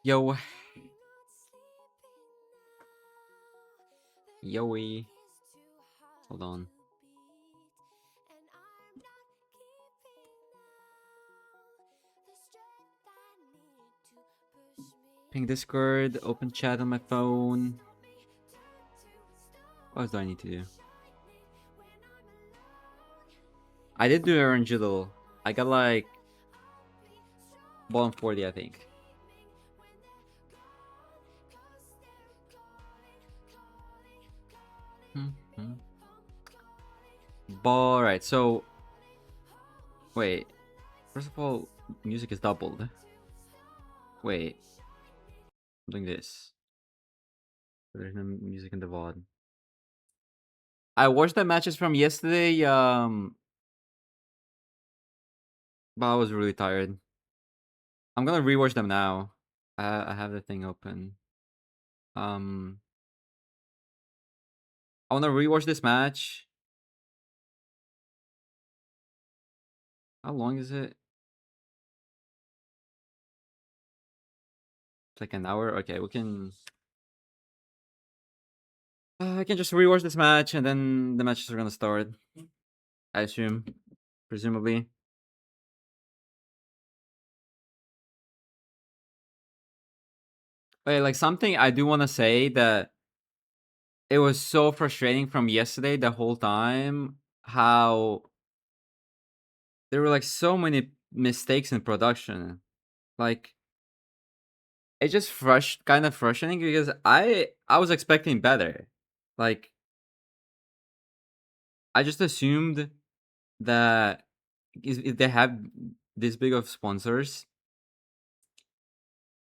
Yo, yoey. Hold on. Ping Discord, open chat on my phone. What else do I need to do? I did do Erangel. I got like bottom 40, I think. Alright, so wait. First of all, music is doubled. Wait. I'm doing this. There's no music in the VOD. I watched the matches from yesterday, but I was really tired. I'm gonna rewatch them now. I have the thing open. I wanna rewatch this match. How long is it? It's like an hour? Okay, we can... I can just rewatch this match and then the matches are gonna start. I assume. Presumably. Wait, like something I do wanna say that it was so frustrating from yesterday the whole time how there were like so many mistakes in production. Like it just kind of frustrating because I was expecting better. Like I just assumed that if they have this big of sponsors,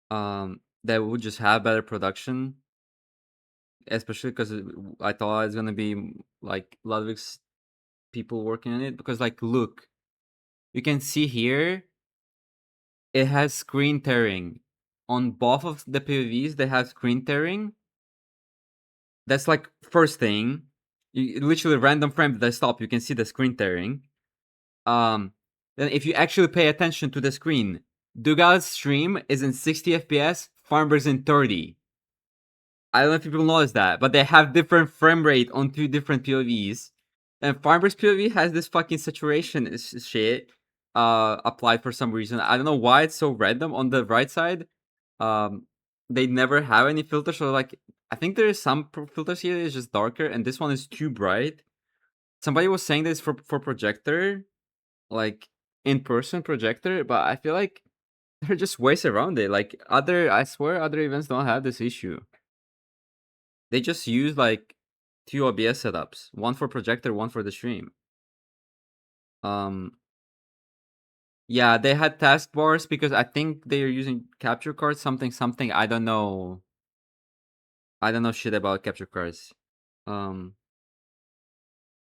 that would just have better production, especially because I thought it's gonna be like Ludwig's people working on it. Because like, look, you can see here, it has screen tearing on both of the POVs. They have screen tearing. That's like first thing. You literally random frame that I stop, you can see the screen tearing. Then if you actually pay attention to the screen, Dugal's stream is in 60 FPS, Farmberg's in 30. I don't know if people notice that, but they have different frame rate on two different POVs. And Farmberg's POV has this fucking saturation shit applied for some reason. I don't know why it's so random on the right side. They never have any filters, so like I think there is some filters here. It's just darker, and this one is too bright. Somebody was saying this for projector, like in-person projector, but I feel like there are just ways around it. Like I swear other events don't have this issue. They just use like two OBS setups, one for projector, one for the stream. Yeah, they had taskbars because I think they are using capture cards, something. I don't know. I don't know shit about capture cards. Can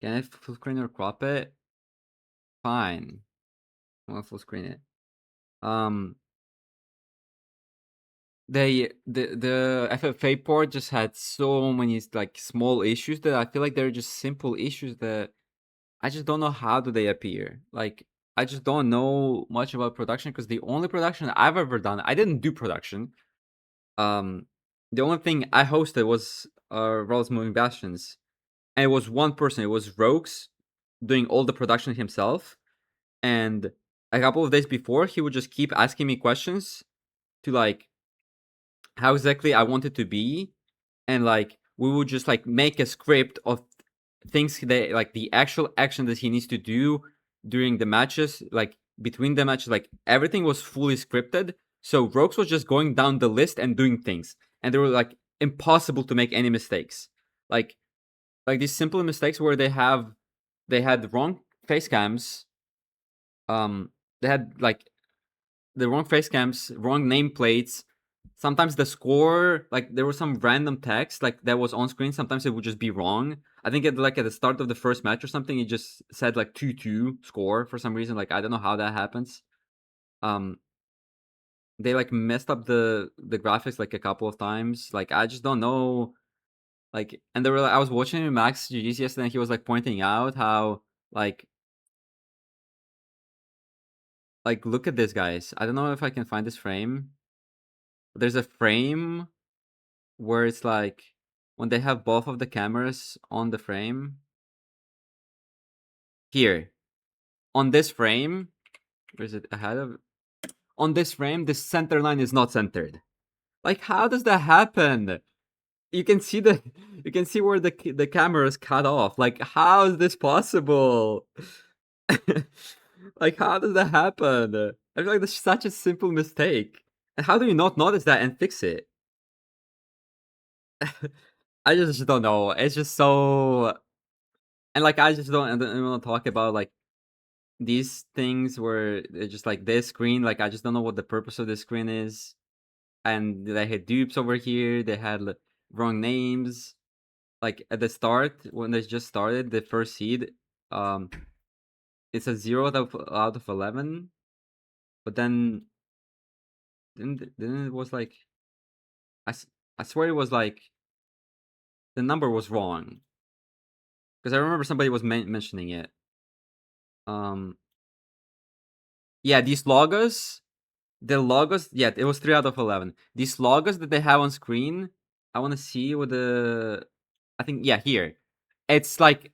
I full screen or crop it? Fine. I'm gonna full screen it. The FFA port just had so many like small issues that I feel like they're just simple issues that I just don't know how do they appear. Like I just don't know much about production because the only production I've ever done, I didn't do production. The only thing I hosted was Rawls Moving Bastions, and it was one person. It was Rogues doing all the production himself, and a couple of days before, he would just keep asking me questions to like how exactly I want it to be, and like we would just like make a script of things that like the actual action that he needs to do during the matches, like between the matches, like everything was fully scripted. So Rogues was just going down the list and doing things, and they were like impossible to make any mistakes. Like these simple mistakes where they had wrong face cams. They had like the wrong face cams, wrong nameplates. Sometimes the score, like there was some random text like that was on screen. Sometimes it would just be wrong. I think at the start of the first match or something, it just said like 2-2 score for some reason. Like I don't know how that happens. They like messed up the graphics like a couple of times. Like I just don't know. Like, and they were I was watching Max GG's yesterday, and he was like pointing out how like look at this, guys. I don't know if I can find this frame. there's a frame where it's like when they have both of the cameras on the frame. Here, on this frame, where is it ahead of? On this frame, the center line is not centered. Like, how does that happen? You can see the you can see where the camera is cut off. Like, how is this possible? Like, how does that happen? I feel like that's such a simple mistake. And how do you not notice that and fix it? I just don't know. It's just so, and like I don't want to talk about like these things where it's just like this screen. Like I just don't know what the purpose of this screen is. And they had dupes over here. They had like, wrong names. Like at the start when they just started the first seed, um, it's a 0 out of 11. But then it was like I, s- I swear it was like the number was wrong because I remember somebody was mentioning it. Um, yeah, these logos, the logos, yeah, it was 3 out of 11. These logos that they have on screen, I want to see with the, I think yeah here, it's like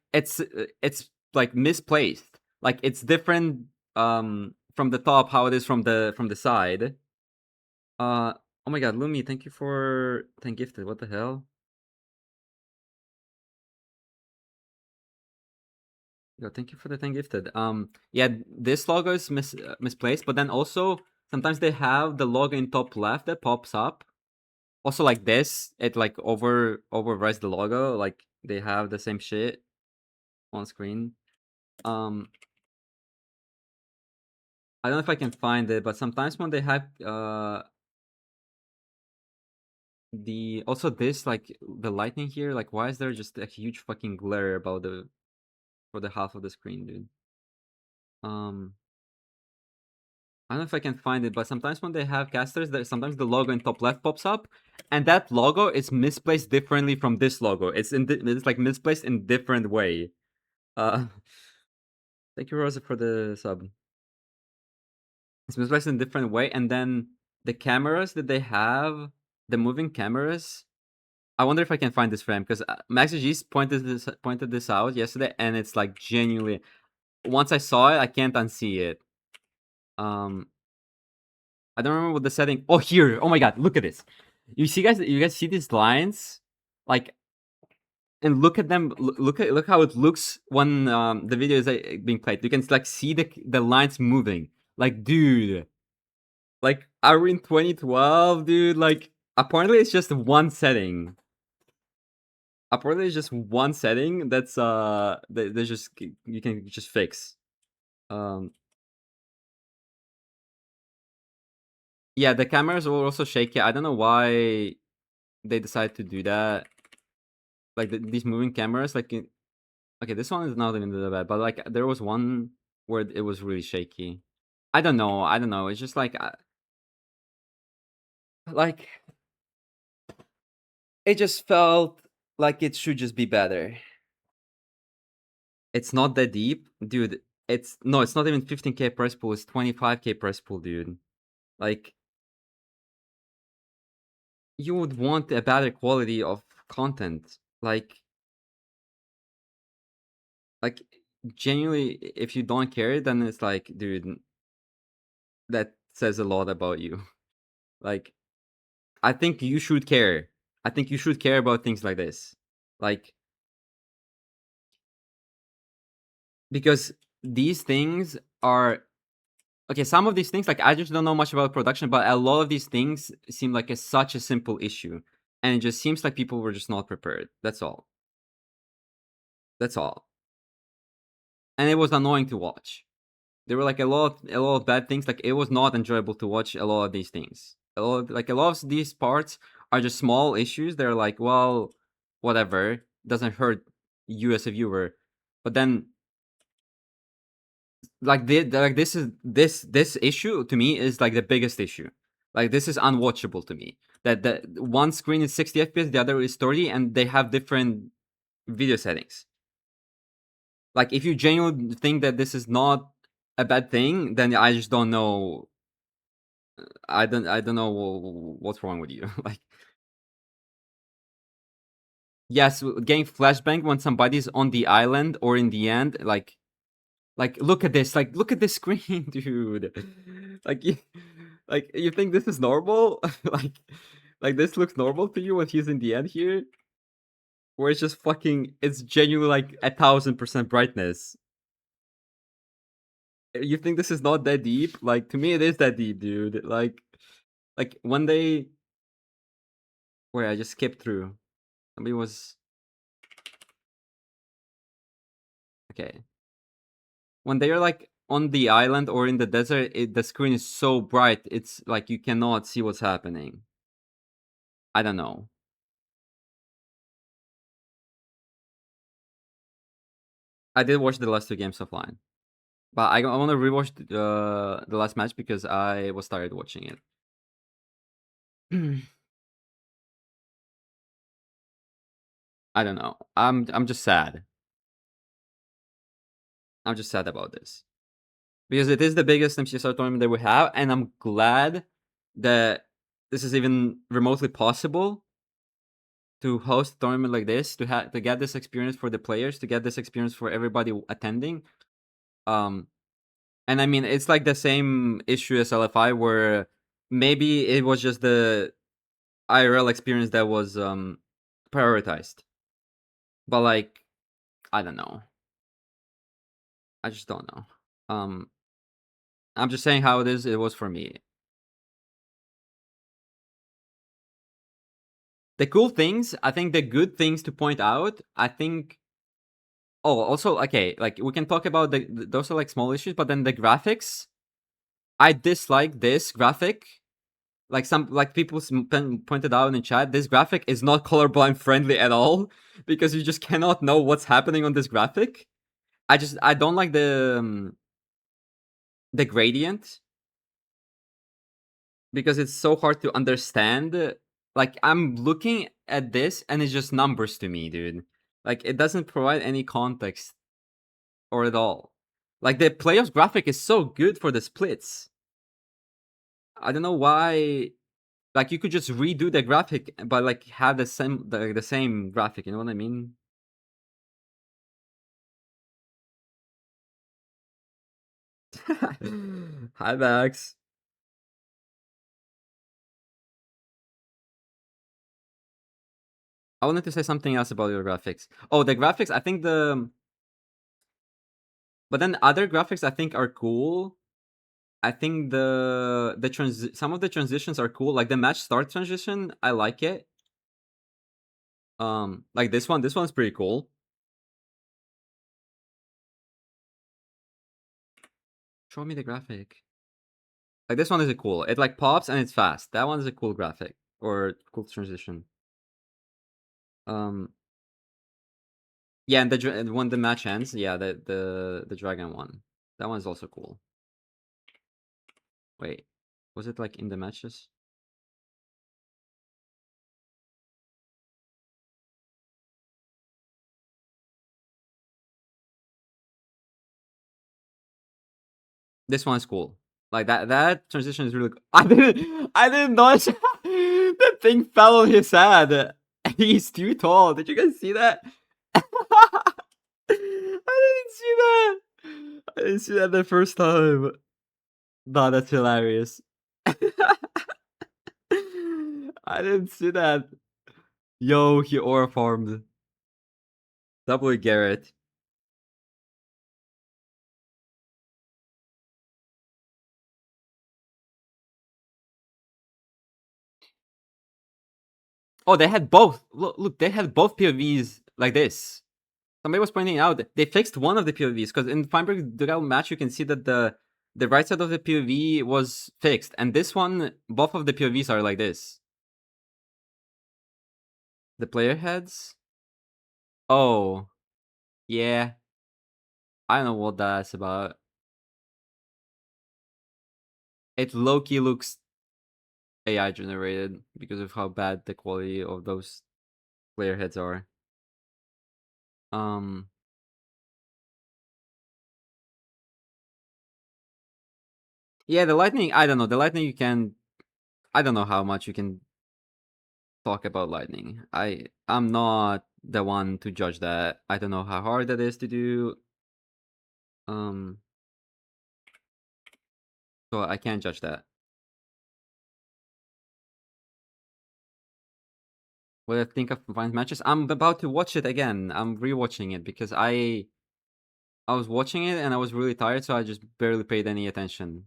misplaced. Like it's different from the top how it is from the side. Oh my god, Lumi, thank you for 10 gifted. What the hell? Yo, thank you for the 10 gifted. Yeah, this logo is misplaced, but then also sometimes they have the logo in top left that pops up. Also, like this, it like overrides the logo. Like they have the same shit on screen. Um, I don't know if I can find it, but sometimes when they have the also this like the lightning here, like why is there just a huge fucking glare about the for the half of the screen, dude? Um, I don't know if I can find it, but sometimes when they have casters, there sometimes the logo in top left pops up, and that logo is misplaced differently from this logo. It's like misplaced in different way. Uh, thank you, Rosa, for the sub. It's misplaced in a different way, and then the cameras that they have, the moving cameras. I wonder if I can find this frame because Max G's pointed this out yesterday, and it's like genuinely. Once I saw it, I can't unsee it. Um, I don't remember what the setting. Oh, here! Oh my god! Look at this. You guys see these lines, like, and look at them. Look how it looks when the video is being played. You can like see the lines moving. Like, dude, like, are we in 2012, dude? Like, apparently it's just one setting. Apparently it's just one setting that's there's just you can just fix. Um, yeah, the cameras were also shaky. I don't know why they decided to do that. Like these moving cameras, like okay, this one is not even that bad, but like there was one where it was really shaky. I don't know. I don't know. It's just like it just felt like it should just be better. It's not that deep, dude. It's no, it's not even 15K price pool. It's 25K price pool, dude. Like you would want a better quality of content. Like genuinely, if you don't care, then it's like, dude, that says a lot about you. Like I think you should care. I think you should care about things like this. Like, because these things are okay, some of these things, like I just don't know much about production, but a lot of these things seem like it's such a simple issue. And it just seems like people were just not prepared. That's all. That's all. And it was annoying to watch. There were like a lot of bad things. Like it was not enjoyable to watch a lot of these things. A lot of these parts are just small issues. They're like, well, whatever, doesn't hurt you as a viewer. But then like this issue to me is like the biggest issue. Like this is unwatchable to me. That the one screen is 60 FPS, the other is 30, and they have different video settings. Like if you genuinely think that this is not a bad thing, then I just don't know I don't know what's wrong with you. Like, yes, getting flashbang when somebody's on the island or in the end, like look at this, like look at this screen, dude. Like you think this is normal? Like this looks normal to you when he's in the end here? Where it's just fucking it's genuinely like 1,000% brightness. You think this is not that deep? Like to me it is that deep, dude. Like when they where I just skipped through. Somebody was okay. When they are like on the island or in the desert, the screen is so bright, it's like you cannot see what's happening. I don't know. I did watch the last two games offline, but I want to rewatch the last match because I was tired watching it. I don't know. I'm just sad. I'm just sad about this because it is the biggest MCSR tournament that we have, and I'm glad that this is even remotely possible to host a tournament like this, to get this experience for the players, to get this experience for everybody attending. Um, and I mean, it's like the same issue as LFI, where maybe it was just the IRL experience that was prioritized, but like I don't know. I just don't know. Um, I'm just saying how it is. It was for me. The cool things, I think, the good things to point out. I think. Oh, also, okay, like we can talk about those are like small issues, but then the graphics. I dislike this graphic. Like some like people pointed out in the chat, this graphic is not colorblind friendly at all because you just cannot know what's happening on this graphic. I don't like the gradient because it's so hard to understand. Like I'm looking at this and it's just numbers to me, dude. Like it doesn't provide any context or at all. Like the playoffs graphic is so good for the splits. I don't know why. Like you could just redo the graphic, but like have the same graphic. You know what I mean? Hi Max. I wanted to say something else about your graphics. Oh, the graphics. I think but then other graphics I think are cool. I think some of the transitions are cool. Like the match start transition, I like it. Like this one's pretty cool. Show me the graphic. Like this one is a cool. It like pops and it's fast. That one is a cool graphic or cool transition. Um, yeah, and and when the match ends, yeah, the dragon one. That one's also cool. Wait, was it like in the matches? This one's cool. Like that transition is really. I didn't notice that thing fell on his head. He's too tall. Did you guys see that? I didn't see that. I didn't see that the first time. No, that's hilarious. I didn't see that. Yo, he aura farmed. Double Garrett. Oh, they had both. Look, they had both POVs like this. Somebody was pointing out that they fixed one of the POVs because in Feinberg Dugal match you can see that the right side of the POV was fixed, and this one, both of the POVs are like this. The player heads. Oh, yeah. I don't know what that's about. It low-key looks AI generated because of how bad the quality of those player heads are. Um, Yeah, the lightning. I don't know. The lightning you can. I don't know how much you can talk about lightning. I'm not the one to judge that. I don't know how hard that is to do. Um, so I can't judge that. What I think of Vine's matches? I'm about to watch it again. I'm rewatching it because I was watching it and I was really tired, so I just barely paid any attention.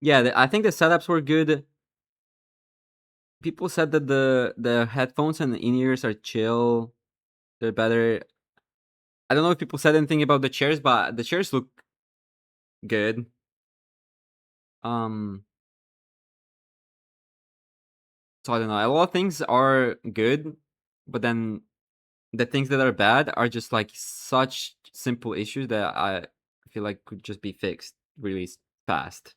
Yeah, I think the setups were good. People said that the headphones and the in-ears are chill. They're better. I don't know if people said anything about the chairs, but the chairs look good. Um, so I don't know. A lot of things are good, but then the things that are bad are just like such simple issues that I feel like could just be fixed really fast.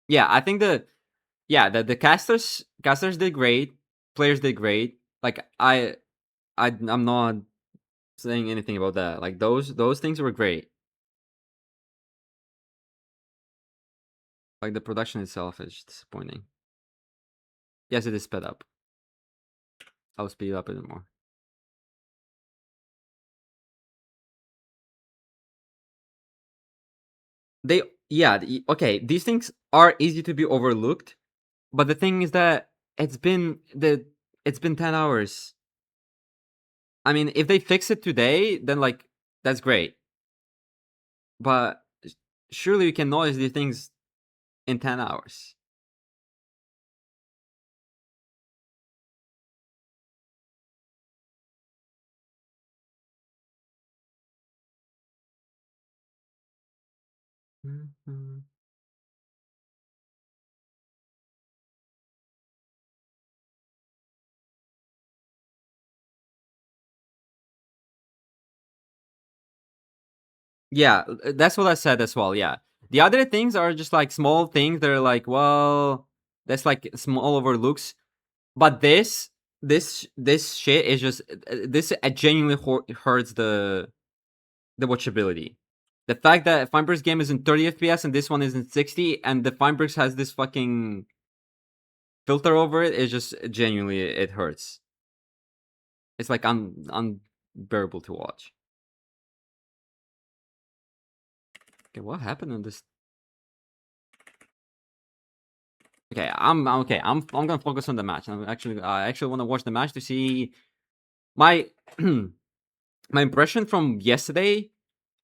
Yeah, I think the casters did great, players did great. Like I'm not saying anything about that. Like those things were great. Like the production itself is disappointing. Yes, it is sped up. I'll speed it up a bit more. They yeah, okay, these things are easy to be overlooked, but the thing is that it's been 10 hours. I mean, if they fix it today, then like that's great. But surely you can notice these things in 10 hours. Mhm. Yeah, that's what I said as well. Yeah. The other things are just like small things. They're like, well, that's like small overlooks. But this shit is just this genuinely hurts the watchability. The fact that Feinberg's game is in 30 FPS and this one is in 60, and the Feinberg's has this fucking filter over it is just genuinely it hurts. It's like unbearable to watch. Okay, what happened in this? Okay, I'm okay. I'm gonna focus on the match. I actually want to watch the match to see my my impression from yesterday.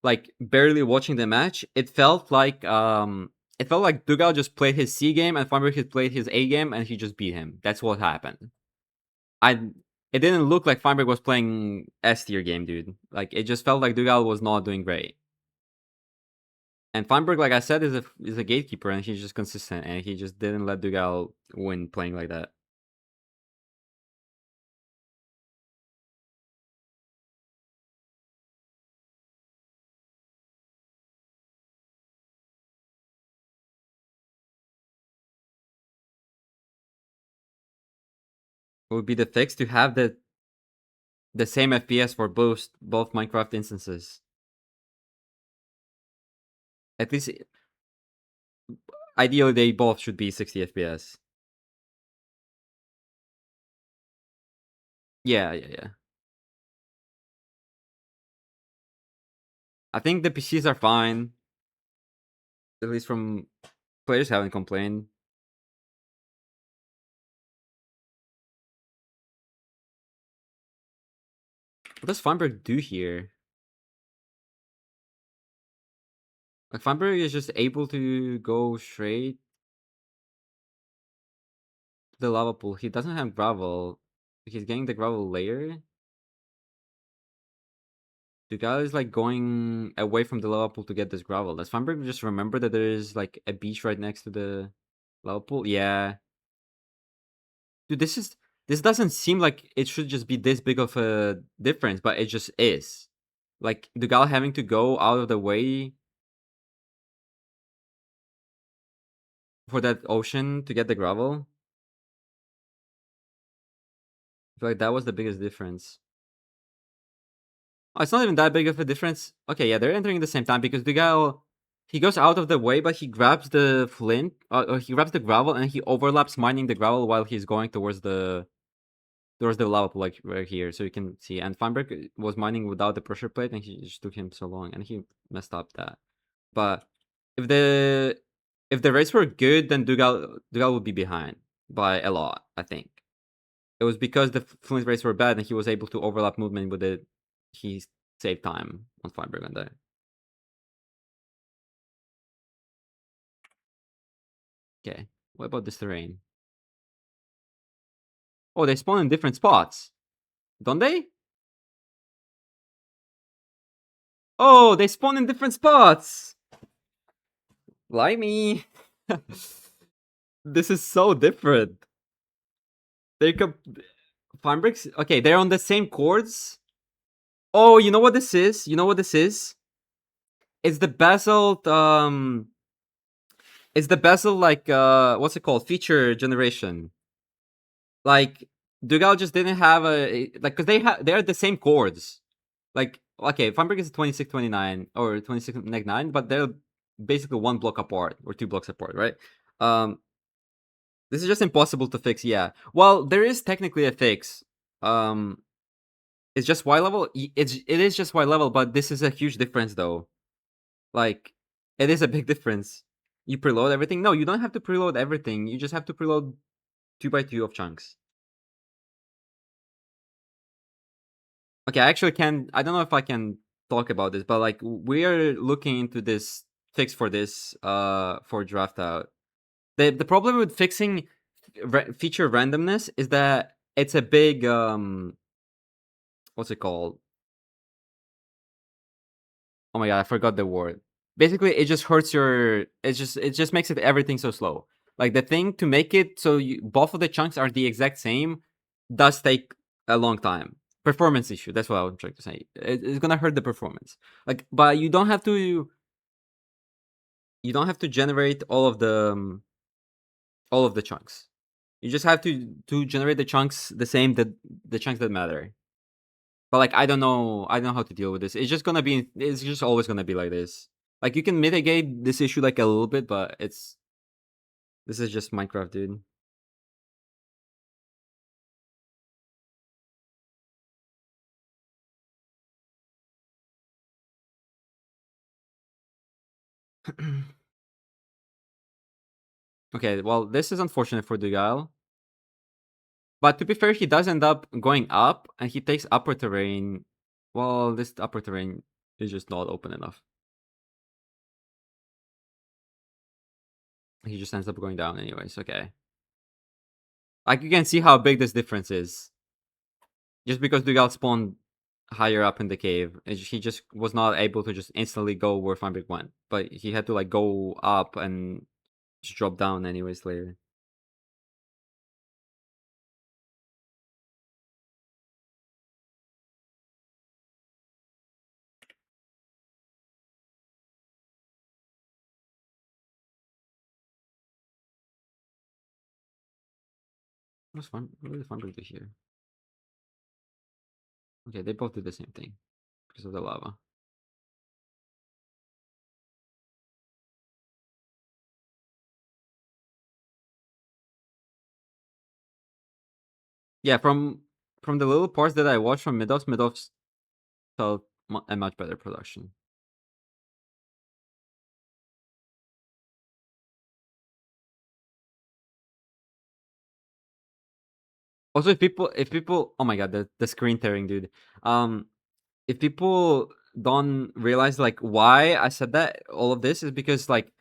Like barely watching the match, it felt like Dugal just played his C game and Feinberg had played his A game and he just beat him. That's what happened. I it didn't look like Feinberg was playing S tier game, dude. Like it just felt like Dugal was not doing great. And Feinberg, like I said, is a gatekeeper and he's just consistent and he just didn't let Dugal win playing like that. It would be the fix to have the same FPS for both Minecraft instances. At least ideally they both should be 60 FPS. Yeah, yeah, yeah. I think the PCs are fine. At least from players haven't complained. What does Feinberg do here? Like Feinberg is just able to go straight to the lava pool. He doesn't have gravel. He's getting the gravel later. The guy is like going away from the lava pool to get this gravel. Does Feinberg just remember that there is like a beach right next to the lava pool? Yeah. Dude, this doesn't seem like it should just be this big of a difference, but it just is. Like Dugal having to go out of the way for that ocean to get the gravel. I feel like that was the biggest difference. Oh, it's not even that big of a difference. Okay, yeah, they're entering at the same time because Dugal he goes out of the way, but he grabs the flint, or he grabs the gravel, and he overlaps mining the gravel while he's going towards the lava pool, like right here, so you can see. And Feinberg was mining without the pressure plate, and he just took him so long, and he messed up that. But if the if the rates were good, then Dugal would be behind by a lot. I think it was because the Flint rates were bad, and he was able to overlap movement with it. He saved time on Feinberg on that. Okay, what about this terrain? Oh, they spawn in different spots, don't they? Oh, they spawn in different spots. Limey. This is so different. They come Farmbricks. Okay, they're on the same chords. Oh, you know what this is? You know what this is? It's the basalt. It's the basalt like what's it called? Feature generation. Like Dugal just didn't have like because they're the same chords. Like okay, Farmbrick is 2629 or 26 9, but they're basically one block apart or two blocks apart, right? Um, this is just impossible to fix. Yeah. Well, there is technically a fix. Um, it's just Y level. It is just Y level, but this is a huge difference though. Like, it is a big difference. You preload everything. No, you don't have to preload everything. You just have to preload 2x2 of chunks. Okay, I actually can. I don't know if I can talk about this, but like we are looking into this fix for this for draft out. The problem with fixing feature randomness is that it's a big what's it called? Oh my god, I forgot the word. Basically, it just hurts your. It just makes it everything so slow. Like the thing to make it so both of the chunks are the exact same does take a long time. Performance issue. That's what I'm trying to say. It's gonna hurt the performance. Like, but you don't have to. You don't have to generate all of the chunks. You just have to generate the chunks the same that the chunks that matter. But like I don't know how to deal with this. It's just always gonna be like this. Like you can mitigate this issue like a little bit, but this is just Minecraft, dude. Okay, well this is unfortunate for Dugal. But to be fair, he does end up going up and he takes upper terrain. Well, this upper terrain is just not open enough. He just ends up going down anyways, okay. Like you can see how big this difference is. Just because Dugal spawned higher up in the cave, he just was not able to just instantly go where Farmbig went. But he had to like go up and just drop down anyways later. What did Farmbig do here? Okay, they both did the same thing because of the lava. Yeah, from the little parts that I watched from Midoff's felt a much better production. Also, if people, oh my god, the screen tearing, dude. Um, if people don't realize like why I said that, all of this is because like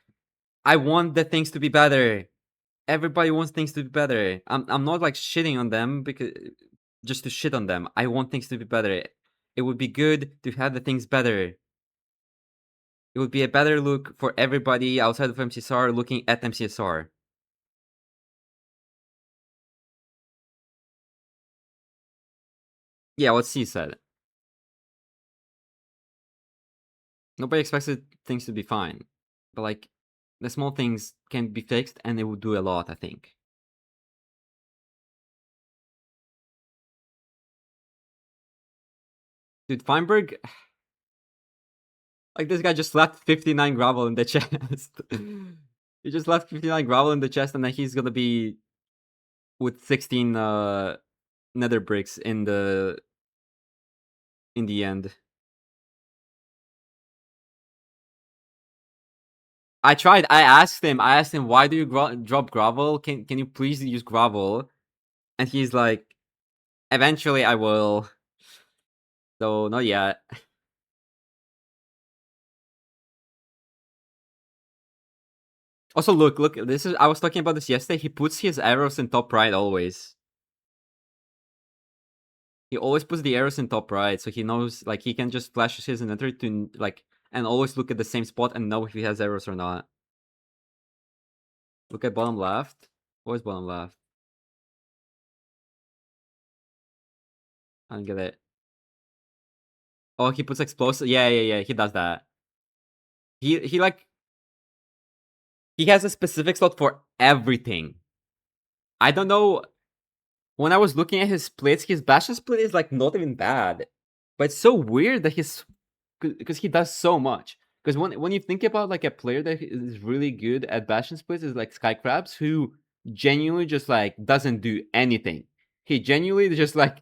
I want the things to be better. Everybody wants things to be better. I'm not like shitting on them because just to shit on them. I want things to be better. It would be good to have the things better. It would be a better look for everybody outside of MCSR looking at MCSR. Yeah, what C said. Nobody expected things to be fine, but like the small things can be fixed, and it would do a lot. I think. Dude, Feinberg, like this guy just left 59 gravel in the chest. He just left 59 gravel in the chest, and then he's gonna be with 16 nether bricks in the end. I tried. I asked him. Why do you drop gravel? Can you please use gravel? And he's like, eventually I will. So not yet. Also, look. This is. I was talking about this yesterday. He puts his arrows in top right always. He always puts the arrows in top right, so he knows like he can just flash his inventory to like and always look at the same spot and know if he has arrows or not. Look at bottom left. Always bottom left. I don't get it. Oh, he puts explosive. Yeah. He does that. He like he has a specific slot for everything. I don't know. When I was looking at his splits, his Bastion split is like not even bad, but it's so weird that his because he does so much. Because when you think about like a player that is really good at Bastion splits is like Skycrabs, who genuinely just like doesn't do anything. He genuinely just like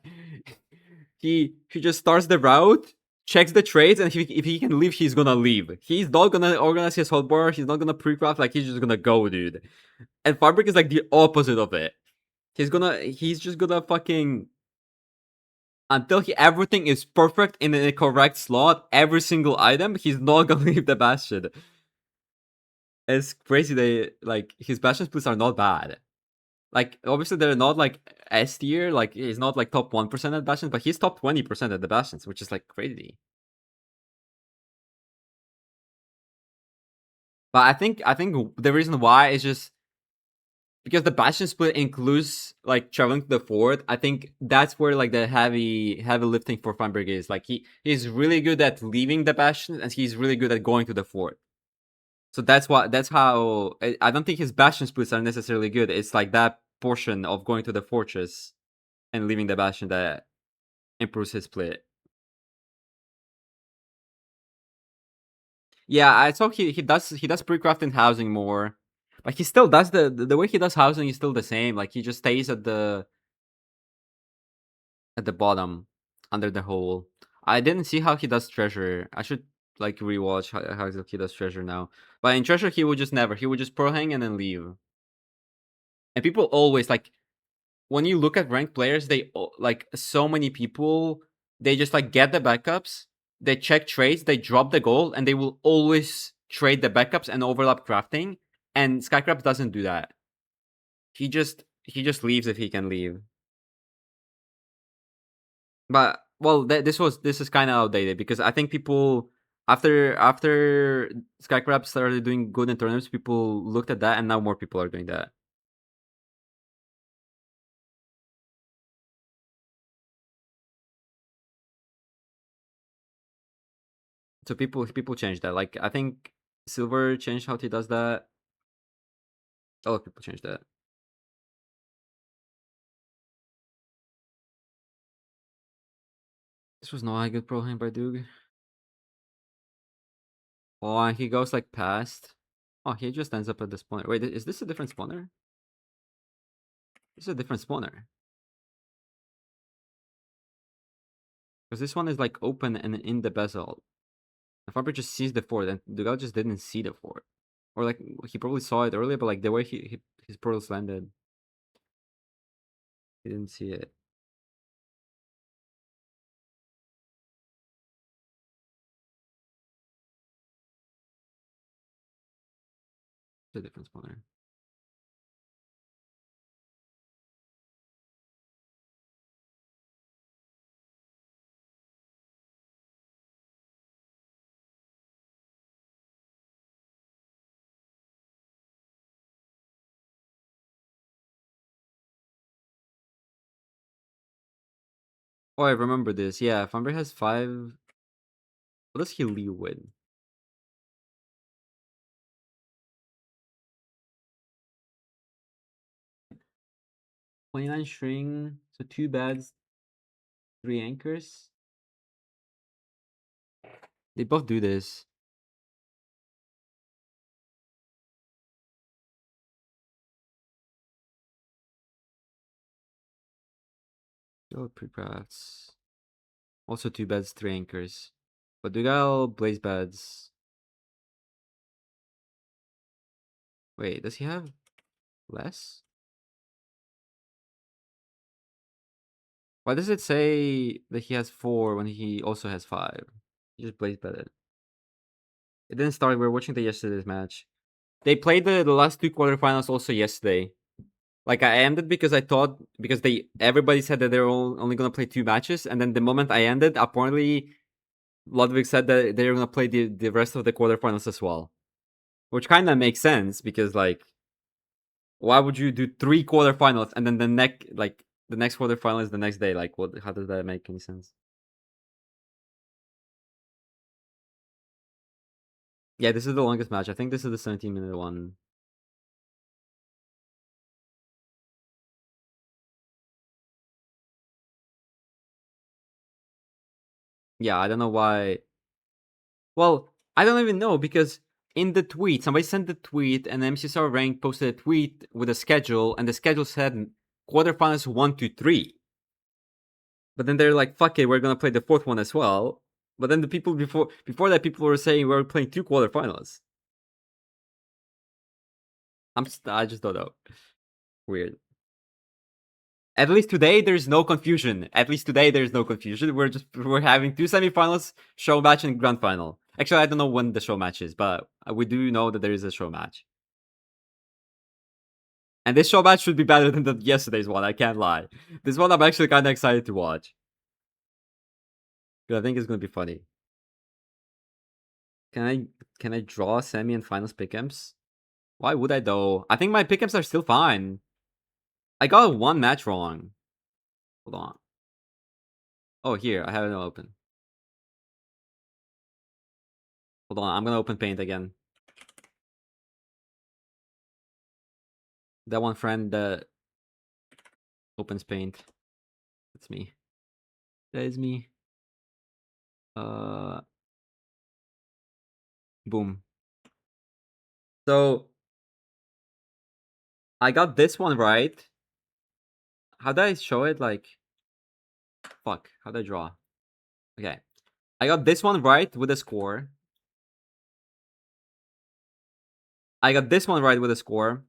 he just starts the route, checks the trades, and if he can leave, he's gonna leave. He's not gonna organize his hotbar. He's not gonna pre-craft. Like he's just gonna go, dude. And Fabric is like the opposite of it. He's just gonna fucking until everything is perfect in a correct slot, every single item, he's not gonna leave the Bastion. It's crazy they like his Bastion splits are not bad. Like obviously they're not like S tier, like he's not like top 1% at Bastions, but he's top 20% at the Bastions, which is like crazy. But I think the reason why is just because the Bastion split includes like traveling to the fort. I think that's where like the heavy lifting for Feinberg is. Like he's really good at leaving the Bastion, and he's really good at going to the fort. So that's how I don't think his Bastion splits are necessarily good. It's like that portion of going to the fortress and leaving the Bastion that improves his split. Yeah, I saw he does pre-crafting housing more. But he still does the way he does housing is still the same. Like he just stays at the bottom under the hole. I didn't see how he does treasure. I should like rewatch how he does treasure now. But in treasure he would just never. He would just pro hang and then leave. And people always like when you look at ranked players, like so many people they just like get the backups, they check trades, they drop the gold, and they will always trade the backups and overlap crafting. And Skycrabs doesn't do that. He just leaves if he can leave. But well, this is kind of outdated because I think people after Skycrab started doing good in tournaments, people looked at that, and now more people are doing that. So people change that. Like I think Silver changed how he does that. A lot of people changed that. This was not a good pro hand by Doog. Oh, and he goes like past. Oh, he just ends up at the spawner. Wait, is this a different spawner? This is a different spawner. Because this one is like open and in the bezel. And Faber just sees the fort, and Dugal just didn't see the fort. Or like he probably saw it earlier, but like the way his portals landed, he didn't see it. It's a different spawner. Oh, I remember this. Yeah, Famber has 5. What does he leave with? 29 string, so 2 beds, 3 anchors. They both do this. Oh, pre-crafts. Also 2 beds, 3 anchors. But we got all blaze beds. Wait, does he have less? Why does it say that he has 4 when he also has 5? He just blaze bedded. It didn't start. We were watching the yesterday's match. They played the last 2 quarterfinals also yesterday. Like I ended because I thought because everybody said that they're only gonna play 2 matches, and then the moment I ended, apparently Ludwig said that they're gonna play the rest of the quarterfinals as well, which kind of makes sense because like, why would you do 3 quarterfinals and then the next quarterfinal is the next day? Like, what? How does that make any sense? Yeah, this is the longest match. I think this is the 17-minute one. Yeah, I don't know why. Well, I don't even know because in the tweet, somebody sent the tweet, and MCSR Rank posted a tweet with a schedule, and the schedule said quarterfinals 1 to 3. But then they're like, "Fuck it, we're gonna play the 4th one as well." But then the people before that, people were saying we're playing 2 quarterfinals. I just don't know. Weird. At least today, there's no confusion. At least today, there's no confusion. We're having 2 semifinals, show match, and grand final. Actually, I don't know when the show match is, but we do know that there is a show match. And this show match should be better than yesterday's one. I can't lie. This one I'm actually kind of excited to watch because I think it's gonna be funny. Can I draw semi and finals pick'ems? Why would I though? I think my pick'ems are still fine. I got 1 match wrong. Hold on. Oh, here I have it open. Hold on, I'm gonna open Paint again. That one friend that opens Paint. That's me. That is me. Uh, boom. So I got this one right. How did I show it? Like, fuck. How did I draw? Okay. I got this one right with a score. I got this one right with a score.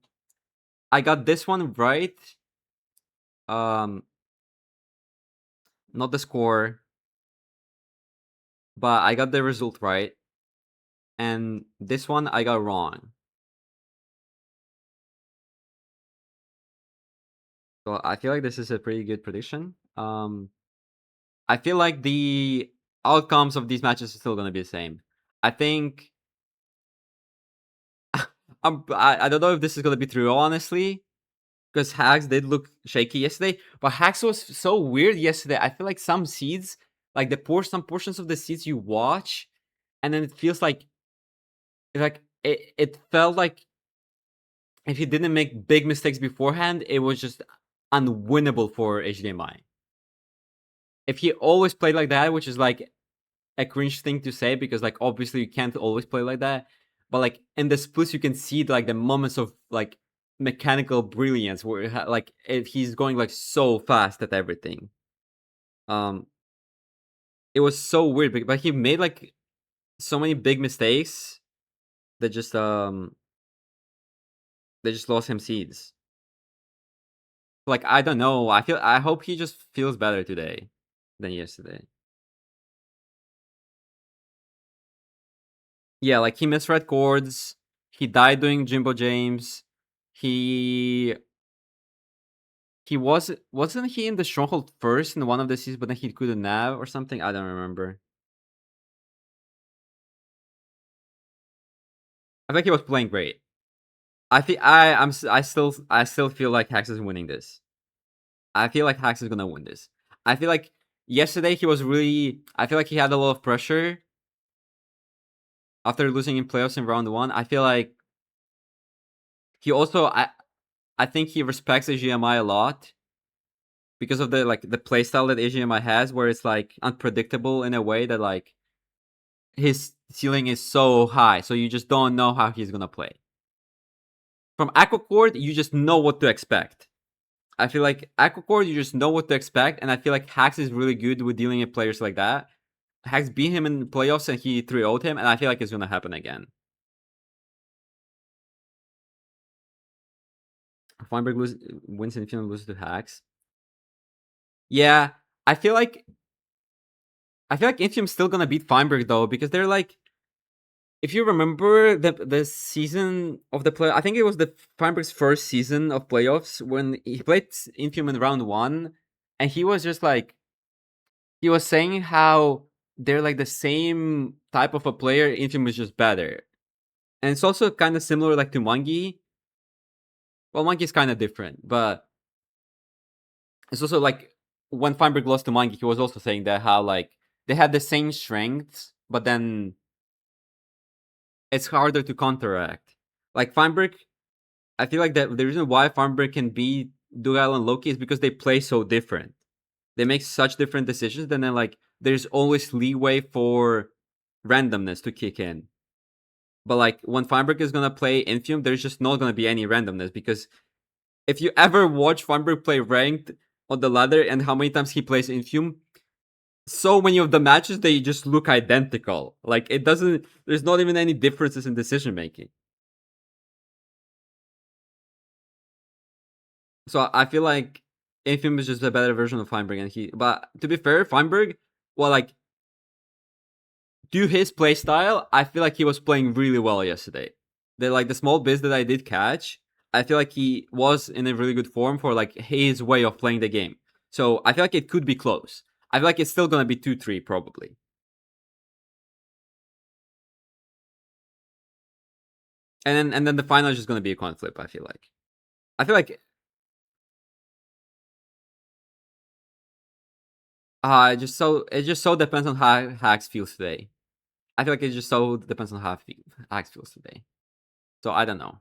I got this one right. Um, not the score, but I got the result right. And this one I got wrong. So I feel like this is a pretty good prediction. I feel like the outcomes of these matches are still gonna be the same. I think I don't know if this is gonna be true, honestly, because Hags did look shaky yesterday. But Hags was so weird yesterday. I feel like some seeds, like some portions of the seeds you watch, and then it feels like it felt like if he didn't make big mistakes beforehand, it was just unwinnable for HDMI. If he always played like that, which is like a cringe thing to say because like obviously you can't always play like that, but like in the splits you can see like the moments of like mechanical brilliance where he's going like so fast at everything. Um, it was so weird, but he made like so many big mistakes that just they just lost him seeds. Like I don't know. I hope he just feels better today than yesterday. Yeah, like he misread chords. He died doing Jimbo James. He wasn't he in the stronghold first in one of the seasons, but then he couldn't nav or something. I don't remember. I think he was playing great. I think I still feel like Hax is winning this. I feel like Hax is gonna win this. I feel like yesterday he was really. I feel like he had a lot of pressure after losing in playoffs in round 1. I feel like he also I think he respects the GMI a lot. because of the like the playstyle that AGMI has, where it's like unpredictable in a way that like his ceiling is so high, so you just don't know how he's gonna play. From Aquacord, you just know what to expect. I feel like Aquacord, you just know what to expect, and I feel like Hax is really good with dealing with players like that. Hax beat him in playoffs and he 3-0'd him, and I feel like it's gonna happen again. Feinberg wins in Infium, loses to Hax. Yeah, I feel like Infium's still gonna beat Feinberg though, because they're like, if you remember the season of the play, I think it was the Feinberg's first season of playoffs when he played Infium in round one, and he was just like, he was saying how they're like the same type of a player. Infium is just better, and it's also kind of similar like to Mangi. Well, Mangi's kind of different, but it's also like when Feinberg lost to Mangi, he was also saying that how like they had the same strengths, but then it's harder to counteract. Like Feinberg, I feel like that the reason why Feinberg can beat Dugal and Loki is because they play so different. They make such different decisions, and then like there's always leeway for randomness to kick in. But like when Feinberg is gonna play Infium, there's just not gonna be any randomness, because if you ever watch Feinberg play ranked on the ladder and how many times he plays Infium, so many of the matches they just look identical. Like it doesn't. There's not even any differences in decision making. So I feel like Infium is just a better version of Feinberg, and he. But to be fair, Feinberg, well, like due his play style, I feel like he was playing really well yesterday. The small bits that I did catch, I feel like he was in a really good form for like his way of playing the game. So I feel like it could be close. I feel like it's still gonna be 2-3 probably. And then the final is just gonna be a coin flip, I feel like. I feel like it just so depends on how Hax feels today. I feel like it just so depends on how Hax feels today. So I don't know.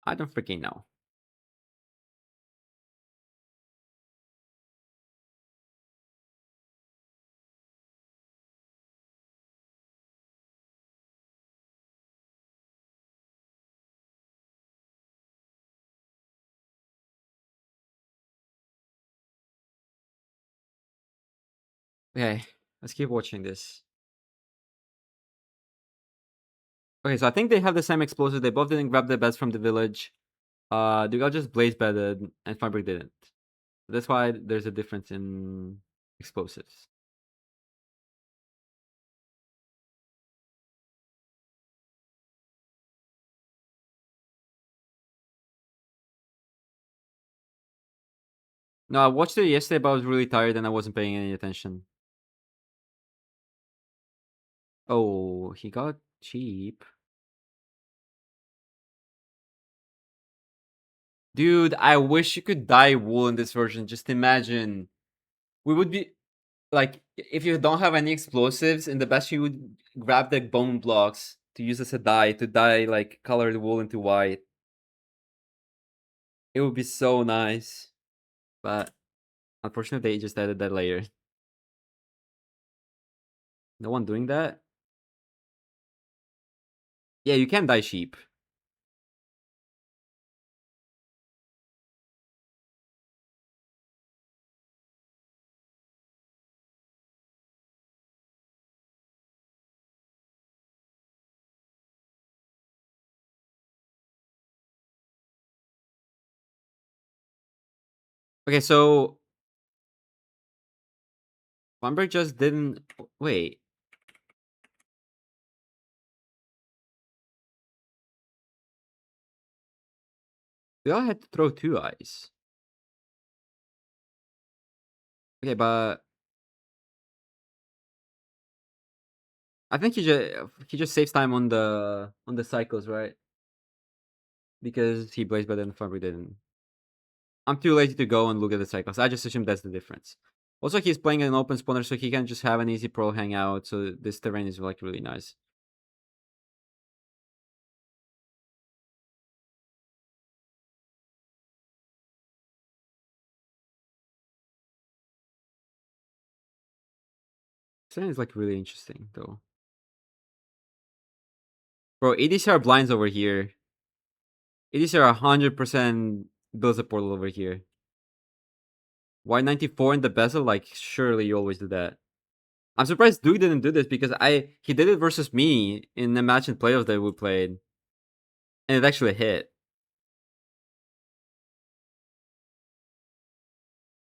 I don't freaking know. Okay, let's keep watching this. Okay, so I think they have the same explosives. They both didn't grab the best from the village. Dugal just blaze bedded and Fabric didn't. That's why there's a difference in explosives. No, I watched it yesterday, but I was really tired and I wasn't paying any attention. Oh, he got cheap. Dude, I wish you could dye wool in this version. Just imagine. We would be like, if you don't have any explosives, in the best you would grab the bone blocks to use as a dye to dye like colored wool into white. It would be so nice. But unfortunately, they just added that layer. No one doing that? Yeah, you can dye sheep. Okay, so Lumberg just didn't. Wait. We all had to throw two eyes. Okay, but I think he just saves time on the cycles, right? Because he plays better than Lumberg didn't. I'm too lazy to go and look at the cycles. I just assume that's the difference. Also, he's playing an open spawner, so he can just have an easy pro hangout. So this terrain is like really nice. This is like really interesting though. Bro, ADCR blinds over here. ADCR 100% builds a portal over here. Y94 in the bezel, like surely you always do that. I'm surprised Duke didn't do this because he did it versus me in the match in playoffs that we played. And it actually hit.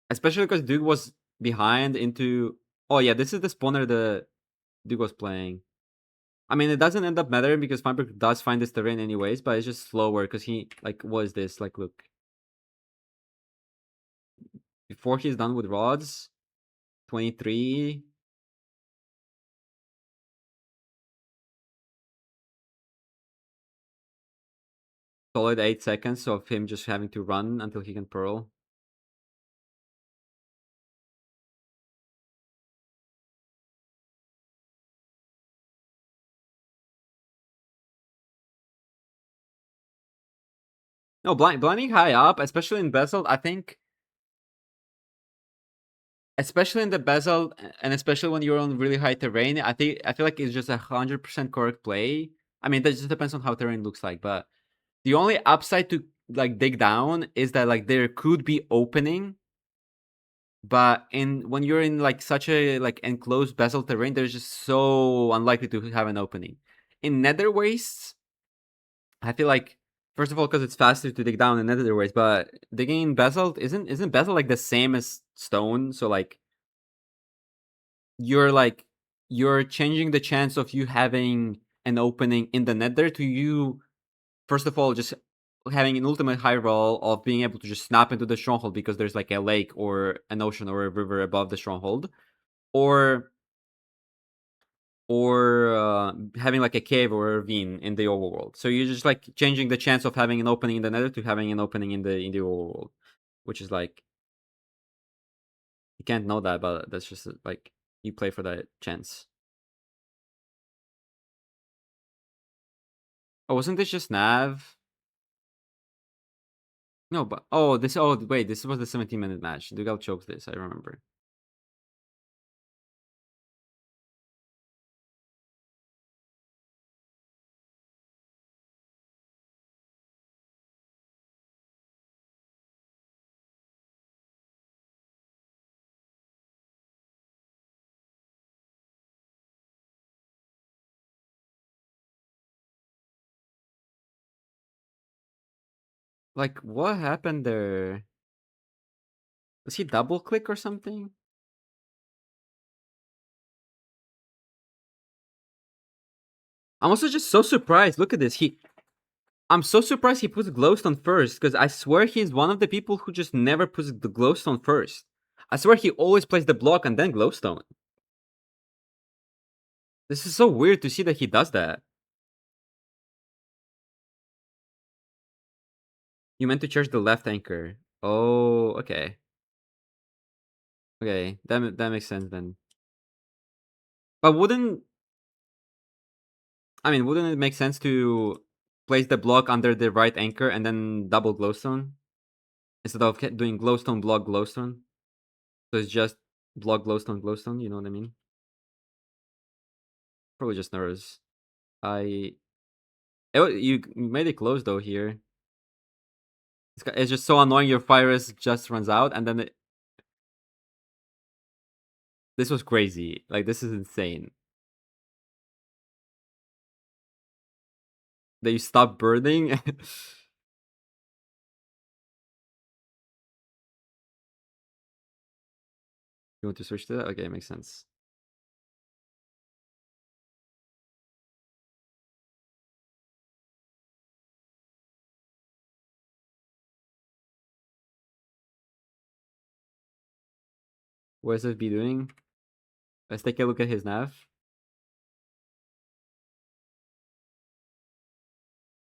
Especially because Duke was behind into... Oh yeah, this is the spawner that Duke was playing. I mean, it doesn't end up mattering because Feinberg does find this terrain anyways, but it's just slower because he, like, what is this? Like, look. Before he's done with rods, 23. Solid 8 seconds of him just having to run until he can pearl. No, blinding high up, especially in Bezel, I think... Especially in the Bezel, and especially when you're on really high terrain, I feel like it's just 100% correct play. I mean, that just depends on how terrain looks like, but the only upside to like dig down is that like there could be opening, but when you're in like such a like enclosed Bezel terrain, there's just so unlikely to have an opening. In Nether Wastes, I feel like first of all because it's faster to dig down in Nether Wastes, but digging in Basalt isn't Basalt like the same as stone? So like you're changing the chance of you having an opening in the Nether to you first of all just having an ultimate high roll of being able to just snap into the stronghold because there's like a lake or an ocean or a river above the stronghold, or having like a cave or a ravine in the overworld. So you're just like changing the chance of having an opening in the Nether to having an opening in the overworld, which is like you can't know that, but that's just like you play for that chance. Oh, wasn't this just Nav? No, but wait, this was the 17-minute match. Dugal choked this, I remember. Like, what happened there? Does he double click or something? I'm also just so surprised. Look at this. I'm so surprised he puts glowstone first, because I swear he's one of the people who just never puts the glowstone first. I swear he always plays the block and then glowstone. This is so weird to see that he does that. You meant to charge the left anchor. Oh, okay. Okay, that makes sense then. But wouldn't it make sense to place the block under the right anchor and then double glowstone instead of doing glowstone block glowstone? So it's just block glowstone glowstone. You know what I mean? Probably just nervous. You made it close though here. It's just so annoying. Your fire risk just runs out, and then this was crazy. Like this is insane. That you stop burning. You want to switch to that? Okay, makes sense. What is SB doing? Let's take a look at his nav.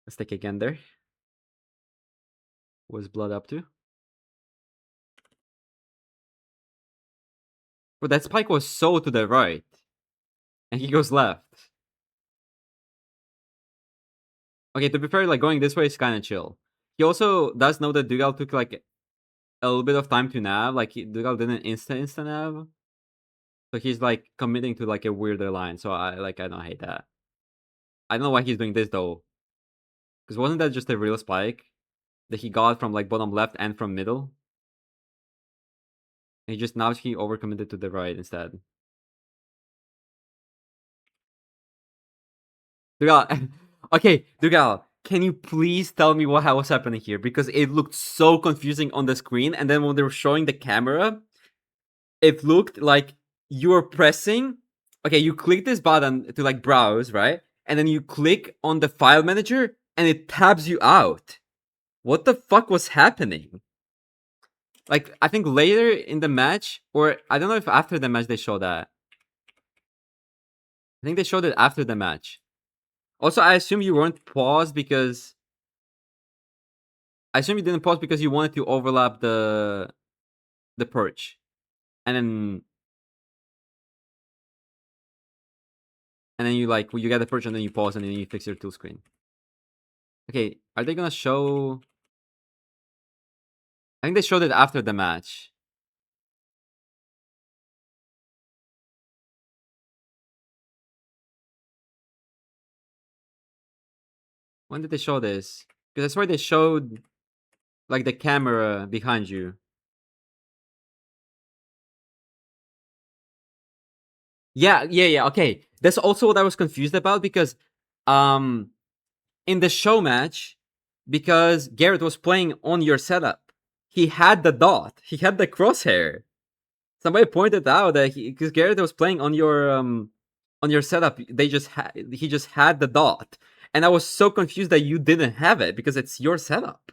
Let's take again there. What's Blood up to? But that spike was so to the right. And he goes left. Okay, to be fair, like going this way is kind of chill. He also does know that Dugal took like a little bit of time to nav. Like Dugal didn't insta nav. So he's like committing to like a weirder line. So I don't hate that. I don't know why he's doing this though. Because wasn't that just a real spike that he got from like bottom left and from middle? And he overcommitted to the right instead. Dugal, okay, Dugal, can you please tell me what was happening here? Because it looked so confusing on the screen, and then when they were showing the camera, it looked like you were pressing. Okay, you click this button to like browse, right? And then you click on the file manager, and it tabs you out. What the fuck was happening? Like, I think later in the match, or I don't know if after the match they showed that. I think they showed it after the match. Also, I assume you weren't paused because I assume you didn't pause because you wanted to overlap the perch, and then you like you get the perch and then you pause and then you fix your tool screen. Okay, are they gonna show? I think they showed it after the match. When did they show this? Because I swear they showed like the camera behind you. Yeah. Okay, that's also what I was confused about because, um, in the show match, because Garrett was playing on your setup, he had the dot, he had the crosshair. Somebody pointed out that because Garrett was playing on your setup, he just had the dot, and I was so confused that you didn't have it because it's your setup.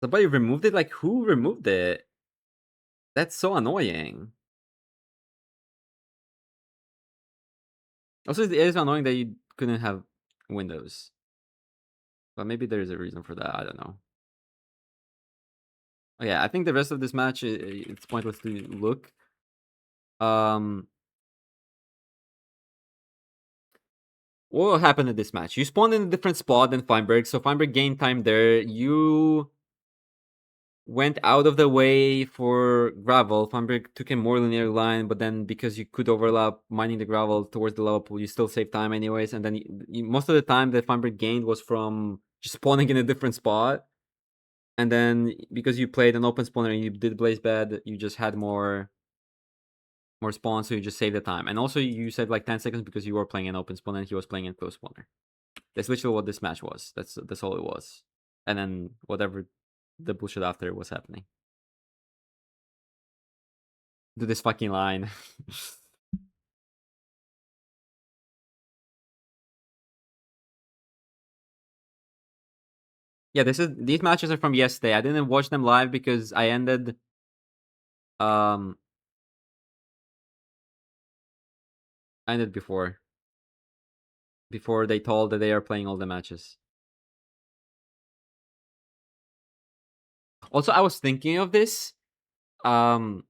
Somebody removed it. Like who removed it? That's so annoying. Also, it is annoying that you couldn't have Windows, but maybe there is a reason for that. I don't know. Oh, yeah, I think the rest of this match it's pointless to look. Um, what happened in this match? You spawned in a different spot than Feinberg, so Feinberg gained time there. You went out of the way for gravel. Feinberg took a more linear line, but then because you could overlap mining the gravel towards the lava pool, you still save time anyways. And then most of the time that Feinberg gained was from just spawning in a different spot. And then because you played an open spawner and you did blaze bed, you just had more spawns, so you just saved the time. And also you saved like 10 seconds because you were playing an open spawner and he was playing a close spawner. That's literally what this match was. That's all it was. And then whatever the bullshit after was happening. Do this fucking line. Yeah, these matches are from yesterday. I didn't watch them live because um I ended before they told that they are playing all the matches. Also, I was thinking of this. Um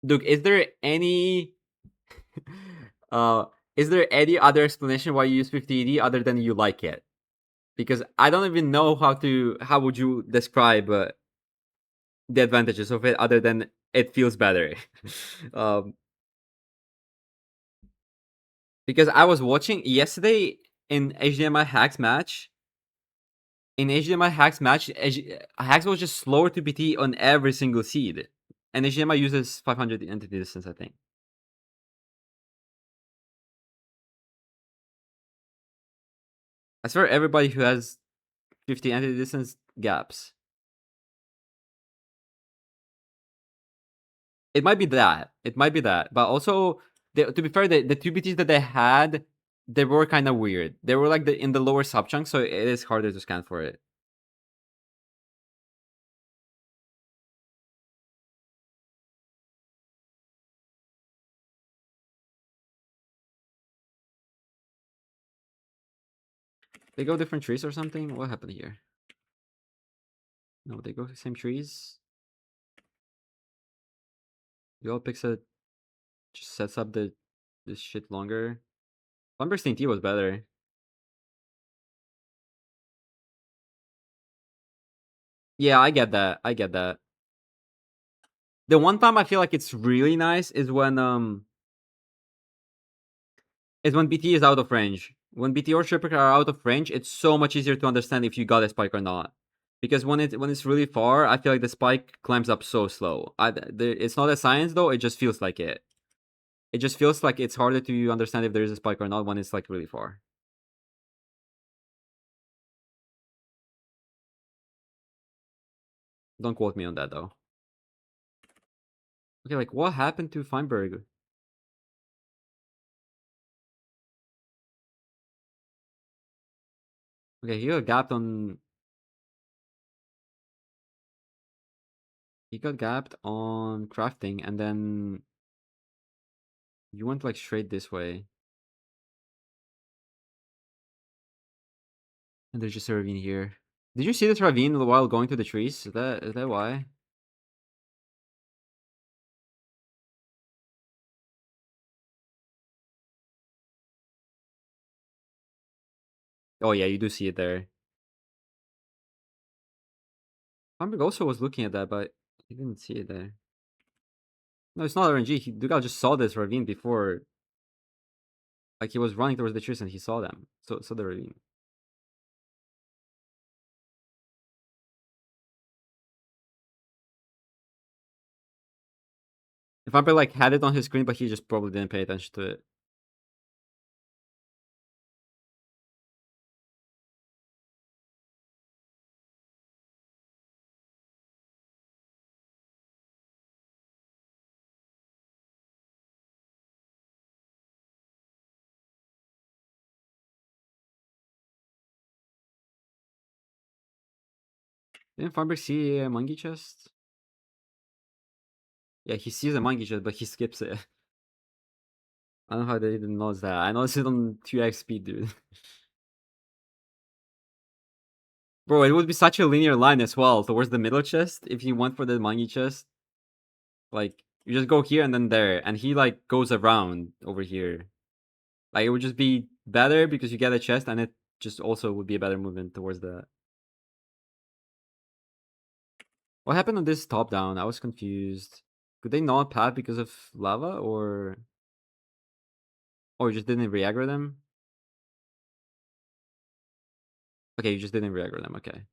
Duke, uh is there any other explanation why you use 50ED other than you like it? Because I don't even know how would you describe the advantages of it other than it feels better. um, because I was watching yesterday in HDMI Hacks match. In HDMI Hacks match, Hacks was just slower to BT on every single seed, and HDMI uses 500 entity distance, I think. I swear everybody who has 50 entity distance gaps. It might be that. It might be that. But also, to be fair, the two BTs that they had, they were kind of weird. They were like in the lower sub chunk, so it is harder to scan for it. They go different trees or something? What happened here? No, they go same trees. The all picks it, just sets up this shit longer. Lumberstein T was better. Yeah, I get that. I get that. The one time I feel like it's really nice is when BT is out of range. When BT or Tripper are out of range, it's so much easier to understand if you got a spike or not. Because when it's really far, I feel like the spike climbs up so slow. It's not a science though. It just feels like it. It just feels like it's harder to understand if there is a spike or not when it's like really far. Don't quote me on that though. Okay, like what happened to Feinberg? Okay, he got gapped on crafting, and then you went like straight this way, and there's just a ravine here. Did you see this ravine while going to the trees? Is that why? Oh yeah, you do see it there. Feinberg also was looking at that, but he didn't see it there. No, it's not RNG. Dugal just saw this ravine before. Like he was running towards the trees and he saw them. So the ravine. If Feinberg like had it on his screen, but he just probably didn't pay attention to it. Didn't Feinberg see a monkey chest? Yeah, he sees a monkey chest, but he skips it. I don't know how they didn't notice that. I noticed it on 2x speed, dude. Bro, it would be such a linear line as well towards the middle chest if you went for the monkey chest. Like, you just go here and then there, and he like goes around over here. Like, it would just be better because you get a chest, and it just also would be a better movement towards the. What happened on this top down? I was confused. Could they not pad because of lava, or you just didn't reaggro them? Okay, you just didn't reaggro them. Okay.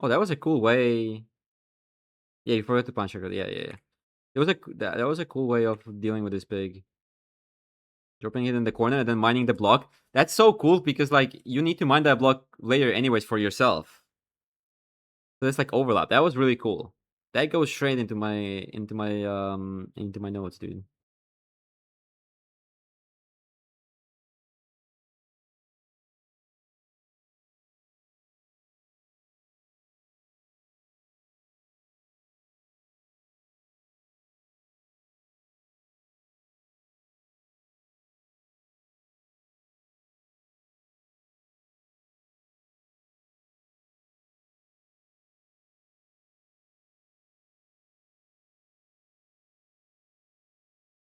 Oh, that was a cool way. Yeah, you forgot to punch her. Yeah, yeah, yeah. It was that was a cool way of dealing with this pig. Dropping it in the corner and then mining the block. That's so cool because like you need to mine that block later anyways for yourself. So it's like overlap. That was really cool. That goes straight into my notes, dude.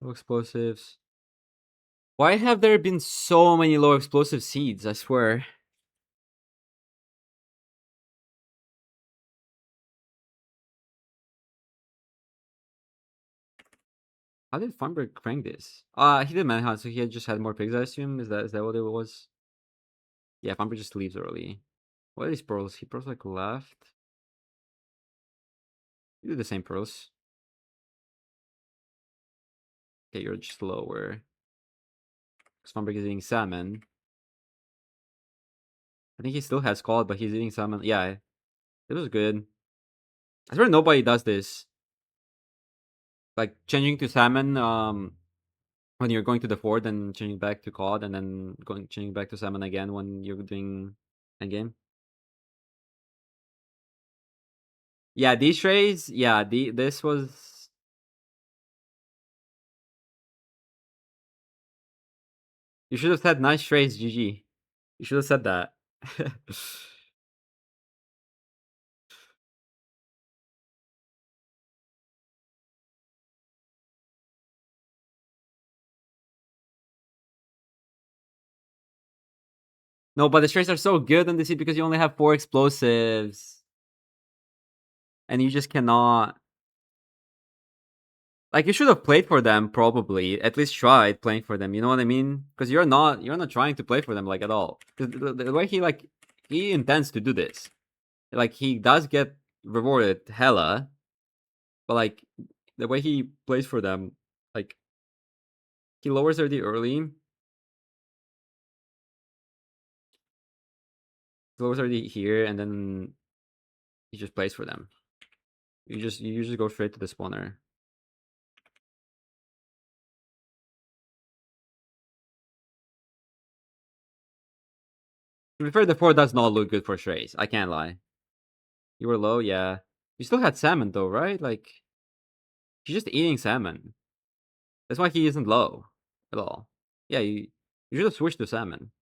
Low explosives. Why have there been so many low explosive seeds? I swear. How did Farnberg crank this? He did manhunt, so he had just had more pigs, I assume. Is that what it was? Yeah, Farnberg just leaves early. What are these pearls? He pearls like left. You do the same pearls. Okay, you're just lower. Because Farnberg is eating salmon. I think he still has called, but he's eating salmon. Yeah, it was good. I swear nobody does this. Like changing to salmon when you're going to the fort and changing back to cod and then changing back to salmon again when you're doing endgame. Yeah, these trays, yeah, this was you should have said nice trays, GG. You should have said that. No, but the trays are so good on this because you only have 4 explosives. and you just cannot. Like, you should have played for them, probably. At least tried playing for them, you know what I mean? Because you're not trying to play for them, like, at all. 'Cause the way he, like, he intends to do this. Like, he does get rewarded hella, but, like, the way he plays for them, like, he lowers already early. He lowers already here, and then he just plays for them. You just go straight to the spawner. To be fair, the 4 does not look good for Strays. I can't lie. You were low, yeah. You still had salmon, though, right? Like, he's just eating salmon. That's why he isn't low at all. Yeah, you should have switched to salmon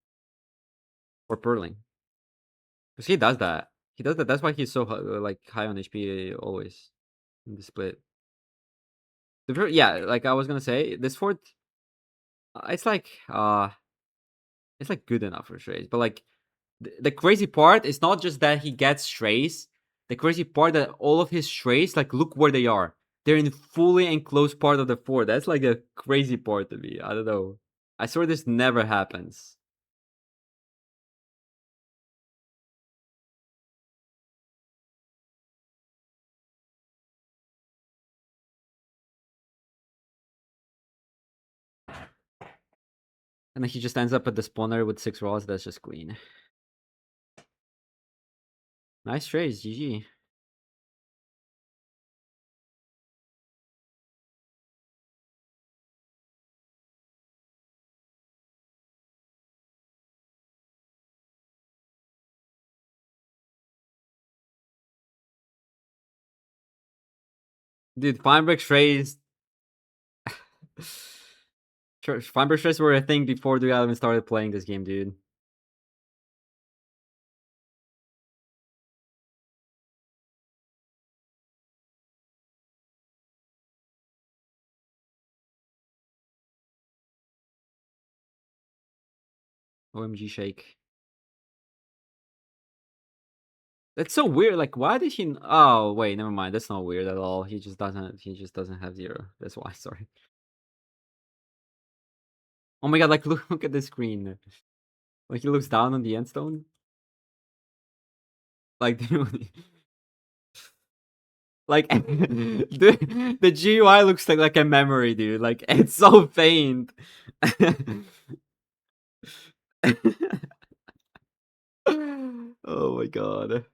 or purling. Because he does that. He does that. That's why he's so like high on HP always in the split. Yeah, like I was gonna say, this fort, it's like good enough for Strays. But like the crazy part is not just that he gets Strays. The crazy part that all of his Strays, like, look where they are. They're in fully enclosed part of the fort. That's like a crazy part to me. I don't know. I swear this never happens. And then he just ends up at the spawner with 6 rolls. That's just clean. Nice trades, GG. Dude, Feinberg trades. Feinberg trades were a thing before we even started playing this game, dude. OMG shake. That's so weird. Like, why did he? Oh wait, never mind. That's not weird at all. He just doesn't. He just doesn't have 0. That's why. Sorry. Oh my god! Like, look at the screen. Like, he looks down on the end stone. Like, like the GUI looks like a memory, dude. Like, it's so faint. Oh my god.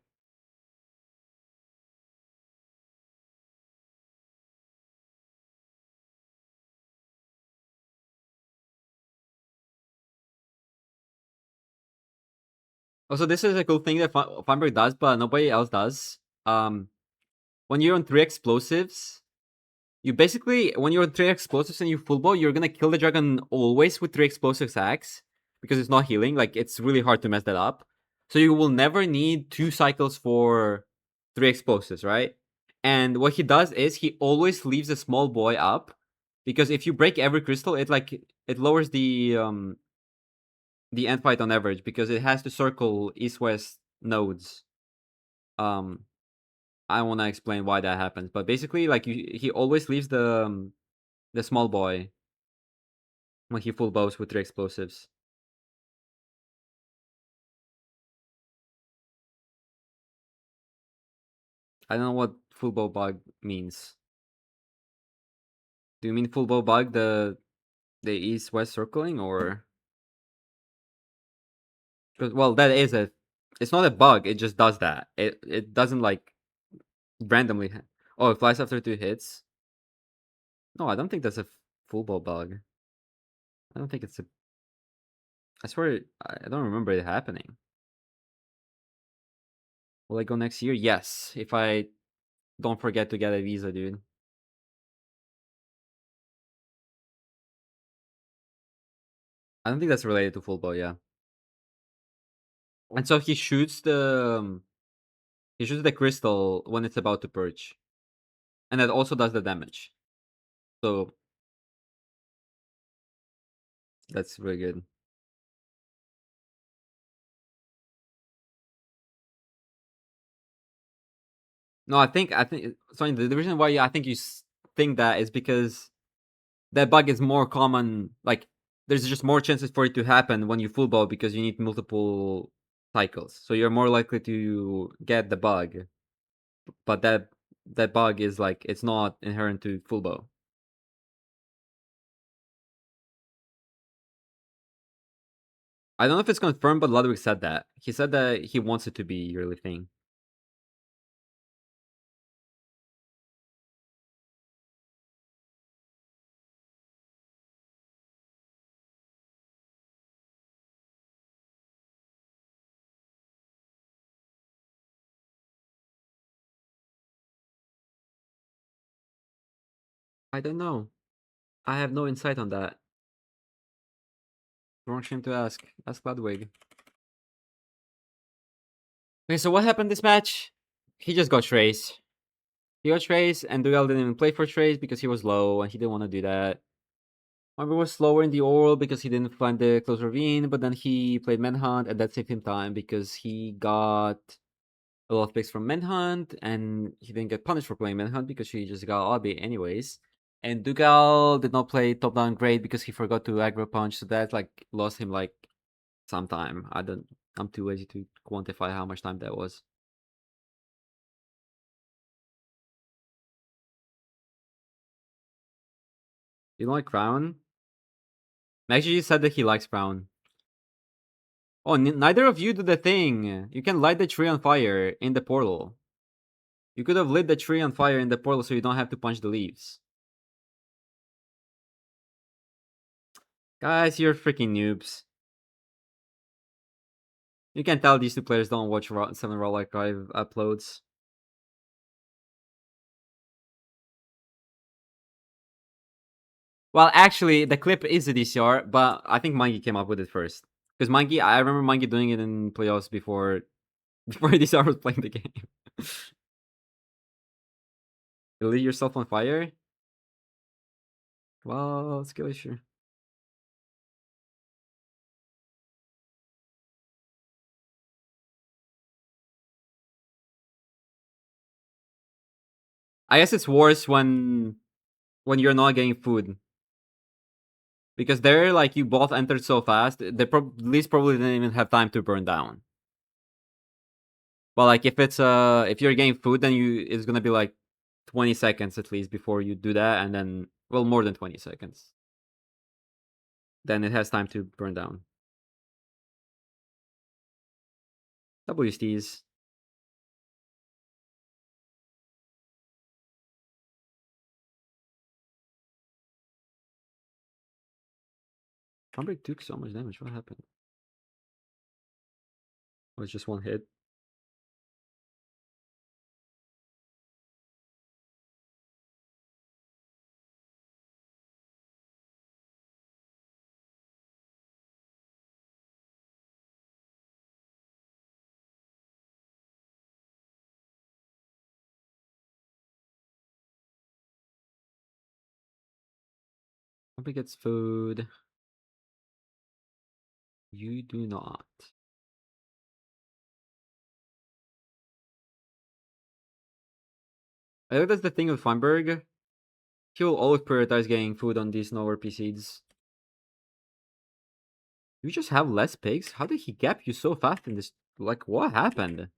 Also, this is a cool thing that Feinberg does, but nobody else does. When you're on 3 explosives, you basically, when you're on 3 explosives and you full bow, you're gonna kill the dragon always with 3 explosives axe because it's not healing. Like, it's really hard to mess that up. So you will never need 2 cycles for 3 explosives, right? And what he does is he always leaves a small boy up because if you break every crystal, it lowers the end fight on average because it has to circle east-west nodes. Um, I want to explain why that happens, but basically, like, he always leaves the small boy when he full bows with 3 explosives. I don't know what full bow bug means. Do you mean full bow bug the east-west circling, or? Well, that is a. It's not a bug. It just does that. It doesn't, like, randomly. Oh, it flies after 2 hits. No, I don't think that's a full bow bug. I don't think it's a. I swear, I don't remember it happening. Will I go next year? Yes, if I don't forget to get a visa, dude. I don't think that's related to full bow, yeah. And so he shoots the crystal when it's about to purge, and that also does the damage. So that's really good. No, I think sorry, the reason why I think think that is because that bug is more common. Like, there's just more chances for it to happen when you full bow because you need multiple cycles. So you're more likely to get the bug, but that bug is like it's not inherent to full bow. I don't know if it's confirmed, but Ludwig said that. He said that he wants it to be a yearly thing. I don't know. I have no insight on that. Wrong shame to ask. Ask Ludwig. Okay, so what happened this match? He just got Trace. He got Trace, and Dugal didn't even play for Trace because he was low and he didn't want to do that. Marvel was slower in the oral because he didn't find the close ravine, but then he played Manhunt, and that saved him time because he got a lot of picks from Manhunt, and he didn't get punished for playing Manhunt because he just got Obby anyways. And Dugal did not play top down great because he forgot to aggro punch, so that like lost him like some time. I'm too lazy to quantify how much time that was. You don't like Crown? Maggie said that he likes Crown. Oh, neither of you do the thing. You can light the tree on fire in the portal. You could have lit the tree on fire in the portal so you don't have to punch the leaves. Guys, you're freaking noobs. You can tell these two players don't watch 7 Raw Like Drive uploads. Well, actually, the clip is a DCR, but I think Mangi came up with it first. Because Mangi, I remember Mangi doing it in playoffs before DCR was playing the game. You lit yourself on fire? Well, skill issue. I guess it's worse when you're not getting food. Because there, like, you both entered so fast, they least probably didn't even have time to burn down. But like, if you're getting food, then it's gonna be like 20 seconds at least before you do that, and then well more than 20 seconds. Then it has time to burn down. WSTs. Fumbrick took so much damage. What happened? Oh, it's just one hit. Fumbrick gets food. You do not. I think that's the thing with Feinberg. He will always prioritize getting food on these lower PCs. You just have less pigs? How did he gap you so fast in this? Like, what happened?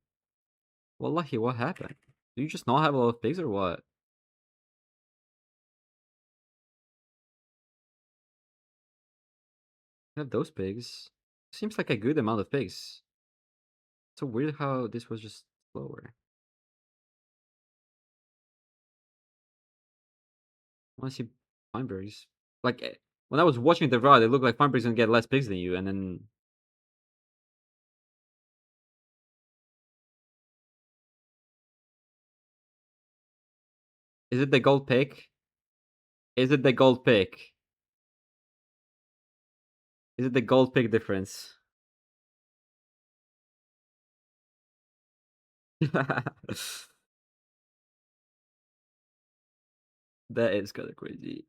Wallahi, what happened? Do you just not have a lot of pigs or what? You have those pigs. Seems like a good amount of pigs. So weird how this was just slower. I want to see Feinbergs. Like, when I was watching the rod, it looked like Feinberg's gonna get less pigs than you, and then... Is it the gold pick? Is it the gold pick? Is it the gold pick difference? That is kind of crazy.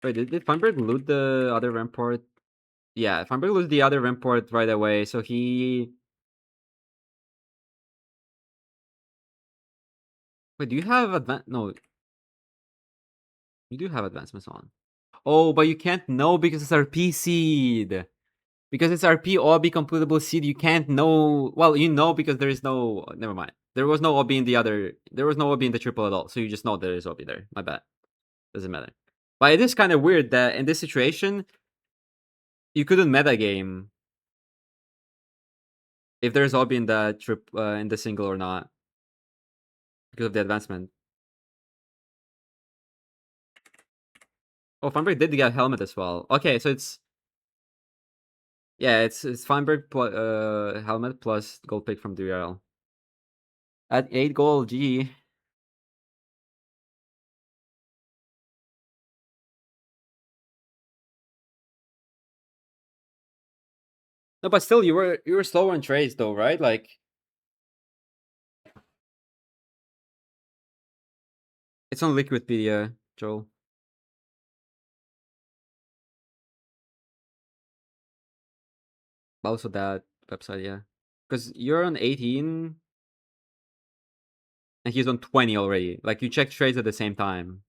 Wait, did Feinberg loot the other rampart? Yeah, Feinberg looted the other rampart right away, so he... Wait, do you have no, you do have advancements on. Oh, but you can't know because it's RP seed. Because it's RP OB completable seed, you can't know. Well, you know because there is no. Never mind. There was no OB in the other. There was no OB in the triple at all. So you just know there is OB there. My bad. Doesn't matter. But it is kind of weird that in this situation, you couldn't metagame if there's OB in the in the single or not because of the advancement. Oh, Feinberg did get helmet as well. Okay, so it's yeah, it's Feinberg helmet plus gold pick from DRL. At 8 gold, G. No, but still, you were slower on trades though, right? Like it's on Liquidpedia, Joel. Also that website, yeah. Because you're on 18 and he's on 20 already. Like you check trades at the same time.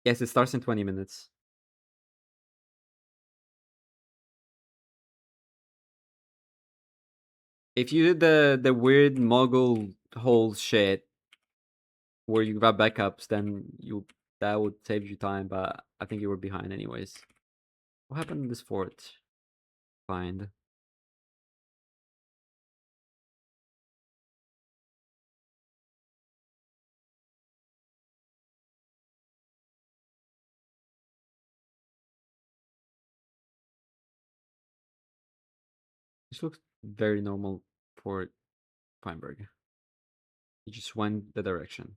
Yes, it starts in 20 minutes. If you did the weird mogul whole shit where you grab backups, then you that would save you time, but I think you were behind anyways. What happened in this fort? Find. This looks very normal for Feinberg. He just went the direction.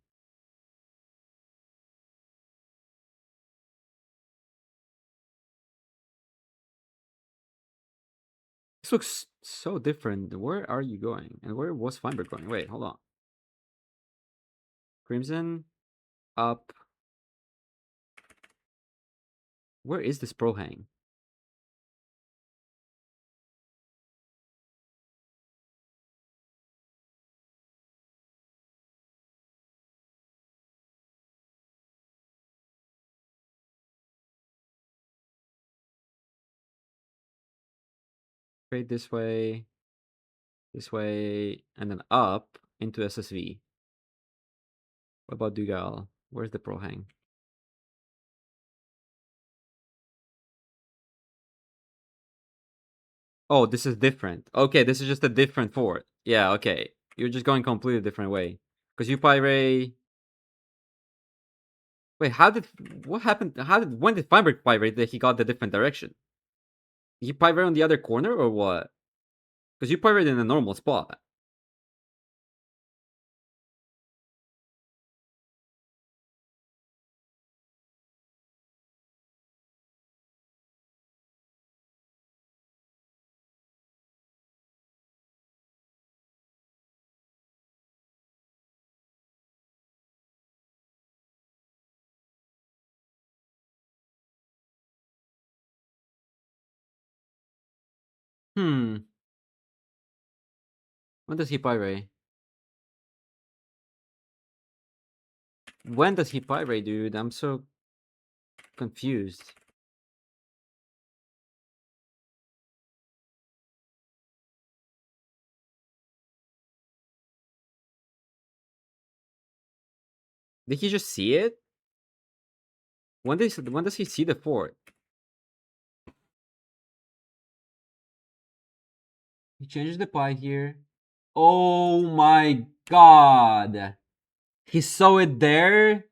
This looks so different. Where are you going? And where was Feinberg going? Wait, hold on. Crimson, up. Where is this pro hang? Straight this way, and then up into SSV. What about Dugal? Where's the pro hang? Oh, this is different. Okay, this is just a different fort. Yeah, okay. You're just going completely different way. Because you pirate. Wait, what happened? When did Feinberg pirate that he got the different direction? He pirate on the other corner or what? Because you pirate in a normal spot. Hmm. When does he pirate? When does he pirate, dude? I'm so confused. Did he just see it? When does he see the fort? He changes the pie here. Oh my god. He saw it there.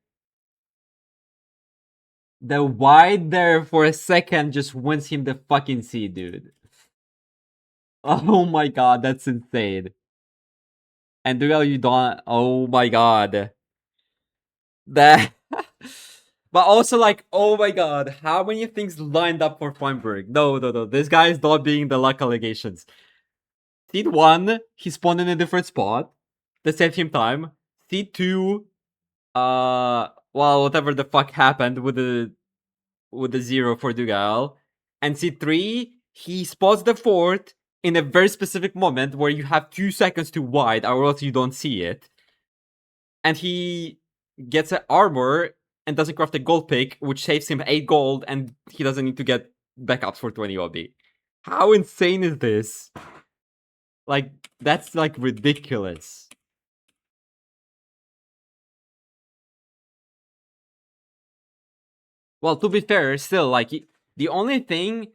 The wide there for a second just wins him the fucking seed, dude. Oh my god, that's insane. And Dugal, you don't. Oh my god. That. But also, like, oh my god, how many things lined up for Feinberg? No, no, no. This guy is not being the luck allegations. Seed 1, he spawned in a different spot. That saved him time. Seed 2, well, whatever the fuck happened with the 0 for Dugal. And c3, he spots the fort in a very specific moment where you have 2 seconds to wide, or else you don't see it. And he gets an armor and doesn't craft a gold pick, which saves him 8 gold, and he doesn't need to get backups for 20 OB. How insane is this? Like, that's like ridiculous. Well, to be fair, still, like, the only thing,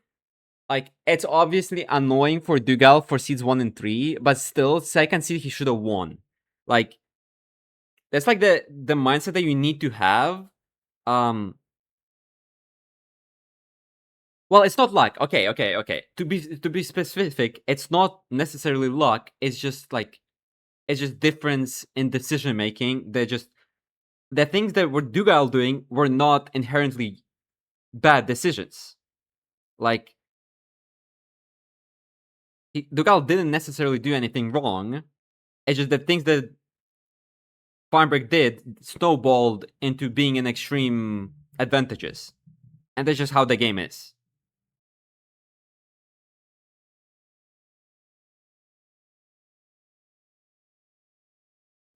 like, it's obviously annoying for Dugal for seeds 1 and 3, but still, second seed, he should have won. Like, that's like the mindset that you need to have. Well, it's not luck. Okay. To be specific, it's not necessarily luck. It's just like it's just difference in decision making. They're just the things that were Dugal doing were not inherently bad decisions. Like Dugal didn't necessarily do anything wrong. It's just the things that Farnbreak did snowballed into being an extreme advantages, and that's just how the game is.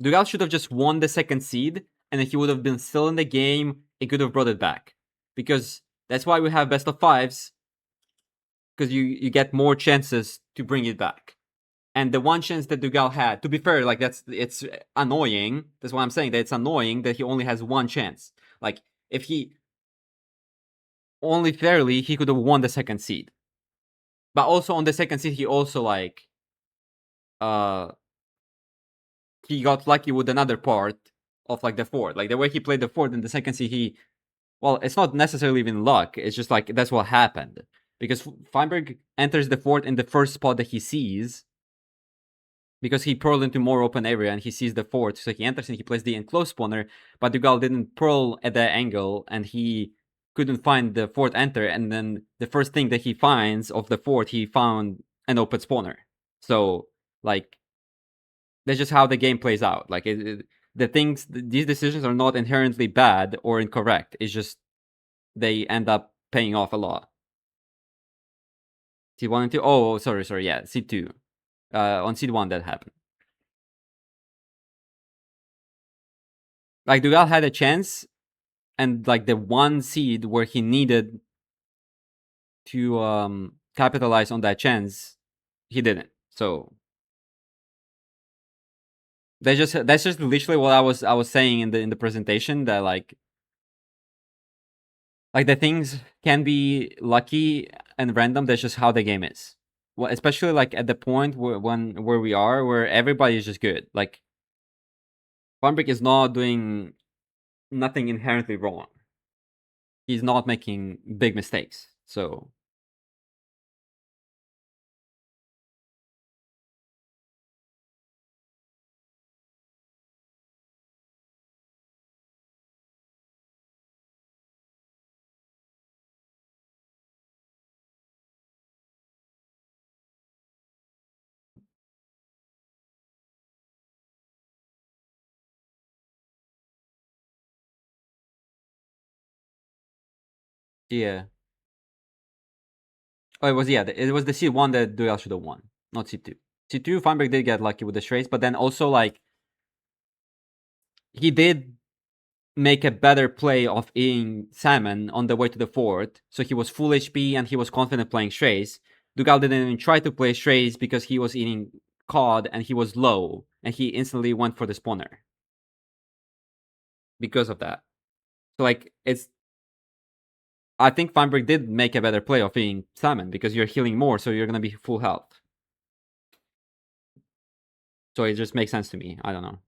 Dugal should have just won the second seed, and if he would have been still in the game, it could have brought it back. Because that's why we have best of fives, because you get more chances to bring it back. And the one chance that Dugal had, to be fair, like it's annoying. That's why I'm saying that it's annoying that he only has one chance. Like if he only fairly, he could have won the second seed. But also on the second seed, he also like he got lucky with another part of like the fort. Like the way he played the fort in the second seed, well, it's not necessarily even luck. It's just like that's what happened. Because Feinberg enters the fort in the first spot that he sees, because he pearled into more open area and he sees the fort. So he enters and he plays the enclosed spawner, but Dugal didn't pearl at that angle and he couldn't find the fort enter. And then the first thing that he finds of the fort, he found an open spawner. So, like, that's just how the game plays out. Like, these decisions are not inherently bad or incorrect. It's just they end up paying off a lot. Seed 1 and 2. Oh, sorry. Yeah, seed 2. On seed 1, that happened. Like, Dugal had a chance, and like the one seed where he needed to capitalize on that chance, he didn't. So that's just literally what I was saying in the presentation, that like the things can be lucky and random. That's just how the game is. Well, especially like at the point where we are, where everybody is just good. Like Farnbreak is not doing nothing inherently wrong. He's not making big mistakes. So yeah. Oh, it was the C1 that Duel should have won, not C2. C2, Feinberg did get lucky with the trades, but then also like he did make a better play of eating salmon on the way to the fort, so he was full HP and he was confident playing strays. Dugal didn't even try to play strays because he was eating cod and he was low, and he instantly went for the spawner because of that. So like I think Feinberg did make a better play of eating salmon because you're healing more, so you're gonna be full health. So it just makes sense to me. I don't know.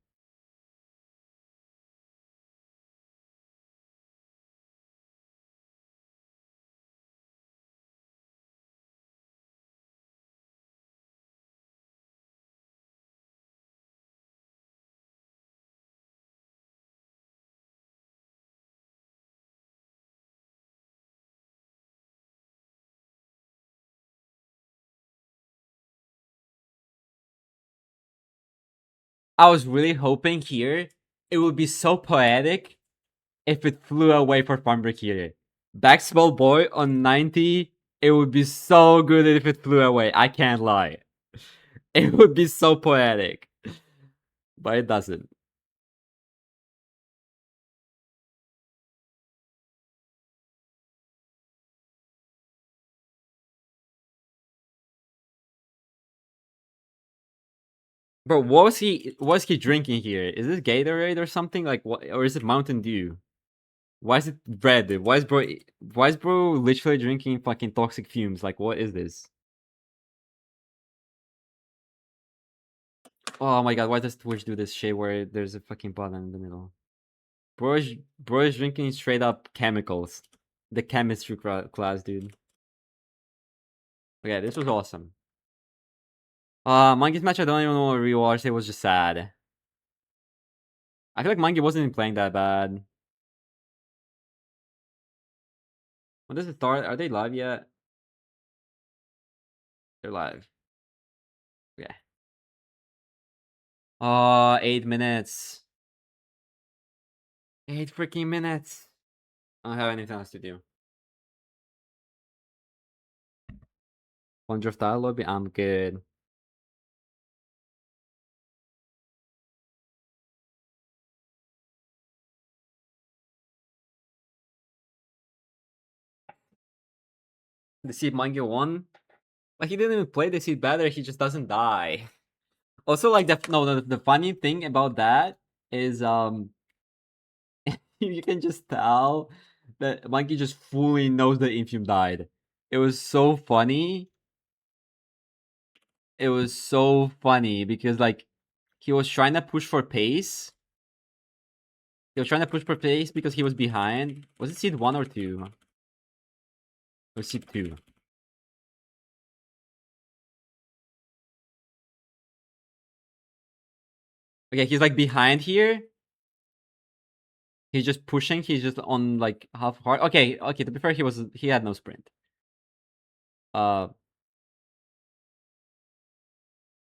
I was really hoping here it would be so poetic if it flew away for Farnbreak here. Back small boy on 90 It would be so good if it flew away. I can't lie. It would be so poetic. But it doesn't. Bro, what was he drinking here? Is this Gatorade or something? Like what, or is it Mountain Dew? Why is it red? Why is bro literally drinking fucking toxic fumes? Like what is this? Oh my god, why does Twitch do this shit where there's a fucking button in the middle? Bro is drinking straight up chemicals. The chemistry class, dude. Okay, this was awesome. Monkey's match I don't even want to rewatch. It was just sad. I feel like Monkey wasn't even playing that bad. When does it start? Are they live yet? They're live. Yeah. 8 minutes. 8 freaking minutes. I don't have anything else to do. One style lobby. I'm good. The seed Monkey won. Like he didn't even play the seed better. He just doesn't die. Also, like the funny thing about that is you can just tell that Monkey just fully knows that Infium died. It was so funny. It was so funny because like he was trying to push for pace. He was trying to push for pace because he was behind. Was it seed 1 or 2? Or seed 2? Okay, he's like behind here. He's just pushing. He's just on like half hard. Okay, okay. To be fair, he had no sprint. Uh,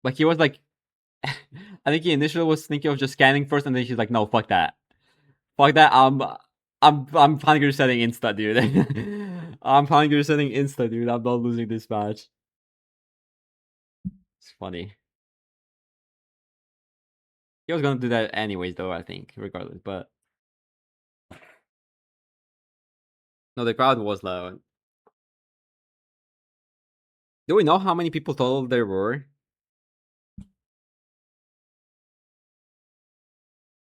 but he was like, I think he initially was thinking of just scanning first, and then he's like, no, fuck that, fuck that. I'm Hungry setting insta, dude. I'm Hungry setting insta, dude. I'm not losing this match. It's funny. He was gonna do that anyways, though. I think, regardless. But no, the crowd was loud. Do we know how many people total there were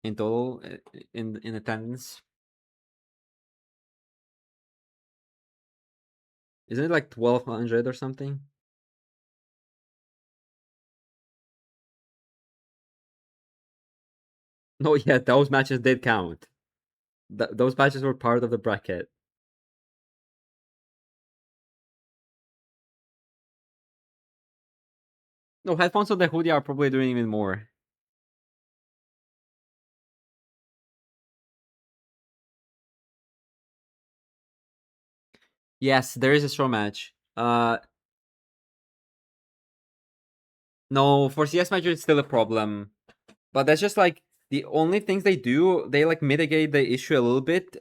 in total in attendance? Isn't it like 1,200 or something? No, yeah, those matches did count. Those matches were part of the bracket. No, headphones on the hoodie are probably doing even more. Yes, there is a straw match. No, for CS matches it's still a problem. But that's just like the only things they do, they like mitigate the issue a little bit.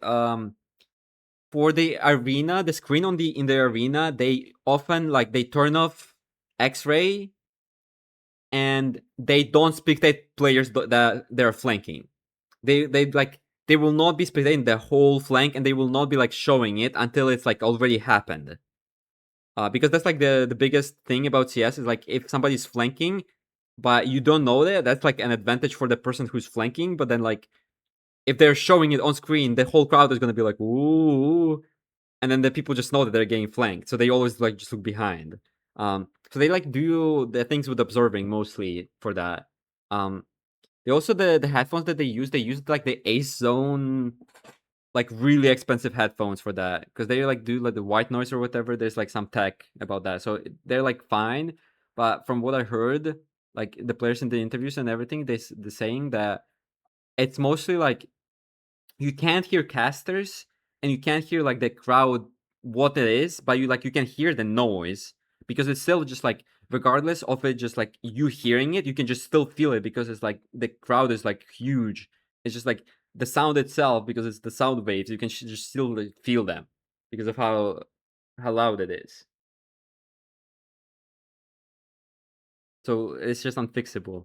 For the arena, the screen in the arena, they often like they turn off X-ray and they don't spectate players that they're flanking. They like they will not be spectating the whole flank and they will not be like showing it until it's like already happened. Because that's like the biggest thing about CS is like if somebody's flanking, but you don't know that, that's like an advantage for the person who's flanking. But then like if they're showing it on screen, the whole crowd is gonna be like ooh, and then the people just know that they're getting flanked, so they always like just look behind. So they like do the things with observing mostly for that. They also the headphones that they use like the Ace Zone, like really expensive headphones for that because they like do like the white noise or whatever. There's like some tech about that, so they're like fine. But from what I heard, like the players in the interviews and everything, they're saying that it's mostly like you can't hear casters and you can't hear like the crowd what it is, but you can hear the noise because it's still just like regardless of it just like you hearing it, you can just still feel it because it's like the crowd is like huge. It's just like the sound itself because it's the sound waves. You can just still like, feel them because of how loud it is. So it's just unfixable.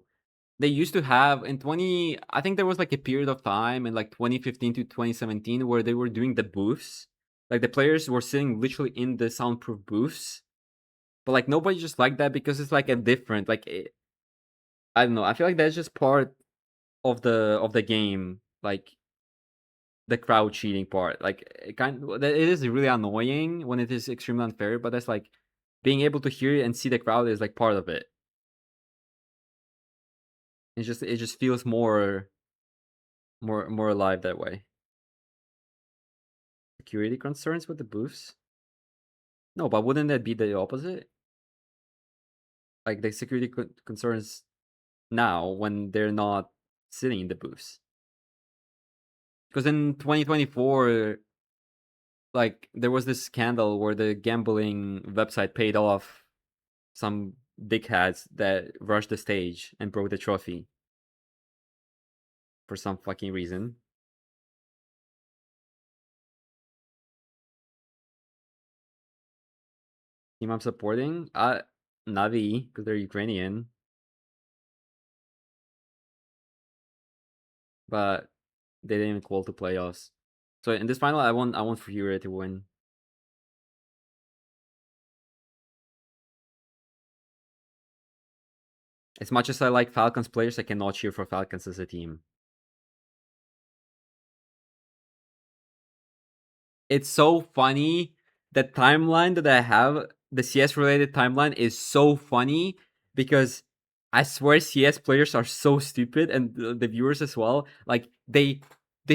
They used to have in 20, I think there was like a period of time in like 2015 to 2017 where they were doing the booths. Like the players were sitting literally in the soundproof booths. But like nobody just liked that because it's like a different I don't know. I feel like that's just part of the game, like the crowd cheating part. Like it is really annoying when it is extremely unfair, but that's like being able to hear it and see the crowd is like part of it. It just feels more alive that way. Security concerns with the booths? No, but wouldn't that be the opposite? Like the security concerns now when they're not sitting in the booths. Because in 2024, like there was this scandal where the gambling website paid off some dickheads that rushed the stage and broke the trophy for some fucking reason. Team I'm supporting, Navi, because they're Ukrainian, but they didn't qualify to playoffs. So in this final, I want Fury to win. As much as I like Falcons players, I cannot cheer for Falcons as a team. It's so funny. The timeline that I have, the CS related timeline, is so funny because I swear CS players are so stupid, and the viewers as well. Like they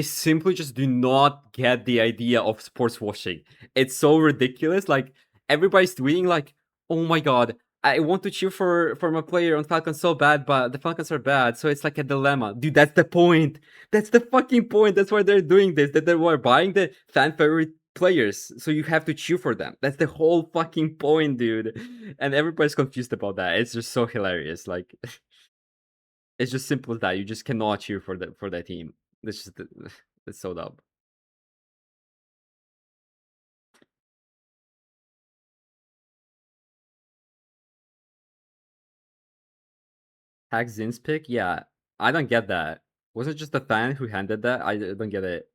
simply just do not get the idea of sports washing. It's so ridiculous. Like everybody's tweeting like, "Oh my god, I want to cheer for my player on Falcons so bad, but the Falcons are bad." So it's like a dilemma, dude. That's the point. That's the fucking point. That's why they're doing this. That they were buying the fan favorite players, so you have to cheer for them. That's the whole fucking point, dude. And everybody's confused about that. It's just so hilarious. Like it's just simple as that. You just cannot cheer for that team. It's just it's so dumb. Hack Zin's pick, yeah. I don't get that. Was it just the fan who handed that? I don't get it.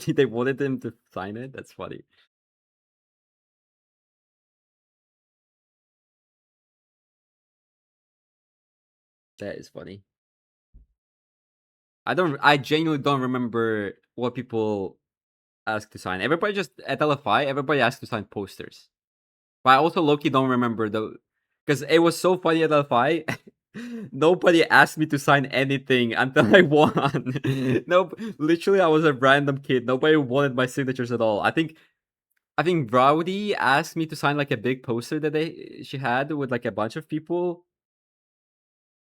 They wanted him to sign it. That's funny. That is funny. I genuinely don't remember what people asked to sign. Everybody just at LFI, everybody asked to sign posters. But I also Loki don't remember the because it was so funny at LFI. Nobody asked me to sign anything until I won. No, literally, I was a random kid. Nobody wanted my signatures at all. I think Rowdy asked me to sign like a big poster that she had with like a bunch of people.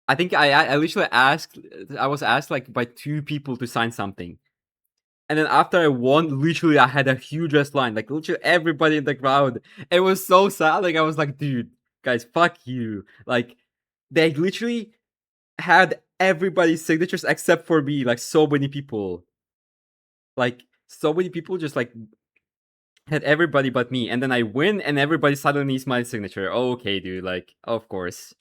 I think I literally asked. I was asked like by two people to sign something. And then after I won, literally I had a huge ass line. Like literally everybody in the crowd. It was so sad. Like I was like, dude, guys, fuck you. Like they literally had everybody's signatures except for me. Like so many people. Like so many people just like had everybody but me. And then I win and everybody suddenly needs my signature. Okay, dude. Like, of course.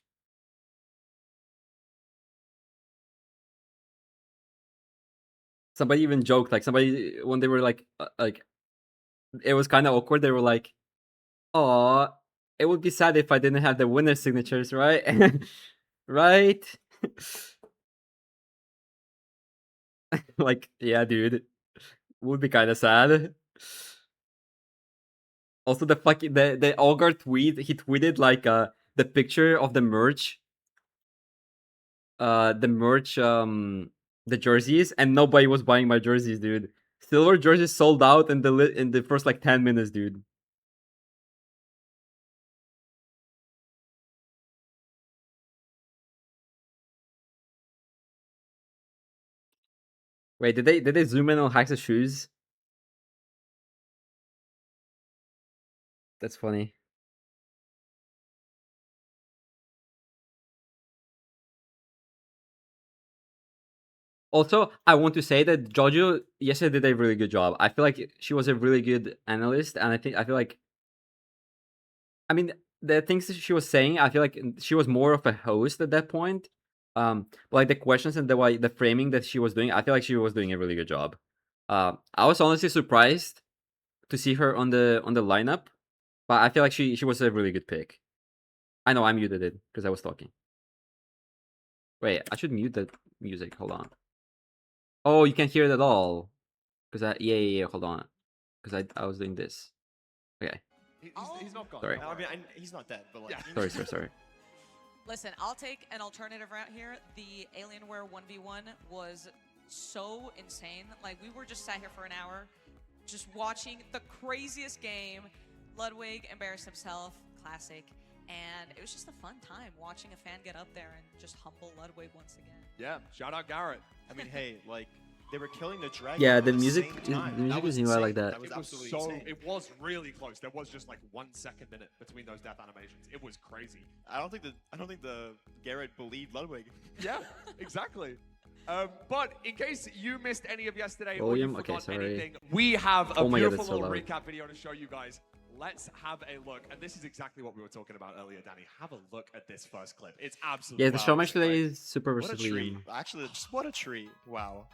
Somebody even joked, like somebody when they were like it was kind of awkward. They were like, "Oh, it would be sad if I didn't have the winner signatures, right?" Right? Like, yeah, dude, would be kind of sad. Also, the fucking the Olgar tweet, he tweeted like the picture of the merch the jerseys, and nobody was buying my jerseys, dude. Silver jerseys sold out in the first like 10 minutes, dude. Wait, did they zoom in on Hax's shoes? That's funny. Also, I want to say that Jojo yesterday did a really good job. I feel like she was a really good analyst, and I feel like, I mean, the things that she was saying, I feel like she was more of a host at that point. But like the questions and the framing that she was doing, I feel like she was doing a really good job. I was honestly surprised to see her on the lineup, but I feel like she was a really good pick. I know I muted it because I was talking. Wait, I should mute the music. Hold on. Oh, you can't hear it at all. Because yeah. Hold on. Because I was doing this. Okay. He's not gone. Sorry. I mean, he's not dead, but like. Yeah. Sorry. Listen, I'll take an alternative route here. The Alienware 1v1 was so insane. Like, we were just sat here for an hour, just watching the craziest game. Ludwig embarrassed himself, classic. And it was just a fun time watching a fan get up there and just humble Ludwig once again. Yeah, shout out Garrett. I mean, hey, like they were killing the dragon. Yeah, at the the music same is time. the music That was is new. I like insane. that. That was It was absolutely so. insane. It was really close. There was just like 1 second minute between those death animations. It was crazy. I don't think the Garrett believed Ludwig. Yeah, exactly. But in case you missed any of yesterday William? or you Okay, forgot sorry. anything, we have a Oh my God, beautiful that's so little loud. recap video to show you guys. Let's have a look. And this is exactly what we were talking about earlier, Danny. Have a look at this first clip. It's absolutely Yeah, the show match today amazing. is super What a treat! Brazilian. Actually, just what a treat! Wow.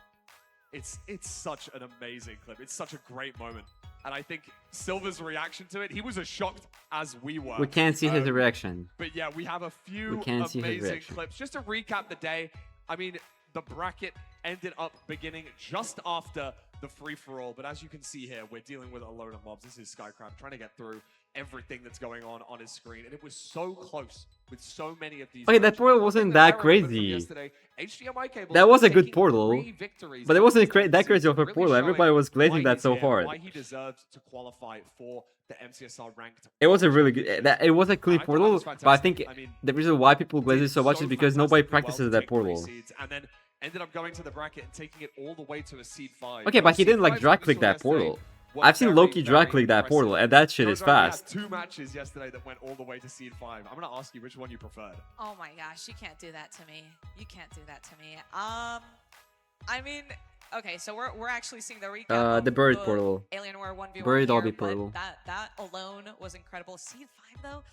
It's such an amazing clip. It's such a great moment. And I think Silver's reaction to it, he was as shocked as we were. We can't see his Um, reaction. But yeah, we have a few We can't see his amazing reaction. clips. Just to recap the day, I mean, the bracket ended up beginning just after the free-for-all. But as you can see here, we're dealing with a load of mobs. This is Skycrab trying to get through everything that's going on his screen. And it was so close with so many of these. Okay, that matches. portal One wasn't thing that I remember from crazy. yesterday, HDMI cable That was a good taking portal, 3 victories but it out wasn't of his that season, crazy of a really portal. showing Everybody was glazing why that he's so here, hard. Why he deserved to qualify for the MCSR ranked. It was a really good. It was a clean I thought that portal, was but I think fantastic. I mean, the reason why people glaze did it so much is because nobody fantastically well practices to that take 3 portal. seeds and then ended up going to the bracket and taking it all the way to a seed 5. Okay, but he Seed didn't like 5s drag we click saw that yesterday portal. were I've seen very, Loki drag very click that portal, impressive. and that shit is Jojo, we had fast. 2 matches yesterday that went all the way to seed 5. I'm gonna ask you which one you preferred. Oh my gosh, you can't do that to me. You can't do that to me. I mean, okay, so we're actually seeing the recap. The of bird portal. Alienware 1v1 Bird here, obby but portal. That alone was incredible. Seed 5 though,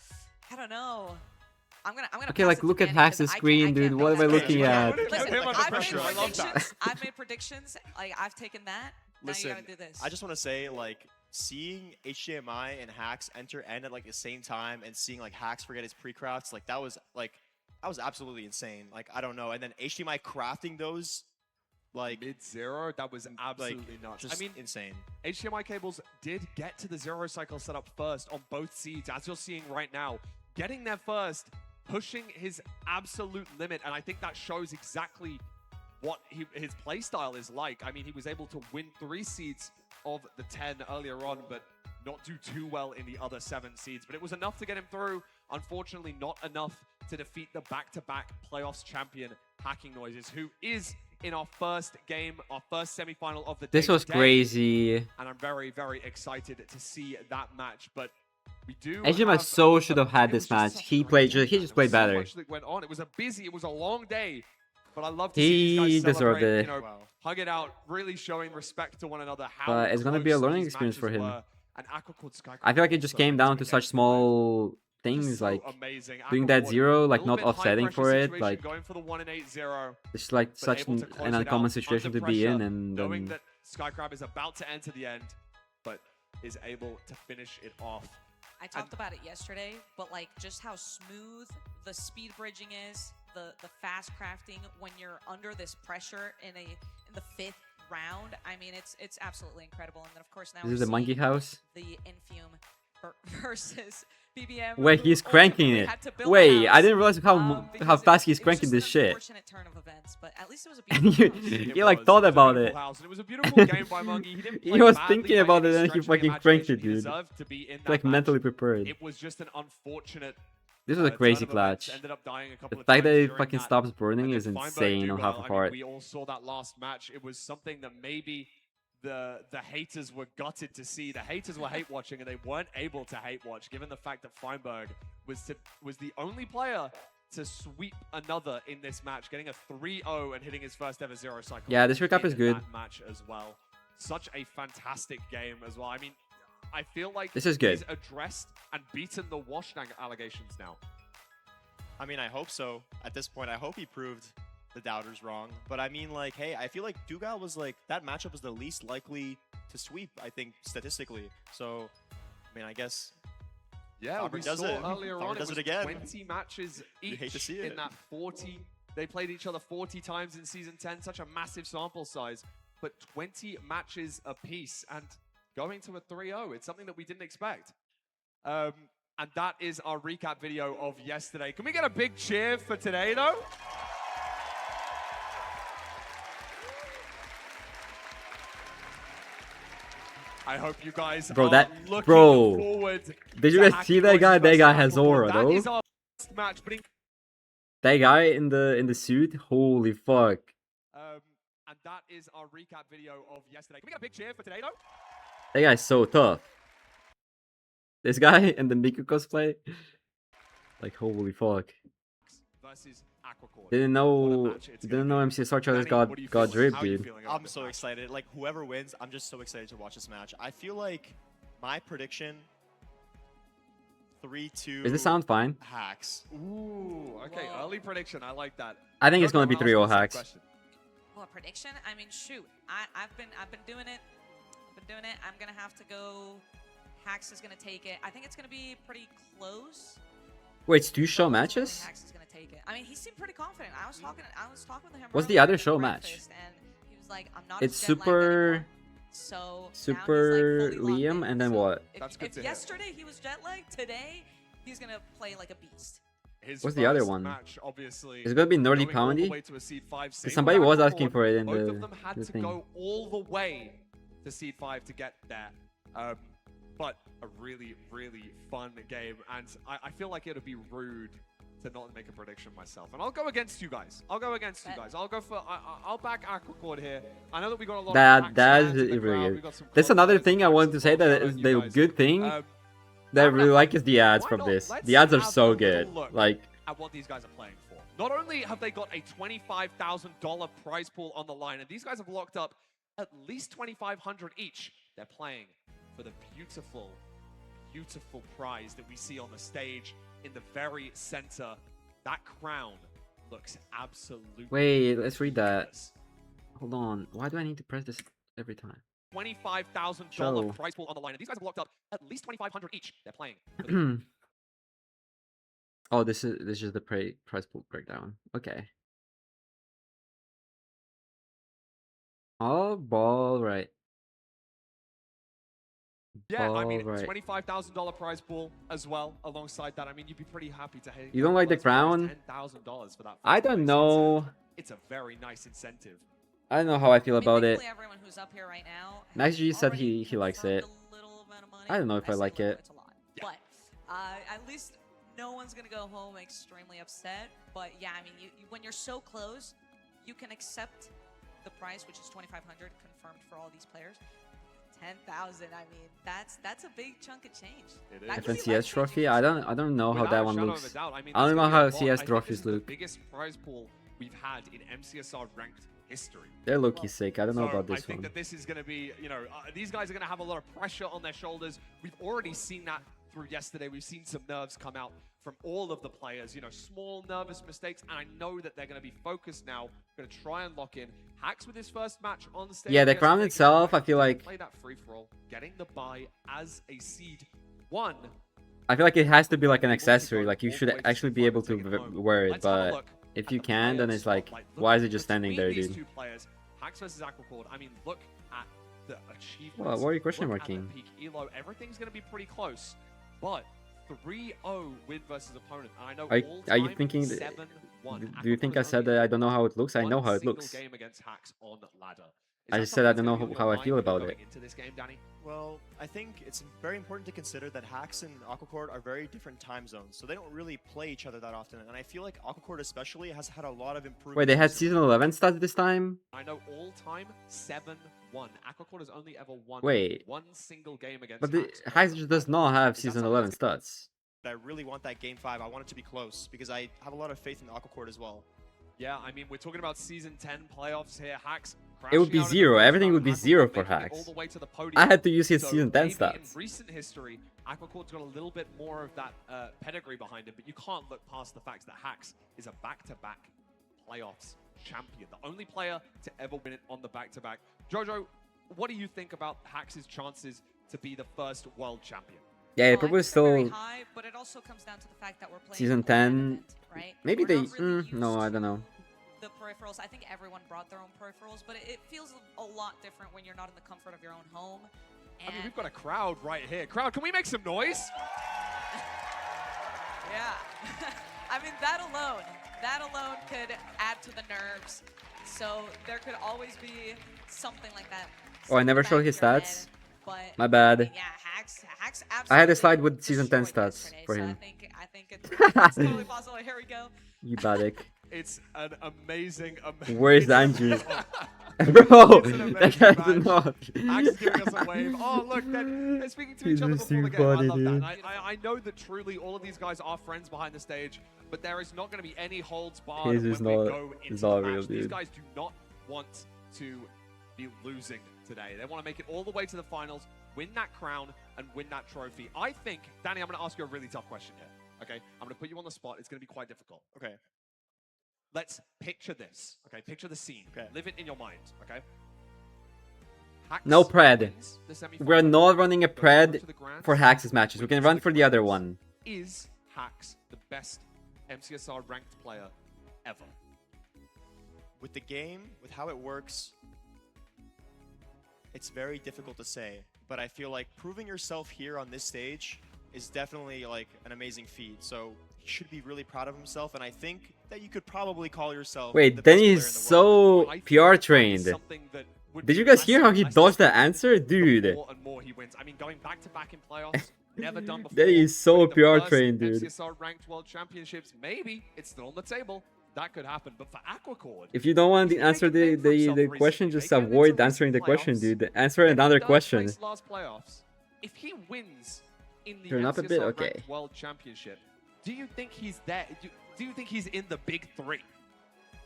I don't know. I'm gonna. Okay, pass like it to look at Manny 'cause Hax's I can't- screen, I dude. can't What make am I that looking decision. at? Listen, Put him under I've made pressure. I love that. predictions. I've made predictions. Like I've taken that. Now Listen, you gotta do this. I just want to say, like, seeing HDMI and Hacks enter end at like the same time, and seeing like Hacks forget his pre-crafts, like that was absolutely insane. Like I don't know, and then HDMI crafting those, like Mid-0, that was absolutely nuts. just I mean, insane. HDMI cables did get to the 0 cycle setup first on both seeds, as you're seeing right now. Getting there first, pushing his absolute limit, and I think that shows exactly what his playstyle is like. I mean, he was able to win 3 seeds of the 10 earlier on, but not do too well in the other 7 seeds. But it was enough to get him through. Unfortunately, not enough to defeat the back-to-back playoffs champion, Hacking Noises, who is in our first game, our first semifinal of the day This was today. crazy. And I'm very, very excited to see that match. But we do. HDMI have so should have had it was this just match. such a He great played. game, He man. just There played was so better. much that went on. It was a long day. But I love to He see these guys deserved celebrate, it. you know, Wow. hug it out, really showing respect to one another. How But it's gonna be a close learning these experience for matches him. were. And Aqua called Skycrab I feel like it just also came down to against such Live. small Just things, so like amazing. doing Aqua that Quad, 0, like little not bit high offsetting pressure for it, situation, like going for the 1 and 8-0. it's like but such able to close an it uncommon out situation under to be in, pressure, and knowing then that Skycrab is about to enter the end, but is able to finish it off. I talked about it yesterday, but like just how smooth the speed bridging is, the fast crafting when you're under this pressure in the 5th round. I mean, it's absolutely incredible. And then of course now this we're is the monkey seeing house. the Infume versus BBM. Wait, who he's cranking ultimately it. had to build a Wait, I house, didn't realize how because fast he's it was cranking just this an shit. unfortunate turn of events, but at least it was a And beautiful house. you, It you like was. thought It was a about beautiful it. house, and it was a beautiful game by Monkey. He didn't He play was badly thinking by about any it and he stretch of the fucking cranked imagination. it, He dude. deserved to be in that Like match. mentally prepared. It was just an unfortunate. This was a turn crazy of events. clutch. Ended up dying a couple The of fact that times it during fucking that. stops burning And is then Feinberg insane do on well. half I of mean, heart. we all saw that last match. It was something that maybe the haters were gutted to see. The haters were hate watching, and they weren't able to hate watch, given the fact that Feinberg was the only player to sweep another in this match, getting a 3-0 and hitting his first ever Zero Cycle. Yeah, this recap in is good. That match as well. Such a fantastic game as well. I mean, I feel like This is good. he's addressed and beaten the wash allegations now. I mean, I hope so. At this point, I hope he proved the doubters wrong. But I mean, like, hey, I feel like Dougal was like, that matchup was the least likely to sweep, I think, statistically. So, I mean, I guess Yeah, Faber we does saw it. earlier Faber on does it was it again. 20 matches You hate to each see in it. that 40. They played each other 40 times in Season 10, such a massive sample size, but 20 matches apiece and going to a 3-0. It's something that we didn't expect. And that is our recap video of yesterday. Can we get a big cheer for today, though? I hope you guys Bro, are that- looking bro. forward. Did you to guys see Hacky that guy? Boys That guy versus has Aquaboard. aura, That though. is our first match, but That guy in the suit, holy fuck. and that is our recap video of yesterday. Can we get a big cheer for today, though? That guy's so tough. This guy in the Miku cosplay, like holy fuck. Versus Aquacord. Didn't What a know, match it's gonna didn't know be. MCSR Chargers Danny, what do you got feel? dripped, How are you dude. feeling about I'm this so match? excited. Like, whoever wins, I'm just so excited to watch this match. I feel like my prediction 3-2 Is this sound fine? Hacks. Ooh, okay, Whoa. early prediction. I like that. I think it's Coco, gonna be I'll ask you 3-0 the same hacks. question. Well, prediction? I mean, shoot. I've been doing it. I'm gonna have to go. Hax is gonna take it. I think it's gonna be pretty close. Wait, it's 2 show but I think matches? Hax is gonna take it. I mean, he seemed pretty confident. I was talking with him. What's earlier the other at show match? breakfast, And he was like, "I'm not It's as jet lagged Super- anymore." So now he's, like, Super fully locked Liam, in. and then So what? That's good If to hear. yesterday he was jet lagged, today he's gonna play like a beast. His What's the other first one? Match, obviously, Is it gonna be Nerdy going all the Poundy? way to a seed 5 single Somebody was Aquacord. asking for it in Both the- of them had the to thing. go all the way to seed 5 to get there. But a really, really fun game, and I feel like it would be rude to not make a prediction myself. And I'll go against you guys. I'll go for. I'll back Aquacord here. I know that we got a lot of That Hacks that fans is in the really crowd. good. We got some That's COD another players thing I and wanted to say some that COD is you the guys. good thing Um, that I why really not? like is the ads Why from not? this. Let's The ads are have a so little good. look. Like, At what these guys are playing for. Not only have they got a $25,000 prize pool on the line, and these guys have locked up at least $2,500 each. They're playing for the beautiful, beautiful prize that we see on the stage in the very center. That crown looks absolutely wait, let's read that. ridiculous. Hold on. Why do I need to press this every time? $25,000 Show. prize pool on the line, and these guys have locked up at least $2,500 each. They're playing for the Oh, this is the price pool breakdown. Okay. All ball right. Yeah, I mean, Alright. $25,000 prize pool as well. Alongside that, I mean, you'd be pretty happy to hit. You don't like the crown? $10,000 for that. I first don't place. know. It's a very nice incentive. I don't know how I feel I mean, about it. thankfully, everyone who's up here right now Nice has G said already he likes confirmed it. a little amount of money. I don't know if I say like little, it. It's a lot. Yeah. But at least no one's gonna go home extremely upset. But yeah, I mean, when you're so close, you can accept the price, which is $2,500 confirmed for all these players. 10,000. I mean, that's a big chunk of change. It That is. could be FNCS life-changing trophy. for I someone. don't know how Without that a one shadow of looks. a doubt, I mean, I don't this know could be how a lot. CS I think trophies this is the look. biggest prize pool we've had in MCSR ranked history. They're low-key sick. I don't know So about I this think one. that this is going to be, these guys are going to have a lot of pressure on their shoulders. We've already seen that through yesterday. We've seen some nerves come out from all of the players, small nervous mistakes. And I know that they're going to be focused now, going to try and lock in. Hacks with his first match on the stage. Yeah, the yesterday, crown getting itself, the I feel bye, like- play that free for all, getting the bye as a seed 1. I feel like it has to be like an able to accessory. go Like you all should the way to actually seed be 5 able and take it to home. wear it. Let's have a But look if at you the can, then players it's like, spotlight. why is Look it just standing between there, these dude? two players, Hacks versus Aquacord. I mean, look at the achievements. Well, what are you question Look at the marking? peak elo. Everything's going to be pretty close, but 3-0 win versus opponent. And I know Are you all-time thinking? 7-1. Do you think Aquacord I has said only that I don't know how it looks? I one know how it single looks. game against Hacks on ladder. I Is just that said I something don't that's know gonna be on how your I mind feel when you're about going it. into this game, Danny? Well, I think it's very important to consider that Hacks and Aquacord are very different time zones, so they don't really play each other that often. And I feel like Aquacord especially has had a lot of improvements. Wait, they had recently. season 11 stats this time? I know all-time 7-1. Aquacord has only ever won Wait. one single game against But the Hacks. Hacks just does not have Is that season something 11 that's- stats. but I really want that Game 5. I want it to be close because I have a lot of faith in the Aqua Court as well. Yeah, I mean, we're talking about Season 10 playoffs here. Hacks It would be crashing out in the zero. first Everything round, would be Aqua zero Court for making it Hacks. all the way to the podium. I had to use his So Season 10 maybe stats. In recent history, Aquacort's got a little bit more of that pedigree behind him, but you can't look past the fact that Hacks is a back-to-back playoffs champion, the only player to ever win it on the back-to-back. Jojo, what do you think about Hacks' chances to be the first world champion? Yeah, it Well, I probably think they're very still high, but it also comes down to the fact that we're playing Season an online 10. event, right? Maybe We're they. not really No, used I don't to know. The peripherals. I think everyone brought their own peripherals, but it feels a lot different when you're not in the comfort of your own home. I mean, And we've got a crowd right here. Crowd, can we make some noise? yeah, I mean that alone could add to the nerves. So there could always be something like that. Oh, I never stuck showed back his in your stats. head, But My bad. yeah, Hacks I had a absolutely slide with Season 10 destroyed stats yesterday, for so him. I think it's totally possible. Here we go. You badic. It's an amazing. Where's Andrew? It's Bro, an that amazing guy's match. not. Axe is giving us a wave. Oh, look, they're speaking to each He's other a before the sick game. I body, love that. dude. I know that truly all of these guys are friends behind the stage, but there is not going to be any holds barred His when is we not- go into is the not match. real, These dude. guys do not want to be losing today. They want to make it all the way to the finals, win that crown, and win that trophy. I think, Danny, I'm going to ask you a really tough question here. Okay, I'm going to put you on the spot. It's going to be quite difficult. Okay. Let's picture this. Okay, picture the scene. Okay. Live it in your mind. Okay. Hacks No pred. wins the semifinal. We're not running a Goes on pred to the grand for Hacks' matches. We can wins run the for the other crowns. one. Is Hacks the best MCSR ranked player ever? With the game, with how it works, it's very difficult to say. But I feel like proving yourself here on this stage is definitely like an amazing feat. So he should be really proud of himself. And I think that you could probably call yourself Wait, the best then player in he's the world. so I think PR that is trained. something that would Did be you guys less hear how and he less dodged that difficult answer? the Dude. more and more he wins. I mean, going back to back in playoffs, never done before. That is so winning the PR first trained, dude. MCSR ranked world championships, maybe it's still on the table. That could happen. But for Aquacord, If you don't want to He's made answer a name for himself the question, recently. just They get into avoid recent answering the question, playoffs. dude. Answer another third question. place last playoffs. If he wins in the Turn up a MCSR bit? ranked Okay. world championship, do you think he's there? Do you think he's in the big three?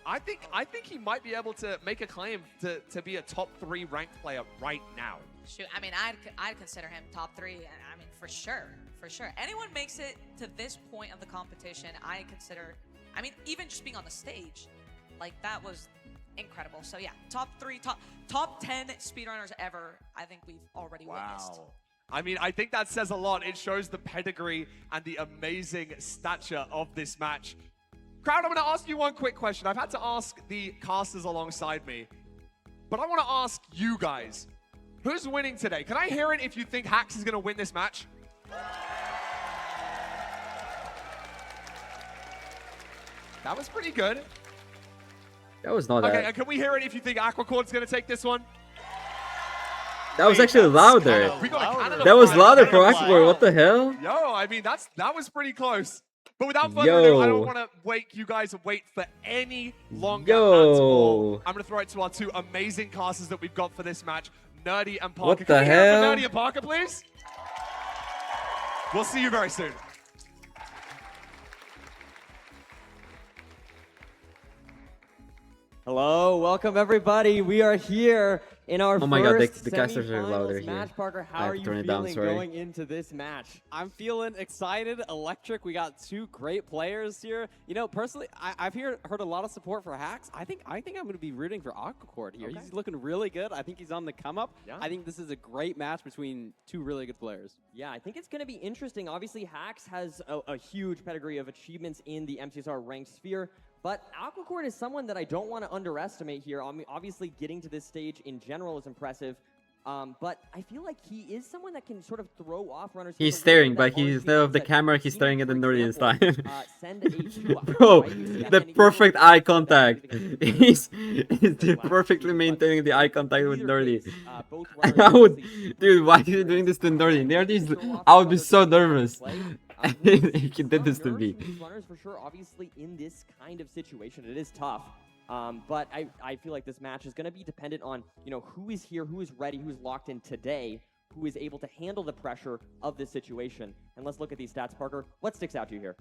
I think he might be able to make a claim to be a top 3 ranked player right now. Shoot, I mean, I'd consider him top 3. I mean, for sure. Anyone makes it to this point of the competition, I consider. I mean, even just being on the stage, like that was incredible. So yeah, top 3, top 10 speedrunners ever. I think we've already witnessed. I mean, I think that says a lot. It shows the pedigree and the amazing stature of this match. Crowd, I'm going to ask you one quick question. I've had to ask the casters alongside me, but I want to ask you guys, who's winning today? Can I hear it if you think Hacks is going to win this match? That was pretty good. That was not Okay, that. and can we hear it if you think Aquacord's going to take this one? That was Wait, actually that's louder. kinda We got a louder. Canada That was flag. louder for Canada Aquacore. flag. What the hell? Yo, I mean, that was pretty close. But without further ado, I Yo. don't want to wait you guys to wait for any longer Yo. at all. I'm going to throw it to our 2 amazing casters that we've got for this match, Nerdy and Parker. What Can the we hear it for hell? Nerdy and Parker, please? We'll see you very soon. Hello, welcome everybody. We are here in our Oh my God, first the casters are louder semifinals here. match. Parker, I how have are to you turn it down, feeling sorry. going into this match? I'm feeling excited, electric. We got 2 great players here. You know, personally, I've heard a lot of support for Hacks. I think I'm going to be rooting for Aquacord here. Okay. He's looking really good. I think he's on the come up. Yeah. I think this is a great match between 2 really good players. Yeah, I think it's going to be interesting. Obviously, Hacks has a huge pedigree of achievements in the MCSR ranked sphere. But Aquacord is someone that I don't want to underestimate here. I mean, obviously, getting to this stage in general is impressive. But I feel like he is someone that can sort of throw off runners. He's with a staring, little bit but of that instead of the RNG camera, mindset. he's Seen staring him, at the for nerdy this example, time. Send a 2 Bro, right? You see that the ending perfect game, eye that contact. ending He's game. perfectly maintaining the eye contact with Either Nerdy. case, both runners I would, obviously dude, why are you doing this to Nerdy? Nerdy's, I would be so nervous if you did this to me. These runners for sure, obviously in this kind of situation, it is tough. But I feel like this match is going to be dependent on, you know, who is here, who is ready, who's locked in today, who is able to handle the pressure of this situation. And let's look at these stats, Parker. What sticks out to you here?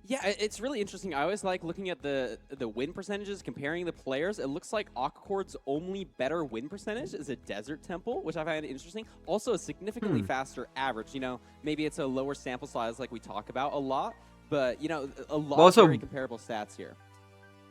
Yeah, it's really interesting. I always like looking at the win percentages, comparing the players. It looks like Aquacord's only better win percentage is a Desert Temple, which I find interesting. Also, a significantly faster average. You know, maybe it's a lower sample size like we talk about a lot, but, you know, a lot Also, of very comparable stats here.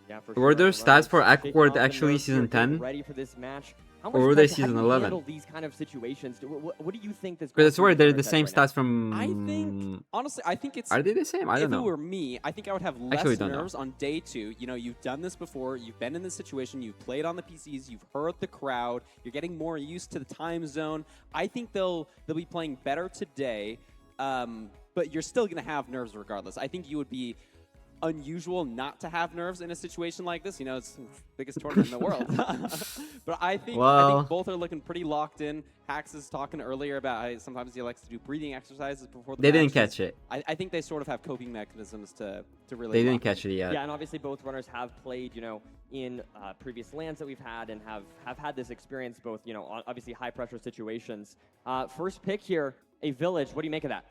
Yeah, for Were sure. there The stats runners for shaking Aquacord off the actually nerves here, season getting 10? ready for this match. How Or much were they pressure- how season do you 11? handle these kind of situations? What do you think this? Because I swear they're the Goalkeeper same has right stats from. I think, honestly, I think it's... Are they the same? I if don't it know. were me, I think I would have less Actually, don't know. nerves on day 2. You know, you've done this before. You've been in this situation. You've played on the PCs. You've heard the crowd. You're getting more used to the time zone. I think they'll be playing better today, but you're still going to have nerves regardless. I think you would be unusual not to have nerves in a situation like this. You know, it's the biggest tournament in the world. But I think Well- both are looking pretty locked in. Hax is talking earlier about how sometimes he likes to do breathing exercises before the They didn't matches. catch it. I think they sort of have coping mechanisms to really. They didn't lock in. catch it yet. Yeah, and obviously both runners have played, you know, in previous lands that we've had and have had this experience both, you know, obviously high pressure situations. First pick here, a village. What do you make of that?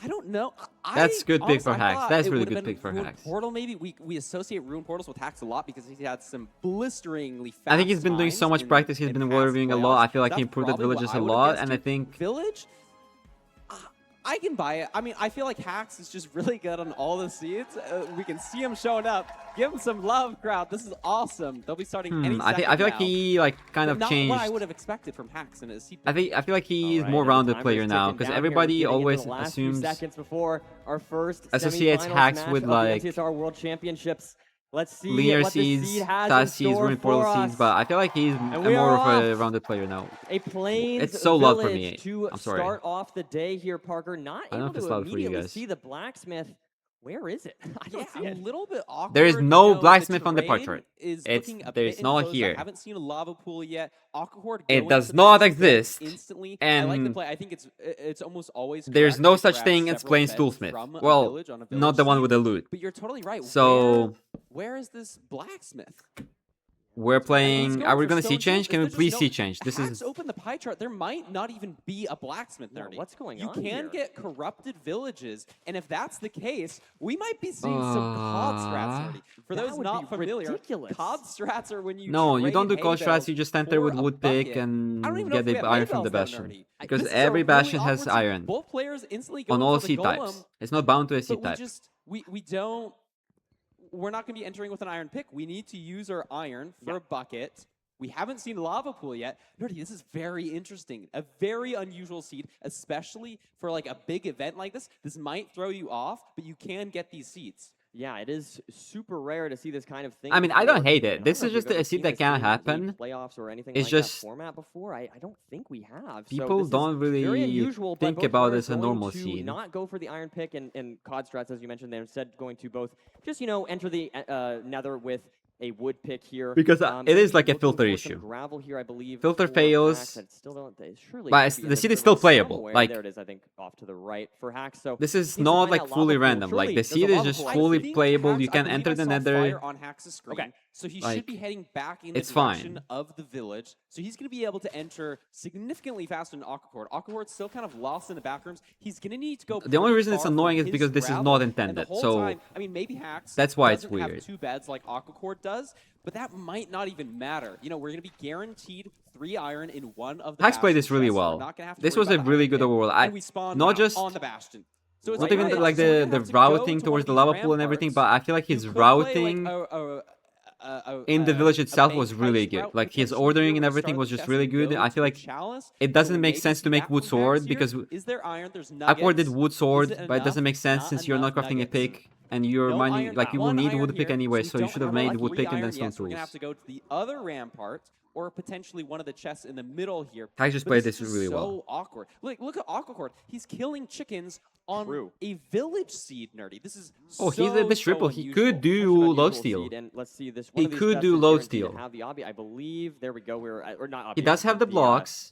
I don't know. That's good pick for honestly, I Hax. thought That's it really would've good been pick for Ruined Hax. Portal, maybe we associate Ruined Portals with Hax a lot because he had some blisteringly fast. I think he's been doing so much times practice. He's in been past water viewing a playoffs. lot. I feel like he That's improved at probably what villages I a would've lot, guessed and I too. think Village. I can buy it. I mean, I feel like Hax is just really good on all the seeds. We can see him showing up. Give him some love, crowd. This is awesome. They'll be starting any I second feel like now. he kind But of not changed. what I would have expected from Hax in his seed. I feel like he's All right, more and rounded timer's player now ticking because down here. We're everybody getting into always the last few assumes seconds before our first associates semifinals Hax match with, of the like, MTSR World Championships. Let's see linear what the seeds, seed has stat in seeds, store ruined portal for seeds, us. but I feel like he's And we more are of a off. rounded player now. A Plains It's so loud for Village me. to I'm sorry. start off the day here, Parker. Not I don't know able if it's to loud for you immediately guys. see the blacksmith. Where is it? I don't see Yeah, it. a little bit awkward. There is you no know, the blacksmith on the terrain portrait. is It's- looking a there's bit not enclosed. here. I haven't seen a lava pool yet. Aquahord It going does for the not seed exist, instantly. I like the and play. I think it's almost always There's correct no to such grab thing as several playing beds Stoolsmith. from a Well, village on a not village the one seed. with the loot. But you're totally right. So where is this blacksmith? we're He's playing. going Are we for gonna see stone change? tools. Can we There's please just see no- change? This Hax is open the pie chart. There might not even be a blacksmith Yeah, there. what's going You on can here? get corrupted villages, and if that's the case, we might be seeing some COD strats already. For That those would not be familiar, ridiculous. COD strats are when you no. You trade don't do hay cold strats. bales You just enter for with a wood pick bucket. and I don't even know get if we the have iron hay from the bales down bastion. there. Because This is a every really bastion has awkward scene. iron Both players instantly on going all for the seed golem, types. It's not bound to a but seed we type. just we don't. We're not going to be entering with an iron pick. We need to use our iron for a bucket. We haven't seen lava pool yet. Nerdy, this is very interesting. A very unusual seed, especially for like a big event like this. This might throw you off, but you can get these seeds. Yeah, it is super rare to see this kind of thing. I mean, I before, don't hate it. and I This don't is know if just we've a ever seed seen that this can in happen. the playoffs or anything It's like just that format before. I don't think we have. So people this is don't very really unusual, but think both about it players as a going normal to seed. Not go for the iron pick and COD strats, as you mentioned. They're instead going to both just enter the Nether with a wood pick here. Because, it is like a looking filter for some issue. gravel here, I believe. Filter for fails, Hax. I still don't. They surely but should be the seed is entering still with playable, somewhere. like- there it is. I think off to the right for Hax. So This is needs to not find like that lava fully pool. random. Like Surely the there's a seed is lava just pool. I fully think playable. Hax- You I can believe enter I the saw Nether. fire on Hax's screen. Okay. So he Like, should be heading back in the it's fine. direction of the village. So he's going to be able to enter significantly faster than Aquacord. Aquacord's still kind of lost in the back rooms. He's going to need to go. The only pretty reason it's far from annoying is his because this is gravel, not and the intended, whole so time, I mean, maybe Hax that's why it's doesn't have weird. 2 beds like Aquacord does, but that might not even matter. You know, we're going to be guaranteed 3 iron in one of the. Hax played this bastion really chests. We're well. not gonna have to This worry was a about the really iron good pick, overall. and we spawned not out just- on the bastion. So it's Not like, even right, like so we're the gonna have to go routing to towards the one of lava these pool and everything, ramparts. but I feel like You his could play, like, routing a in the village a itself bank was really heist good. route Like his potentially ordering here and where we everything start was the just chest really and good. go I to feel the like chalice. it So doesn't we make maybe sense see to make that wood from sword Hax because here. Is there iron? There's Aqua did nuggets. wood sword, Is it but it doesn't enough? make sense Not since you're not enough crafting a nuggets. pick and you're No mining. iron, Like you will one need iron wood pick here, anyway, so so you don't should have have, made like, wood 3 pick and then iron. stone Yes, we're gonna have tools. to go to the other rampart or potentially one of the chests in the middle here. Hax just But played this this is really so well. awkward. Look at Aquacord. He's killing chickens on True. a village seed, Nerdy. This is Oh, he's a bit so triple. He unusual. could Such do an unusual load steal. seed, and let's see this. He One of these could chests do is load guaranteed to steal. Have the obby, I believe. There we go. We're or not. He obby, does have the but blocks.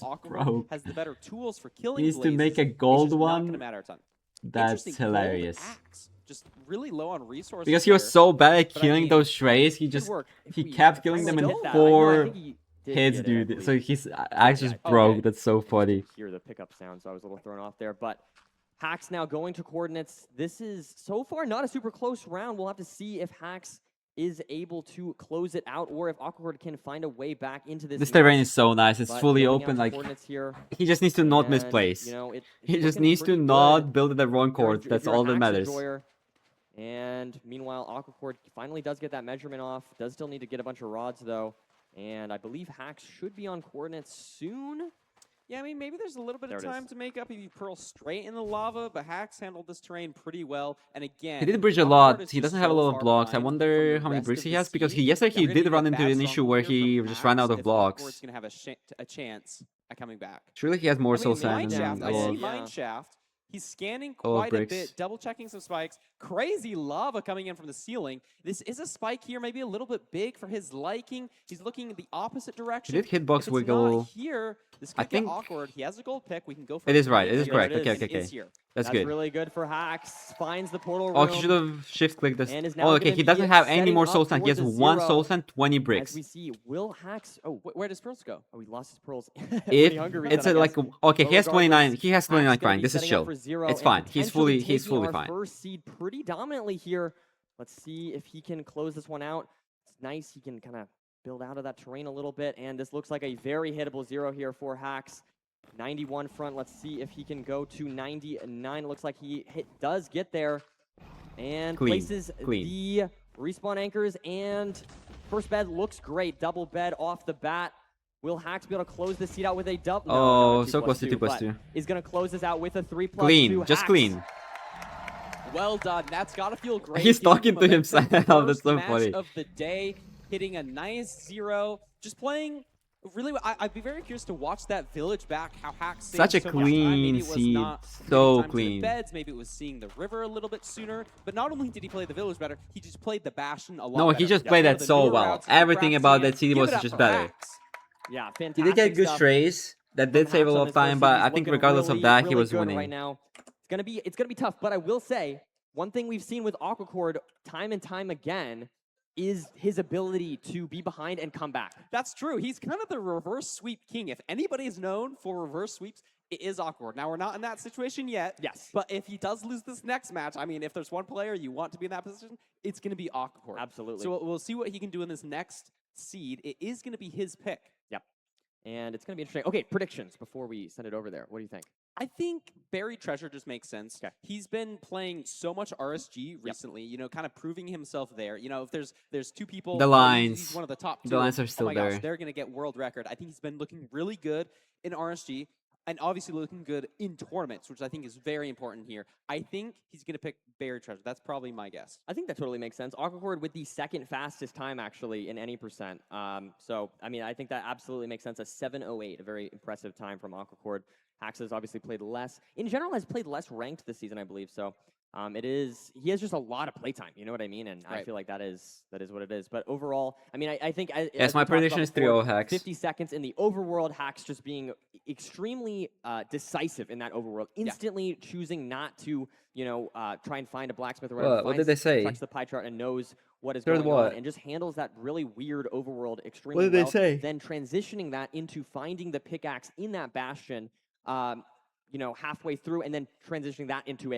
just Aquacore broke. has the better tools for killing Needs to Blazes. make a It's gold just not one. gonna matter a ton. That's Interesting, gold hilarious. axe. Just really low on resources. Because he was there. so bad at But I killing mean, those strays, he Good just work. If he we kept killing them in finally hit that. I know, I 4 think he did hits, get it, I dude. So believe. his axe just Oh, broke. yeah. That's so funny. You hear the pickup sound, so I was a little thrown off there. But Hax now going to coordinates. This is so far not a super close round. We'll have to see if Hax is able to close it out or if Aquacord can find a way back into this. This match. terrain is so nice. It's But fully building out open. Like coordinates here, he just needs to not and, misplace. You know, He it's just looking needs to pretty not good. build it at wrong If you're a- course. if That's you're a all that Hax matters. enjoyer, And meanwhile, Aquacord finally does get that measurement off. Does still need to get a bunch of rods, though. And I believe Hax should be on coordinates soon. Yeah, I mean, maybe there's a little bit of There it is. time to make up if you pearl straight in the lava, but Hax handled this terrain pretty well. And again, He did bridge a Aquacord lot. is He just doesn't have a so lot of far blocks. I behind from wonder the how many rest bricks of he the has, because seed. yesterday They're he gonna did need a run into bad an song issue where here he from just ran Hax out of if blocks. Aquacord's gonna have a chance at coming back. Surely he has more I soul mean, sand Mineshaft, and I a lot see of... Yeah. Mineshaft. He's scanning Oh, quite a bricks. bit, double checking some spikes. Crazy lava coming in from the ceiling. This is a spike here, maybe a little bit big for his liking. He's looking in the opposite He direction. did hitbox If it's wiggle. not here, this I could get think- awkward. He has a gold pick. We can go for It is right. is It is here, correct. and Okay, okay, it is okay. here. That's good. really good for Hax. Finds the portal room. Oh, he should have shift clicked this. And is now Oh, okay. gonna He be doesn't have any setting more up soul sand. He has towards a 1 zero. soul sand, 20 As bricks. we see, will Hax... Oh, Where does Pearls go? he lost his pearls. If Hunger it's reset, a, I like guess. okay, But he has 29. regardless, He has Hax 29 gonna crying. be This is setting up chill. for zero It's and fine. He's potentially fully taking our fine. first seed pretty dominantly here. Let's see if he can close this one out. It's nice. He can kind of build out of that terrain a little bit, and this looks like a very hittable zero here for Hax. 91 front. Let's see if he can go to 99. It looks like he does get there, and Clean, places clean. the respawn anchors. And first bed looks great. Double bed off the bat. Will Hax be able to close this seed out with a dub? No, Oh, not a so 2+2, close to 2+2. but is going to close this out with a 3+2. Clean, just Hax. clean. Well done. That's got to feel great. He's Giving talking to momentum. himself. That's First so match funny. of the day, hitting a nice zero. Just playing really. I'd be very curious to watch that village back. How Hax saved Such a so much time. clean Maybe it was seed. not So getting time to the clean. beds. Maybe it was seeing the river a little bit sooner. But not only did he play the village better, he just played the Bastion a lot No, better. he just Yeah, played one that of the so newer well. routes he's been Everything about practicing that seed in. Give was it up just for better. Hax. Yeah, fantastic He did get good stuff strays that did from save a Hax lot on of this first time, seed. but He's I think looking regardless really, of that, he really was good winning. right now. It's gonna be tough, but I will say one thing we've seen with Aquacord time and time again is his ability to be behind and come back. That's true. He's kind of the reverse sweep king. If anybody is known for reverse sweeps, it is Awkward. Now, we're not in that situation yet. Yes. But if he does lose this next match, I mean, if there's one player you want to be in that position, it's going to be Awkward. Absolutely. So we'll see what he can do in this next seed. It is going to be his pick. Yep. And it's gonna be interesting. Okay, predictions before we send it over there. What do you think? I think Buried Treasure just makes sense. Okay. He's been playing so much RSG recently, you know, kind of proving himself there. You know, if there's two people, The he's lines. one of the top two. The lines are Oh still my gosh, there. they're going to get world record. I think he's been looking really good in RSG and obviously looking good in tournaments, which I think is very important here. I think he's going to pick Buried Treasure. That's probably my guess. I think that totally makes sense. Aquacord with the second fastest time actually in any percent. So I mean, I think that absolutely makes sense. A 7:08, a very impressive time from Aquacord. Hax has obviously played less. In general, has played less ranked this season, I believe. So he has just a lot of playtime. You know what I mean? And I Right. feel like that is what it is. But overall, I mean, I think Yes, as my we talked about prediction is before, 3-0 Hax. 50 seconds in the overworld. Hax just being extremely decisive in that overworld, instantly choosing not to, try and find a blacksmith or whatever. What did they say? Checks the pie chart and knows what is Third going on, what? and just handles that really weird overworld extremely did they well. say? Then transitioning that into finding the pickaxe in that bastion, halfway through, and then transitioning that into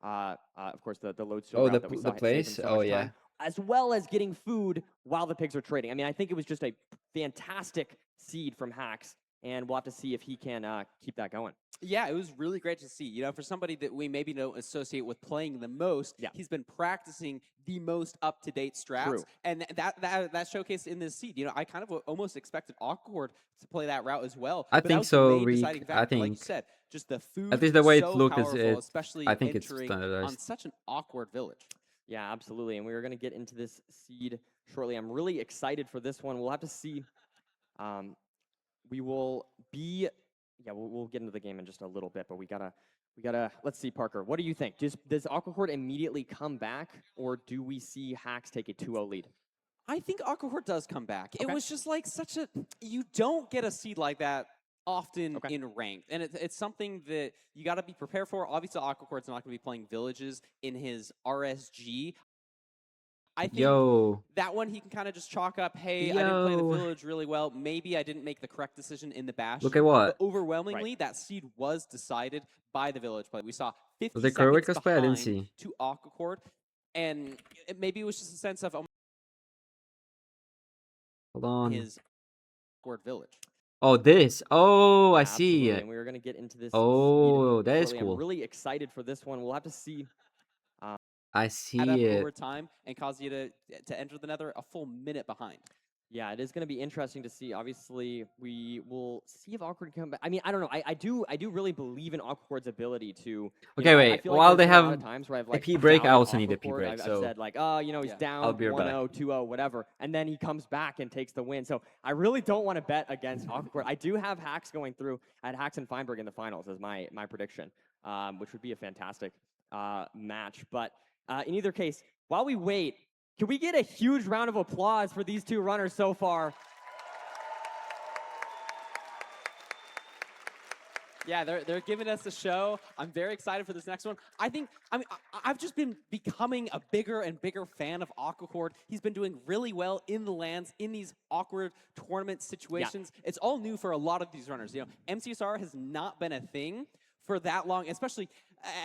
of course, the lodestone Oh, route the that we pl- saw the had saved place? them so Oh, much yeah. time, as well as getting food while the pigs are trading. I mean, I think it was just a fantastic seed from Hax, and we'll have to see if he can keep that going. Yeah, it was really great to see. You know, for somebody that we maybe don't associate with playing the most, Yeah. he's been practicing the most up-to-date strats, True. and that showcased in this seed. You know, I kind of almost expected Awkward to play that route as well. I but that think was the so, main Reek. deciding I factor. Like you think- said, just the food. At least the way it so looked is powerful, especially I think it's entering on standardized. such an awkward village. Yeah, absolutely. And we are going to get into this seed shortly. I'm really excited for this one. We'll have to see. We will be. Yeah, we'll get into the game in just a little bit, but we gotta. Let's see, Parker. What do you think? Does Aquacord immediately come back, or do we see Hax take a 2-0 lead? I think Aquacord does come back. It Okay. was just like you don't get a seed like that often Okay. in ranked, and it's something that you got to be prepared for. Obviously, Aquacord's not going to be playing villages in his RSG. I think that one he can kind of just chalk up, hey, I didn't play the Yo. village really well. Maybe I didn't make the correct decision in the bash. Look at what? But overwhelmingly, that seed was decided by the village play. We saw 50 Was it seconds Kerwick play? I didn't behind see. to Aquacord, and maybe it was just a sense of Hold on. his Aquacord village. Oh, this. Oh, I Absolutely, see. And we are going to get into this. Oh, seed that is shortly. cool. I'm really excited for this one. We'll have to see. I I add up see over it. time and cause you to enter the Nether a full minute behind. Yeah, it is going to be interesting to see. Obviously, we will see if Awkward can come back. I mean, I don't know. I do really believe in Awkward's ability to. You Okay, know, I wait. feel like While there's they been a lot have of times where I've a like P break, I doubted also need a P Awkward. break. I've So said like, oh, you know, he's Yeah. down I'll be right 1-0, 2-0, whatever, and then he comes back and takes the win. So I really don't want to bet against Awkward. I do have Hacks going through. I had Hacks and Feinberg in the finals as my prediction, which would be a fantastic match. But in either case, while we wait, can we get a huge round of applause for these two runners so far? Yeah, they're giving us a show. I'm very excited for this next one. I've just been becoming a bigger and bigger fan of Aquacord. He's been doing really well in the lands, in these awkward tournament situations. It's all new for a lot of these runners. You know, MCSR has not been a thing for that long, especially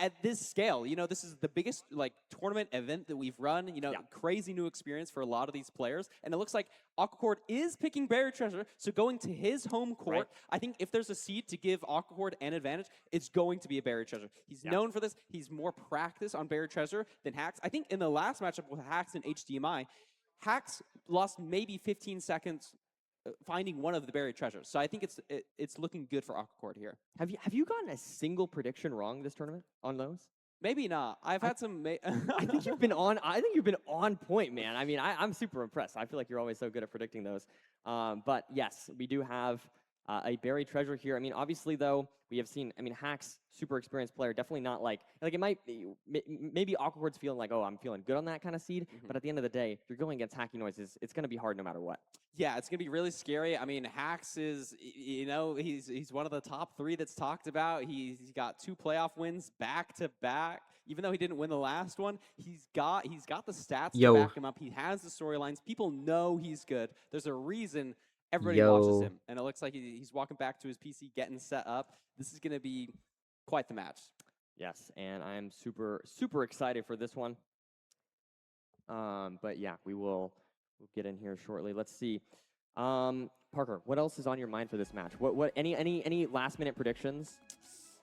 at this scale. You know, this is the biggest like tournament event that we've run. You know, crazy new experience for a lot of these players. And it looks like Aquacord is picking Buried Treasure, so going to his home court. Right. I think if there's a seed to give Aquacord an advantage, it's going to be a Buried Treasure. He's known for this. He's more practiced on Buried Treasure than Hacks. I think in the last matchup with Hacks and HDMI, Hacks lost maybe 15 seconds finding one of the Buried Treasures. So I think it's looking good for Aquacord here. Have you gotten a single prediction wrong this tournament on those? Maybe not. I've had some. I think you've been on. I think you've been on point, man. I mean, I'm super impressed. I feel like you're always so good at predicting those. But yes, we do have a buried treasure here. I mean, obviously though, we have seen. I mean, Hacks, super experienced player, definitely not like it might be, maybe Awkward's feeling like, oh, I'm feeling good on that kind of seed. But at the end of the day, if you're going against Hacky Noises, it's going to be hard no matter what. Yeah, it's gonna be really scary. I mean, Hacks is, you know, he's one of the top 3 that's talked about. He's got 2 playoff wins back to back. Even though he didn't win the last one, he's got the stats to back him up. He has the storylines. People know he's good. There's a reason everybody watches him, and it looks like he's walking back to his PC, getting set up. This is gonna be quite the match. Yes, and I'm super excited for this one. But yeah, we'll get in here shortly. Let's see. Parker, what else is on your mind for this match? Any last minute predictions?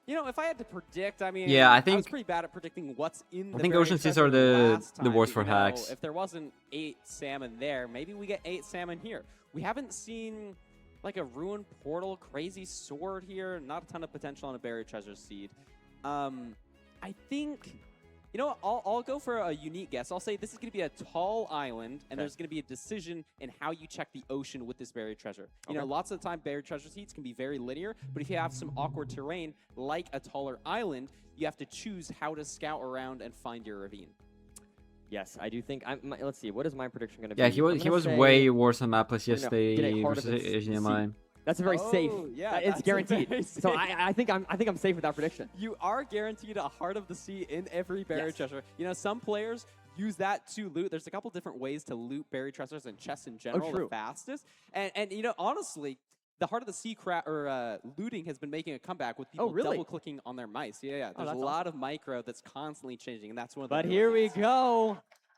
You know, if I had to predict, I mean, Yeah, I was think- pretty bad at predicting what's in the think Buried Ocean Seas Treasure are the last time, worst for you know, Hacks. If there wasn't 8 salmon there, maybe we get 8 salmon here. We haven't seen like a Ruined Portal, crazy sword here. Not a ton of potential on a Buried Treasure seed. I think, you know what, I'll go for a unique guess. I'll say this is going to be a tall island, and there's going to be a decision in how you check the ocean with this Buried Treasure. You know, lots of the time, Buried Treasure seeds can be very linear, but if you have some awkward terrain, like a taller island, you have to choose how to scout around and find your ravine. Yes, I do think. Let's see. What is my prediction going to be? Yeah, he was way worse on Mapless we're gonna get a yesterday heart of versus the HDMI. That's a very safe. Yeah, It's that's a guaranteed. very So safe. I think I'm safe with that prediction. You are guaranteed a Heart of the Sea in every Buried Yes. Treasure. You know, some players use that to loot. There's a couple different ways to loot Buried Treasures and chests in general true. the fastest. And you know, honestly, the Heart of the Sea looting has been making a comeback with people really? double-clicking on their mice. Yeah. There's a that's lot of micro that's constantly changing, and that's one of the But new here we events. go.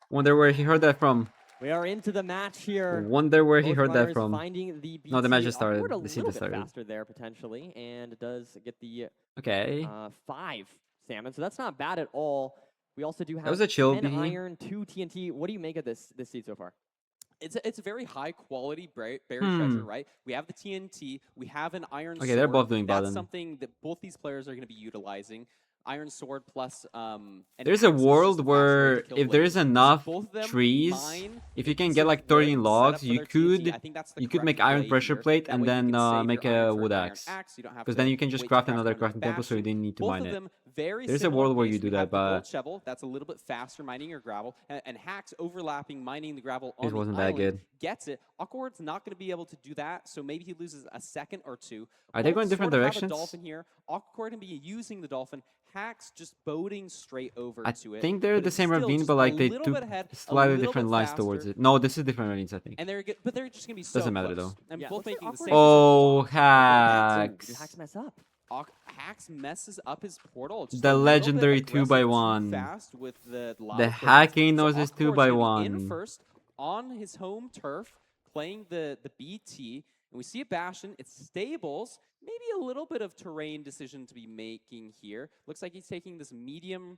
Wonder where he heard that from. We are into the match here. Wonder where he Both heard that runners from. Finding the No, the BT. match just started. Awkward a The seed little just bit started. faster there potentially, and does get the Okay. 5 salmon. So that's not bad at all. We also do have was a chill 10 B. iron, 2 TNT. What do you make of this seed so far? It's a very high quality buried treasure, right? We have the TNT, we have an iron sword. Okay, they're both doing That's bottom. something that both these players are going to be utilizing. Iron sword plus and There's a Hacks is just world the fast way to where kill if there's Blades. enough Both of them trees, mine if you can pieces get like of wood, 13 set logs, up for you their TNT. could I think that's the you could make correct iron play pressure here. plate That and way you then can save make your a iron for wood an iron axe. You don't have Because to then you can just wait to craft another iron crafting table, so you bastion. didn't need to Both mine of it. them very There's a similar world where pace. you do We that, have the gold but shovel that's a little bit faster mining your gravel, and Hacks overlapping mining the gravel on it the wasn't that island good. gets it. Awkward's not going to be able to do that, so maybe he loses a second or 2. Are they Both going different sort of directions? Have a dolphin here. Awkward can be using the dolphin. Hacks just boating straight over I to it. think they're but the it's same still ravine, just but a like they little took bit ahead, a slightly little different bit lines towards faster. it. No, this is different ravines, I think. And but they're just going to be so Doesn't matter, close. though. And Yeah, both looks like making the Awkward- same. Oh, Did Hacks! Hacks mess up? Hacks messes up his portal. Just The a little bit legendary aggressive, 2x1. too fast with the The hacking knows his 2x1. In first on his home turf, playing the BT, and we see a Bastion. It's stables. Maybe a little bit of terrain decision to be making here. Looks like he's taking this medium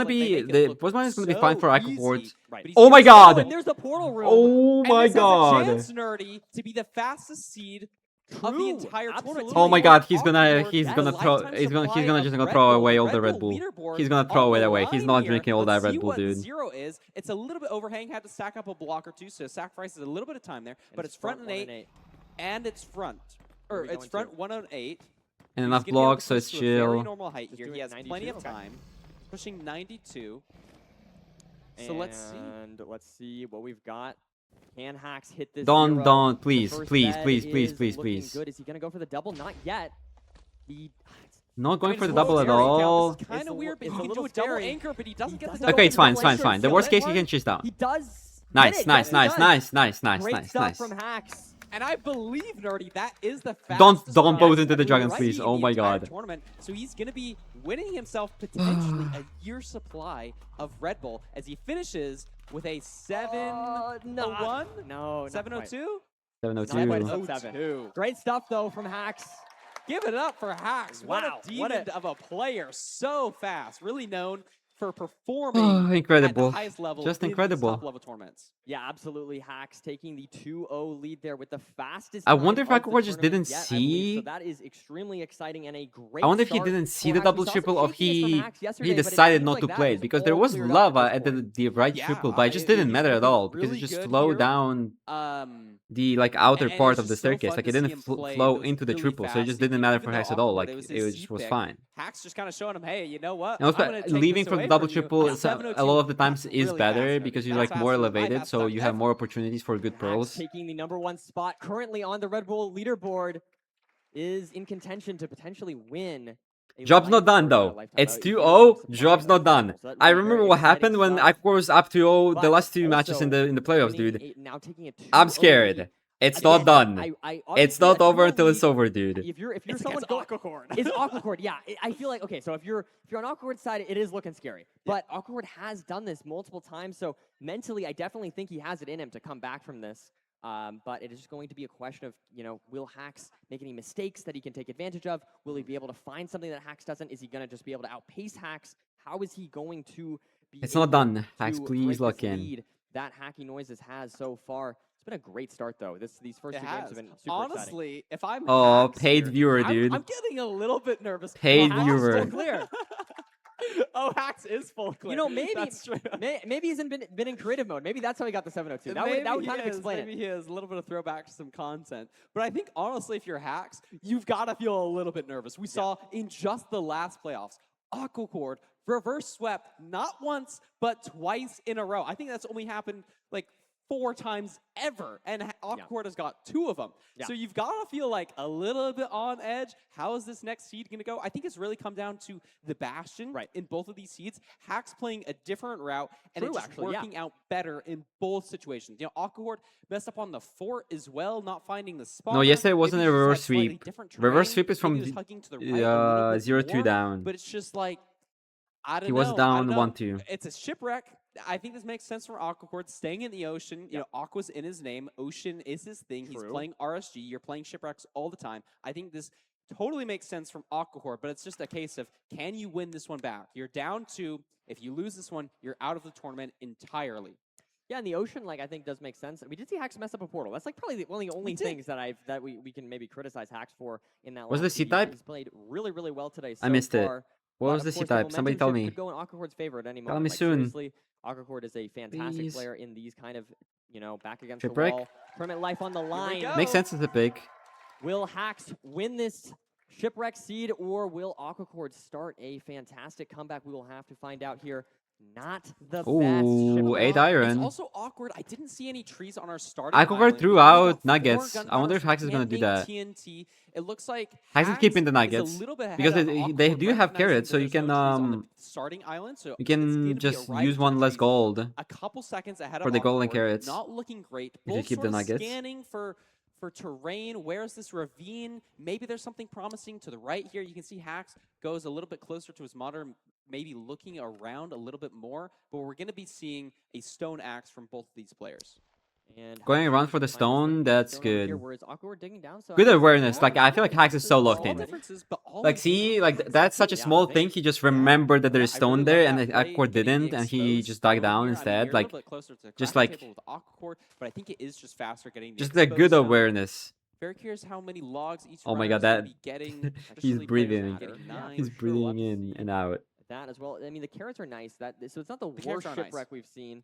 gonna They be make it the look Postman is gonna be so fine for easy, Aquaports. Right. but he's Oh my got- God! and there's the portal room. Oh And my this has a god! chance, Nerdy, to be the fastest seed of the True, entire absolutely. tournament. Oh my With god, he's Awkward, gonna that's a throw lifetime he's gonna supply just of gonna Red throw Bull. away The all the Red Bull. leaderboard He's gonna on throw it the away. He's line not here. drinking all Let's that see Red Bull, what the dude. 0 is. It's a little bit overhang, had to stack up a block or two, so sacrifices a little bit of time there. But it's front and 1 eight, and it's front. Where Or are we it's going front to? 108. And He's enough gonna be able to blocks, so push it's to a very chill. normal height Just here. doing He has 92? plenty of Okay. time. Pushing 92. So let's see. And let's see what we've got. Can Hax hit this? Don't, zero? don't, The please, first please, bed please, please, is please, looking please. Good. Is he gonna go for the double? Not yet. He. Not going I mean, for it's the a little double at scary, Cal. all. This is kind It's of a weird, but it's he a can do little a double scary. anchor, but he doesn't get the doesn't double Okay, it's fine, anchor. it's fine, it's Like, fine. The feel worst it. case, he can chase down. He does. Nice, get it. nice, Yes, he nice, does. nice, nice, nice, Great nice, stuff nice. from Hax. And I believe, Nerdy, that is the Don't fastest both run into the ever dragons, right please. in Oh the my entire god. Tournament. So he's going to be winning himself potentially a year's supply of Red Bull as he finishes with a 701? No, not 702? quite. 702. Not quite. 7. Great stuff though from Hax. Give it up for Hax. Wow, What a what demon a- of a player. So fast. Really known for performing at Incredible. the highest level Just in these incredible. top level tournaments. Yeah, absolutely. Hax taking the 2-0 lead there with the fastest. I time wonder if of the Aquacore just tournament didn't yet, I believe. So see- that is extremely exciting and a great. I wonder if he start didn't see for the Hax. double We saw some triple or shakiness from he Hax yesterday, he but it decided seems not like to that play is it because all there was cleared up lava at at this the right Yeah, triple, but it just it didn't was matter at looking all because it really just good slowed here. down the like outer and part it's of the just so staircase. fun Like to it see didn't him play flow those into the really triple, so it fast just things. didn't matter Even for though Hax at all. Aquacore, Like it was it his was seed just was pick. fine. Hax just kind of showing him, hey, you know what? And also, I'm gonna take leaving this from away the double from you. triple And is a 702, lot of the times that's is really better fast, because Nerdy. you're That's like more absolutely my elevated, fastest so time you have ever. more opportunities for good Hax pearls. taking the #1 spot currently on the Red Bull leaderboard is in contention to potentially win. A Job's not life done or though. a lifetime, It's a 2-0. year-long supply Job's of not done. pearls. So that I would be remember very what exciting happened when stuff. Aquacore was up 2-0 the But last two matches in also the playoffs, winning dude. now taking a 2-0 I'm scared. lead. It's not Again, done. I It's obviously, not a over 2-0 until it's lead, over, dude. If you're It's someone against Aquacore. it's Aquacore, yeah. I feel like okay. So if you're on Aquacore's side, it is looking scary. But Aquacore has done this multiple times, so mentally, I definitely think he has it in him to come back from this. But it is just going to be a question of, will Hax make any mistakes that he can take advantage of? Will he be able to find something that Hax doesn't? Is he going to just be able to outpace Hax? How is he going to be It's not able done. Hax, to please break lock this in. lead that Hacky Noises has so far? It's been a great start, though. These first It two games has. have been super Honestly, if I'm Oh, Hax paid here, viewer, I'm- dude. I'm getting a little bit nervous. Paid Hax viewer. full clear. Oh, Hax is full clear. Maybe That's true. maybe he's been in creative mode. Maybe that's how he got the 702. That would Maybe kind of he is, explain maybe it. he is. A little bit of throwback to some content. But I think, honestly, if you're Hax, you've got to feel a little bit nervous. We saw in just the last playoffs, Aquacore reverse swept not once, but twice in a row. I think that's only happened like 4 times ever, and Aquacore has got 2 of them. Yeah. So you've got to feel like a little bit on edge. How is this next seed going to go? I think it's really come down to the Bastion in both of these seeds. Hax playing a different route, and True, it's just actually, yeah. working out better in both situations. Aquacore messed up on the fort as well, not finding the spot. No, yesterday wasn't a reverse sweep. Reverse Reverse sweep is from 0-2 down. But it's just like, I don't He know. was down I don't know. 1-2. It's a shipwreck. I think this makes sense for Aquacore staying in the ocean. Aqua's in his name. Ocean is his thing. He's True. playing RSG. You're playing shipwrecks all the time. I think this totally makes sense from Aquacore, but it's just a case of, can you win this one back? You're down 2. If you lose this one, you're out of the tournament entirely. Yeah, and the ocean, I think does make sense. We did see Hax mess up a portal. That's probably one of the only things that we can maybe criticize Hax for in that. Was last the C TD. type? He's played really, really well today. I so missed it. far. What But was of the C course, type? Somebody tell momentum me. could go in Aquacore's favor at any Tell moment. me Like, soon. Seriously, Aquacore is a fantastic Please. player in these kind of, back against Shipwreck? the wall. Tournament life on the line. go. Makes sense as a pick. Will Hax win this shipwreck seed, or will Aquacore start a fantastic comeback? We will have to find out here. Not the best. Ooh, shipwreck. 8 It's iron. also awkward. I didn't see any trees on our starting Aquacore island. threw We got out 4 nuggets. gun I wonder if counters, Hax is gonna can't do make that. TNT. It looks like Hax is keeping the a nuggets, little bit ahead because of they Aquacore, do have recognizing carrots, so that you there's can no trees on the starting island. So you it's gonna can be a just right use 1 between less trees. gold. A couple seconds ahead for of the golden Aquacore, carrots, not looking great. you Both keep sort the of nuggets. scanning for terrain. Where's this ravine? Maybe there's something promising to the right here. You can see Hax goes a little bit closer to his modern, maybe looking around a little bit more. But we're going to be seeing a stone axe from both of these players. And Going Hax around for the finds stone, that's stone over here, good. whereas Aquacore digging down, so Good Hax is awareness. small Like, I feel like Hax is so differences locked All in. already. differences, but all Like, in see, favor of like, that's such a Yeah, small they- thing. He just remembered that there's I stone really there, love and that play, Aquacore getting the didn't, and he exposed just dug stone down here. I mean, instead. you're a Like, little bit closer to just crafting like- table with Aquacore, but I think it is just faster getting the just a exposed good stone. awareness. Very curious how many logs each Oh my runner god, is gonna that be getting. he's Especially players breathing. getting Yeah, nine. He's for sure. We'll have breathing to in see. and out. That as well. I mean, the carrots are nice. So it's not the carrots worst are nice. shipwreck we've seen.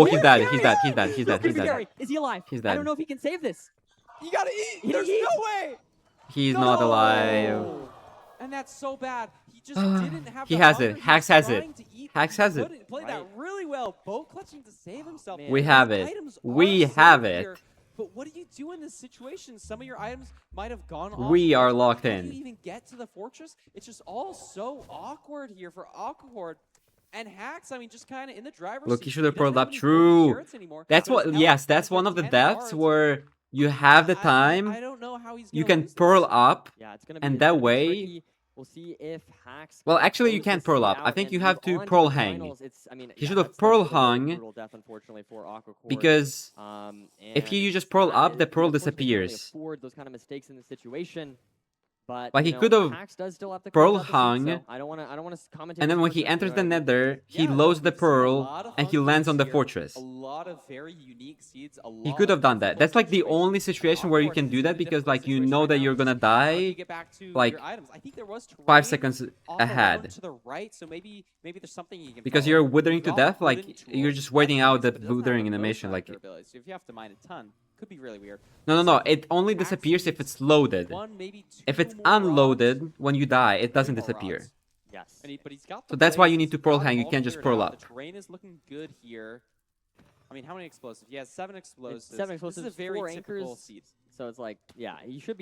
Oh, He he's is dead. Gary! He's dead. He's dead. He's dead. He's Creepy dead. Gary, is he alive? He's I dead. don't know if he can save this. You gotta eat. He There's eats. no way. He's not alive. And that's so bad. He just Ah, didn't have he the has hunger. it. He Hax was has it. trying to eat, Hax but has he it. couldn't. Played that Right. really well. Boat clutching to save himself. Man. We His have it. items We are have safe it. here, but what do you do in this situation? Some of your items might have gone off. We are board. locked How in. do you even get to the fortress? It's just all so awkward here for Aquacord. And Hax, I mean, just kind of in the driver's Look, seat. he should have doesn't pulled up. any golden True. carrots anymore, That's but his what. health Yes, is that's at one of the 10 deaths cards. where you have the I time. don't know how he's You gonna can lose pearl this. up, Yeah, it's gonna be and it's that gonna be way tricky. We'll see if Hacks. Well, can actually, you close can't this pearl seed up. I out think and you move have to on pearl the hang. finals. It's, I mean, He yeah, should have that's pearl still a very hung brutal death, unfortunately, for Aquacore. because if And you just it's pearl not- up, the of pearl course, they can only disappears. afford those kind of mistakes in this situation. But Like, you he know, could've Hacks does still have to pearl close out the seed, hung, so I don't want to comment. And then when he enters the nether, he loads the pearl and he lands on the fortress. A lot of very unique seeds. He could have done that. That's like the only situation where you can do that because like you know that you're gonna die like I think there was 5 seconds off around ahead. to the right, so maybe there's something you can Because follow. you're withering You've to got death, like wooden you're tools, just waiting that's out nice, the but it doesn't have withering a ghost animation. Like factor ability, so if you have to mine a ton, could be really weird. no, it only disappears if it's loaded. One, maybe two If it's more rods, unloaded, when you die, it doesn't three more disappear. rods. Yes. But he's got So the that's why you blazes, need to he's pearl got it hang, you all can't just figured pearl out. up. The terrain is looking good here. I mean, how many explosives? He has 7 explosives. 7 explosives, This is a very 4 typical anchors. seed. So it's like, yeah, he should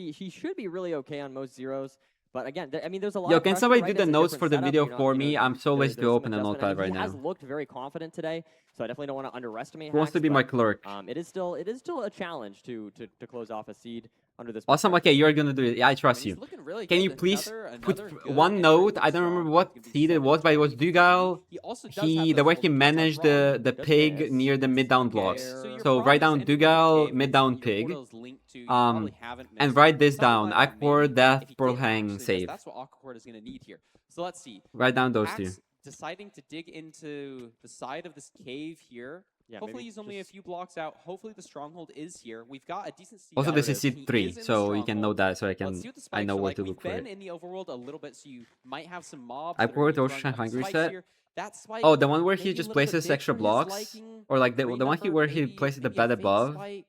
be really okay on most zeros. But again, I mean, there's a lot. Yo, of can pressure, somebody right? do the It's a notes different for the setup, video you're not, for you me? know, I'm so lazy to there's some open a adjustment. notepad I mean, right he has now. looked very confident today, so I definitely don't want to underestimate. Who wants to Hacks, be my but, clerk? it is still a challenge to close off a seed under this. Awesome, pressure. okay, you're gonna do it. Yeah, I I mean, trust he's you. looking really Can good. you please put Another good one entry note? with I don't remember Strong. what Gonna be seed it 7 was, but it was Dugal. He also does have The those way he little managed touch-ups the Goodness. pig near the mid down blocks. So your So write progress, down anything Dugal, with mid down your pig. portal's linked to, you probably haven't And missed. write this Something down. like that, Aquor, maybe. Death, If he Pearl didn't Hang, actually miss, save. That's what Aquacord is going to need here. So let's see. Write down those two. Axe deciding to dig into the side of this cave here. Yeah, Hopefully maybe he's only a just- few blocks out. Hopefully the stronghold is here. We've got a decent seed. Also, out this there. is He seed 3, is in the so you can know stronghold. that. So I Let's can see what the I spikes know are where like. to We've look for been it. in the overworld a little bit, so you might have some mobs. I that are poured gonna be Ocean throwing up Hungry spikes set. here. That spike Oh, the one where he maybe a just little bit places big extra for his blocks, liking. or like the Green one number, where he maybe- places the maybe a bed fake above. spike.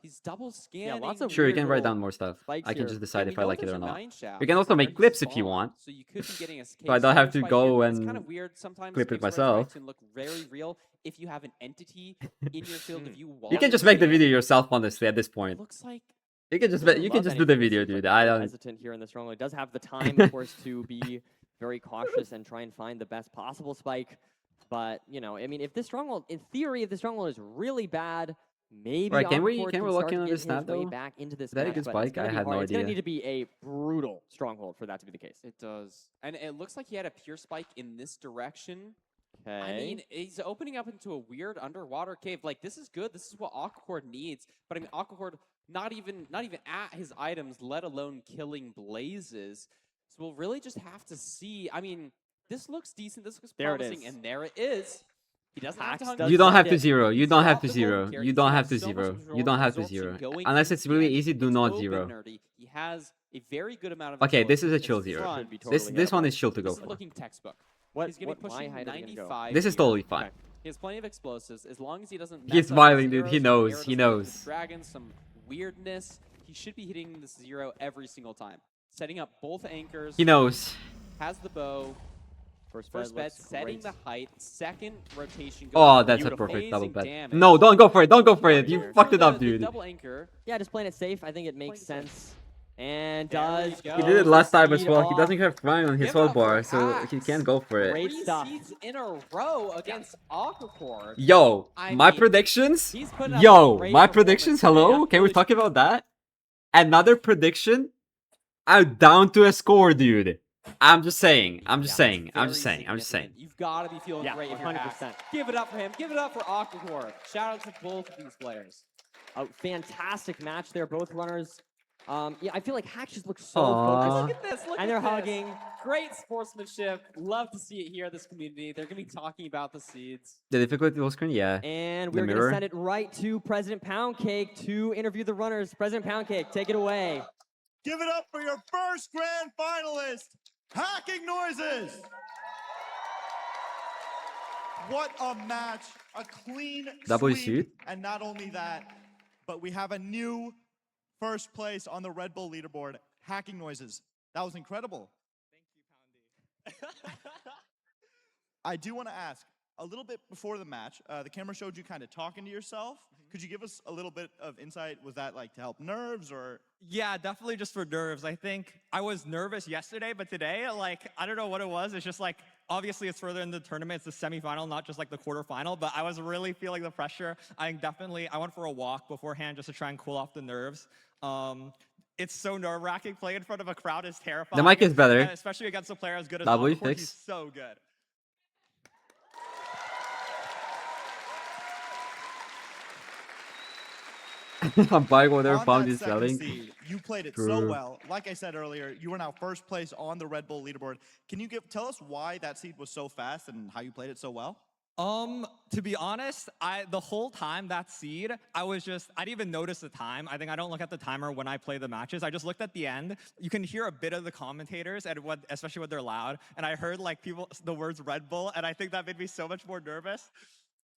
He's double scanning. lots of Sure, you weird can write little down more stuff. spikes I can here. just Yeah, decide we if I know like it there's or a not. mine shaft You can also where make he clips if you spawned, want. So you could be getting a So I don't have to spike go here, but it's and kind of weird. Sometimes clip it cave spikes myself. can look very real if you have an entity in your field of view. You can just make the video yourself, honestly, at this point. Looks like You can just Doesn't you can love just do the anything that video, seems like dude. he's I very don't. hesitant here in the stronghold. He does have the time, of course, to be very cautious and try and find the best possible spike. But you know, I mean, if this stronghold, in theory, if the stronghold is really bad, maybe Right, can we Aquacord look start in to on get this snap, his way though? back into this Is that a match, good but spike? it's gonna I be had no hard. It's gonna idea. need to be a brutal stronghold for that to be the case. it does, and it looks like he had a pure spike in this direction. Okay. I mean, he's opening up into a weird underwater cave. Like, this is good. This is what Aquacord needs. But I mean, Aquacord not even at his items, let alone killing blazes. So we'll really just have to see. I mean, this looks decent. This looks There it promising, is. and there it is. He doesn't have Hacks to does hunger. You don't suck have to it. zero. You He's don't got have to the zero. golden carry. You He's don't got have to so much zero. absorb- You don't have to absorption zero. going Unless in it's really hand. easy, do It's not open zero. nerdy. He has a very good amount of. Okay, this is a explosives. chill His zero. front, Should be This totally this one gettable. is chill to go this is for. looking textbook. What? He's gonna be What? Why pushing height are we gonna go? 95. This is here. totally fine. Okay. He has plenty of explosives. As long as he doesn't. He's mess up smiling, the dude. He zeros, knows, arrow he doesn't hit knows. the Dragon, some weirdness. He should be hitting this zero every single time. Setting up both anchors. He knows. Has the bow. First First bed, bed, looks setting great. the height. Second rotation. Oh, goes that's a beautiful. perfect double Amazing bet. damage. No, don't go for it. Don't go for it. Here. You fucked it So up, the dude. Double anchor. Yeah, just playing it safe. I think it makes Playing it sense. And There we does. go. He did it close last the time as seed well. He off. doesn't have prime on his Give health up for bar, so he Axe. can't go for it. Great Three stuff. seeds in a row against Aquacord. Yo, I my mean, predictions. He's putting up a Yo, great my performance predictions. today. Hello, can we Absolutely. talk about that? Another prediction. I'm down to a score, dude. I'm just saying. I'm just Yeah, saying. it's I'm just very saying. I'm just saying. significant. You've got to be feeling Yeah, great if you're 100%. Axe. Give it up for him. Give it up for Aquacord. Shout out to both of these players. A fantastic match there. Both runners. Yeah, I feel like Hacks just looks so Aw. focused. Look at this. Look And at they're this. hugging. Great sportsmanship. Love to see it here, this community. They're going to be talking about the seeds. The difficulty full screen, yeah. And The we're going to mirror. send it right to President Poundcake to interview the runners. President Poundcake, take it away. Give it up for your first grand finalist, Hacking Noises. What a match, a clean Double sweep. suit. And not only that, but we have a new first place on the Red Bull leaderboard, Hacking Noises. That was incredible. Thank you, Poundy. I do want to ask, a little bit before the match, the camera showed you kind of talking to yourself. Could you give us a little bit of insight? Was that like to help nerves or? Yeah, definitely just for nerves. I think I was nervous yesterday, but today, like, I don't know what it was. It's just like, obviously it's further in the tournament. It's the semifinal, not just like the quarterfinal, but I was really feeling the pressure. I went for a walk beforehand just to try and cool off the nerves. it's so nerve-wracking. Playing in front of a crowd is terrifying. The mic is better. and especially against a player as good as W, Aquacord. fix. He's so good. I'm buying whatever On Found that is second selling. seed, you played it so True. well. Like I said earlier, you are now first place on the Red Bull leaderboard. Can you tell us why that seed was so fast and how you played it so well? To be honest, the whole time that seed, I didn't even notice the time. I think I don't look at the timer when I play the matches. I just looked at the end. You can hear a bit of the commentators, and especially when they're loud. And I heard like the words Red Bull, and I think that made me so much more nervous.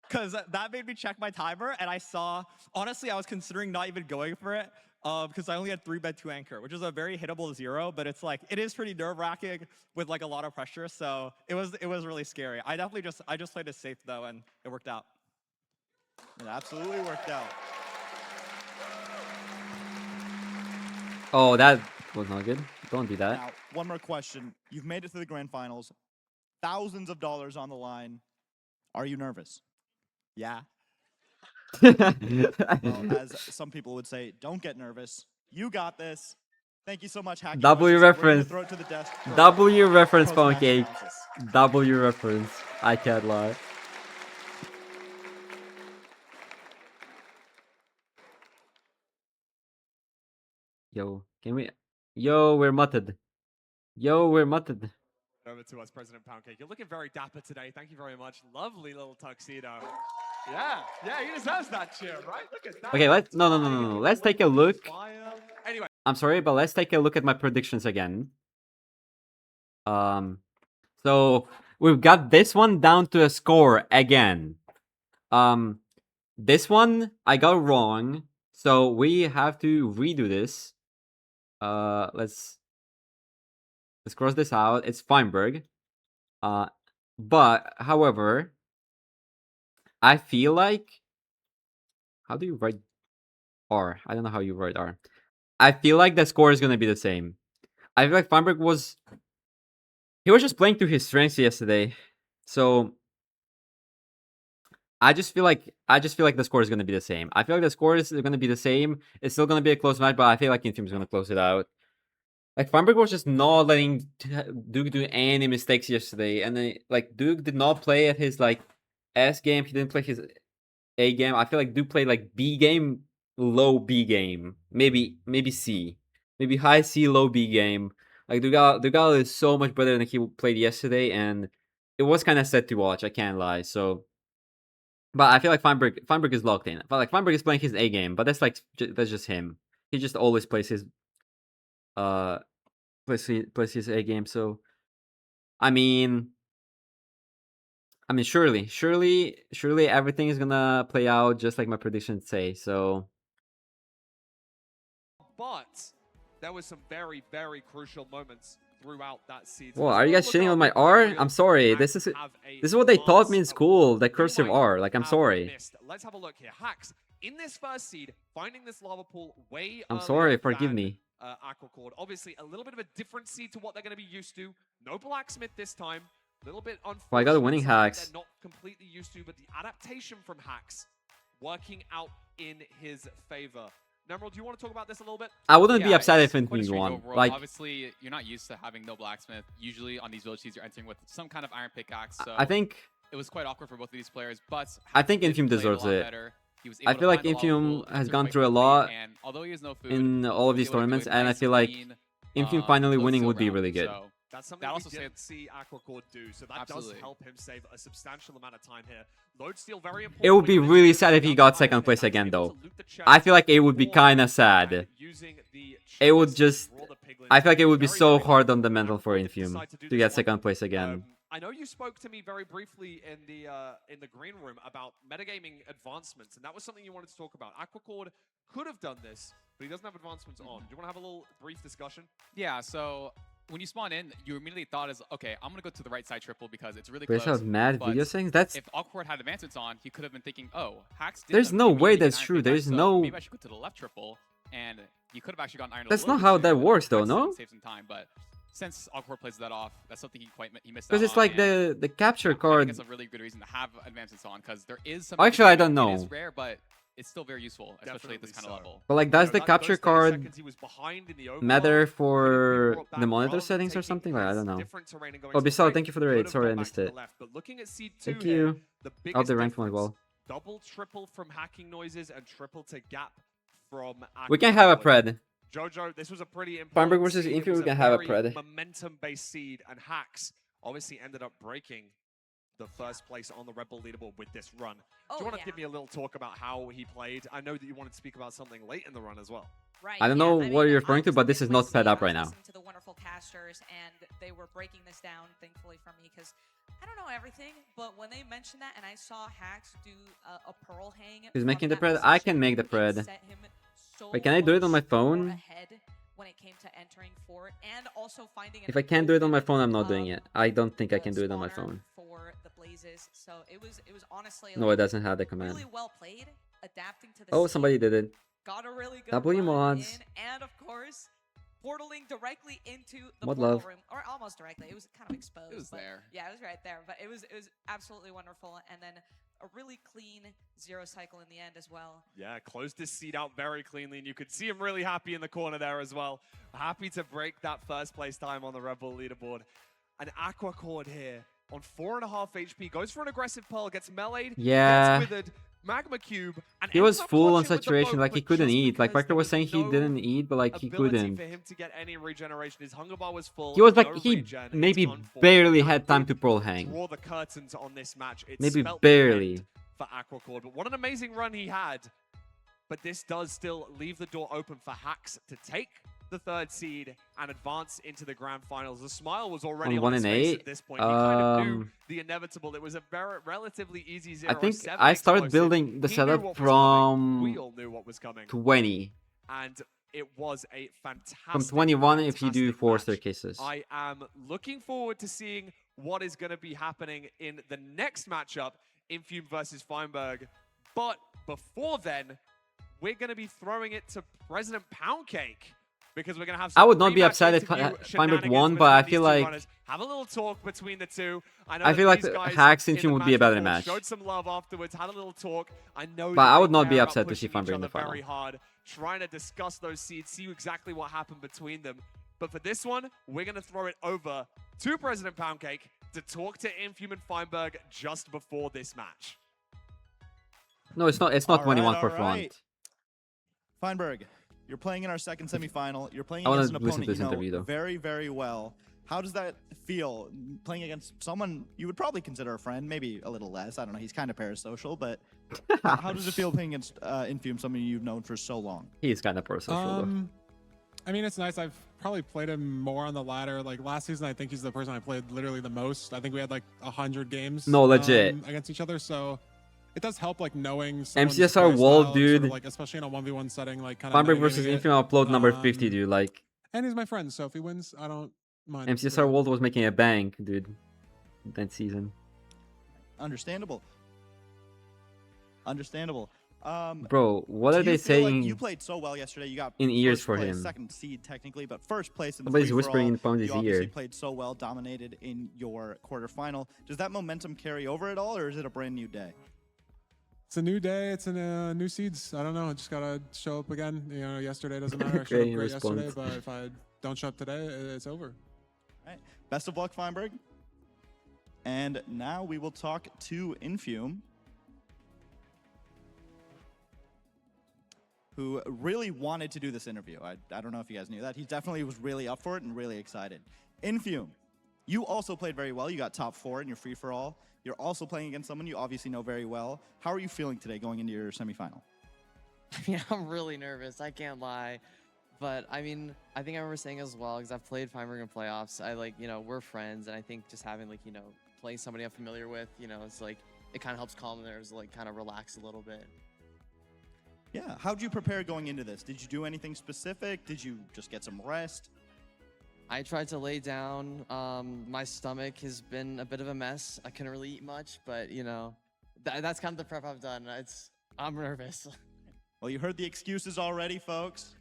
Because that made me check my timer, and I saw, honestly, I was considering not even going for it, because I only had 3-bet 2 anchor, which is a very hittable 0, but it's like, it is pretty nerve-wracking with like a lot of pressure, so it was really scary. I just played it safe though, and it worked out. It absolutely worked out. Oh, that was not good. Don't do that. Now, one more question. You've made it to the grand finals. Thousands of dollars on the line. Are you nervous? Yeah. Well, as some people would say, don't get nervous. You got this. Thank you so much, Hacking W Noises. We're gonna reference. throw it to the desk for W reference, post-match Pancake. analysis. W reference. I can't lie. Yo, can we? Yo, we're mutted. Yo, we're mutted. Over to us, President Poundcake. You're looking very dapper today. Thank you very much. Lovely little tuxedo. Yeah, he deserves that cheer, right? Look at that. Okay, no. Let's take a look. Fire. Anyway, I'm sorry, but let's take a look at my predictions again. So we've got this one down to a score again. This one I got wrong, so we have to redo this. Let's cross this out. It's Feinberg. But however, I feel like, how do you write R? I don't know how you write R. I feel like the score is gonna be the same. I feel like Feinberg was just playing to his strengths yesterday. So I just feel like the score is gonna be the same. I feel like the score is gonna be the same. It's still gonna be a close match, but I feel like Infium is gonna close it out. Like Feinberg was just not letting Duke do any mistakes yesterday, and then like Duke did not play at his like S game. He didn't play his A game. I feel like Duke played like B game, low B game, maybe C, maybe high C, low B game. Like Dugal is so much better than he played yesterday, and it was kind of sad to watch. I can't lie. So, but I feel like Feinberg is locked in. But like Feinberg is playing his A game, but that's like that's just him. He just always plays his plays his A game. So, I mean, surely everything is gonna play out just like my predictions say. So, but there was some very, very crucial moments throughout that season. well, are you guys shitting on my R? I'm sorry. This is what they taught me in school. The cursive R. Like, I'm sorry. Let's have a look here. Hacks in this first seed, finding this lava pool way. I'm sorry. Forgive me. Aquacord. Obviously, a little bit of a different seed to what they're going to be used to. No Blacksmith this time. A little bit unfortunate. Well, I got a winning Hacks. They're not completely used to, but the adaptation from Hacks working out in his favor. Nemerald, do you want to talk about this a little bit? I wouldn't be Yeah, upset if it's quite a Infium strange won. overall. Like, obviously, you're not used to having no blacksmith. Usually on these village seeds, you're entering with some kind of iron pickaxe. So I think it was quite awkward for both of these players. But I think Hacks did Infium play deserves a lot it. better. He was I able to feel like find the lava Infium pool, has answer gone quite through a quickly, lot and although he has no food, in all of he these was able to do tournaments, it and I nice feel like clean, Infium finally close winning to would be round. really good. So That's something that we also didn't see Aquacord do, so that Absolutely. does help him save a substantial amount of time here. Load steal very important. It would be really sad if he got second place again, though. I feel like it would be kind of sad. It would just, I feel like it would be so hard on the mental for Infium to get second place again. I know you spoke to me very briefly in the green room about metagaming advancements, and that was something you wanted to talk about. Aquacord could have done this, but he doesn't have advancements on. Do you want to have a little brief discussion? Yeah, so when you spawn in, you immediately thought is, okay, I'm going to go to the right side triple because it's really Chris close. has mad but video settings? That's, if Awkward had advancements on, he could have been thinking, oh, Hacks did there's them no way immediately that's in iron true. pickaxe, There's so no, maybe I should go to the left triple, and you could have actually gotten iron. That's a little not bit how sooner, that but works, though, Hacks didn't no? Save some time, but since Awkward plays that off, that's something he missed out because on. it's like and the capture I think card. it's a really good reason to have advancements on because there is some. Actually, I don't It know. is rare, but it's still very useful, especially at this kind of Definitely so. level. But like, does You know, the those capture 30 card seconds he was behind in the overall matter could have been for brought the back monitor rather than settings or taking something? Like, I his don't know. different terrain and going Oh, to the Bissell, right, thank you for the could raid. have Sorry, I gone back missed to the it. left. But looking at seed 2 Thank here, you. the Oh, biggest the ranked one as difference, well. double, triple from hacking noises and triple to gap from We can have a Aquacord. pred. Jojo, this was a pretty important Farmberg versus seed. It Infinite, was we can have a very pred. momentum-based seed, and Hacks obviously ended up breaking the first place on the Red Bull leaderboard with this run. Do Oh, you want to yeah. give me a little talk about how he played? I know that you wanted to speak about something late in the run as well. Right. I don't know what you're referring to, but this is not fed up right now. Listening to the wonderful casters, and they were breaking this down, thankfully for me, because I don't know everything. But when they mentioned that, and I saw Hacks do a pearl hang, Who's from making the that pred? I position, can make the it pred. set him so Wait, can I do it on my much more phone? ahead when it came to entering fort, and also finding If an I can't do it on my open, phone, I'm not doing it. I don't think I the can do it on my spawner phone. for the Blazes. So it was honestly No, it doesn't have the command. really well played, adapting to the Oh, scene. somebody did it. Got a really good W run mods. in, and of course, portaling directly into the Mod portal love. room, or almost directly. It was kind of exposed. It was but there. Yeah, it was right there, but it was absolutely wonderful. And then a really clean zero cycle in the end as well. Yeah, closed this seed out very cleanly, and you could see him really happy in the corner there as well. Happy to break that first place time on the Red Bull leaderboard. An Aquacord here on 4.5 HP, goes for an aggressive pearl, gets meleeed, Yeah. gets withered, magma cube, and He ends was up full on clutching with the saturation, poke, like he but couldn't just eat. Like because Vector there was saying he no didn't eat, but like he ability couldn't. for him to get any regeneration. His hunger bar was full. He was no like, he regen. It's maybe unfortunate. barely That had time to did pearl hang. draw the curtains on this match. It Maybe spelt the barely. end for Aquacord, but what an amazing run he had. But this does still leave the door open for Hacks to take the third seed and advance into the grand finals. The smile was already On on his 1 and face 8, at this point. He kind of knew um, the inevitable. It was a very relatively easy 0-7 I think I started explosive. building the He knew setup what was coming. We from all knew what was coming. 20. And it was a fantastic, From 21 if you do fantastic 4 match. staircases. I am looking forward to seeing what is going to be happening in the next matchup, Infume versus Feinberg. But before then, we're going to be throwing it to President Poundcake, because we're going to have some I would not be pre-match upset if interview Feinberg shenanigans won, but I between feel these two like runners. Have a little talk between the two. I know I that feel like these the guys Hacks in Infume the would be a better before match. Showed some love afterwards, had a little talk. I know But that I they would not be care about upset to see pushing each Feinberg in the other final. very hard, trying to discuss those seeds, see exactly what happened between them. But for this one, we're going to throw it over to President Poundcake to talk to Infume and Feinberg just before this match. No, it's not. It's not All 21 right, for all front. right. Feinberg, you're playing in our second semifinal. You're playing I wanna against an listen opponent to this you know interview, though. very, very well. How does that feel, playing against someone you would probably consider a friend, maybe a little less? I don't know. He's kind of parasocial, but how does it feel playing against Infume, someone you've known for so long? He's kind of parasocial though. I mean, it's nice. I've probably played him more on the ladder. Like last season, I think he's the person I played literally the most. I think we had like 100 games. No, legit. Against each other. So it does help like knowing MCSR wall, dude. like especially in a 1v1 setting, like kind of. Feinberg versus Infume upload number 50, dude. Like And he's my friend, so if he wins, I don't mind. MCSR World was making a bank, dude. That season. Understandable. Understandable. Bro, what do are you they feel like saying? you played so well yesterday. You got in ears first for place, him? second seed technically, but first place in the Somebody's free-for-all. whispering in Pound's You obviously ear. played so well, dominated in your quarterfinal. Does that momentum carry over at all, or is it a brand new day? It's a new day. It's a new seeds. I don't know. I just gotta show up again. You know, yesterday doesn't matter. I showed Creating up a great yesterday, response. but if I don't show up today, it's over. All right. Best of luck, Feinberg. And now we will talk to Infume, who really wanted to do this interview. I don't know if you guys knew that. He definitely was really up for it and really excited. Infume, you also played very well. You got top 4 in your free-for-all. You're also playing against someone you obviously know very well. How are you feeling today going into your semifinal? Yeah, I'm really nervous. I can't lie. But I mean, I think I remember saying as well, because I've played Feinberg in playoffs. I like, we're friends, and I think just having like, playing somebody I'm familiar with, it's like, it kind of helps calm the nerves, like kind of relax a little bit. Yeah, how'd you prepare going into this? Did you do anything specific? Did you just get some rest? I tried to lay down. My stomach has been a bit of a mess. I couldn't really eat much, but that's kind of the prep I've done. I'm nervous. Well, you heard the excuses already, folks,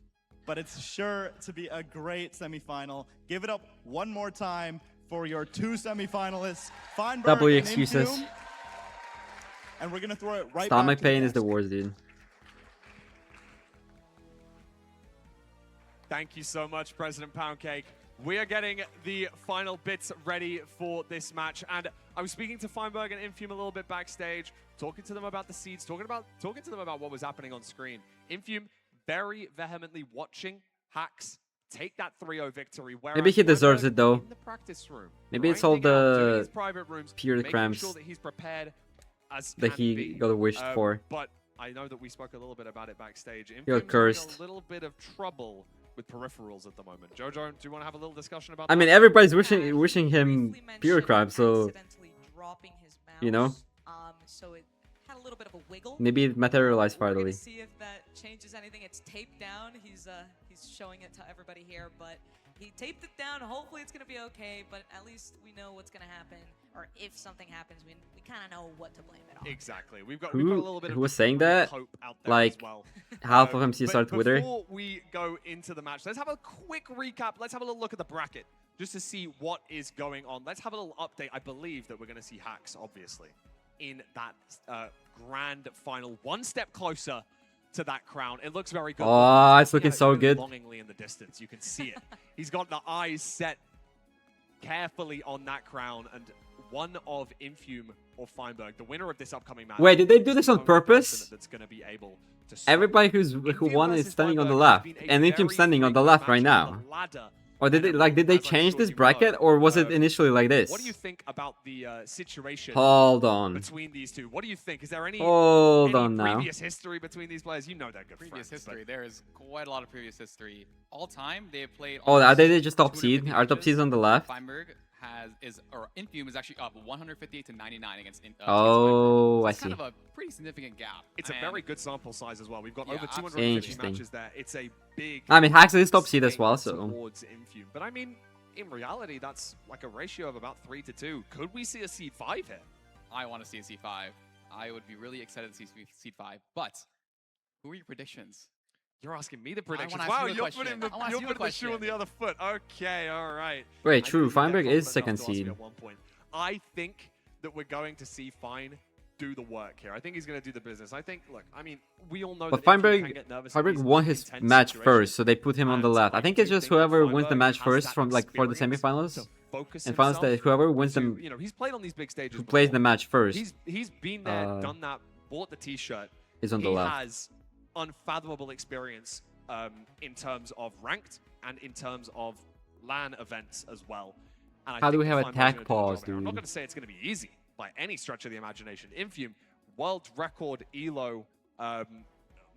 but it's sure to be a great semifinal. Give it up one more time for your 2 semifinalists, Feinberg W and excuses. Infume. And we're gonna throw it right Stomach back to the pain is the desk. worst, dude. Thank you so much, President Poundcake. We are getting the final bits ready for this match, and I was speaking to Feinberg and Infume a little bit backstage, talking to them about the seeds, talking to them about what was happening on screen. Infume very vehemently watching Hax take that 3-0 victory. Maybe he deserves it though. In the practice room, Maybe it's all grinding out, doing the his private rooms, period making cramps sure that he's prepared as that can he be. got wished for. But I know that we spoke a little bit about it backstage. He got Infume's having cursed. a little bit of trouble with peripherals at the moment. Jojo, do you want to have a little discussion about I mean, that? everybody's wishing him Briefly period mentioned cramp, so accidentally dropping his you know, mouse, so it had a little bit of a wiggle. maybe it materialized We're finally. gonna see if that changes anything. It's taped down. He's showing it to everybody here, but he taped it down. Hopefully it's gonna be okay, but at least we know what's gonna happen, or if something happens, we kind of know what to blame it on. Exactly. We've got a little bit Who of was saying that? hope out there Like, as well. half of MC But started Twitter. Before we go into the match, let's have a quick recap. Let's have a little look at the bracket just to see what is going on. Let's have a little update. I believe that we're going to see Hax, obviously, in that grand final. One step closer to that crown. It looks very good. Oh, Look, it's looking yeah, so even good. Longingly in the distance, you can see it. He's got the eyes set carefully on that crown, and one of Infume or Feinberg, the winner of this upcoming match. Wait, did they do is this the on only purpose? person that's going to be able to stop Everybody who Infume won is versus standing on the Feinberg left, has been a and Infume very standing on the frequent left right match on now. the ladder. Or did they And as I'm change sure this you bracket, know, or was it initially like this? What do you think about the situation Hold on. between these two? What do you think? Is there any Hold on now. previous history between these players? You know they're good Previous friends. but- history. There is quite a lot of previous history. All time, they have played. Oh, are almost they just top 250 seed? Are top matches. seeds on the left? Feinberg or Infume is actually up 158 to 99 against. Oh, I It's kind see. of a pretty significant gap. It's a and very good sample size as well. We've got Yeah, over absolutely. 250 Interesting. matches there. It's a big. I mean, Hax is top seed as swing well, so towards Infume. But I mean, in reality, that's like a ratio of about 3-2. Could we see a seed 5 here? I want to see a C5. I would be really excited to see seed 5. But who are your predictions? You're asking me the predictions. ask Wow, you a you're question. putting the, I wanna ask you're you a putting the shoe on question. the other foot. Okay, all right. Wait, I true. think you're Feinberg confident is enough second to ask me seed. at one point. I think that we're going to see Fine do the work here. I think he's going to do the business. I think, look, I mean, we all know But that Infume Feinberg, can get nervous in Feinberg these won his intense match situations. first, so they put him on the And left. I I think do it's just think that whoever wins the Feinberg match has first that from like for the experience semifinals to focus and finals. himself Whoever wins to, them, you know, he's played on these big stages who plays before. the match first, He's been there, uh, done that, bought the t-shirt. is on the He left. has unfathomable experience in terms of ranked and in terms of LAN events as well. And I How do think we have Feinberg's attack gonna do the pause, job here. I'm not dude? going to say it's going to be easy by any stretch of the imagination. Infume, world record elo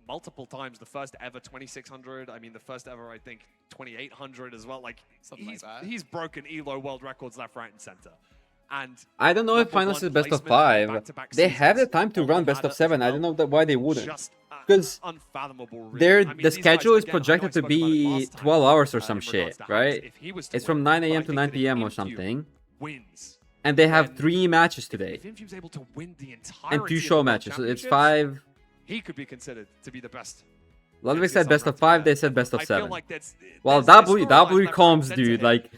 multiple times. The first ever 2600. I mean, the first ever, I think, 2800 as well. Like, Something like that. he's broken elo world records left, right, and center. And I don't know if number finals one is best of placement 5. back-to-back They have the seasons time to on run the best of ladder as 7. I well. don't know why they wouldn't. Just Because unfathomable. Really. their I mean, the these guys, schedule is again, I know I projected to spoke about it be last time, 12 hours or in some regards shit, to Hax. right? If he was to It's from win, 9 but I a.m. think to that 9 if p.m. or Infume something, wins, and they have then 3 matches today if Infume's able to win the entirety and 2 of show the matches. So it's championships, 5. he could be considered to be the best. Ludwig MCSR said best of ranked 5. They player. said best of I feel 7. like Well, there's storylines W left, right, comes, center dude. here. Like,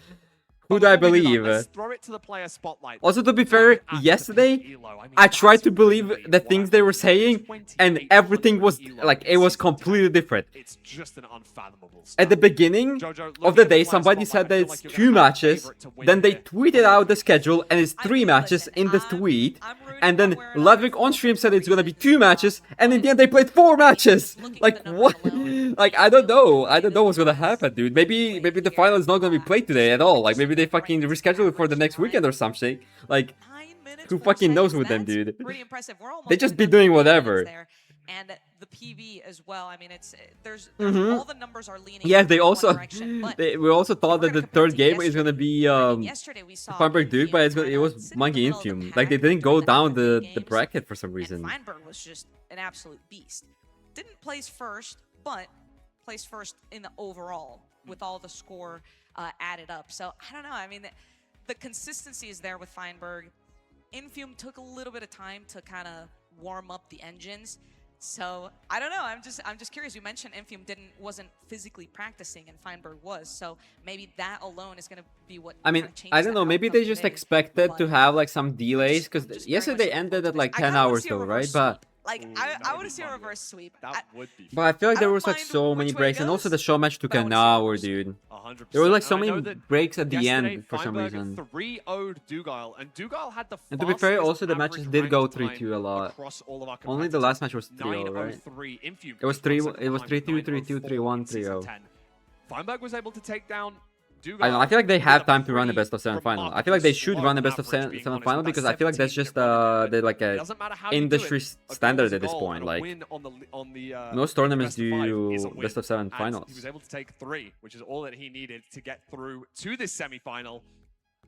who But do I before we do that, believe? let's throw it to the player spotlight. Also, to be Look fair, at the yesterday peak elo. I mean, I tried that's to believe really the things they were saying, and 2800 everything was elo like in it was season 10. completely different. It's just an unfathomable At the stat. beginning Jojo, of looking the at day, player somebody spotlight, said that I feel it's like you're 2 gonna have a matches. favorite to win Then they here. tweeted out the schedule, and it's I 3 mean, matches listen, in this I'm- tweet. I'm rooting And for then where I'm Ludwig from on stream for said it's gonna be reasons, 2 matches, and in but the end they played 4 matches. looking at Like the what? numbers alone, Like I don't know. I don't know what's gonna happen, dude. Maybe the final is not gonna be played today at all. Like maybe they fucking reschedule it for the next weekend or something. Like 9 minutes, who 4 fucking knows seconds, with them, that's dude? Pretty impressive. We're almost They just at be the doing 3 minutes whatever. there. And the PV as well. I mean, it's there's Mhm. all the numbers are leaning. yeah, in they one also direction, but we also thought we're that the gonna compare third to game is gonna yesterday. be I mean, yesterday we saw Feinberg Duke, but Infume it was kinda sitting in Monkey the middle of the Infume. Like they pack didn't go during the down FFA the games, bracket for some and reason. Feinberg was just an absolute beast. Didn't place first, but placed first in the overall with all the score added up. So I don't know. I mean, the consistency is there with Feinberg. Infume took a little bit of time to kind of warm up the engines. So I don't know. I'm just curious. You mentioned Infume wasn't physically practicing, and Feinberg was. So maybe that alone is going to be what. I mean, kinda changes I don't the know. Maybe outcome they just today. expected to But have like some delays I'm because just very yesterday much looking ended forward at to like this. I 10 kinda wanna hours see a though, right? reverse But sweep. Like, Ooh, I that would want be to see a fun. reverse sweep. That would be But I feel like I there don't was like mind so which many way it breaks, and also the goes, show match took but I an wanna see hour, reverse. dude. 100%. There were like so And I know many that breaks at the yesterday, end for some Feinberg reason. 3-0'd Dugile, and Dugile had the And to be fair, fastest also the matches average did go ranked 3-2 a time lot. across all of our Only the competitors. last match was 3-0, right? 9:03. Infume It was just 3. 1 second It was behind 3-2, with 3-2, 9:04 3-1, in Season 3-0. 10. Feinberg was able to take down Dugile. I know. I feel like they with have a time to run the pretty best of 7 final. I feel remarkably like they should run the slow best of average, being 7 honest, final with that because I feel like that's 17-minute just run in there. like It a doesn't matter how you do industry it. A goal standard is a at this goal, point. and a Like win on the most tournaments best of 5 is a do win. best of 7 And finals. he was able to take 3, which is all that he needed to get through to this semi-final.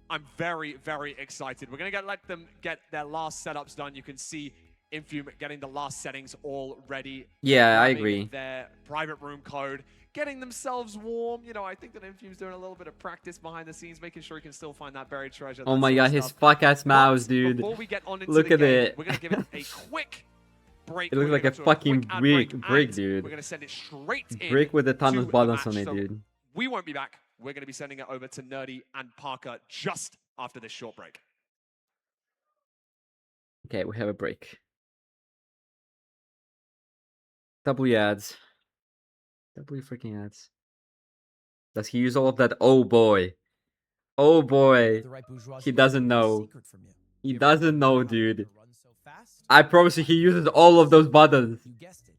I'm very, very excited. We're going to let them get their last setups done. You can see Infume getting the last settings all ready. Yeah, I grabbing agree. Their private room code, getting themselves warm. You know, I think that Infume's doing a little bit of practice behind the scenes, making sure he can still find that buried treasure. Oh that my sort god, of his stuff. fuck ass But mouse, dude. Before we get on into Look the at game, it. we're going to give it a quick break. It looks We're like gonna a go to fucking quick ad brick, and dude. We're going to send it straight in. Brick with the to Thanos the buttons on match. it, So dude. we won't be back. We're going to be sending it over to Nerdy and Parker just after this short break. Okay, we have a break. W ads. W freaking ads. Does he use all of that? Oh boy. Oh boy. He doesn't know. He doesn't know, dude. I promise you, he uses all of those buttons.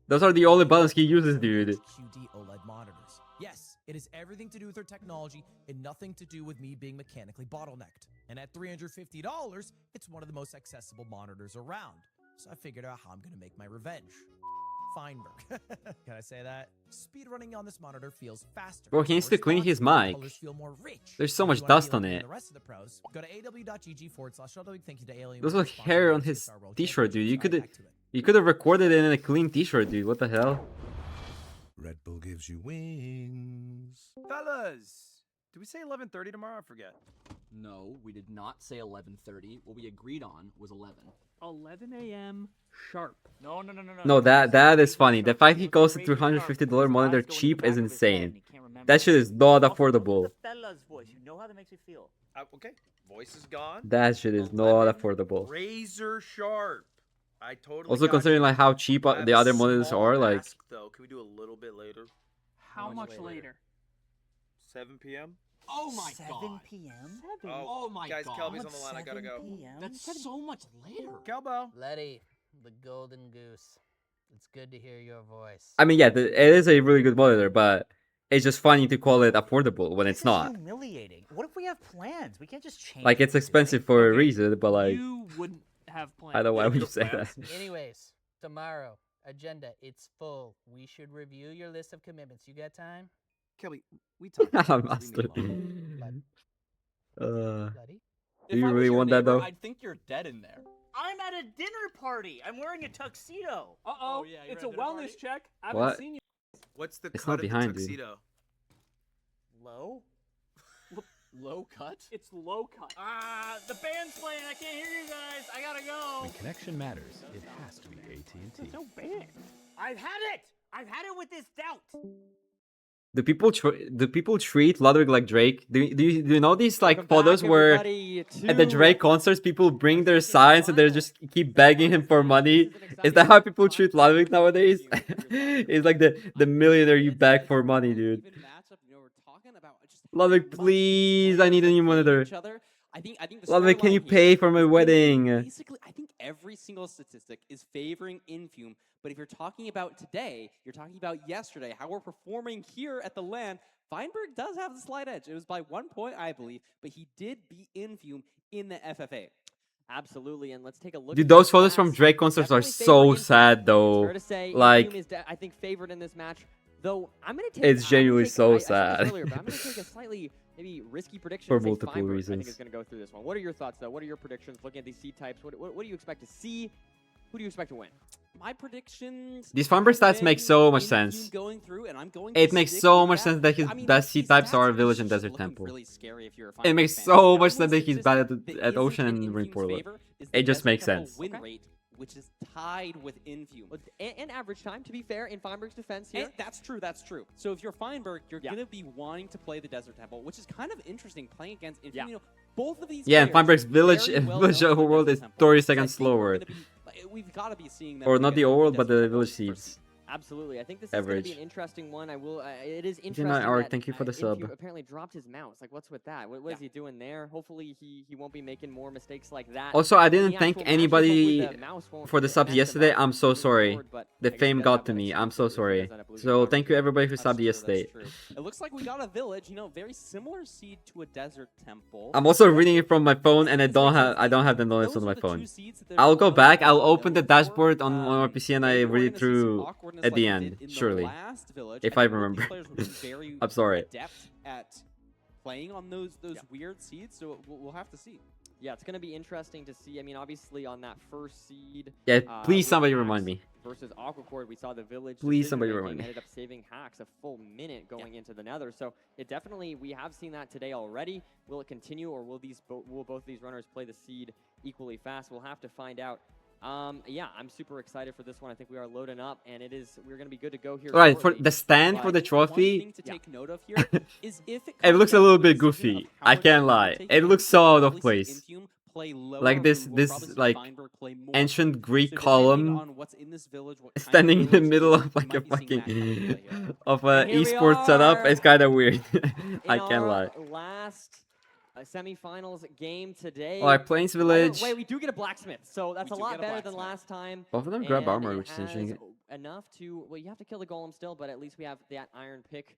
Those are the only buttons he uses, dude. QD OLED monitors. Yes, it is everything to do with their technology and nothing to do with me being mechanically bottlenecked. And at $350, it's one of the most accessible monitors around. So I figured out how I'm going to make my revenge. Feinberg. Can I say that? Speedrunning on this monitor feels faster. Bro, he needs to clean his mic. Colors feel more rich. There's so If much you wanna be dust like on me and it. The rest of the pros, go to aw.gg/shuttle. Thank you to Alien. There's for like sponsoring hair on this his Star World t-shirt, dude. Championship. You could have recorded it in a clean t-shirt, dude. What the hell? Red Bull gives you wings. Fellas, did we say 11:30 tomorrow? I forget. No, we did not say 11:30. What we agreed on was 11. 11 a.m. sharp. No. No, that is funny. The fact he goes to $350 monitor cheap is insane. That shit is not affordable. Fella's voice. You know how that makes me feel. Okay, voice is gone. That shit is not affordable. Razor sharp. I totally. Also got considering you. like how cheap I have the a other monitors small are, like ask, though, can we do a little bit later? How much later? 7 p.m. Oh my 7 god. p.m. Oh my guys, god. Kelby's on the line. I gotta go. That's so much later. Kelbo. Letty, the golden goose. It's good to hear your voice. I mean, yeah, it is a really good monitor, but it's just funny to call it affordable when it's This is not. humiliating. What if we have plans? We can't just change. Like it's expensive for a reason, but like You wouldn't have plans. I don't know why would you say that. Anyways, tomorrow, agenda, it's full. We should review your list of commitments. You got time? Kelby, we talked. Master. Do If you I was really your want that neighbor, though? I'd think you're dead in there. I'm at a dinner party. I'm wearing a tuxedo. Uh-oh, it's a wellness check. I haven't What? seen you. What's the It's cut not of the behind, dude. tuxedo? Low? Low cut? It's low cut. The band's playing. I can't hear you guys. I gotta go. When connection matters, it has to be AT&T. There's no band. I've had it. I've had it with this doubt. Do people treat Ludwig like Drake? Do you know these like Welcome photos back, where everybody, at the to- Drake concerts people bring their signs and they just keep begging him for money? Is that how people treat Ludwig nowadays? He's like the millionaire you beg for money, dude. Ludwig, please, I need a new monitor. I think the Ludwig, can you storyline here pay for my is gonna be wedding? Basically, I think every single statistic is favoring Infume. But if you're talking about today, you're talking about yesterday, how we're performing here at the LAN, Feinberg does have the slight edge. It was by 1 point, I believe, but he did beat Infume in the FFA. Absolutely, and let's take a look. Dude, at those the photos from stats. Drake concerts are Definitely so favoring Infume. sad It's though. fair to say, Like, Infume is I think favored in this match. Though I'm gonna take. It's I'm gonna genuinely take- so I said this sad. earlier, but I'm gonna take a slightly maybe risky prediction. For and say multiple Feinberg, I reasons. think is gonna go through this one. What are your thoughts though? What are your predictions? Looking at these seed types, what do you expect to see? Who do you expect to win? My predictions. These Feinberg stats make so much sense. Going through, and I'm going It to makes stick so with much sense that his I mean, best these seed types stats are are Village and just Desert looking Temple. really scary if you're a It Feinberg makes fan. so Number much sense one that he's bad statistic that at is Ocean in and Infume's Ring Portal. favor is It the just Desert makes Temple sense. Win rate, which is tied with Infume. And average time, to be fair, in Feinberg's defense here. And that's true, that's true. So if you're Feinberg, you're Yeah. going to be wanting to play the Desert Temple, which is kind of interesting playing against Infume. Yeah. You know, both of these Yeah, and players Feinberg's are Village very well Village known for Overworld Desert is Temple. 30 So I seconds think we're slower. gonna be, we've got to be seeing them. Or pick not a the overall, Desert but the Temple village first. seeds. Absolutely. I think this is going to be Average. an interesting one. I will. It is G9 interesting Arc, that thank you for the Infuse sub. apparently dropped his mouse. Like, what's with that? What is he doing there? Hopefully, he won't be making more mistakes like that. Also, I in the didn't thank actual matches. Hopefully anybody the mouse won't for the subs prevent him yesterday. from I'm so moving sorry. forward, but The I guess he fame does got have to that me. I'm exclusive so if he sorry. does end up losing So Arc. thank you everybody who That's subbed true, yesterday. that's true. It looks like we got a village, very similar seed to a Desert Temple. I'm also reading it from my phone, and I don't have the notice on my phone. I'll go back. I'll open the dashboard on my PC and I read it through at the end, surely, if I remember. I'm sorry. Adept at playing on those weird seeds, so we'll have to see. Yeah, it's going to be interesting to see. I mean, obviously on that first seed. Yeah, please with somebody Hax remind me. Versus Aquacord, we saw the village. Please somebody decision-making remind me. ended up saving Hax a full minute going into the Nether. So it definitely, we have seen that today already. Will it continue, or will both these runners play the seed equally fast? We'll have to find out. Yeah, I'm super excited for this one. I think we are loading up, and we're going to be good to go here. All right, for shortly. the stand for But the One trophy, thing to take note of here is if it looks a comes little down to bit the decision goofy. of how I much can't time lie. take, It looks so we'll out of probably see place. Infium play lower, Like this, we'll this probably see like Feinberg play more. ancient Greek So depending column on what's in this village, what kind of standing in the village middle it is, of like you a might be seeing that kind of fucking play here. of a And here we esports setup. are It's kind of weird. in I can't our lie. last semifinals game today. All right, Plains Village. Wait, we do get a blacksmith, so that's We a do lot get a better than blacksmith. last time. Both of them grab and armor, it which is has interesting. enough to. Well, you have to kill the golem still, but at least we have that iron pick.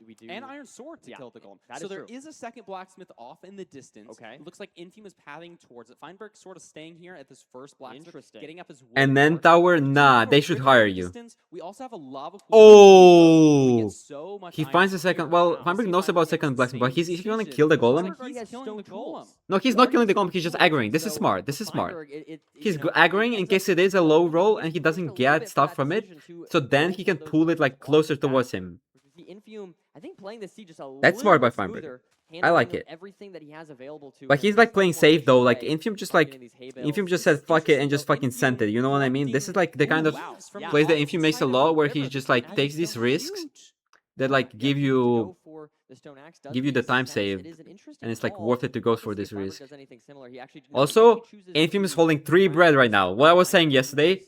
We do. And Iron Sword to Yeah, kill the golem. that So is there true. is a second blacksmith off in the distance. Okay. It looks like Infium is pathing towards it. Feinberg sort of staying here at this first blacksmith, Interesting. getting up his wood And then arc. tower, So we nah, have a they should river hire in the you. distance. We also have a lava pool. We Oh, get so much he iron finds the here. second. Well, Wow. Feinberg See knows Feinberg about makes second the blacksmith, but same he's gonna decision. kill the Looks golem. like he's killing the golem. No, he's not killing the golem. He's just aggroing. This is smart. This is smart. He's aggroing in case it is a low roll and he doesn't get stuff from it. So then he can pull it like closer towards him. The Infium, I think playing the siege just a That's little smart by bit Feinberg. smoother, I like handling it. Everything that he has available to But him he's in like a playing slightly more safe though. Like efficient way, Infium just like targeting these hay Infium bales. just said fuck it and just fucking sent it. You know what I mean? This is like the kind of plays that Infium makes a lot where he just like takes these risks that like give you the time save, and it's like worth it to go for this risk. Also, Infium is holding 3 bread right now. What I was saying yesterday,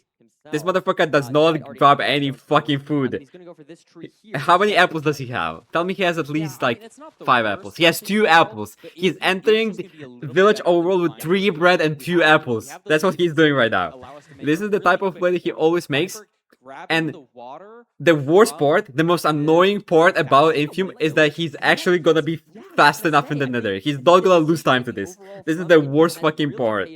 this motherfucker does not grab any fucking food. How many apples does he have? Tell me he has at least like 5 apples. He has 2 apples. He's entering the village overall with 3 bread and 2 apples. That's what he's doing right now. This is the type of play that he always makes. And the worst part, the most annoying part about Infium is that he's actually gonna be fast enough in the nether. He's not gonna lose time to this. This is the worst fucking part.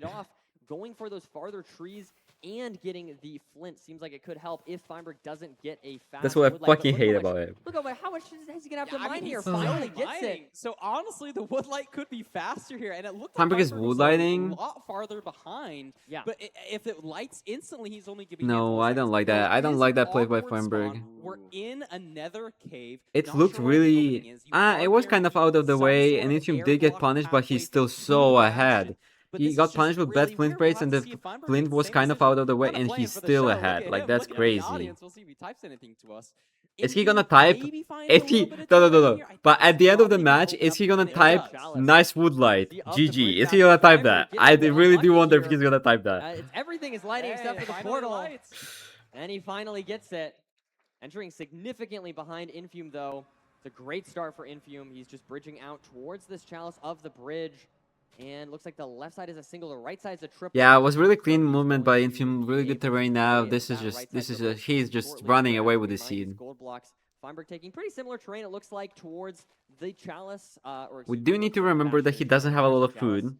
Going for those farther trees and getting the flint seems like it could help if Feinberg doesn't get a fast. That's what I wood light, but fucking look hate how about much- it. Look over how much is he gonna have to I mine mean, here? he's still Finally gets mining. it. So honestly, the wood light could be faster here, and it looked like Feinberg is Feinberg wood was lighting. a lot farther behind. Yeah. But if it lights instantly, he's only giving. No, I don't like that. I don't like that play by Feinberg. We're in a nether cave. It Not looked sure where the opening really... is. You are it was kind of out of the some way, sort and of Infium air did get block punished, but he's pathway still through so the ahead. bastion. But He this got is just punished with bad really flint weird. braids, We'll and have the to see if Feinberg flint makes the was same kind of decision. out of the way, Kinda and playing he's for the still show. Look ahead. at Like, him, that's looking at the crazy. audience. We'll see if he types anything to us. Is he Infium gonna type? maybe finds If a he... little bit of No, time no, no, here. no. I But think at the end of the probably match, open is up he the gonna window. type nice wood light? GG. Is he gonna type that? I really do wonder if he's gonna type that. Everything is lighting except for the finally portal. lights. And he finally gets it. Entering significantly behind Infium, though. It's a great start for Infium. He's just bridging out towards this chalice of the bridge. And looks like the left side is a single, the right side is a triple. Yeah, it was really clean movement by Infium. Really good terrain now. This is he's just running away with his seed. Gold blocks. Feinberg taking pretty similar terrain, it looks like, towards the chalice. We do need to remember that he doesn't have a lot of food.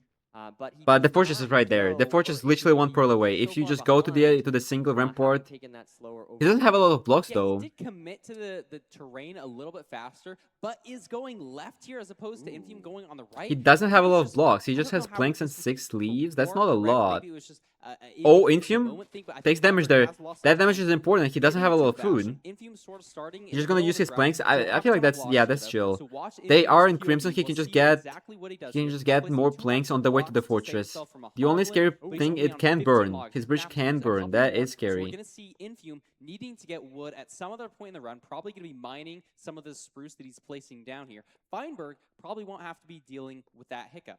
But the fortress is right there. The fortress is literally 1 pearl away. If you just go to the single rampart, he doesn't have a lot of blocks though. He did commit to the terrain a little bit faster, but is going left here as opposed to Infium going on the right. He doesn't have a lot of blocks. He just has planks and 6 leaves. That's not a lot. Oh, Infium takes damage there. That damage is important. He doesn't have a lot of food. He's just gonna use his planks. I feel like that's chill. They are in Crimson. He can just get more planks on the way to the fortress. The only scary thing, it can burn. His bridge can burn. That is We're scary. gonna see Infium needing to get wood at some other point in the run. Probably gonna be mining some of the spruce that he's placing down here. Feinberg probably won't have to be dealing with that hiccup.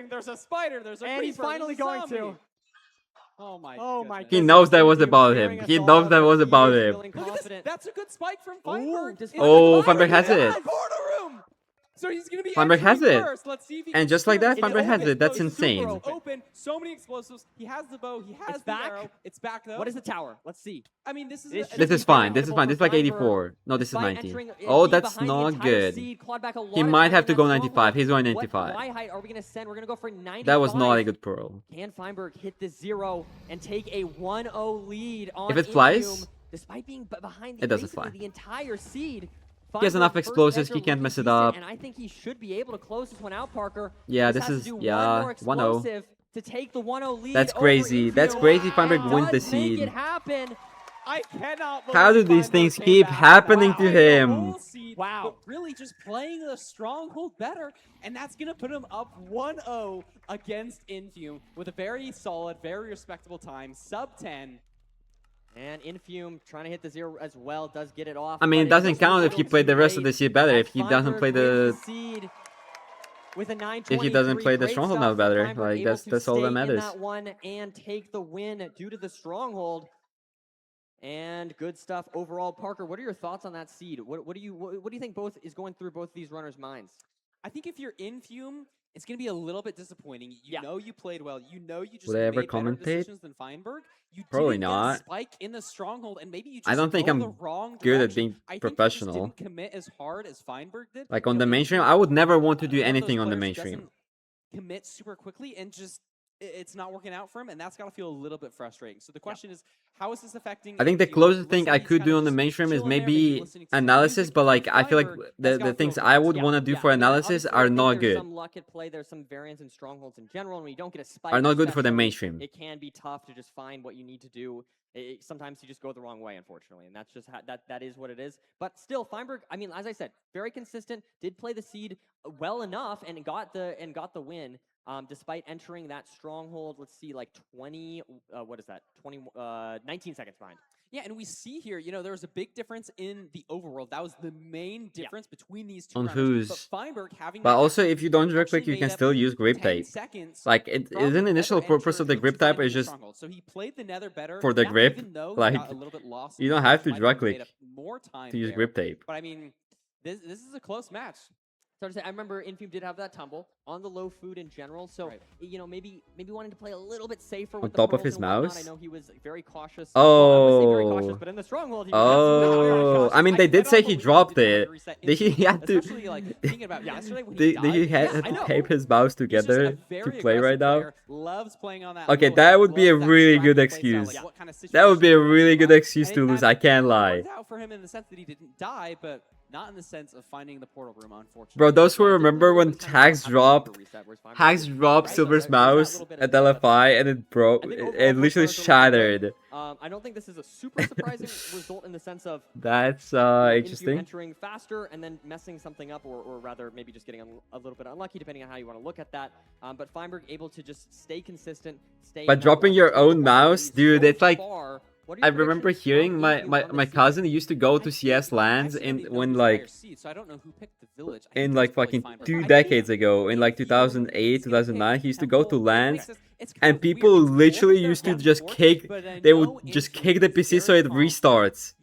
saying there's a spider, there's a And he's creeper, there's finally a going zombie. to. Oh my. Oh my. He knows that was about him. He knows that was about him. Feeling confident. That's a good spike from Feinberg. Ooh, does Oh, Feinberg Feinberg has get it. out? Corner room. So he's going to be Feinberg has entering it. first. Let's see if he And can just like secure that, it. Feinberg has Open. it. That's Super insane. open. So many explosives. He has the bow. He has It's the back. arrow. It's back though. What is the tower? Let's see. I mean, this is This a- should This be is fine. very This is fine. This is like Feinberg, 84. No, this is despite 90. entering, Oh, being that's behind the not entire good. seed, clawed back a He lot of might time have in to that go stronghold. 95. He's going What 95. fly height are we going to send? We're going to go for 95. That was not a good pearl. Can Feinberg hit the 0 and take a 1-0 lead on If it Infium, flies, despite being behind it doesn't basically fly. the entire seed? He has enough Feinberg, first explosives, measure he can't looking mess it decent, up. And I think he should be able to close this one out, Parker. Yeah, Just this has to is do yeah, one more 1-0. explosive to take the 1-0 lead. That's over crazy. That's Infium. crazy. Feinberg Does wins the make seed. it happen. I cannot How do believe these Feinberg things came keep back. happening to Wow. him? Whole seed, but really just playing the stronghold better, and that's going to put him up 1-0 against Infium with a very solid, very respectable time, sub 10. And Infium trying to hit the 0 as well, does get it off. I mean, it but doesn't just a count if little he played the too rest of late the seed better. as If he doesn't Feinberg play wins the seed with a if he doesn't 9-23. play the Great stronghold stuff now for better, Feinberg, like able that's to all stay that in matters. that one and take the win due to the stronghold. And good stuff overall. Parker, what are your thoughts on that seed? What do you think both is going through both these runners' minds? I think if you're in Fume, it's going to be a little bit disappointing. You know you played well. You know you just Would I ever made better commentate? decisions than Feinberg. You Probably didn't get a not. spike in the stronghold, and maybe you just I don't think go I'm the wrong good at direction. being I think you just professional. didn't commit as hard as Feinberg did. Like You on know, the Infium mainstream, I would never want to do one of those anything on the players who mainstream. doesn't commit super quickly and just it's not working out for him, and that's got to feel a little bit frustrating. So the question is, how is this affecting? I think the Infium? closest thing I Listening, could kind do of on the just mainstream is chilling there, maybe listening to some analysis, music. but like I feel like Feinberg, the that's gotta things feel I good. would want to do for I mean, analysis obviously, I are think not there's good. some luck at play. There's some variance in strongholds in general, and when you don't get a spike, Are not good for the especially, mainstream. It can be tough to just find what you need to do. Sometimes you just go the wrong way, unfortunately, and that's just that is what it is. But still, Feinberg, I mean, as I said, very consistent. Did play the seed well enough and got the win. Despite entering that stronghold, let's see, like 20, 19 seconds behind. Yeah, and we see here, you know, there was a big difference in the overworld. That was the main difference between these two On runners. whose? But Feinberg having But that also, actually if you don't drip actually click, you made can up still use grip 10 tape. seconds Like it from is an the initial nether purpose of the entered grip into type finding is the just stronghold. So he played the nether better for the now, grip. even though he Like got a little bit lost you in don't the have to Feinberg drug made click up more time to use there. grip tape. But I mean, this is a close match. So to say, I remember Infium did have that tumble on the low food in general, so you know maybe wanting to play a little bit safer On with the top of pearls his and whatnot. mouse? I know he was very cautious. Well, I would say very cautious, Oh. but in the stronghold, he was not very Oh. cautious. I mean, they did say he dropped didn't it. want to reset He Infium, had to. especially like thinking about yesterday when he Did died. he Yeah, had I to know. tape his mouse He's just a together to very play right aggressive now? player, loves playing on that Okay, low that head, would be a loves that really good distracted playstyle, excuse. like what kind of That would be a situation he really was good in. excuse And to it lose. kind I of can't lie. worked out for him in the sense that he didn't die, but not in the sense of finding the portal room, unfortunately. Bro, those who remember when Hax dropped Silver's mouse at LFI and it broke, it literally shattered. I don't think this is a super surprising result in the sense of That's Infium interesting. entering faster and then messing something up, or rather maybe just getting a little bit unlucky, depending on how you want to look at that. But Feinberg able to just stay consistent, stay. But dropping your own mouse, dude, it's like far. What are I your remember predictions hearing from my, Infium my, on my this cousin used to go to CS lands in when like So I don't know who picked the village. in like fucking 2 decades ago, in like 2008, 2009, he used to go to lands and people literally used to just kick, they would just kick the PC so it restarts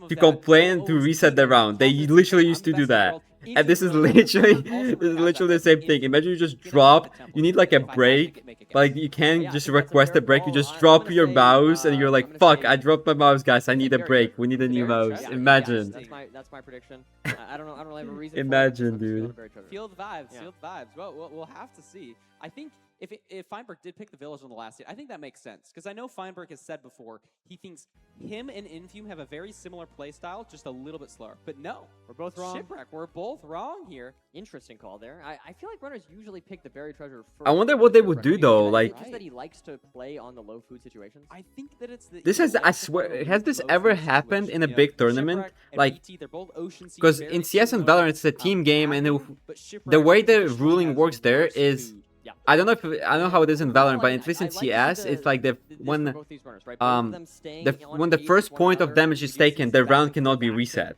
to complain to reset the round. They literally used to do that. And this is literally the same thing. Imagine you just drop, you need like a break, like you can't just request a break, you just drop your mouse and you're like, fuck, I dropped my mouse, guys, I need a break, we need a new mouse. Imagine. That's my prediction. I don't have a reason. Imagine, for it, dude. Feel the vibes. Yeah. Feel the vibes. Well, we'll have to see. I think if Feinberg did pick the village on the last hit, I think that makes sense because I know Feinberg has said before he thinks him and Infium have a very similar play style, just a little bit slower. But no, We're both wrong. Shipwreck, we're both wrong here. Interesting call there. I feel like runners usually pick the buried treasure first. I wonder what they would do Shipwreck. though, Is it like just that he likes to play on the low food situations. I think that it's the this has, I swear, has this ever happened in a big tournament? Like, because in CS and Valorant it's a team game, and the way the ruling works there is, I don't know how it is in Valorant, but at least in CS, it's like when the first point of damage is taken, the round cannot be reset.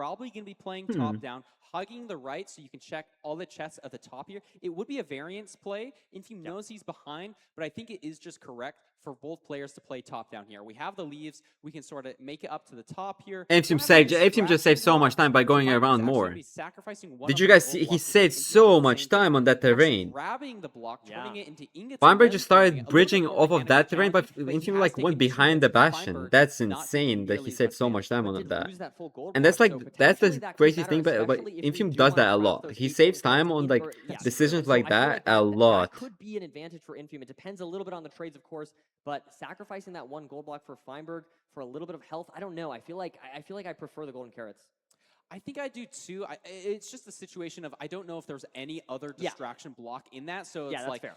probably going to be playing top down, hugging the right so you can check all the chests at the top here. It would be a variance play. Infum knows he's behind, but I think it is just correct for both players to play top down here. We have the leaves. We can sort of make it up to the top here. Infum just saved so much time by going around more. Did you guys see? He saved so much time on that terrain. Grabbing the block, turning it into ingots. Feinberg just started bridging off of that terrain, but Infum like went behind the bastion. That's insane that he saved so much time on that. And that's the crazy thing, but Infum does that a lot. He saves time on like decisions like that a lot. That could be an advantage for Infum. It depends a little bit on the trades, of course, but sacrificing that one gold block for Feinberg for a little bit of health, I don't know. I feel like I prefer the golden carrots. I think I do too. It's just a situation of I don't know if there's any other distraction block in that. So it's that's like fair.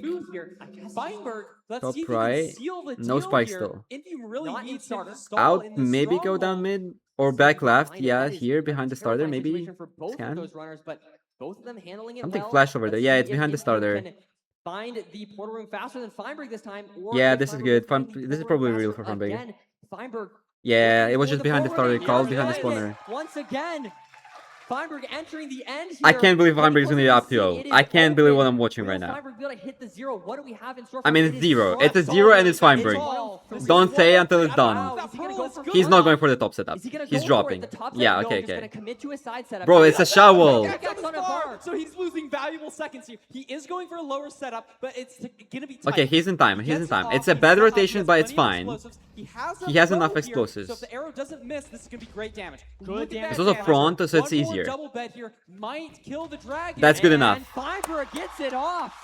spike. move here. Feinberg, let's Top see if he right. can seal the No deal spikes here. though. If you really Not need in starter. to stall Out, in the maybe go down stronghold, mid or back left. behind it, Yeah, that is here a behind the starter, terrifying maybe situation for both scan. of those runners, but both of them handling it Something well. flash over Let's there. Yeah, see it's if behind the Imperial starter. can find the portal room faster than Feinberg this time, or Yeah, if this is Feinberg good. can find the This is portal room probably real faster for Funbig. again. Feinberg Yeah, looking it was for just behind the portal starter. room, He called and he behind the finds it. spawner. Once again, Feinberg entering the end I here, can't believe but Feinberg is because gonna be of up the to seed, it 0. I is can't believe what open. I'm watching Will right now. Feinberg be able to hit the 0? What do we have in store? I mean, It it's is 0. such It's a 0 and it's It's Feinberg. all Don't say until it's done. Wow, is he gonna go for He's not going for the top setup. Is he gonna He's go dropping. For it? The top Yeah, setup? okay, No, he's okay. gonna commit to a side setup. Bro, it's a shovel. So he's losing valuable seconds here. He is going for a lower setup, but it's gonna be tight. Okay, he's in time. He's in time. It's a bad rotation, but it's fine. He has enough explosives. So if the arrow doesn't miss, this is gonna be great damage. Good damage. It's also front, so it's One more easier. double bet here might kill the dragon. That's good And enough. Feinberg gets it off.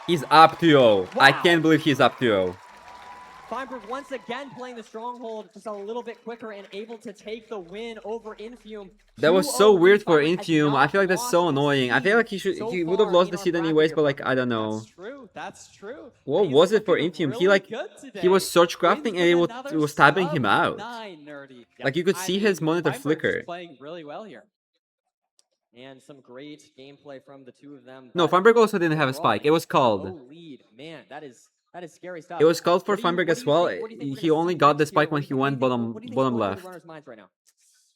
He's up to 0. I Wow. can't believe he's up to 0. Feinberg once again playing the stronghold just a little bit quicker and able to take the win over Infium. That was so 2-0 weird for Feinberg has Infium. I not feel like that's so lost his annoying. I seed feel like so he would have far lost in the our seed bracket anyways, here, but like I don't know. That's true. That's true. What He's was it for looking Infium? really He like good he today. was search crafting Wins and with it another was tabbing him sub out. 9, Nerdy. Like you could see his monitor Feinberg's flicker. playing really well here. And some great gameplay from the two of them. No, but Feinberg also didn't have a spike. It was overall, called. low lead. Man, that is scary stuff. It was called for What do you- Feinberg what as do you well. think- what do you think we're He gonna only see got the next spike year? when What he do you went think- bottom what do you think bottom is going through left the runners' minds right now?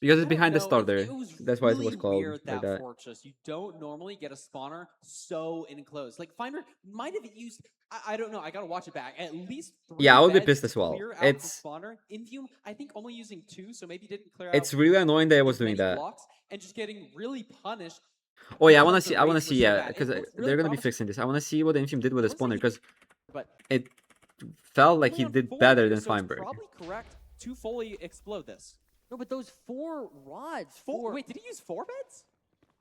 because I it's don't behind the know, starter. it was That's why it was really called weird, like that that. Fortress. You don't normally get a spawner so enclosed. Like Feinberg might have used. I don't know. I gotta watch it back. At least 3 Yeah, I would be beds pissed to as well. clear out the It's spawner. Infium, I think only using 2, so maybe didn't clear it's out really annoying that it was as doing many that. blocks and just getting really punished. Oh yeah, I want to because see. the I want to rates were see. so Yeah, bad. It because looks really they're gonna be promising. fixing this. I want to see what Infium did with the spawner because But it felt like he only on did 4 better here, than so it's Feinberg. Probably correct to fully explode this. No, but those 4 rods. 4. Wait, did he use 4 beds?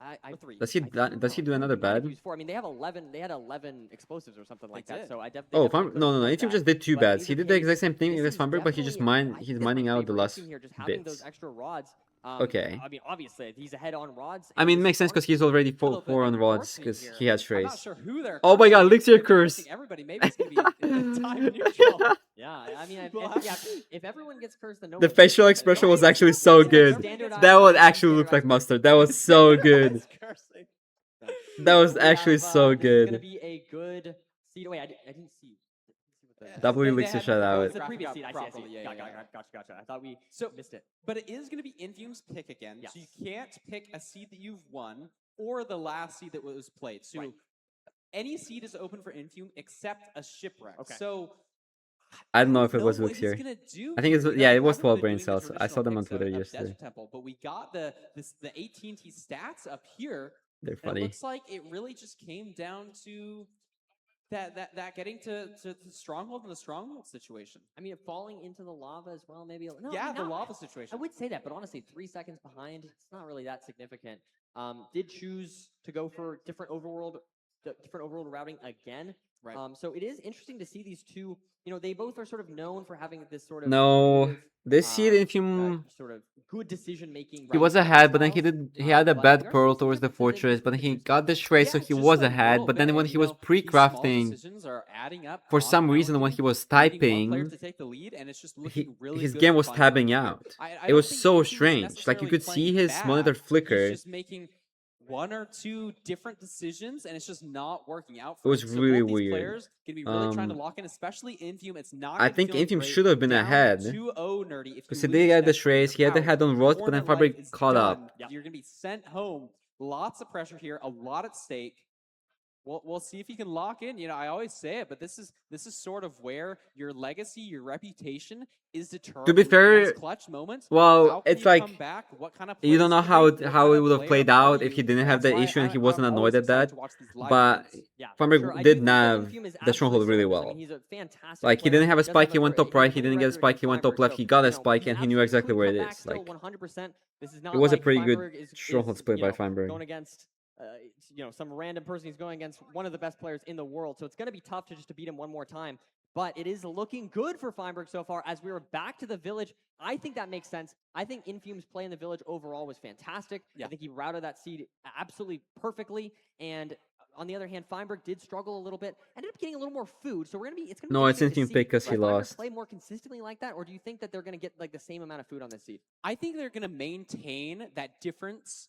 I 3. Does he does he do another bed? Use 4. I mean, they have 11. They had 11 explosives or something like that. did. So I definitely. Oh, no, no, no. Infium just did 2 but beds. He either did the case, exact same thing this as is Feinberg, but he just definitely- I he's think this mining might out be the my last team here, just having those bits. extra rods. Okay. I mean, obviously he's ahead on rods. I and mean, it this makes sense because he's already little bit 4 on of rods forcing because here. he has I'm not trace. sure who they're Oh my god, cursing. Elixir If they're curse! cursing everybody, maybe it's gonna be time neutral. Yeah, I mean, We'll if everyone gets cursed, then no The one facial gets cursed. expression was actually so good. Standardized- That one actually looked like mustard. That was so good. cursing. That was We actually have, so This is gonna good. be a good seed. Wait, I didn't see. Double They Elixir had shout to out. It's the previous seed. I see. properly, yeah, Gotcha. I thought we So- missed it. But it is going to be Infium's pick again. Yes. So you can't pick a seed that you've won or the last seed that was played. So Right. any seed is open for Infium except a shipwreck. Okay. So I don't know if it know was what he's Elixir. gonna do I think it's here. yeah, He it was hasn't 12 been brain doing the cells. I saw traditional them on picks of- Twitter of yesterday. Desert Temple, but we got the AT&T stats up here. They're And it funny. looks like it really just came down to that getting to the stronghold and the stronghold situation. I mean, falling into the lava as well, maybe. No, Yeah, I mean, the not- lava I situation. would say that, but honestly, 3 seconds behind, it's not really that significant. Did choose to go for different overworld routing again. Right. So it is interesting to see these two. You know, they both are sort of known for having this sort of No, creative, this seed Infium. sort of good decision making. He was ahead, but then he had a bad pearl towards the fortress, but then he got the trace, so Yeah, he just was a ahead. little But then bit, when and, he you was know, these small pre-crafting, decisions are adding up, for some reason when he was needing one player typing, to take the lead, and it's just looking really his good game for was Feinberg tabbing here. out. I It don't was think so Infium is strange. Like you necessarily could see playing his bad. monitor flicker. He's just making 1 or 2 different decisions, and it's just not working out It for was him. So really both these weird. players gonna be really trying to Um, lock in, especially Infium. It's not. I gonna be think feeling Infium great. should have been Down ahead. 2-0 Nerdy. If Because you he did lose get the next trace, to he had the Power, head on rods, but then corner life Feinberg is caught up. done. You're gonna be sent home. Lots of pressure here. A lot at stake. We'll see if he can lock in. You know, I always say it, but this is sort of where your legacy, your reputation is determined. To be in fair, those clutch moments. well, How can it's you like come back? What kind of you don't plays know can how you it make? how What it kind would of have player played are out if you? he didn't have That's the why issue and he I'm wasn't always annoyed at excited that. to watch these live But streams. Yeah, for Feinberg sure. I do did think that nav Infium is the stronghold absolutely really so good. I well. mean, he's a fantastic Like he player. didn't have a Doesn't spike, have he went a top right. He clean didn't get a record spike, he against went top left. Feinberg. He got a So, spike he and he knew absolutely exactly could where come it back is. still Like 100%. This is not it was a like pretty good Feinberg is stronghold split you by know, Feinberg. going against some random person. He's going against one of the best players in the world. So it's going to be tough to beat him one more time. But it is looking good for Feinberg so far as we are back to the village. I think that makes sense. I think Infium's play in the village overall was fantastic. Yeah. I think he routed that seed absolutely perfectly. And on the other hand, Feinberg did struggle a little bit. Ended up getting a little more food. So it's going to be No, it's interesting Infium to pick see. 'cause he Does Feinberg lost. play more consistently like that, or do you think that they're going to get like the same amount of food on this seed? I think they're going to maintain that difference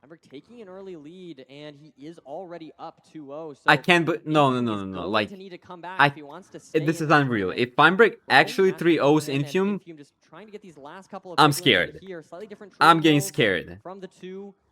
Feinberg taking an early lead, and he is already up 2-0. So I can't, but no. Infium is Like, going to need to come back if he wants to stay this in is this unreal. tournament. If Feinberg But actually Has to 3-0s win, and Infium, Infium just trying to get these last couple of I'm big wins scared. Here. Slightly different I'm trade getting rolls scared. from the two.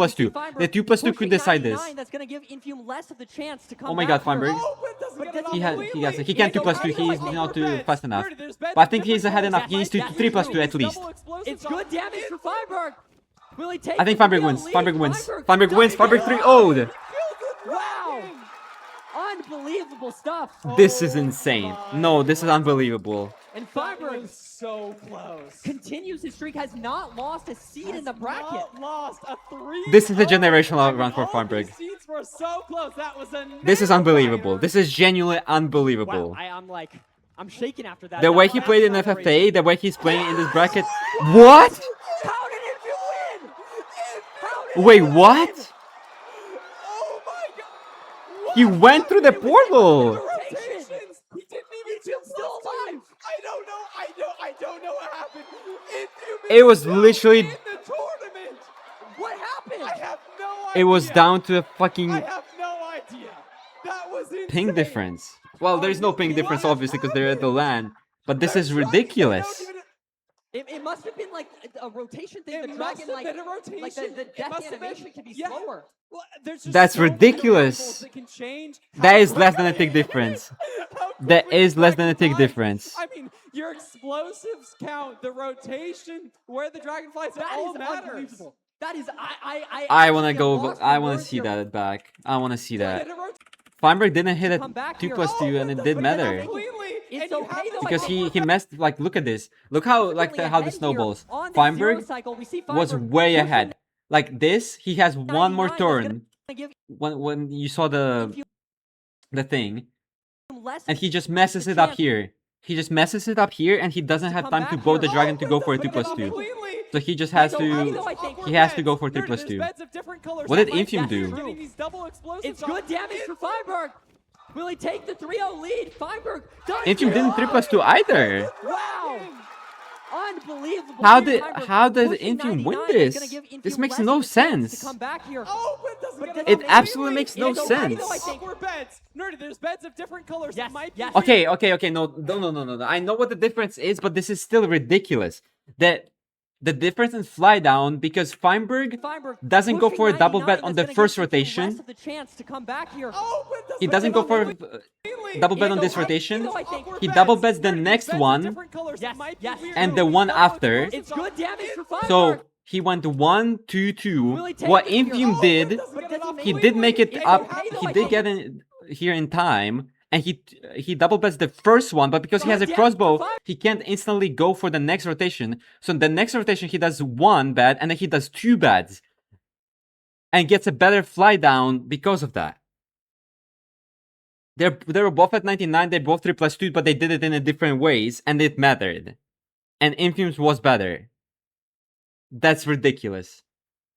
2+2. The 2+2 could decide this. That's going to give Infume less of the chance to come Oh my god, back for- Feinberg. He can't 2+2. He's not too fast enough. But I think he's ahead enough. He needs to 3+2 at least. It's good damage for Feinberg. Will he take I think the Feinberg 3-0 wins. lead? Feinberg wins. Feinberg Feinberg wins. does Feinberg it. 3-0'd. Wow. Unbelievable stuff. This is insane. No, this is unbelievable. And Feinberg was so close. continues his streak, has not lost a seed in the bracket. Not lost a 3. This is a generational run for Feinberg. Seeds were so close. That was a This is unbelievable. This is genuinely Wow, unbelievable. I'm shaking after that. The way he played in FFA, the way he's playing in this bracket. What? How did it win? Wait, what? He went through the portal. rotations. He didn't even do still alive. I don't know what happened. It was literally. The tournament. What happened? I have no idea. It was down to a fucking I have no idea. That was insane. ping difference. Well, there's no ping difference, obviously, because they're at the LAN. But this is ridiculous. It must have been like a rotation thing. It The must dragon, have like, been a rotation. like the It death must have been- animation can be yeah. slower. Well, there's just That's so many ridiculous. variables that can change That how is less quickly than a tick it difference. How That quickly is less than a Dragon tick flies. difference. I mean, your explosives count, the rotation, where the dragonflies That all is matters. unbelievable. That is I want to actually am go. lost I for want to words see here. that back. I want to see that. Did it rotate? Feinberg didn't hit a Come back 2+2, here. and it did matter. Completely. It's and you okay have though. to Because take he messed. Like, look at this. Look how like Currently how ahead this here snowballs. on the Feinberg zero cycle. We see was Feinberg way pushing ahead. Like this, he has one more 99 is turn. gonna give When you saw the thing, him less and he just of a messes it up chance here. He just messes it up here, and he doesn't have come time to back bow here. the dragon to go for a but 2+2. completely. So he just has So to. I think He has to go for There- there's 3+2. beds of different colors What that did might Infium be do? getting these double explosives It's off. good damage for Feinberg. Will he take the 3-0 lead? Feinberg does Infium it. didn't 3+2 either. Wow. Unbelievable. How Here, did Feinberg pushing Infium win 99 is gonna this? give Infium This makes less no of a chance sense. To come back here. Oh, but doesn't But get does It absolutely makes no It's okay, sense. though, I think. Awkward beds. Nerdy, there's beds of different colors that Yes, might yes. be Okay. No. I know what the difference is, but this is still ridiculous. The difference in fly down because Feinberg Feinberg doesn't go pushing for a double 99 bet on is the gonna first give Infium rotation. Less of the chance to come back here. Oh, but doesn't He doesn't go for double bet on this rotation. though, I think. He double bets the next one Yes. and the one after. It's good damage for Feinberg. So he went 1, 2, 2. Will he take What it here? Infium Oh, did, but does he make did make it It's up. okay, though, He I did think. get in here in time, and he double bets the first one, but because he has a Yeah, crossbow, fine. he can't instantly go for the next rotation. So the next rotation he does one bad, and then he does two bads, and gets a better fly down because of that. They were both at 99. They both 3+2, but they did it in a different ways, and it mattered. And Infium's was better. That's ridiculous.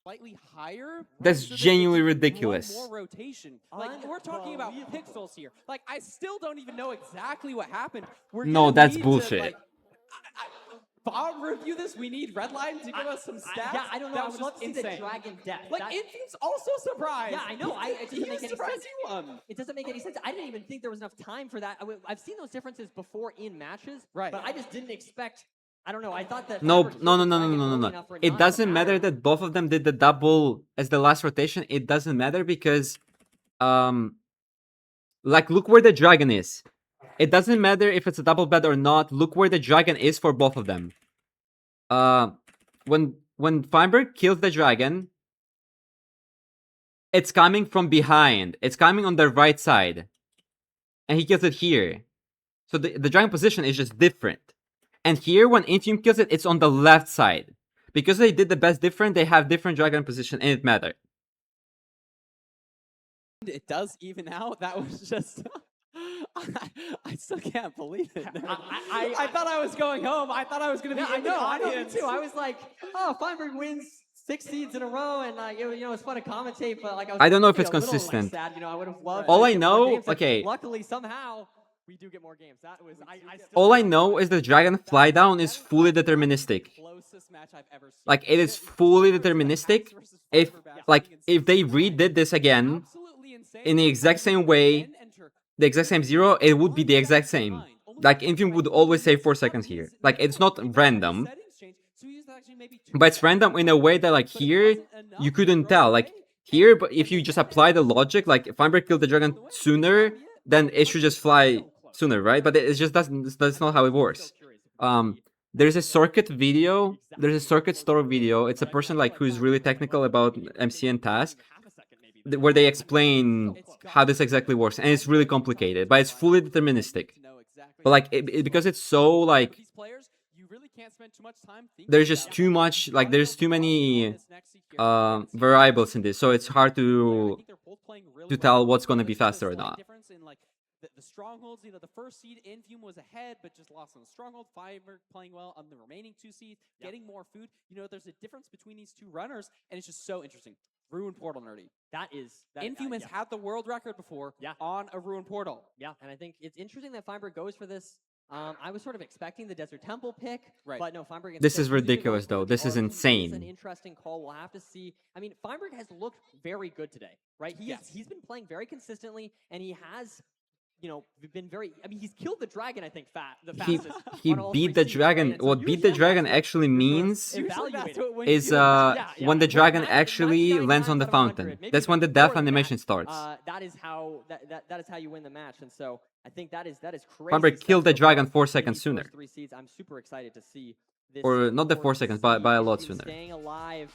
Slightly higher. That's so that genuinely it's ridiculous. One more rotation. Like we're talking about pixels here. Like I still don't even know exactly what happened. We're No, gonna that's need bullshit. To, like, I'll review this. We need Redline to give us some stats. Yeah, I don't know. That I was would love just to see the insane. dragon death. Like That- Infium's also surprised. Yeah, I know. It doesn't He make was any surprised sense. he won. It doesn't make any sense. I didn't even think there was enough time for that. I've seen those differences before in matches, Right. but I just didn't expect. I don't know. I thought that. No, Feinberg no. killed the dragon early enough for It not to doesn't matter that both of them did the double as the last rotation. It doesn't matter because, like, look where the dragon is. It doesn't matter if it's a double bet or not. Look where the dragon is for both of them. When Feinberg kills the dragon, it's coming from behind. It's coming on the right side, and he kills it here. So the dragon position is just different. And here, when Infium kills it, it's on the left side. Because they did the best different, they have different dragon position, and it mattered. It does even out. That was just. I still can't believe it. I thought I was going home. I thought I was going to be I in know. the I know me audience. too. I was like, oh, Feinberg wins 6 seeds in a row, and it's fun to commentate, but like I don't know if was it's a little, like, consistent. sad. I would have loved. All to I get more know- games, and okay. Luckily, somehow we do get more games. That was. I still All I know is the dragon fly down is fully deterministic. Closest match I've ever seen. Like, it is fully deterministic. If they redid this again in the exact same way, the exact same zero, it would be the exact same. Like, Infium would always say 4 seconds here. Like, it's not random, but it's random in a way that, like, here, you couldn't tell. Like, here, but if you just apply the logic, like, if Feinberg killed the dragon sooner, then it should just fly sooner, right? But it just doesn't, that's not how it works. There's a circuit video. There's a circuit store video. It's a person like who's really technical about MC and task, where they explain how this exactly works, and it's really complicated, but it's fully deterministic. But like because it's so like there's just too much, like there's too many variables in this, so it's hard to tell what's going to be faster or not. The strongholds, the first seed, Infume was ahead, but just lost on the stronghold. Fiber playing well on the remaining 2 seeds, getting more food. There's a difference between these 2 runners, and it's just so interesting. Ruin Portal, Nerdy. Infume has had the world record before on a Ruin Portal. Yeah, and I think it's interesting that Feinberg goes for this. I was sort of expecting the Desert Temple pick, but no, Feinberg. This is ridiculous, though. This is insane. It's an interesting call. We'll have to see. I mean, Feinberg has looked very good today, right? He's been playing very consistently, and he has. Been very. I mean, he's killed the dragon. I think the fastest. He beat the dragon. What beat the dragon actually means is when the dragon actually lands on the fountain. That's when the death animation starts. That is how you win the match, and so I think that is crazy. Feinberg killed the dragon 4 seconds sooner. 3 seeds. I'm super excited to see this. Or not the 4 seconds, by a lot sooner. Staying alive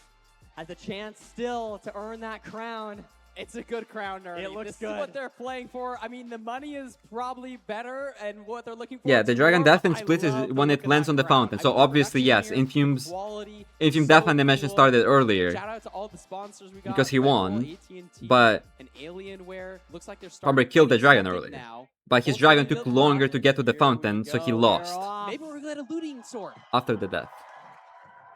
has a chance still to earn that crown. It's a good crown, Nerdy. It looks this good. Is what they're playing for. I mean, the money is probably better, and what they're looking for. Yeah, the dragon death and split is when it lands on the fountain. So obviously, yes, Infume death animation started earlier Shout out to all the sponsors we got. because he won, AT&T, but and Alienware. Looks like they're Feinberg killed the dragon earlier. But his dragon took longer to get to the fountain, so he lost Maybe we're gonna get a looting sword. after the death.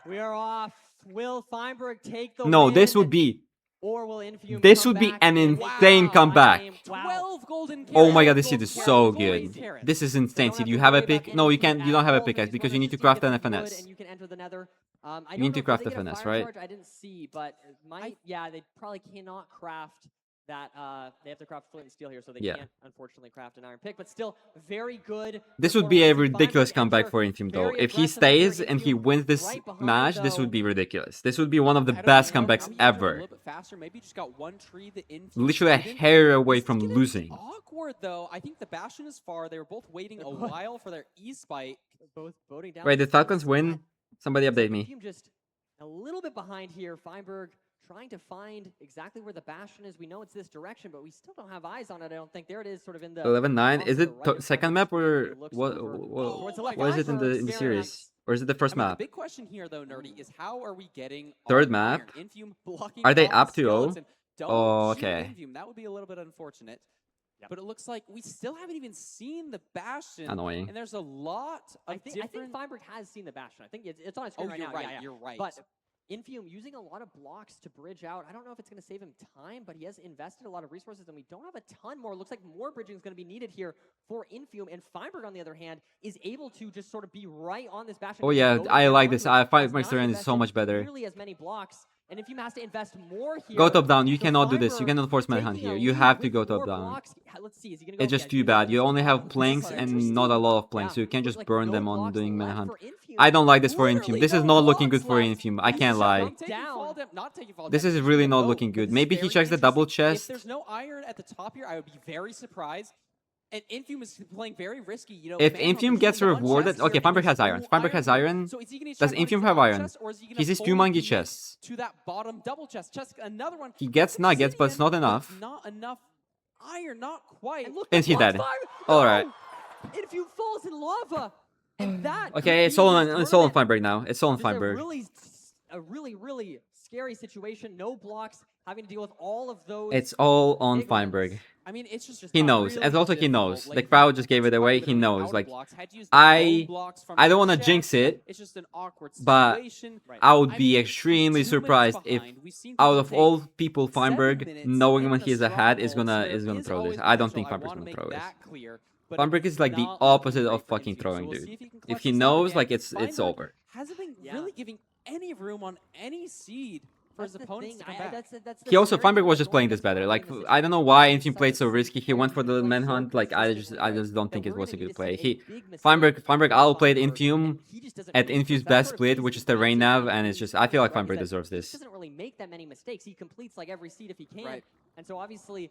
We are off. Will Feinberg take the No, win? this would be. Or will Infume This come would be back an and insane comeback. 12 golden Oh my god, this seed is so good. This is insane seed. You have a pick? No, you can't. You don't have a pickaxe because you need to craft an FNS. And you can enter the nether. I You don't need know to if craft they get a FNS, fire right? charge. I didn't see, but they probably cannot craft that. They have to craft flint and steel here, so they Yeah. can't unfortunately craft an iron pick. But still, very good. This would be a ridiculous comeback for Infume, though. If he stays and he wins this match, this would be ridiculous. This would be one of the best comebacks ever. Faster, maybe just got one tree. The Literally a hair away from losing. Awkward though. I think the Bastion is far. They were both waiting a while for their E-Spike. Both voting down. Wait, did Falcons win? Somebody update me. Infume just a little bit behind here. Feinberg trying to find exactly where the Bastion is. We know it's this direction, but we still don't have eyes on it. I don't think. There it is, sort of in the 11-9. Is it right second map or looks what? over What is it in the series? Or is it the first map? The big question here, though, Nerdy, is how are we getting Third our map? iron? Infume blocking Are they off up 2-0? Skeleton. Don't Oh, shoot okay. Infume. That would be a little bit unfortunate. But it looks like we still haven't even seen the Bastion. Annoying. And there's a lot of I think Feinberg has seen the Bastion. I think it's on his screen right you're now. right. Yeah, yeah. You're right. But Infume using a lot of blocks to bridge out. I don't know if it's going to save him time, but he has invested a lot of resources, and we don't have a ton more. Looks like more bridging is going to be needed here for Infume. And Feinberg, on the other hand, is able to just sort of be right on this Bastion. Oh yeah, I like this. Feinberg's terrain is so much better. Nearly as many blocks, and Infume has to invest more here. Go top down. You So cannot do this. You Feinberg cannot force manhunt taking a here. You lead have to with go top more down. blocks. Let's see, is he gonna go? It's just Yeah, too bad. You only have planks and not a lot of planks, so you can't just burn them on doing manhunt. I don't like this for Infume. This is not looking good for Infume. I can't lie. This is really not looking good. Maybe he checks the double If chest. there's no iron at the top here, I would be very surprised. And Infume is playing very risky. If Infume gets rewarded, okay, Feinberg has iron. Feinberg has iron. So is he gonna Does try to Infume run have double iron? chest, or is he gonna He sees two fully monkey commit chests. to that bottom double chest. Another one. He gets nuggets, but it's not enough. Not enough iron. Not quite. And he dead. All right. Infume falls in lava, and that. Okay, it's all on Feinberg now. It's all on Just Feinberg. a really scary situation. No blocks, having to deal with all of those. It's all on Feinberg. I mean, it's just He got knows, really and also he difficult. knows. Like, The crowd just gave it away. He literally knows. out of Like, blocks. Had to use the I own blocks from don't the want to chest. jinx it, It's just an awkward but situation. I would be extremely surprised if, out of all people, Feinberg, knowing when he's ahead, is gonna throw this. I don't think Feinberg's gonna throw this. Feinberg is like the opposite of fucking throwing, dude. If he knows, like it's over. Hasn't been really giving any room on any seed for his opponents to come back. He also Feinberg was just playing this better. Like I don't know why Infume played so risky. He went for the manhunt. Like I just don't think it was a good play. Feinberg outplayed Infume at Infume's best split, which is the Rain Nav, and it's just I feel like Feinberg deserves this. Doesn't really make that many mistakes. He completes like every seed if he can, and so obviously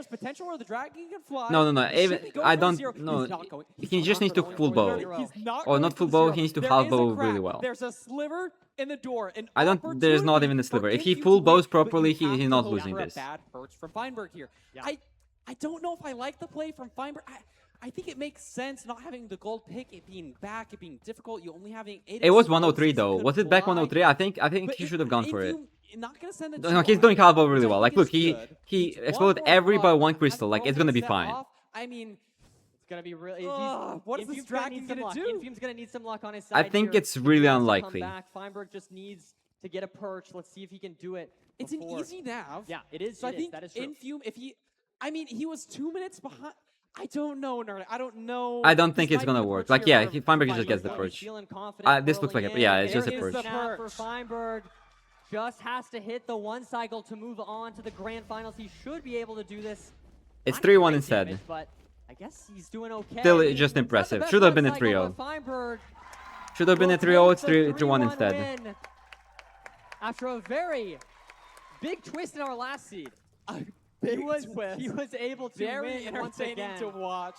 there's potential where the dragon can fly. No. He should Even be going I for don't. zero. No, He's not going. he just needs to going full for bow. zero. He's not Or going not for full bow. zero. He needs to There half is a bow crack. really well. There's a sliver in the door. An I don't. There's not opportunity even a for sliver. If he KQ full to bows win, but you properly, have he's to not hope losing for a this. bad perch from Feinberg here. I don't know if I like the play from Feinberg. I think it makes sense not having the gold pick, it being back, it being difficult. You only having 8. It was 103 though. Was it back 103? I think he should have gone for it. Not gonna send the No, he's doing Calvo really well. Like, think look, is he good. exploded One more every but block, one have crystal. Like, it's gonna be set fine. off. I mean, It's gonna be really. what is this Infume's dragon need some gonna luck. do? Infume's gonna need some luck on his I side. think here. it's He really wants to come unlikely. back. Feinberg just needs to get a perch. Let's see if he can do it. It's an before- easy nav. Yeah, it is. So it I is, think that is true. Infume, if he, I mean, he was 2 minutes behind. I don't know, Nerd. I don't know. I don't think This it's might be gonna the work. perch Like, here yeah, for Feinberg just Feinberg. gets the He's perch. feeling confident. This looks like curling it. Yeah, in. it's just a There is perch. the chat for Feinberg. Just has to hit the 1 cycle to move on to the grand finals. He should be able to do this. It's Not 3-1 great instead. damage, but I guess he's doing okay. Still, He- just not the impressive. best Should have one been a cycle, 3-0. but Feinberg Should have been a goes 3-0. with It's the 3-1 3-1 instead. win. After a very big twist in our last seed. Big he was twist. able to Very win once entertaining again. to watch.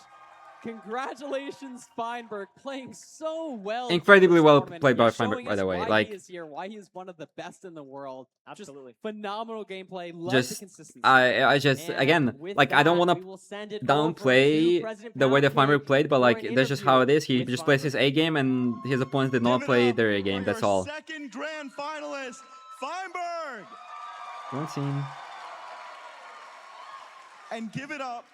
Congratulations, Feinberg, playing so well. Incredibly this well tournament, played by and Feinberg, showing by us the way. why Like, he is here, why he is one of the best in the world. Absolutely. Just phenomenal gameplay. Love just the consistency. I just And again, with like, I don't that, want we to will send it over to downplay President the way that Poundcake Feinberg played, but for like, an that's just how it interview is. He with just plays his Feinberg. A game, and his opponents did not play their A game. That's all. Second grand finalist, Feinberg. One scene. And give it up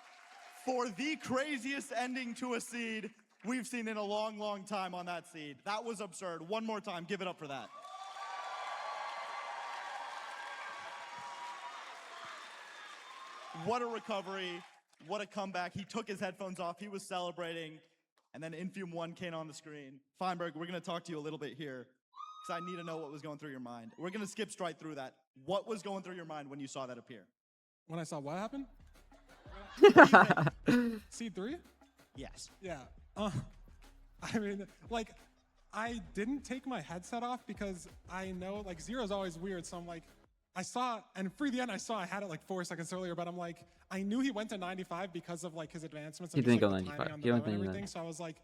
for the craziest ending to a seed we've seen in a long, long time on that seed. That was absurd. One more time, give it up for that. What a recovery. What a comeback. He took his headphones off. He was celebrating. And then Infume 1 came on the screen. Feinberg, we're going to talk to you a little bit here because I need to know what was going through your mind. We're going to skip straight through that. What was going through your mind when you saw that appear? When I saw what happened? Seed 3? Yes. Yeah. I mean, like, I didn't take my headset off because I know, like, Zero's always weird. So I'm like, I saw, and for the end, I saw I had it like 4 seconds earlier, but I'm like, I knew he went to 95 because of like his advancements. He And didn't just, go like, the timing 95. on He the went bow and 99. everything. So I was like,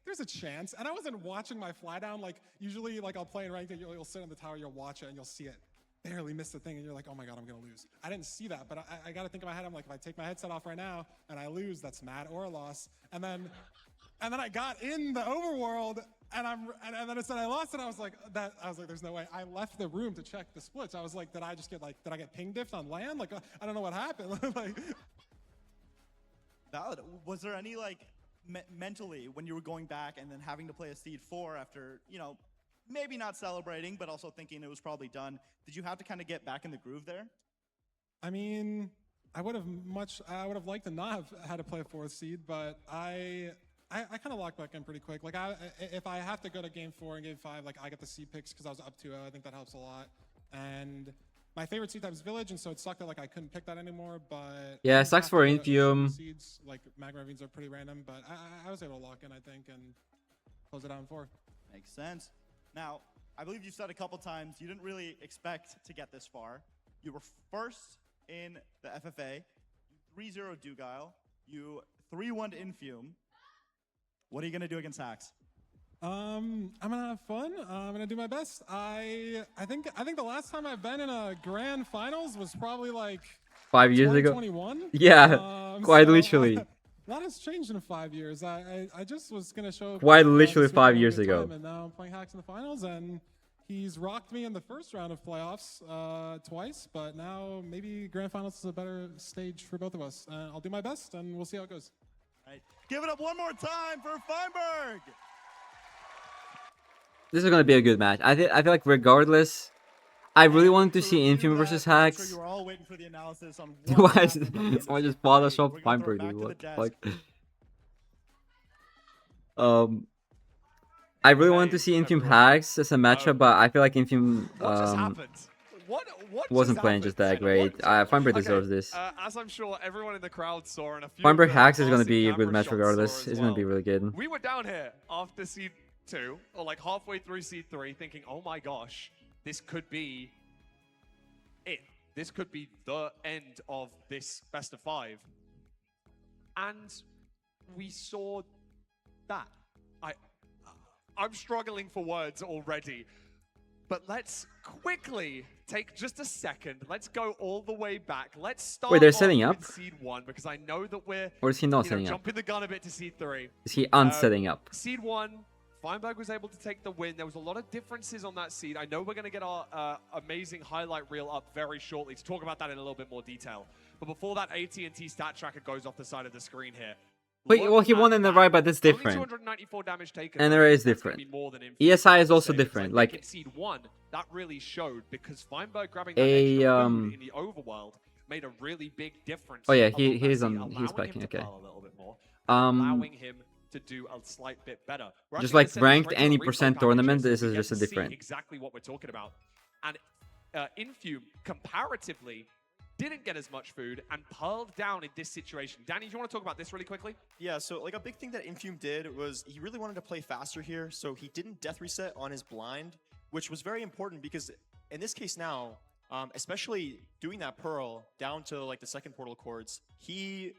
there's a chance. And I wasn't watching my fly down. Like, usually, like, I'll play in ranked and you'll sit on the tower, you'll watch it, and you'll see it. Barely miss the thing, and you're like, oh my god, I'm gonna lose. I didn't see that, but I got to think in my head. I'm like, if I take my headset off right now and I lose, that's mad or a loss. And then I got in the overworld, and then it said I lost, and I was like, there's no way. I left the room to check the splits. I was like, did I get ping diffed on land? Like, I don't know what happened. Like, Valid. Was there any like mentally when you were going back and then having to play a seed 4 after, you know, maybe not celebrating, but also thinking it was probably done? Did you have to kind of get back in the groove there? I mean, I would have liked to not have had to play a 4th seed, but I kind of locked back in pretty quick. Like, if I have to go to game 4 and game 5, like, I get the seed picks because I was up 2-0. I think that helps a lot. And my favorite seed type is Village, and so it sucked that like I couldn't pick that anymore. But Yeah, it sucks for Infium. Seeds like Magma Ravines are pretty random, but I was able to lock in, I think, and close it out in 4. Makes sense. Now, I believe you said a couple times you didn't really expect to get this far. You were first in the FFA, 3-0 Dugile, you 3-1 Infume. What are you gonna do against Hacks? I'm gonna have fun. I'm gonna do my best. I think the last time I've been in a grand finals was probably like 5 years ago. 2021. Yeah, quite so, literally. A lot has changed in 5 years. I just was gonna show up, Quite literally this week 5 having a years good ago. time, and now I'm playing Hacks in the finals, and he's rocked me in the first round of playoffs twice. But now maybe grand finals is a better stage for both of us. I'll do my best, and we'll see how it goes. All right. Give it up one more time for Feinberg. This is gonna be a good match. I feel like regardless, I really wanted to see Infium versus I'm sure Hacks. you were all waiting for the analysis on Why what is happened at the end of someone this just play. Photoshop We're gonna throw it Feinberg, back dude? to the What the desk. fuck? I really wanted to see Infium Hacks as a matchup, but I feel like Infium What just happened? What wasn't just playing happened? just that great. Feinberg deserves this. As I'm sure everyone in the crowd saw, and a few Feinberg of the Hacks is gonna passing be a good camera match shots saw regardless. as It's gonna be well. really good. We were down here after seed 2, or like halfway through seed 3, thinking, oh my gosh, this could be it. This could be the end of this best of 5. And we saw that. I'm struggling for words already. But let's quickly take just a second. Let's go all the way back. Let's start Wait, they're off setting with up? Seed 1 because I know that we're Or is he not you know, setting up? jumping the gun a bit to Seed 3. Is he unsetting up? Seed 1, Feinberg was able to take the win. There was a lot of differences on that seed. I know we're going to get our amazing highlight reel up very shortly to talk about that in a little bit more detail. But before that, AT&T stat tracker goes off the side of the screen here. Wait, well, he won in the right, but it's Only different. 294 damage taken. And I there think is that's gonna different. be more than Infinite ESI is would also say. different. It's Like in Seed 1, that really showed because Feinberg grabbing that a extra food in the overworld made a really big difference. Oh yeah, along that he's seed, on. allowing He's him backing. to Okay. pearl a little bit more, allowing him to do a slight bit better. We're Just actually gonna like send ranked straight to any the replay percent package tournament, so this we is get just a to see different. exactly what we're talking about. And Infume, comparatively, didn't get as much food and pearled down in this situation. Danny, do you want to talk about this really quickly? Yeah, so like a big thing that Infume did was he really wanted to play faster here, so he didn't death reset on his blind, which was very important because in this case now, especially doing that pearl down to like the second portal chords, he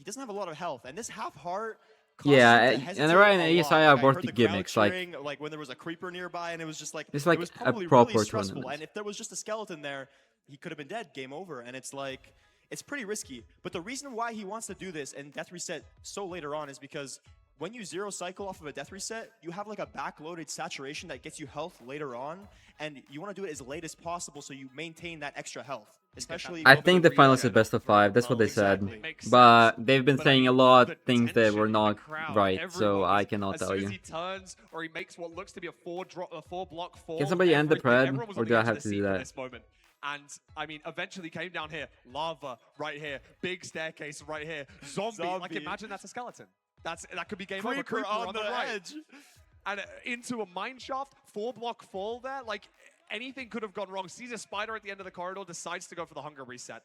doesn't have a lot of health, and this half heart. Yeah, caused him to and hesitate the right and a lot. ESI Like, are I worth heard the crowd gimmicks. Like cheering, when there was a creeper nearby, and it was just like It's like it was a probably proper really stressful. tournament. And if there was just a skeleton there, he could have been dead, game over. And it's like it's pretty risky. But the reason why he wants to do this and death reset so later on is because when you zero cycle off of a death reset, you have like a backloaded saturation that gets you health later on, and you want to do it as late as possible so you maintain that extra health. Especially I think the finals is best of 5. That's what they said. But they've been saying a lot of things that were not right, so I cannot as tell soon as you. he turns or he makes what looks to be a four block fall. Can somebody end the pred, everyone was or on do the I edge of have the to do seat for that? this moment. And I mean, eventually came down here, lava right here, big staircase right here, zombie. Like Zombie. imagine that's a skeleton. That could be game Creeper over. Creeper on the the right. edge. And into a mine shaft, 4-block fall there. Like anything could have gone wrong. Sees a spider at the end of the corridor, decides to go for the hunger reset.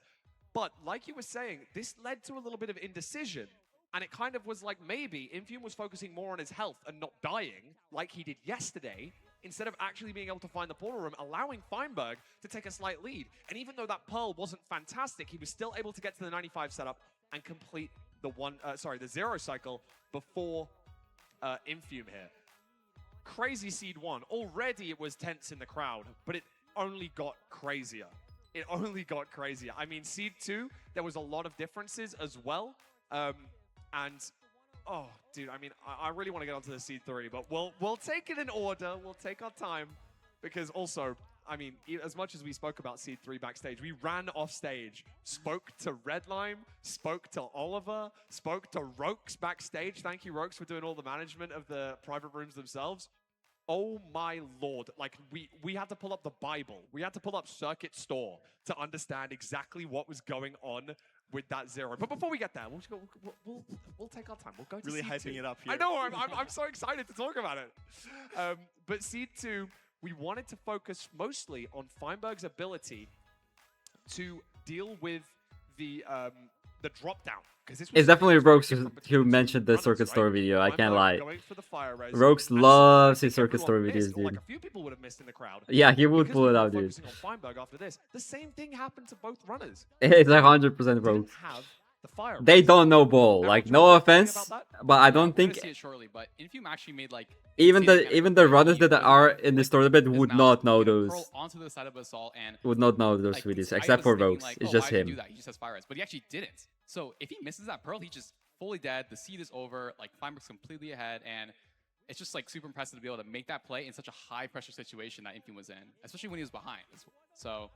But like you were saying, this led to a little bit of indecision. And it kind of was like maybe Infume was focusing more on his health and not dying like he did yesterday, instead of actually being able to find the portal room, allowing Feinberg to take a slight lead. And even though that pearl wasn't fantastic, he was still able to get to the 95 setup and complete the the zero cycle before Infume here. Crazy Seed 1. Already it was tense in the crowd, but it only got crazier. It only got crazier. I mean, Seed 2, there was a lot of differences as well. Oh, dude, I mean, I really want to get onto the Seed 3, but we'll take it in order. We'll take our time, because also, I mean, as much as we spoke about Seed 3 backstage, we ran off stage, spoke to Redlime, spoke to Oliver, spoke to Rokes backstage. Thank you, Rokes, for doing all the management of the private rooms themselves. Oh my lord, like we had to pull up the Bible. We had to pull up Circuit Store to understand exactly what was going on with that zero. But before we get there, we'll take our time. We'll go to Really Seed hyping 2. it up here. I know, I'm so excited to talk about it. But Seed 2, we wanted to focus mostly on Feinberg's ability to deal with the drop down. It's definitely Rogues who mentioned the Circuit Store video, I can't lie. Rogues loves his Circuit Store videos, Like dude. a few people would have missed in the crowd. Yeah, he would Because pull we it were out, dude. focusing on Feinberg after this. The same thing happened to both runners. It's 100% Rogues. Have the fire They don't know ball. Like, no offense, but I don't We're gonna think see it shortly, but Infume actually made like even insane the runners that are in this tournament would not know those. Pearl onto the side of Assault and Would not know those like, videos, I except was for thinking, Rogues. like, It's oh, just why would he him. do that? He just has fire res, but he actually didn't. So if he misses that Pearl, he's just fully dead. The seed is over. Like Feinberg's completely ahead, and it's just like super impressive to be able to make that play in such a high pressure situation that Infume was in, especially when he was behind. So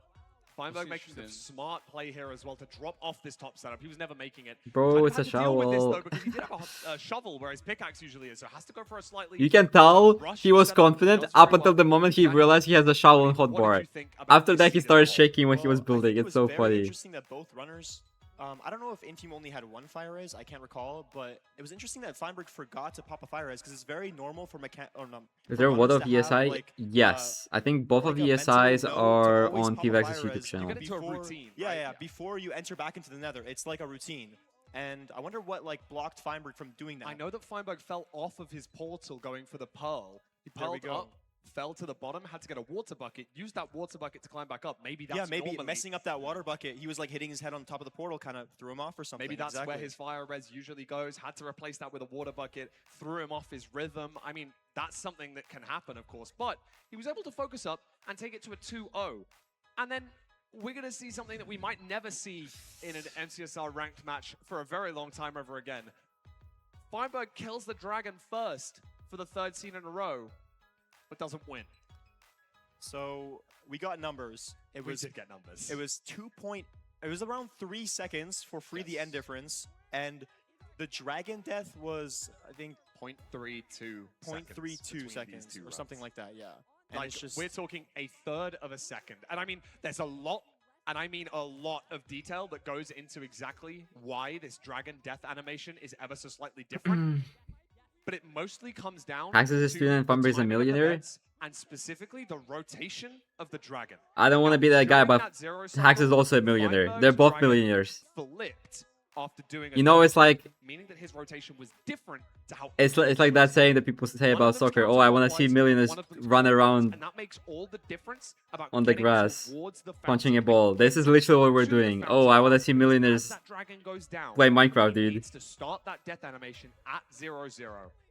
Feinberg making the smart play here as well to drop off this top setup. He was never making it. Bro, Kind of it's had a to deal with this, shovel. though, because he did have a shovel where his pickaxe usually is, so has to go for a slightly. You can tell rush he was setup. confident Does up very until well. the moment he realized he has a shovel and hotbar. After that, he started shaking when he was Well, I building. think it It's was so very funny. interesting that both runners. I don't know if Infume only had one fire res. I can't recall, but it was interesting that Feinberg forgot to pop a fire res because it's very normal for Is there one of runners to have, ESI? like, Yes. I think both of like the a mental ESIs note to are always on pop a PVX's fire YouTube res channel. before- Yeah, before you enter back into the Nether, it's like a routine. And I wonder what like blocked Feinberg from doing that. I know that Feinberg fell off of his portal going for the Pearl. He There we pearled go. up fell to the bottom, had to get a water bucket, used that water bucket to climb back up. Maybe that's Yeah, maybe normally, messing up that water bucket. He was like hitting his head on top of the portal, kind of threw him off or something. maybe that's exactly. where his fire res usually goes. Had to replace that with a water bucket, threw him off his rhythm. I mean, that's something that can happen, of course. But he was able to focus up and take it to a 2-0. And then we're going to see something that we might never see in an MCSR ranked match for a very long time ever again. Feinberg kills the Dragon first for the 3rd seed in a row, but doesn't win. So we got numbers. We did get numbers. It was It was around 3 seconds for free the end difference, and the Dragon Death was, I think, 0.32 seconds or something like that. Yeah. And Like, it's just we're talking a third of a second. And I mean, there's a lot, and I mean a lot of detail that goes into exactly why this Dragon Death animation is ever so slightly different. But it mostly comes down Hax is a to student, the Fumber is a timing of the millionaire. bets, and specifically the rotation of the Dragon. I don't want to be that guy, but Hax is also a millionaire. They're both millionaires. Flipped after doing You know, it's like meaning that his rotation was different to how it's like that saying that people say about soccer. Oh, I want to see millionaires run around and that makes all the difference about on the getting grass, towards the punching a ball. This is literally what we're doing. Oh, I want to see millionaires that Dragon goes down, play Minecraft, he dude. needs to start that death animation at 0-0,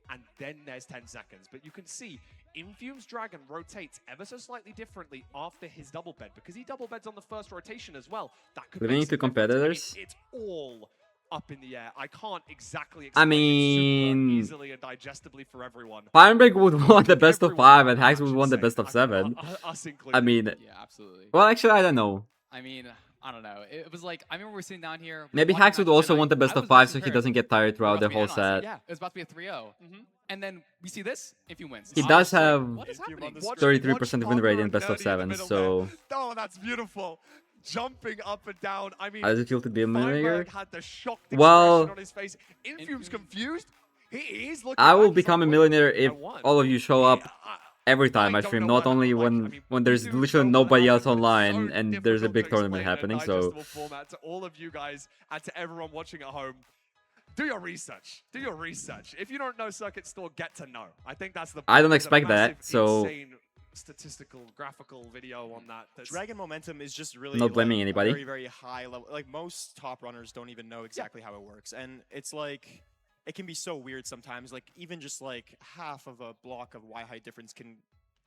and then there's 10 seconds. But you can see Infume's Dragon rotates ever so slightly differently after his double bed, because he double beds on the first rotation as well. That could Living make to some difference. I mean, competitors. it's all up in the air. I can't exactly I explain it mean, super easily and digestibly for everyone. Feinberg would want the best of 5, and Hax would want the best of 7. Us I included. mean, Yeah, absolutely. well, actually, I don't know. I mean, I don't know. It was like, I remember we were sitting down here. Maybe watching Hax would matches, and, also like, want the best I of was 5 so he prepared. doesn't get tired We're throughout about the to be whole in, honestly. set. Yeah, it was about to be a 3-0. And then we see this, Infume wins. He I does was like, have what is happening? 33% win rate in best of 7, so Oh, that's beautiful. Jumping up and down. I mean, how does it feel to be a millionaire? Feinberg had the shocked Well, expression on his face. Infume's confused. He is looking I will back. He's become a like, millionaire if won. all of you show up every time I stream, not only when there's literally nobody else online and there's a big tournament happening. So digestible format to all of you guys and to everyone watching at home. Do your research. Do your research. If you don't know Circuit Store, get to know. I think that's the. I don't there's a expect that, massive, so- insane statistical, graphical video on that. That's Dragon momentum is just really Not blaming like, anybody. Very, very high level. Like most top runners don't even know exactly how it works, and it's like it can be so weird sometimes. Like even just like half of a block of Y height difference can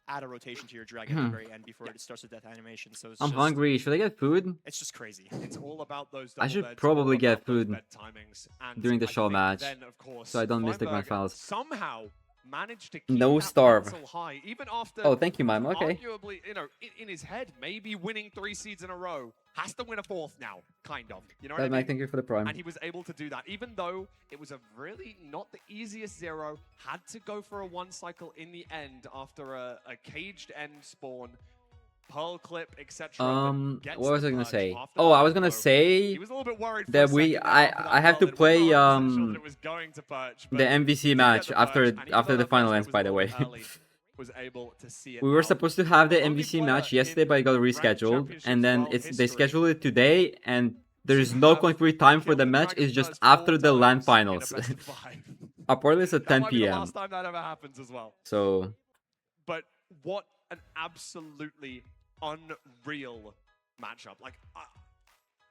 add a rotation to your dragon at the very end before it starts the death animation. So it's I'm just, hungry. Should I get food? It's just crazy. It's all about those. I double should beds, probably all get about those food bed timings, and during the I show think match, then, of course, so I don't miss the grand Feinberg finals. Somehow managed to keep No that starve. mental high, even after. Oh, thank you, Mime. Okay. Arguably, you know, in his head, maybe winning 3 seeds in a row, has to win a 4th now, kind of. You know what I That mean? Mike, thank you for the prime. And he was able to do that, even though it was a really not the easiest 0. Had to go for a 1 cycle in the end after a caged end spawn, pearl clip, etc. What was I gonna say? Oh, I was gonna say He was a little bit worried for that a we, second there after that I have pearl. to It was play 100% sure that it was going to perch, but the MVC did match get the after perch, and even though the that final first ends. was By a the little way, early, was able to see it we were out. supposed to have the Only MVC player match yesterday, but it got rescheduled, and then they scheduled it today, and there is no concrete time for the match. It's just after the LAN finals. Apparently, it's at That 10 might be the p.m. last time that ever happens as well. So But what an absolutely unreal matchup. Like,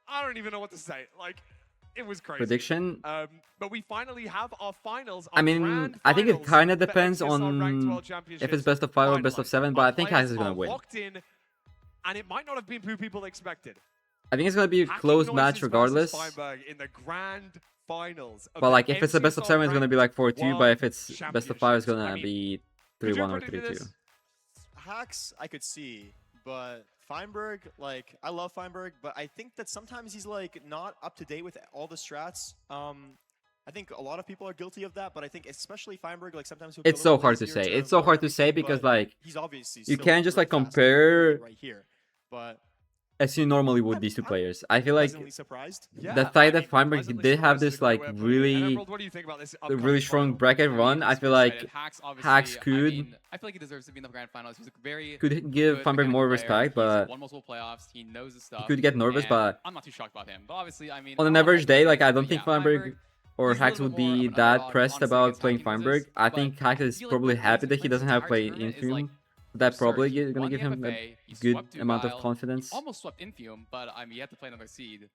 I don't even know what to say. Like, it was crazy. prediction. But we finally have our finals. I our mean, grand I think it finals kind of for depends MCSR Ranked on World if it's Championships best of 5 or best of finalized. 7, but Our I think players Hax is gonna are win. locked in, and it might not have been who people expected. I think it's gonna be a Hacking close Noises match versus regardless. Feinberg in the grand finals. of But the like, if it's a best of MCSR 7, it's gonna be like Ranked 4-2. But if World it's best of 5, it's gonna Championships. be Could you 3-1 or predict 3-2. this? Hacks I could see, but Feinberg, like I love Feinberg, but I think that sometimes he's like not up to date with all the strats. I think a lot of people are guilty of that, but I think especially Feinberg, like sometimes he'll be a It's so little hard to lazier say. It's so hard to say because but like he's obviously you still can't just really like fast, compare right here, but as you normally would these two players. I feel like pleasantly surprised. the fact that Feinberg did have this like really, What do you think about this really strong bracket run, I feel like Hacks, obviously, Hacks I could mean, I feel like he deserves to be in the grand finals. He's a very give good Feinberg more mechanical player. respect, but He's won multiple playoffs. He knows his stuff. could get nervous, and but I'm not too shocked about him. But obviously, I mean, on an I don't average like day, him, like I but don't yeah, think Feinberg or he's a Hacks little would bit more be of an that underdog, pressed honestly, about against playing Hacking Feinberg. Noises, I but think Hacks is feel like probably what happy he's that he played doesn't this have entire play tournament is, Infume. like, That probably Surge gonna won give the him a FFA, he good swept amount of Dugile, confidence. He almost swept Infium, but he had to play another seed.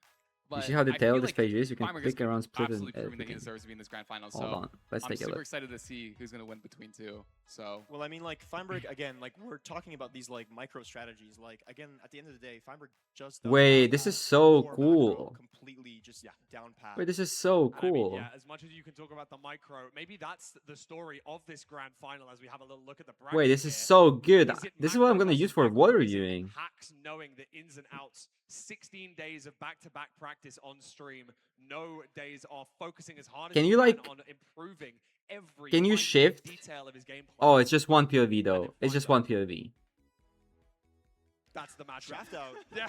You But see how I detailed feel this like page is? You can Firework is click around, split absolutely and proving that he everything. deserves to be in this grand final. Hold So on, let's I'm take a super look. excited to see who's going to win between two. So Well, I mean, like Feinberg again. Like we're talking about these like micro strategies. Like again, at the end of the day, Feinberg just does Wait, have this that is so core macro cool. completely just down pat. Wait, this is so And I mean, cool. yeah, as much as you can talk about the micro, maybe that's the story of this grand final as we have a little look at the bracket Wait, this is here. so good. Is it This is what I'm macro gonna versus use for micro? water Is it viewing. Hacks knowing the ins and outs, 16 days of back-to-back practice on stream, no days off, focusing as hard Can as you, he like- can on improving every Can you minute shift? detail of his gameplay. Oh, it's just one POV though. It's just one POV. That's the match. Draft out. Yeah,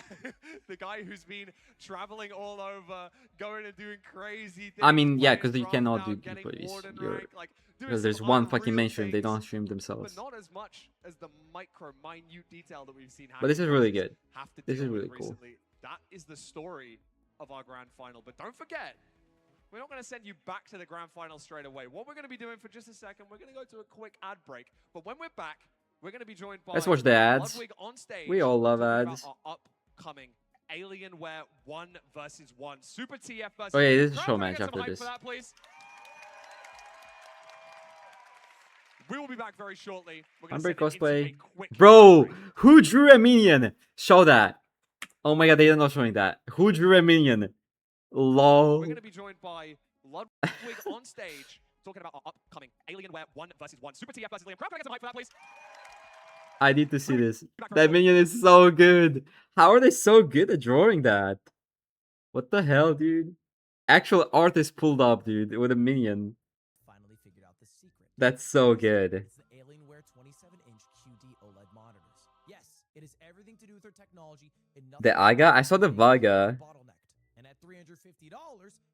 the guy who's been traveling all over, going and doing crazy things. I mean, yeah, playing because you draft cannot out, do getting POVs. warden You're, rank, like, doing because there's some one fucking unreal mainstream. They things, don't stream themselves. But not as much as the micro, minute detail that we've seen. But this is really good. Have to This deal is with really cool. recently. That is the story of our grand final. But don't forget, we're not going to send you back to the grand final straight away. What we're going to be doing for just a second, we're going to go to a quick ad break. But when we're back, we're going to be joined by Let's watch the ads. Ludwig on stage. We all love talking ads. about our upcoming Alienware 1 versus 1 Super TF versus. Oh yeah, this is a Crowd, show can I match get some after hype this. for that, please? We will be back very shortly. We're gonna Feinberg send it into a cosplay. quick Bro, who drew a minion? Show that. Oh my god, they are not showing that. Who drew a minion? Lol. We're going to be joined by Ludwig on stage, talking about our upcoming Alienware 1 versus 1 Super TF versus Liam. Crowd, can I get some hype for that, please? I need to see this. That minion is so good. How are they so good at drawing that? What the hell, dude? Actual art is pulled up, dude, with a minion. Finally figured out the secret. That's so good. It's the Alienware 27-inch QD OLED monitors. Yes, it is everything to do with their technology and nothing The to do Aga? with I saw the being Vaga. bottlenecked. And at $350,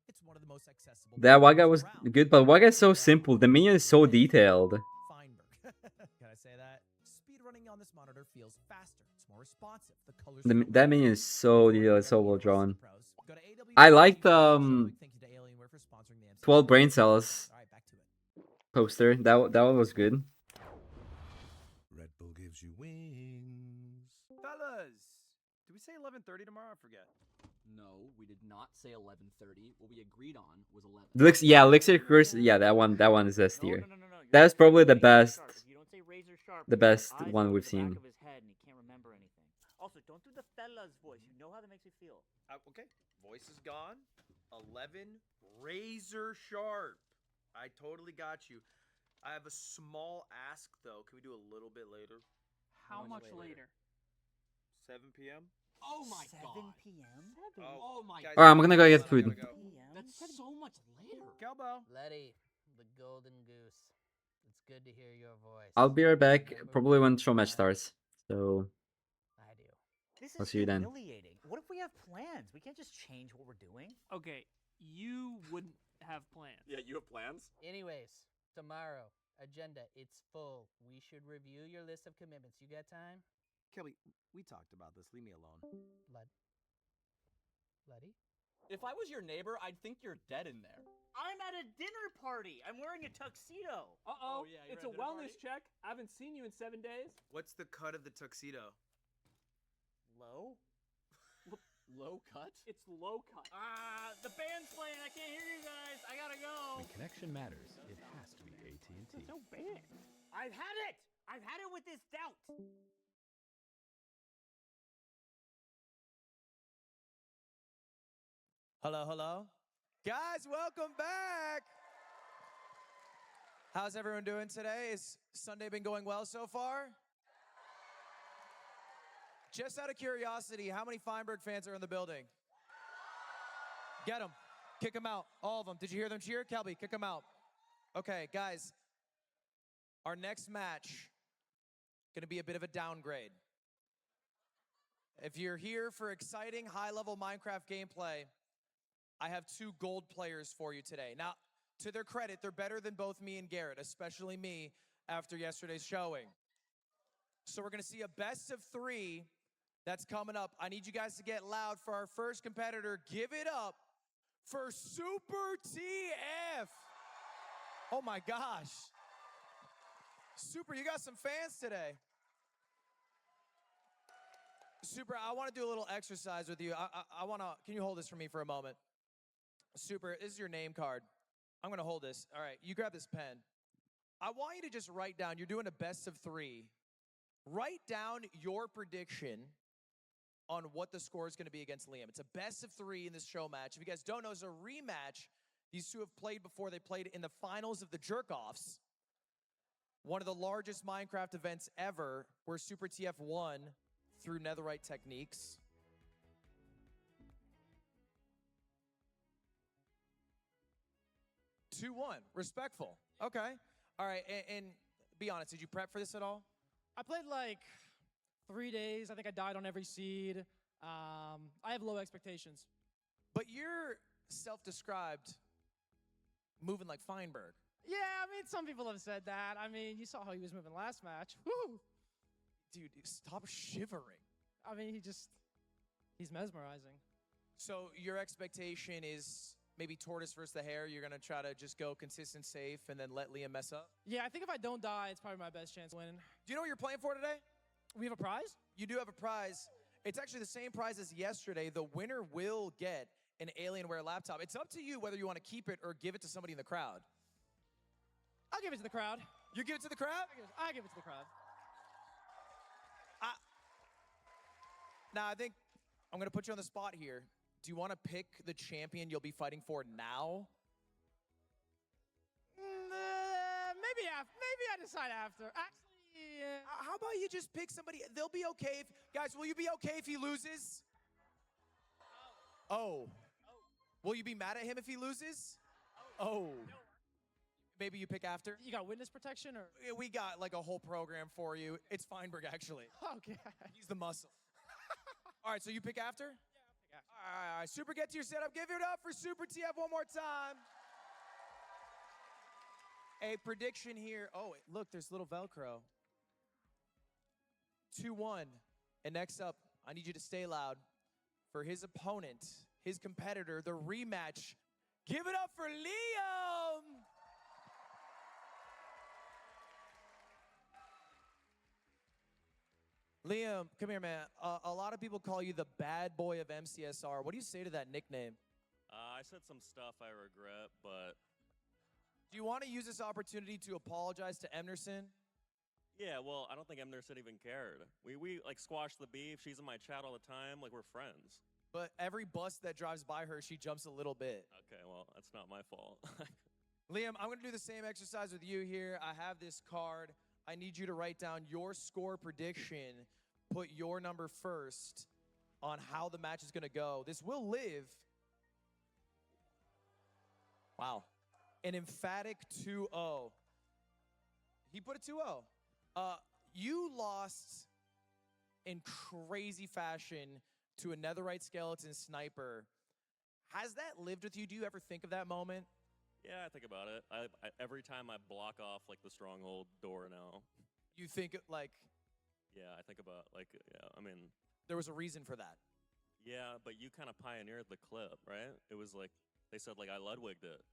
it's one of the most accessible That Vaga monitors was around. good, but Vaga is so simple. The minion is so detailed. Feinberg. Can I say that? Speed running on this monitor feels faster. It's more responsive. The colors That minion is so detailed, so well drawn. Go to AWS I liked Thank you to Alienware for sponsoring the MC. 12 brain cells All right, back to it. poster. That one was good. Red Bull gives you wings. Fellas, did we say 11:30 tomorrow? I forget. No, we did not say 11:30. What we agreed on was 11. Yeah, Elixir Curse. Yeah, that one is S tier. No. That's probably the best. If you don't say razor sharp, The best eyes one go to we've the seen. Back of his head and he can't remember anything. Also, don't do the fella's voice. You know how that makes me feel. Okay, voice is gone. 11 razor sharp. I totally got you. I have a small ask though. Can we do a little bit later? How much later? 7 p.m. Oh my 7 god. p.m. Oh my guys, Alright, I'm gonna go get I food. gotta go. That's so much later. Kelbo. Letty, the golden goose. It's good to hear your voice. I'll be right back. Probably when show match starts. So I do. This I'll is see you then. humiliating. What if we have plans? We can't just change what we're doing. Okay, you wouldn't have plans. Yeah, you have plans? Anyways, tomorrow, agenda, it's full. We should review your list of commitments. You got time? Kelly, we talked about this. Leave me alone. Letty? If I was your neighbor, I'd think you're dead in there. I'm at a dinner party. I'm wearing a tuxedo. Uh-oh, yeah, you're it's at a dinner wellness check. I haven't seen you in 7 days. What's the cut of the tuxedo? Low? Low cut? It's low cut. The band's playing. I can't hear you guys. I gotta go. When connection matters, it has to be AT&T. No band. I've had it. I've had it with this doubt. Hello. Guys, welcome back. How's everyone doing today? Is Sunday been going well so far? Just out of curiosity, how many Feinberg fans are in the building? Get them. Kick them out. All of them. Did you hear them cheer? Kelby, kick them out. Okay, guys. Our next match, gonna be a bit of a downgrade. If you're here for exciting high-level Minecraft gameplay, I have two gold players for you today. Now, to their credit, they're better than both me and Garrett, especially me after yesterday's showing. So we're gonna see a best of 3 that's coming up. I need you guys to get loud for our first competitor. Give it up for Super TF. Oh my gosh. Super, you got some fans today. Super, I want to do a little exercise with you. I want to, can you hold this for me for a moment? Super, this is your name card. I'm going to hold this. All right, you grab this pen. I want you to just write down, you're doing a best of 3. Write down your prediction on what the score is going to be against Liam. It's a best of 3 in this show match. If you guys don't know, it's a rematch. These two have played before. They played in the finals of the Jerk-Offs, one of the largest Minecraft events ever, where Super TF won through Netherite techniques. Two 2-1. Respectful. Okay. All right. And be honest, did you prep for this at all? I played like 3 days. I think I died on every seed. I have low expectations. But you're self-described moving like Feinberg. Yeah, I mean, some people have said that. I mean, you saw how he was moving last match. Woo! Dude, stop shivering. I mean, he's mesmerizing. So your expectation is maybe tortoise versus the hare. You're going to try to just go consistent, safe, and then let Liam mess up? Yeah, I think if I don't die, it's probably my best chance of winning. Do you know what you're playing for today? We have a prize? You do have a prize. It's actually the same prize as yesterday. The winner will get an Alienware laptop. It's up to you whether you want to keep it or give it to somebody in the crowd. I'll give it to the crowd. You give it to the crowd? I'll give it to the crowd. Now, I think I'm going to put you on the spot here. Do you want to pick the champion you'll be fighting for now? Maybe I decide after. Actually, how about you just pick somebody? They'll be okay. Guys, will you be okay if he loses? Oh. Will you be mad at him if he loses? Oh. Maybe you pick after? You got witness protection or? We got like a whole program for you. It's Feinberg, actually. Okay. He's the muscle. All right, so you pick after? Yeah, I'll pick after. All right, Super, get to your setup. Give it up for Super TF one more time. A prediction here. Oh, look, there's little Velcro. 2-1. And next up, I need you to stay loud for his opponent, his competitor, the rematch. Give it up for Liam! Liam, come here, man. A lot of people call you the bad boy of MCSR. What do you say to that nickname? I said some stuff I regret, but... Do you want to use this opportunity to apologize to Emerson? Yeah, well, I don't think Emerson even cared. We like squashed the beef. She's in my chat all the time. Like, we're friends. But every bus that drives by her, she jumps a little bit. Okay, well, that's not my fault. Liam, I'm going to do the same exercise with you here. I have this card. I need you to write down your score prediction. Put your number first on how the match is going to go. This will live. Wow. An emphatic 2-0. He put a 2-0. You lost in crazy fashion to a Netherite Skeleton Sniper. Has that lived with you? Do you ever think of that moment? Yeah, I think about it. I every time I block off like the stronghold door now. You think like... Yeah, I think about like, yeah, I mean... There was a reason for that. Yeah, but you kind of pioneered the clip, right? It was like, they said like I Ludwigged it.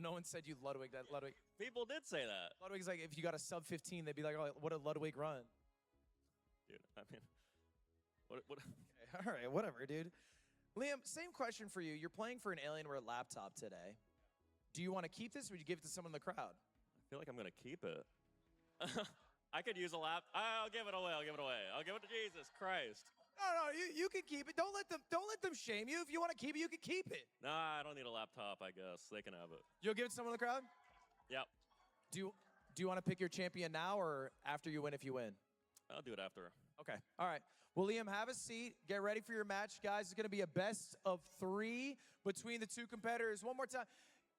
No one said you Ludwig that. Ludwig. People did say that. Ludwig's like, if you got a sub 15, they'd be like, oh, what a Ludwig run. Dude, I mean, what? Okay, all right, whatever, dude. Liam, same question for you. You're playing for an Alienware laptop today. Do you want to keep this or would you give it to someone in the crowd? I feel like I'm going to keep it. I could use a lap. I'll give it away. I'll give it away. I'll give it to Jesus Christ. No, you can keep it. Don't let them shame you. If you want to keep it, you can keep it. Nah, I don't need a laptop, I guess. They can have it. You'll give it to someone in the crowd? Yep. Do you want to pick your champion now or after you win if you win? I'll do it after. Okay. All right. Well, Liam, have a seat. Get ready for your match, guys. It's going to be a best of 3 between the two competitors. One more time.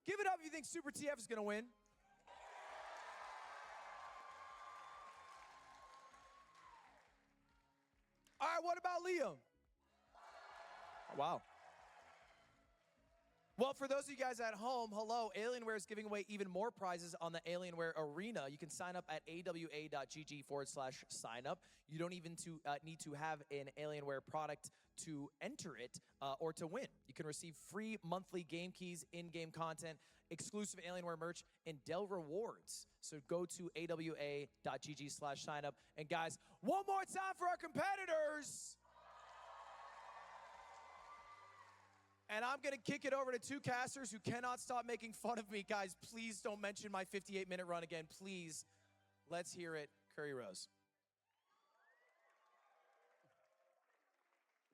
Give it up if you think Super TF is going to win. All right, what about Liam? Oh, wow. Well, for those of you guys at home, hello. Alienware is giving away even more prizes on the Alienware Arena. You can sign up at awa.gg/signup. You don't even need to have an Alienware product to enter it or to win. You can receive free monthly game keys, in-game content, exclusive Alienware merch, and Dell rewards. So go to awa.gg/signup. And guys, one more time for our competitors. And I'm going to kick it over to two casters who cannot stop making fun of me. Guys, please don't mention my 58-minute run again. Please. Let's hear it. Curry Rose.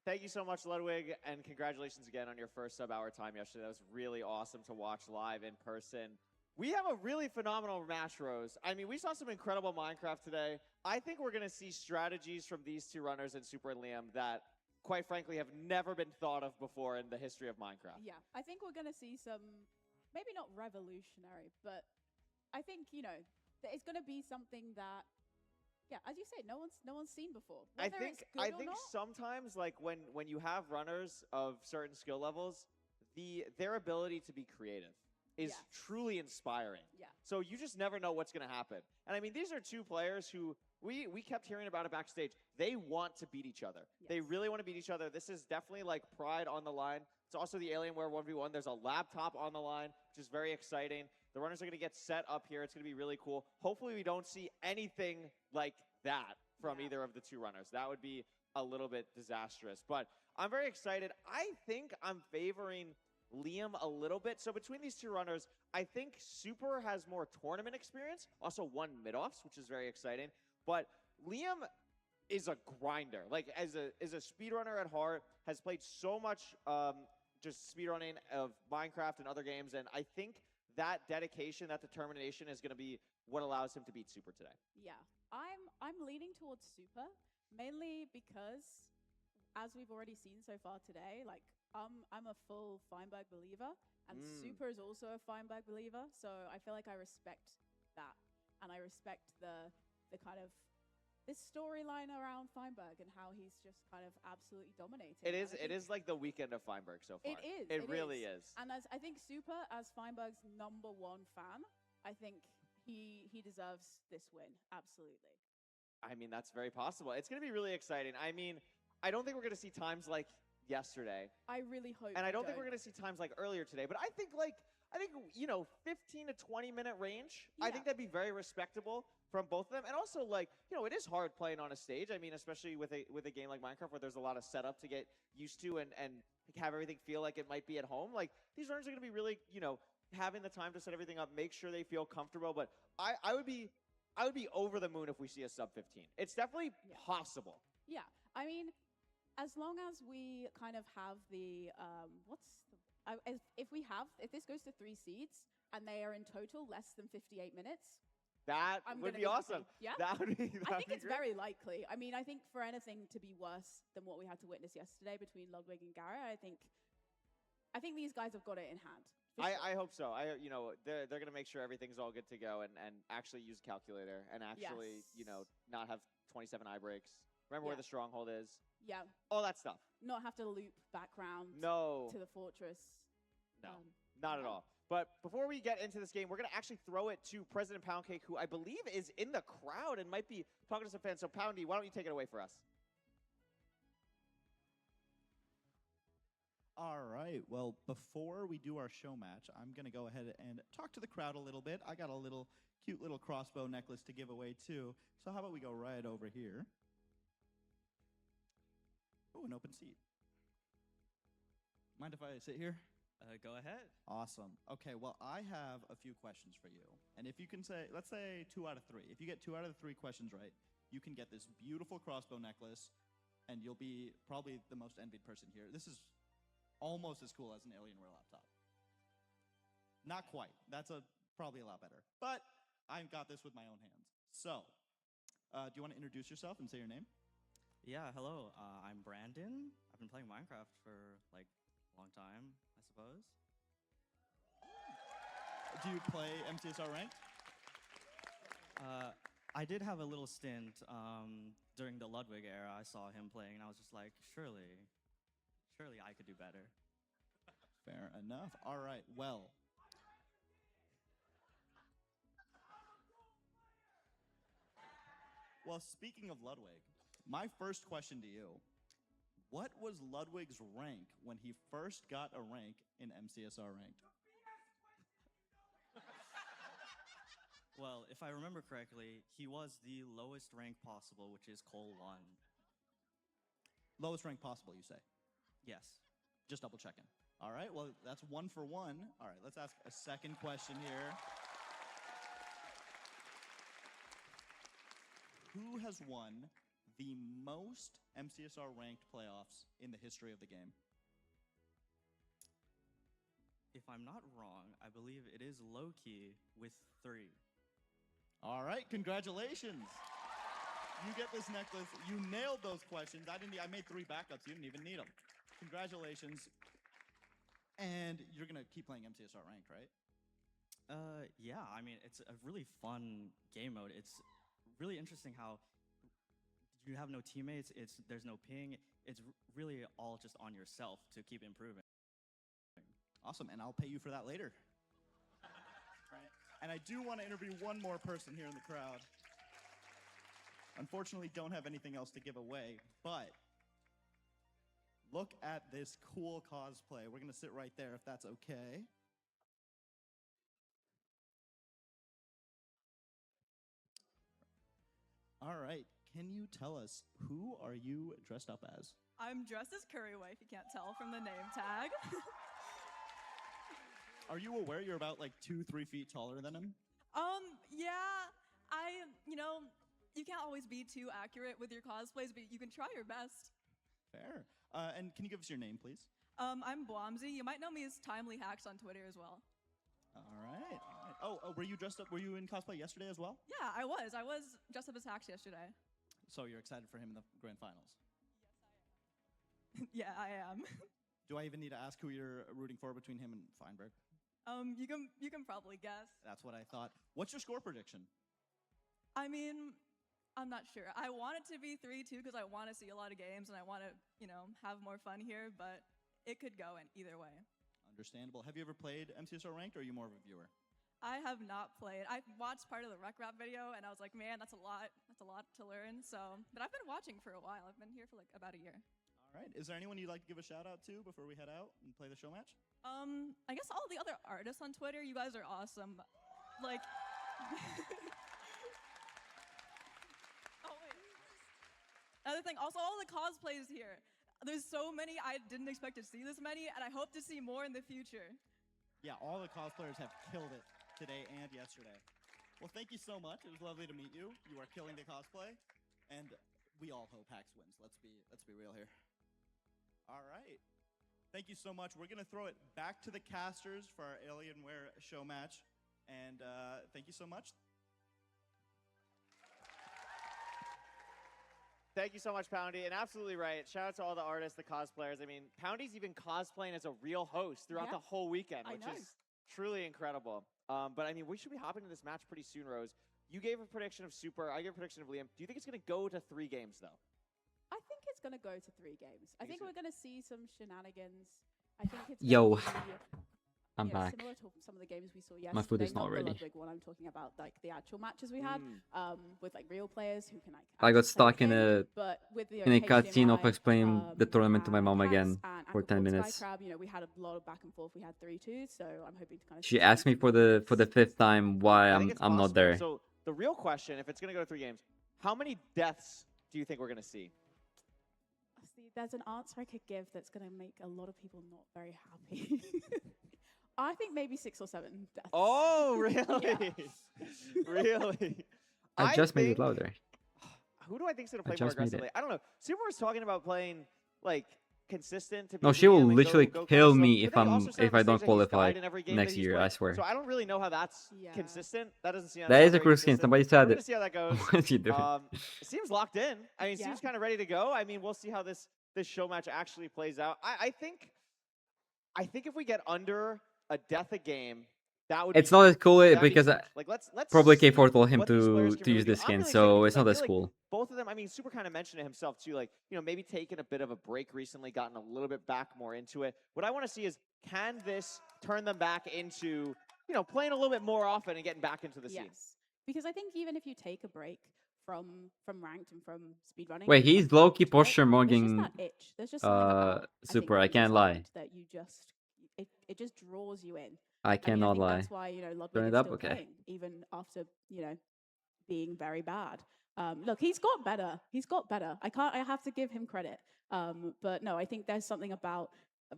Thank you so much, Ludwig, and congratulations again on your first sub-hour time yesterday. That was really awesome to watch live in person. We have a really phenomenal match, Rose. I mean, we saw some incredible Minecraft today. I think we're going to see strategies from these two runners in Super and Liam that, quite frankly, have never been thought of before in the history of Minecraft. Yeah, I think we're going to see some, maybe not revolutionary, but I think, you know, it's going to be something that, yeah, as you say, no one's seen before. I Whether think it's good or not, sometimes, like when you have runners of certain skill levels, their ability to be creative is Yes. truly inspiring. Yeah. So you just never know what's going to happen. And I mean, these are two players who we kept hearing about it backstage. They want to beat each other. They really want to beat each other. This is definitely like pride on the line. It's also the Alienware 1v1. There's a laptop on the line, which is very exciting. The runners are going to get set up here. It's going to be really cool. Hopefully we don't see anything like that from either of the two runners. That would be a little bit disastrous. But I'm very excited. I think I'm favoring Liam a little bit. So between these two runners, I think Super has more tournament experience. Also won mid-offs, which is very exciting. But Liam is a grinder. Like as a speedrunner at heart, has played so much just speedrunning of Minecraft and other games. And I think that dedication, that determination is going to be what allows him to beat Super today. yeah, I'm leaning towards Super, mainly because, as we've already seen so far today, like I'm a full Feinberg believer, and Super is also a Feinberg believer. So I feel like I respect that, and I respect the kind of this storyline around Feinberg and how he's just kind of absolutely dominating. It And I is think like the weekend of Feinberg so far. It is. It really is. And as I think Super, as Feinberg's #1 fan, I think he deserves this win. Absolutely. I mean, that's very possible. It's going to be really exciting. I mean, I don't think we're going to see times like yesterday. I really hope. And I we don't think we're going to see times like earlier today, but I think 15 to 20 minute range. I think that'd be very respectable from both of them. And also it is hard playing on a stage. I mean, especially with a game like Minecraft where there's a lot of setup to get used to and have everything feel like it might be at home. Like these runners are going to be really, having the time to set everything up, make sure they feel comfortable. But I would be over the moon if we see a sub 15. It's definitely possible. Yeah, I mean, as long as we kind of have the if this goes to 3 seeds and they are in total less than 58 minutes, that I'm would gonna be go awesome. happy. Yeah, That would be. I think that'd be it's great. very likely. I mean, I think for anything to be worse than what we had to witness yesterday between Ludwig and Garrett, I think these guys have got it in hand. for sure. I hope so. They're gonna make sure everything's all good to go and actually use a calculator and actually not have 27 eye breaks. Remember where Yeah. the stronghold is. Yeah. All that stuff. Not have to loop background No. to the fortress. No, Um, not at all. But before we get into this game, we're going to actually throw it to President Poundcake, who I believe is in the crowd and might be talking to some fans. So, Poundy, why don't you take it away for us? All right. Well, before we do our show match, I'm going to go ahead and talk to the crowd a little bit. I got a cute little crossbow necklace to give away, too. So how about we go right over here? Oh, an open seat. Mind if I sit here? Go ahead. Awesome. Okay, well, I have a few questions for you. And if you can say, let's say 2 out of 3. If you get 2 out of the 3 questions right, you can get this beautiful crossbow necklace, and you'll be probably the most envied person here. This is almost as cool as an Alienware laptop. Not quite. That's probably a lot better. But I got this with my own hands. So, do you want to introduce yourself and say your name? Yeah, hello. I'm Brandon. I've been playing Minecraft for a long time, I suppose. Do you play MCSR ranked? I did have a little stint during the Ludwig era. I saw him playing, and I was just like, surely I could do better. Fair enough. All right, well. Well, speaking of Ludwig, my first question to you, what was Ludwig's rank when he first got a rank in MCSR ranked? Well, if I remember correctly, he was the lowest rank possible, which is Col 1. Lowest rank possible, you say? Yes. Just double checking. All right, well, that's 1 for 1. All right, let's ask a second question here. Who has won the most MCSR ranked playoffs in the history of the game? If I'm not wrong, I believe it is Loki with 3. All right, congratulations. You get this necklace. You nailed those questions. I made 3 backups. You didn't even need them. Congratulations. And you're going to keep playing MCSR ranked, right? Yeah, I mean, it's a really fun game mode. It's really interesting how you have no teammates, there's no ping. It's really all just on yourself to keep improving. Awesome, and I'll pay you for that later. Right. And I do want to interview one more person here in the crowd. Unfortunately, don't have anything else to give away, but look at this cool cosplay. We're going to sit right there if that's okay. All right, can you tell us, who are you dressed up as? I'm dressed as Curryway, if you can't tell from the name tag. Are you aware you're about like 2-3 feet taller than him? Yeah, you can't always be too accurate with your cosplays, but you can try your best. Fair. And can you give us your name, please? I'm Blomsy. You might know me as Timely Hacks on Twitter as well. All right. Oh, were you dressed up? Were you in cosplay yesterday as well? Yeah, I was. I was dressed up as Hacks yesterday. So you're excited for him in the grand finals? Yeah, I am. Do I even need to ask who you're rooting for between him and Feinberg? You can probably guess. That's what I thought. What's your score prediction? I mean, I'm not sure. I want it to be 3-2 because I want to see a lot of games and I want to, have more fun here, but it could go in either way. Understandable. Have you ever played MCSR Ranked, or are you more of a viewer? I have not played. I watched part of the Rec Rap video and I was like, man, that's a lot to learn. But I've been watching for a while. I've been here for like about a year. All right. Is there anyone you'd like to give a shout out to before we head out and play the show match? I guess all the other artists on Twitter, you guys are awesome. Like, Another thing, also all the cosplays here. There's so many, I didn't expect to see this many, and I hope to see more in the future. Yeah, all the cosplayers have killed it today and yesterday. Well, thank you so much. It was lovely to meet you. You are killing the cosplay, and we all hope Hax wins. Let's be real here. All right. Thank you so much. We're going to throw it back to the casters for our Alienware show match, and thank you so much. Thank you so much, Poundy, and absolutely right. Shout out to all the artists, the cosplayers. I mean, Poundy's even cosplaying as a real host throughout the whole weekend, which is truly incredible. But I mean, we should be hopping into this match pretty soon, Rose. You gave a prediction of Super. I gave a prediction of Liam. Do you think it's going to go to 3 games, though? I think it's going to go to 3 games. I think we're going to see some shenanigans. I think it's Yo. gonna be, I'm back. similar to some of the games we saw yesterday. My food is not the ready. Ludwig one. I'm talking about like the actual matches we had with like real players who can like. I got actually play stuck the in game. a But with the cutscene of HDMI, explaining the tournament to my mom Hax again and for 10 Aquaport's minutes. Skycrab, we had a lot of back and forth. We had 3-2, so I'm hoping to kind of. She asked me for the 5th time why I think it's I'm not possible. there. So the real question, if it's going to go to 3 games, how many deaths do you think we're going to see? See, there's an answer I could give that's going to make a lot of people not very happy. I think maybe 6 or 7 deaths. Oh, really? Really? I just made it louder. Who do I think's going to I play more just made it. aggressively? I don't know. Super was talking about playing like consistent. To No, be she will medium and literally go kill slow. me But then he also said if on I stage don't that he's qualify died in every game next that he's year. I played. swear. So I don't really know how that's consistent. That doesn't seem. That is a very cruise skin. consistent. Somebody We're said gonna it. see how that goes. What is he doing? It seems locked in. I mean, it seems kind of ready to go. I mean, we'll see how this show match actually plays out. I think if we get under a death a game, that would. It's be not as cool that'd be because huge. Like let's probably see K4 told him what these players to can use really this do. I'm skin, really so excited it's not because as I feel cool. like both of them. I mean, Super kind of mentioned it himself too. Like maybe taking a bit of a break recently, gotten a little bit back more into it. What I want to see is can this turn them back into playing a little bit more often and getting back into the scene. Yes, because I think even if you take a break from ranked and from speedrunning. Wait, he's low-key There's posture just mugging that itch. There's just something about, Super. I games can't lie. that you just it just draws you in. I mean, cannot think lie. That's why Ludwig Turn is it up, still okay. playing, even after being very bad. Look, he's got better. He's got better. I have to give him credit. But no, I think there's something about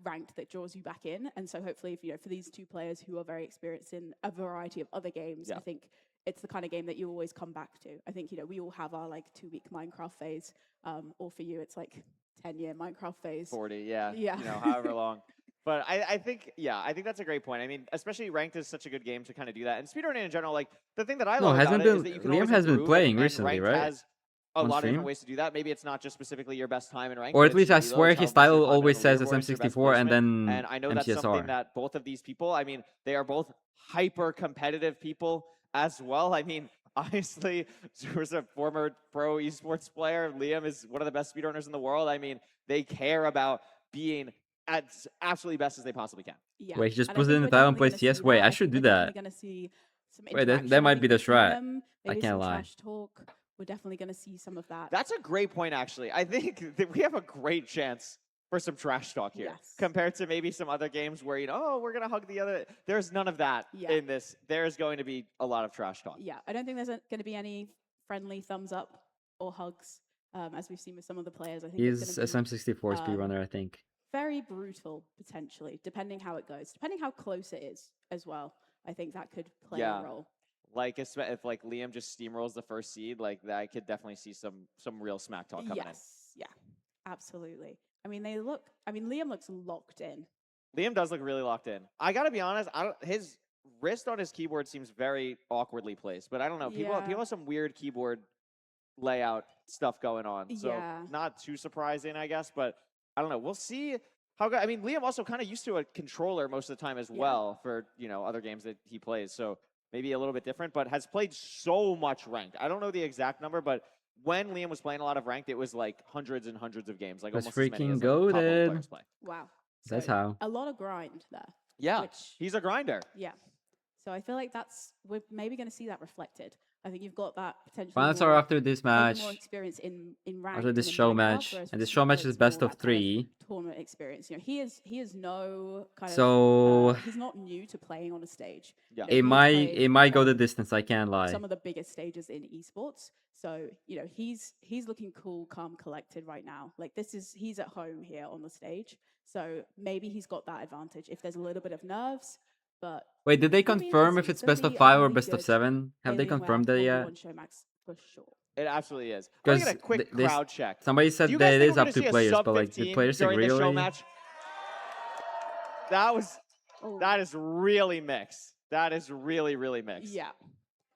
ranked that draws you back in. And so hopefully, if, for these two players who are very experienced in a variety of other games, I think it's the kind of game that you always come back to. I think, we all have our like 2-week Minecraft phase, or for you, it's like 10-year Minecraft phase. 40, yeah. Yeah. However long. But I think that's a great point. I mean, especially ranked is such a good game to kind of do that. And speedrunning in general, like the thing that I love about it is that you can Liam always has been improve, playing and recently, ranked right? has a On lot of stream? different ways to do that. Maybe it's not just specifically your best time in ranked. Or but at least it's I your swear reloads, his how title fast you're always climbing says the leaderboards, your best SM64 and placement. then And I know that's something MTSR. that both of these people, I mean, they are both hyper competitive people as well. I mean, obviously, Zura's a former pro esports player. Liam is one of the best speedrunners in the world. I mean, they care about being as absolutely best as they possibly can. Yeah. Wait, he just And I puts it think in the we're title and definitely plays gonna CS. see Wait, that. I I should think do we're that. definitely going to see some Wait, that interaction, I might think, be the between strat. them, I maybe can't some lie. trash talk. We're definitely going to see some of that. That's a great point, actually. I think that we have a great chance for some trash talk here compared to maybe some other games where, we're going to hug the other. There's none of that in this. There's going to be a lot of trash talk. Yeah, I don't think there's going to be any friendly thumbs up or hugs, as we've seen with some of the players. I think He's it's going to be SM64 speedrunner, I think. very brutal, potentially, depending how it goes, depending how close it is as well. I think that could play a role. Like if like Liam just steamrolls the first seed, like that, I could definitely see some real smack talk coming in. Yeah, absolutely. Liam looks locked in. Liam does look really locked in. I gotta be honest, his wrist on his keyboard seems very awkwardly placed, but I don't know. People have some weird keyboard layout stuff going on, so not too surprising, I guess. But I don't know. We'll see how good. I mean, Liam also kind of used to a controller most of the time as well for other games that he plays, so maybe a little bit different. But has played so much ranked. I don't know the exact number, but when Liam was playing a lot of ranked, it was like hundreds and hundreds of games, like That's almost as many freaking as like, top level goated. players play. Wow. That's So, how. a lot of grind there. Yeah, Which, he's a grinder. yeah. So I feel like we're maybe going to see that reflected. I think you've got that potential. Finals are after this match. More experience in ranked After this and in show Minecraft, match. whereas And for this show match Super, is it's more best of that kind 3. tournament experience. He is no kind So- of. He's not new to playing on a stage. Yeah. It might go the distance, I can't lie. Some of the biggest stages in esports. So he's looking cool, calm, collected right now. Like he's at home here on the stage. So maybe he's got that advantage. If there's a little bit of nerves, but Wait, did they it'll be confirm if interesting. it's gonna best of be a 5 or really best of good 7? Have they Alienware confirmed that Formula yet? One show max for sure. It absolutely is. I'm gonna get a quick this- crowd check. somebody Do said you that guys it think is we're up gonna to see a players, sub but like, did 15 players say during this show really? match? That is really mixed. That is really, really mixed. Yeah.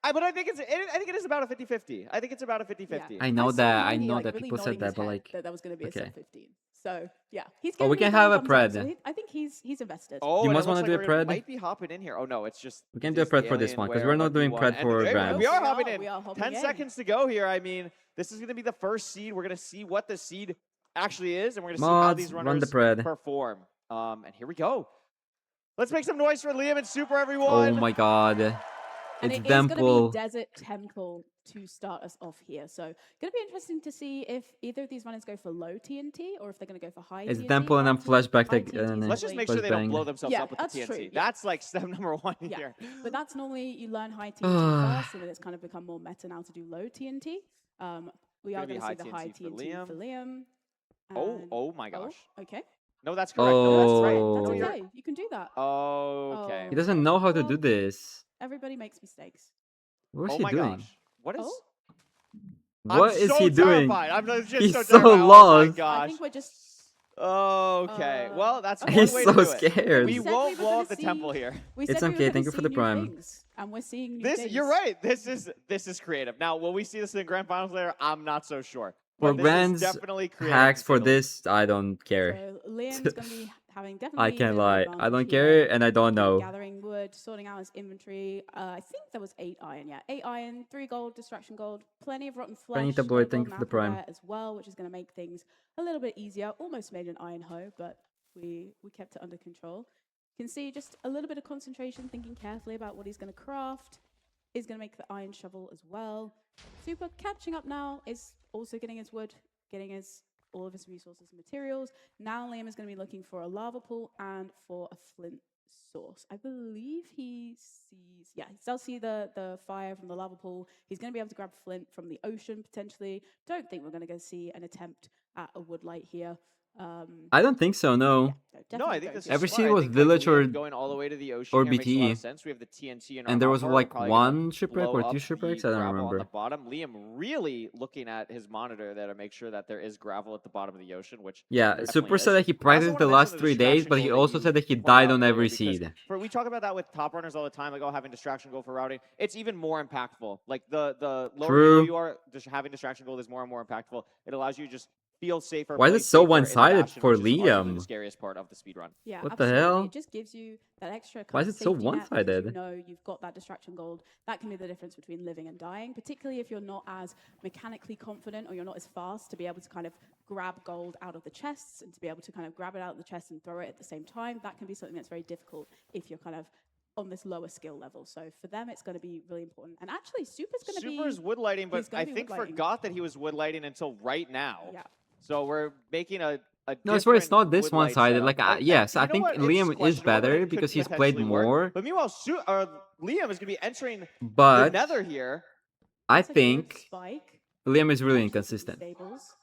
But I think it is about a 50-50. I think it's about a 50-50. I know saw that. I Mooney, know like, that really people said nodding his that, but head like, that was going to be a okay. sub 15. So yeah, he's. Oh, we giving can me have a thumbs up, so pred. I think he's invested. Oh, You and must it looks wanna do a like we're pred? might be hopping in here. Oh no, it's just We can do a pred for this one, 'cause we're not doing pred for we Rams. are We hopping are, in. we are hopping 10 in. seconds to go here. I mean, this is going to be the first seed. We're going to see what the seed actually is, and we're going to see how Mods, these run runners the pred. perform. And here we go. Let's make some noise for Liam and Super, oh everyone. my god. And It's it is going to Demple. be Desert Temple to start us off here. So going to be interesting to see if either of these runners go for low TNT or if they're going to go for high It's TNT. Demple and then flashback. High TNT is Let's just make way- sure they don't flashbang. blow themselves Yeah, up with the that's TNT. true, yeah. That's like step number 1 Yeah, here. but that's normally you learn high TNT first, and then it's kind of become more meta now to do low TNT. We are Gonna be going to high see the high TNT for TNT Liam. for Liam. Oh my gosh. Okay. No, that's correct. No, that's right. Oh. That's No, you're- okay. You can do that. Okay. He doesn't know how to do this. Everybody makes mistakes. What is Oh he my doing? gosh. What is? Oh. What I'm is so he doing? terrified. I'm just He's so so terrified. Oh my lost. I gosh. think we're just. Okay. Well, that's one He's way so to do it. scared. We We said won't we were blow gonna up the see- temple here. We It's said we were okay, gonna thank you for see the new prime. things, and we're seeing new This, things. you're right. This is creative. Now, will we see this in the grand finals later? I'm not so sure. For But this is Grand's definitely creative hacks to for say the least. this, I don't care. So Liam's going to be having definitely. I a bit can't of an lie. I advantage don't here. care and I don't know. Gathering wood, sorting out his inventory. I think there was 8 iron. Yeah, 8 iron, 3 gold, distraction gold, plenty of rotten flesh. Plenty tabloid, got thank you golden for the apple prime. there as well, which is going to make things a little bit easier. Almost made an iron hoe, but we kept it under control. You can see just a little bit of concentration, thinking carefully about what he's going to craft. Is going to make the iron shovel as well. Super catching up now is also getting his wood, getting all of his resources and materials. Now Liam is going to be looking for a lava pool and for a flint source. I believe he sees, yeah, he does see the fire from the lava pool. He's going to be able to grab flint from the ocean potentially. Don't think we're going to go see an attempt at a wood light here. I don't think so. No. No, I think this is Every smart. seed I was think, like, Village Liam or going all the way to the ocean or here makes a lot BT. of sense. We have the TNT in our And there was hopper. We're like probably gonna one shipwreck blow or two up shipwrecks. the I don't gravel on the remember. bottom. Liam really looking at his monitor there to make sure that there is gravel at the bottom of the ocean, which Yeah, there Super definitely said is. that he I also practiced wanna the mention last the 3 days, distraction but he goal that also you said that he pointed died out on earlier, every because seed. we talk about that with top runners all the time, like, oh, having distraction goal for routing. It's even more impactful. Like the lower True. you are, just having distraction goal is more and more impactful. It allows you to just feel safer. Why is play it so safer in the one-sided bastion, for which is arguably Liam? the scariest part of the speed run. Yeah, What the absolutely. hell? It just gives you that extra Why kind is of it so safety net because one-sided? you know you've got that distraction gold. That can be the difference between living and dying, particularly if you're not as mechanically confident or you're not as fast to be able to kind of grab gold out of the chests and to be able to kind of grab it out of the chest and throw it at the same time. That can be something that's very difficult if you're kind of on this lower skill level. So for them, it's going to be really important. And actually, Super's going to be... Super's wood lighting, but he's gonna I be think wood lighting. forgot that he was wood lighting until right now. Yeah. So we're making a No, I swear it's not this wood light one-sided. setup. Like, And yes, you I know think what? It's Liam is questionable, but better it because could he's played potentially work. more. But meanwhile, Liam is going to be entering the But Nether here. I That's a good think spike. Liam is really Potentially some inconsistent. stables.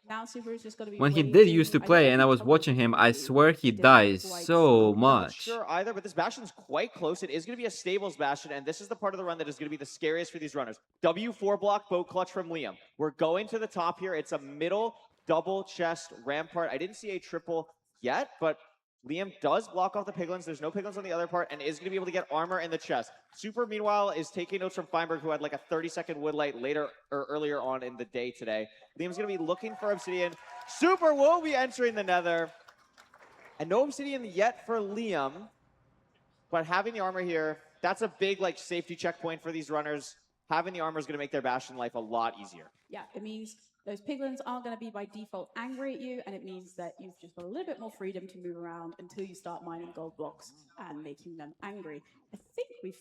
Now Super is just going to be When he did waiting. used to I play don't and I think was Toby watching him, I really swear he did dies quite so I'm not much. sure either, but this bastion's quite close. It is going to be a stables bastion, and this is the part of the run that is going to be the scariest for these runners. W4 block boat clutch from Liam. We're going to the top here. It's a middle double chest rampart. I didn't see a triple yet, but Liam does block off the piglins. There's no piglins on the other part and is going to be able to get armor in the chest. Super, meanwhile, is taking notes from Feinberg, who had like a 30-second wood light later or earlier on in the day today. Liam's going to be looking for Obsidian. Super will be entering the Nether. And no Obsidian yet for Liam. But having the armor here, that's a big like safety checkpoint for these runners. Having the armor is going to make their bastion life a lot easier. Yeah, it means those piglins aren't going to be by default angry at you, and it means that you've just got a little bit more freedom to move around until you start mining gold blocks and making them angry. I think we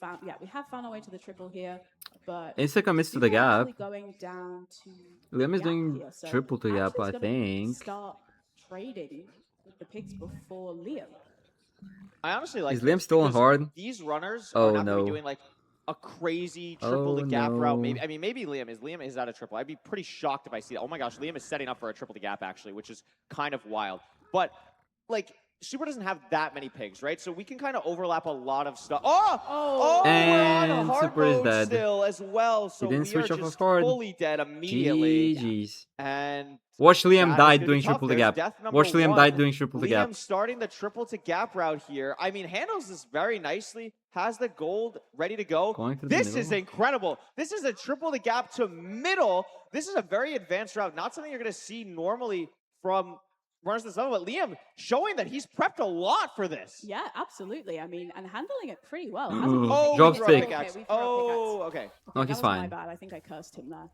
have found our way to the triple here, but Insta commits to Super the gap. actually going down to Liam is gap doing here, so triple to gap, actually I it's gonna think. Start trading with the pigs before Liam. I honestly like Is Liam still on because hard? These runners Oh, are not going to no. be doing like a crazy triple to Oh, gap route. Maybe no. I mean maybe Liam is at a triple. I'd be pretty shocked if I see that. Oh my gosh, Liam is setting up for a triple to gap actually, which is kind of wild. But like Super doesn't have that many pigs, right? So we can kind of overlap a lot of stuff. Oh, we're on And hard Super is mode dead. still as well. So didn't we switch are off just of hard. fully dead immediately. GG's. And Watch Liam that is die gonna be doing tough. triple to There's gap. death number Watch Liam one. die doing triple to gap. Liam starting the triple to gap route here. I mean, handles this very nicely. Has the gold ready to go. Going through the This is middle. incredible. This is a triple to gap to middle. This is a very advanced route. Not something you're going to see normally from runners this level, but Liam showing that he's prepped a lot for this. Yeah, absolutely. I mean, and handling it pretty well. Ooh. Hasn't been Oh, taking Drop it- stick. Okay, Pickaxe. we threw a Oh, pickaxe. okay. No, that he's was my fine. bad. I think I cursed him there.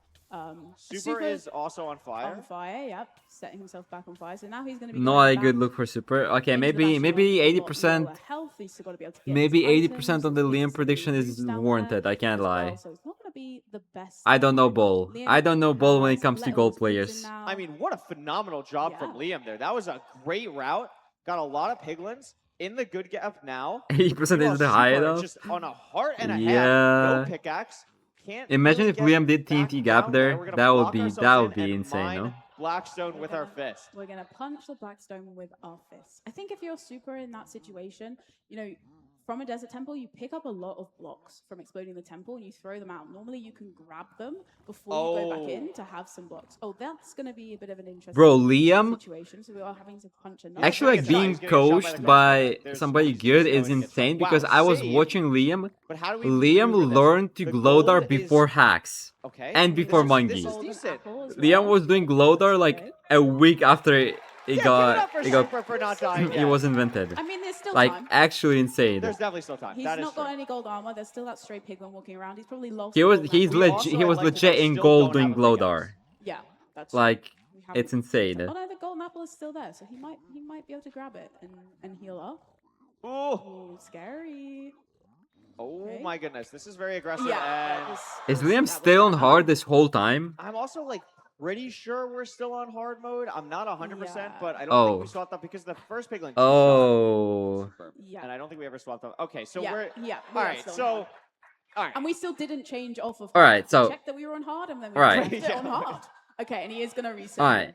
Super is also on fire. on fire. Yep, setting himself back on fire. So now he's going to be Not a going good back look for Super. Okay, into the maybe bastion maybe on a lot 80%. lower health. He's still got to be able to get Maybe his 80% on items, the get Liam his prediction boots is down there warranted. I can't as well, lie. So it's not going to be the best. I don't know Bull. Liam I don't know Bull when it has comes to let all gold his pigs in players. now. I mean, what a phenomenal job from Liam there. That was a great route. Got a lot of piglins in the good gap now. 80% Meanwhile, is the high Super enough. just on a heart and a half. Yeah. No pickaxe. Can't Imagine really if get Liam did back TNT gap down there. We're gonna That would block be ourselves in and insane, mine no? Blackstone with our fist. We're going to punch the Blackstone with our fists. I think if you're Super in that situation, you know, from a desert temple, you pick up a lot of blocks from exploding the temple and you throw them out. Normally, you can grab them before you go back in to have some blocks. Oh, that's going to be a bit of an interesting Bro, Liam situation. So we are having to punch another. actually like being coached by somebody good is insane because I was watching Liam. But how do we Liam maneuver this? learned to The Glowdar gold before is- hacks Okay. and before Monkey. This is decent. Liam was doing Glowdar like a week after it Give it got up for it got Super for not dying it yet. was invented. I mean, there's still Like time. actually insane. There's definitely still time. He's That is not true. got any gold armor. There's still that stray piglin walking around. He's probably lost. He was gold he's armor. legit he was legit in gold doing Glowdar. Yeah, that's Like We haven't- it's insane. Oh no, the golden apple is still there, so he might be able to grab it and heal up. Oh, scary. Oh my goodness, this is very aggressive. Yeah, and Is Liam still on hard this whole time? I'm also like pretty sure we're still on hard mode. I'm not 100%, but I don't Oh. think we swapped up because the first piglin. Oh. Yeah. And I don't think we ever swapped up. Okay, so Yeah, we're yeah, we all are right. still on So hard. all right. And we still didn't change off of. All right, hard. so- We checked that we were on hard, and then we all right. left it on hard. Okay, and he is gonna reset. All right.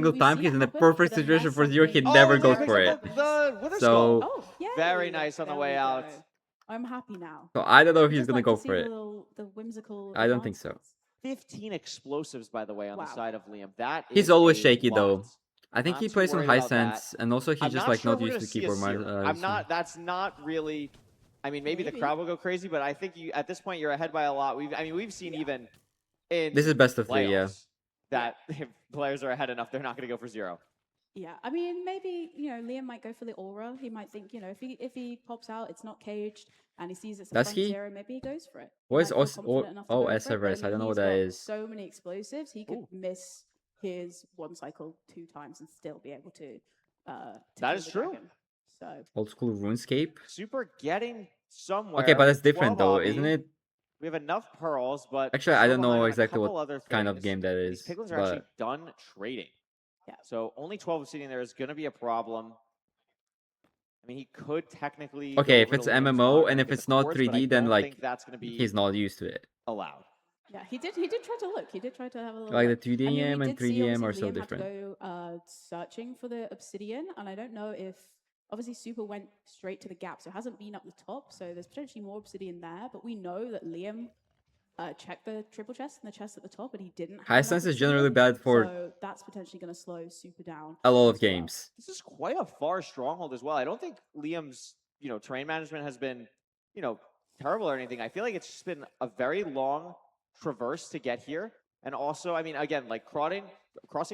single time he's in the perfect situation for zero, he Oh, never and there goes for picks it. up the winner's So, goal. Oh, yay. Very nice on the There way we out. go. I'm happy now. so I don't know if I he's just gonna like go to see for the it. the whimsical. I don't think so. 15 explosives, by the way, on the Wow. side of Liam. That is He's always a shaky lot. though. I I'm think not he too plays on worried high about that. sense, and also he's I'm just not like sure not we're used gonna to see a keyboard. zero. I'm not. That's not really I mean, maybe the Maybe. crowd will go crazy, but I think you at this point you're ahead by a lot. We've seen even in This is best of 3, yeah. playoffs that if players are ahead enough, they're not going to go for 0. Yeah, I mean, maybe Liam might go for the aura. He might think, if he pops out, it's not caged, and he sees it's a Does front he? 0, maybe he goes for it. He What is might feel confident enough to go for it, but SRS? I don't know what he's that got is. So many explosives, he could miss his 1 cycle 2 times and still be able to. That kill is the true. dragon. So Old school RuneScape. Super getting somewhere. Okay, but that's different 12 though, isn't obby. it? We have enough pearls, but Actually, I still don't behind know on a exactly couple what other kind of things. game that is. These piglins are actually But done trading. Yeah. So only 12 sitting there is going to be a problem. I mean, he could technically. go okay, if for it's the Liam's MMO block and and if get it's the not force, but I 3D, then don't like think that's going to be he's not used to it. allowed. yeah, he did try to look. He did try to have a little. Like look. the 2D I mean, we and did see, 3DM are obviously, so Liam had to different. go searching for the obsidian, and I don't know if obviously Super went straight to the gap, so it hasn't been up the top. So there's potentially more obsidian there, but we know that Liam checked the triple chest and the chest at the top, and he didn't. Have High enough stance is obsidian, generally bad for so that's potentially going to slow Super down. a lot of as well. games. This is quite a far stronghold as well. I don't think Liam's, terrain management has been, terrible or anything. I feel like it's just been a very long traverse to get here. And also, I mean, again, like crossing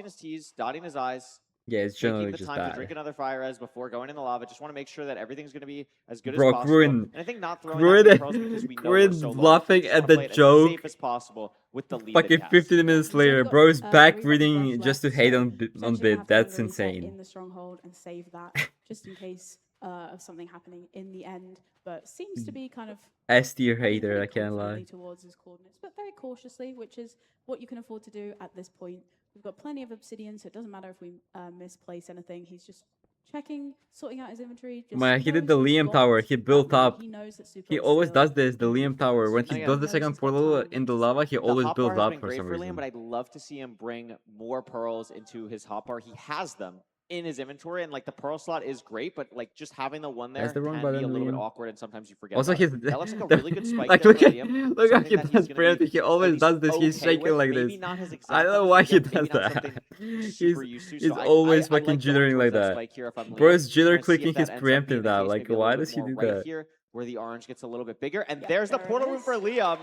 his T's, dotting his I's, Yeah, it's taking generally the just time to bad. drink another fire res before going in the lava. Just want to make sure that everything's going to be as good Bro, as possible. Gruen- And I think not throwing out the pearls because we know we're so low. laughing Just at wanna the play it joke. as safe as possible with the lead Fucking that he has. 15 minutes later, bro's back reading just to hate on Potentially on gonna bid. have to That's really set insane. in the stronghold and save that just in case of something happening in the end. But seems to be kind of S tier moving hater, pretty I can't confidently lie. towards his coordinates, but very cautiously, which is what you can afford to do at this point. We've got plenty of obsidian, so it doesn't matter if we misplace anything. He's just checking, sorting out his inventory. Just Man, he knowing did the he's Liam got tower. He that built lead. up. He knows that Super He is always still does this, the Liam tower. When he Again, does the knows second he's got portal time in the to lava, he The always hot builds bar has up been for great some for Liam, reason. but I'd love to see him bring more pearls into his hot bar. He has them in his inventory, and like the pearl slot is great, but like just having the one there That's the wrong can be a button, little bit Liam. awkward, and sometimes you forget. Also, about his it. That looks like a the- really good spike like there look for at Liam. look how something he that he's does gonna preemptive. be He at always least does this. He's okay shaking with. like Maybe this. not his I exact don't know numbers why he's he maybe does not that. something He's super used to, he's so always I fucking like going jittering like towards that. spike here if I'm Bro Liam. is jitter Wanna see if clicking his that ends up being preemptive the now. case, Like, maybe a little why bit does he more do right that? here, where the orange gets a little bit bigger, and Yeah, there's the there it portal room is. for Liam.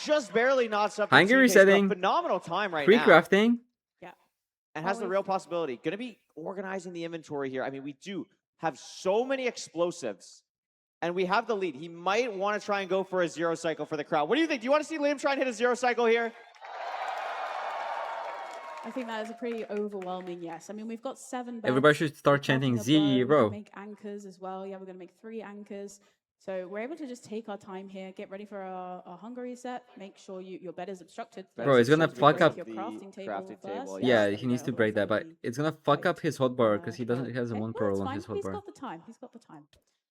Just barely not something. Hungry teammates, but resetting. phenomenal time right now. Pre-crafting. And has the Always. real possibility. Going to be organizing the inventory here. I mean, we do have so many explosives, and we have the lead. He might want to try and go for a 0 cycle for the crowd. What do you think? Do you want to see Liam try and hit a 0 cycle here? I think that is a pretty overwhelming yes. I mean, we've got 7 beds. Everybody should start We're chanting crafting a bow, we can zero. make anchors as well. Yeah, we're going to make 3 anchors. So we're able to just take our time here, get ready for our hunger reset, make sure your bed is obstructed. Bro, it's gonna fuck up. Your crafting table first. Yeah, there he we needs go, to break that, but otherwise it's gonna fuck up his hotbar because he doesn't. He has Okay, one well, that's pearl on fine. his He's hotbar. got the time. He's got the time.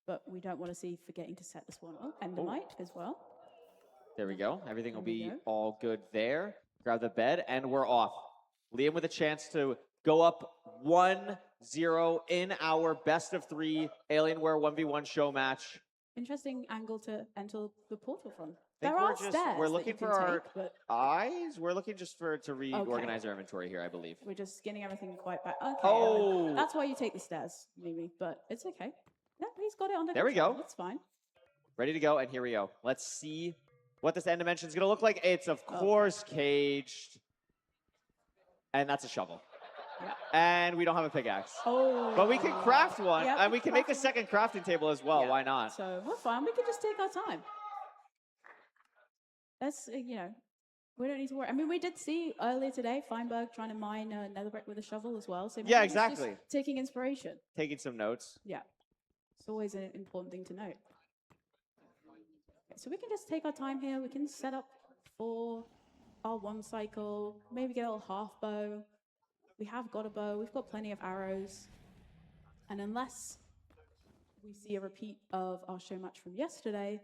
But we don't want to see forgetting to set this one up. Endermite as well. There we go. Everything will There we be go. all good there. Grab the bed, and we're off. Liam with a chance to go up 1-0 in our best of 3 Alienware 1v1 show match. Interesting angle to enter the portal from. I There think are we're just stairs we're that looking you for can our take, but eyes. We're looking just to reorganize our inventory here, I believe. we're just skinning everything quite back. Okay, Oh. that's why you take the stairs, maybe, but it's okay. No, he's got it under There we control. go. That's fine. Ready to go, and here we go. Let's see what this end dimension is going to look like. It's, of course, caged. And that's a shovel. And we don't have a pickaxe. Oh. But we can craft one, Yeah, and we can make a second crafting table as well. Why not? So we're fine. We can just take our time. That's, we don't need to worry. I mean, we did see earlier today Feinberg trying to mine netherbrick with a shovel as well. So maybe Yeah, he's just exactly. taking inspiration. Taking some notes. Yeah. It's always an important thing to note. Okay, so we can just take our time here. We can set up for our 1 cycle, maybe get a little half bow. We have got a bow. We've got plenty of arrows. And unless we see a repeat of our show match from yesterday,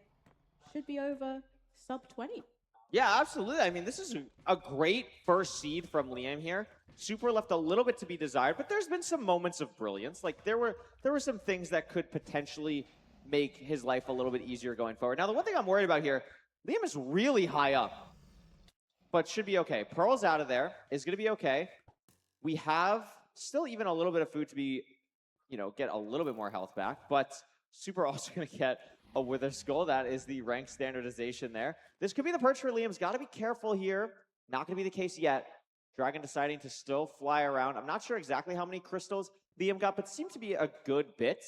should be over sub 20. Yeah, absolutely. I mean, this is a great first seed from Liam here. Super left a little bit to be desired, but there's been some moments of brilliance. Like there were some things that could potentially make his life a little bit easier going forward. Now, the one thing I'm worried about here, Liam is really high up, but should be okay. Pearl's out of there, is going to be okay. We have still even a little bit of food to be, get a little bit more health back, but Super also going to get a Wither Skull. That is the rank standardization there. This could be the perch for Liam's. Got to be careful here. Not going to be the case yet. Dragon deciding to still fly around. I'm not sure exactly how many crystals Liam got, but seems to be a good bit.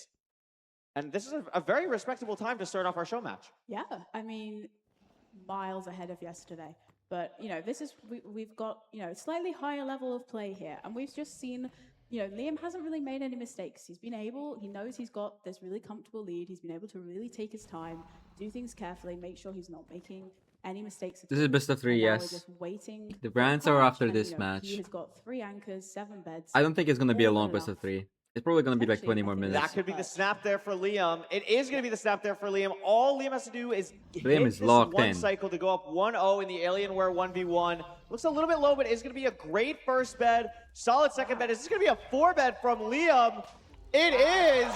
And this is a very respectable time to start off our show match. Yeah, I mean, miles ahead of yesterday. But, you know, this is, we've got, you know, slightly higher level of play here. And we've just seen, you know, Liam hasn't really made any mistakes. He knows he's got this really comfortable lead. He's been able to really take his time, do things carefully, make sure he's not making any mistakes. This is best of 3, And now we're yes. just waiting The for brands are punch, after and, this you know, match. He has got 3 anchors, 7 beds. I don't think it's gonna be a more long than best of enough. 3. It's probably gonna be like 20 more minutes. That could be the snap there for Liam. It is going to be the snap there for Liam. All Liam has to do is Liam hit is this locked one in. cycle to go up 1-0 in the Alienware 1v1. Looks a little bit low, but it's going to be a great first bed. Solid second bed. Is this going to be a 4-bed from Liam? It is.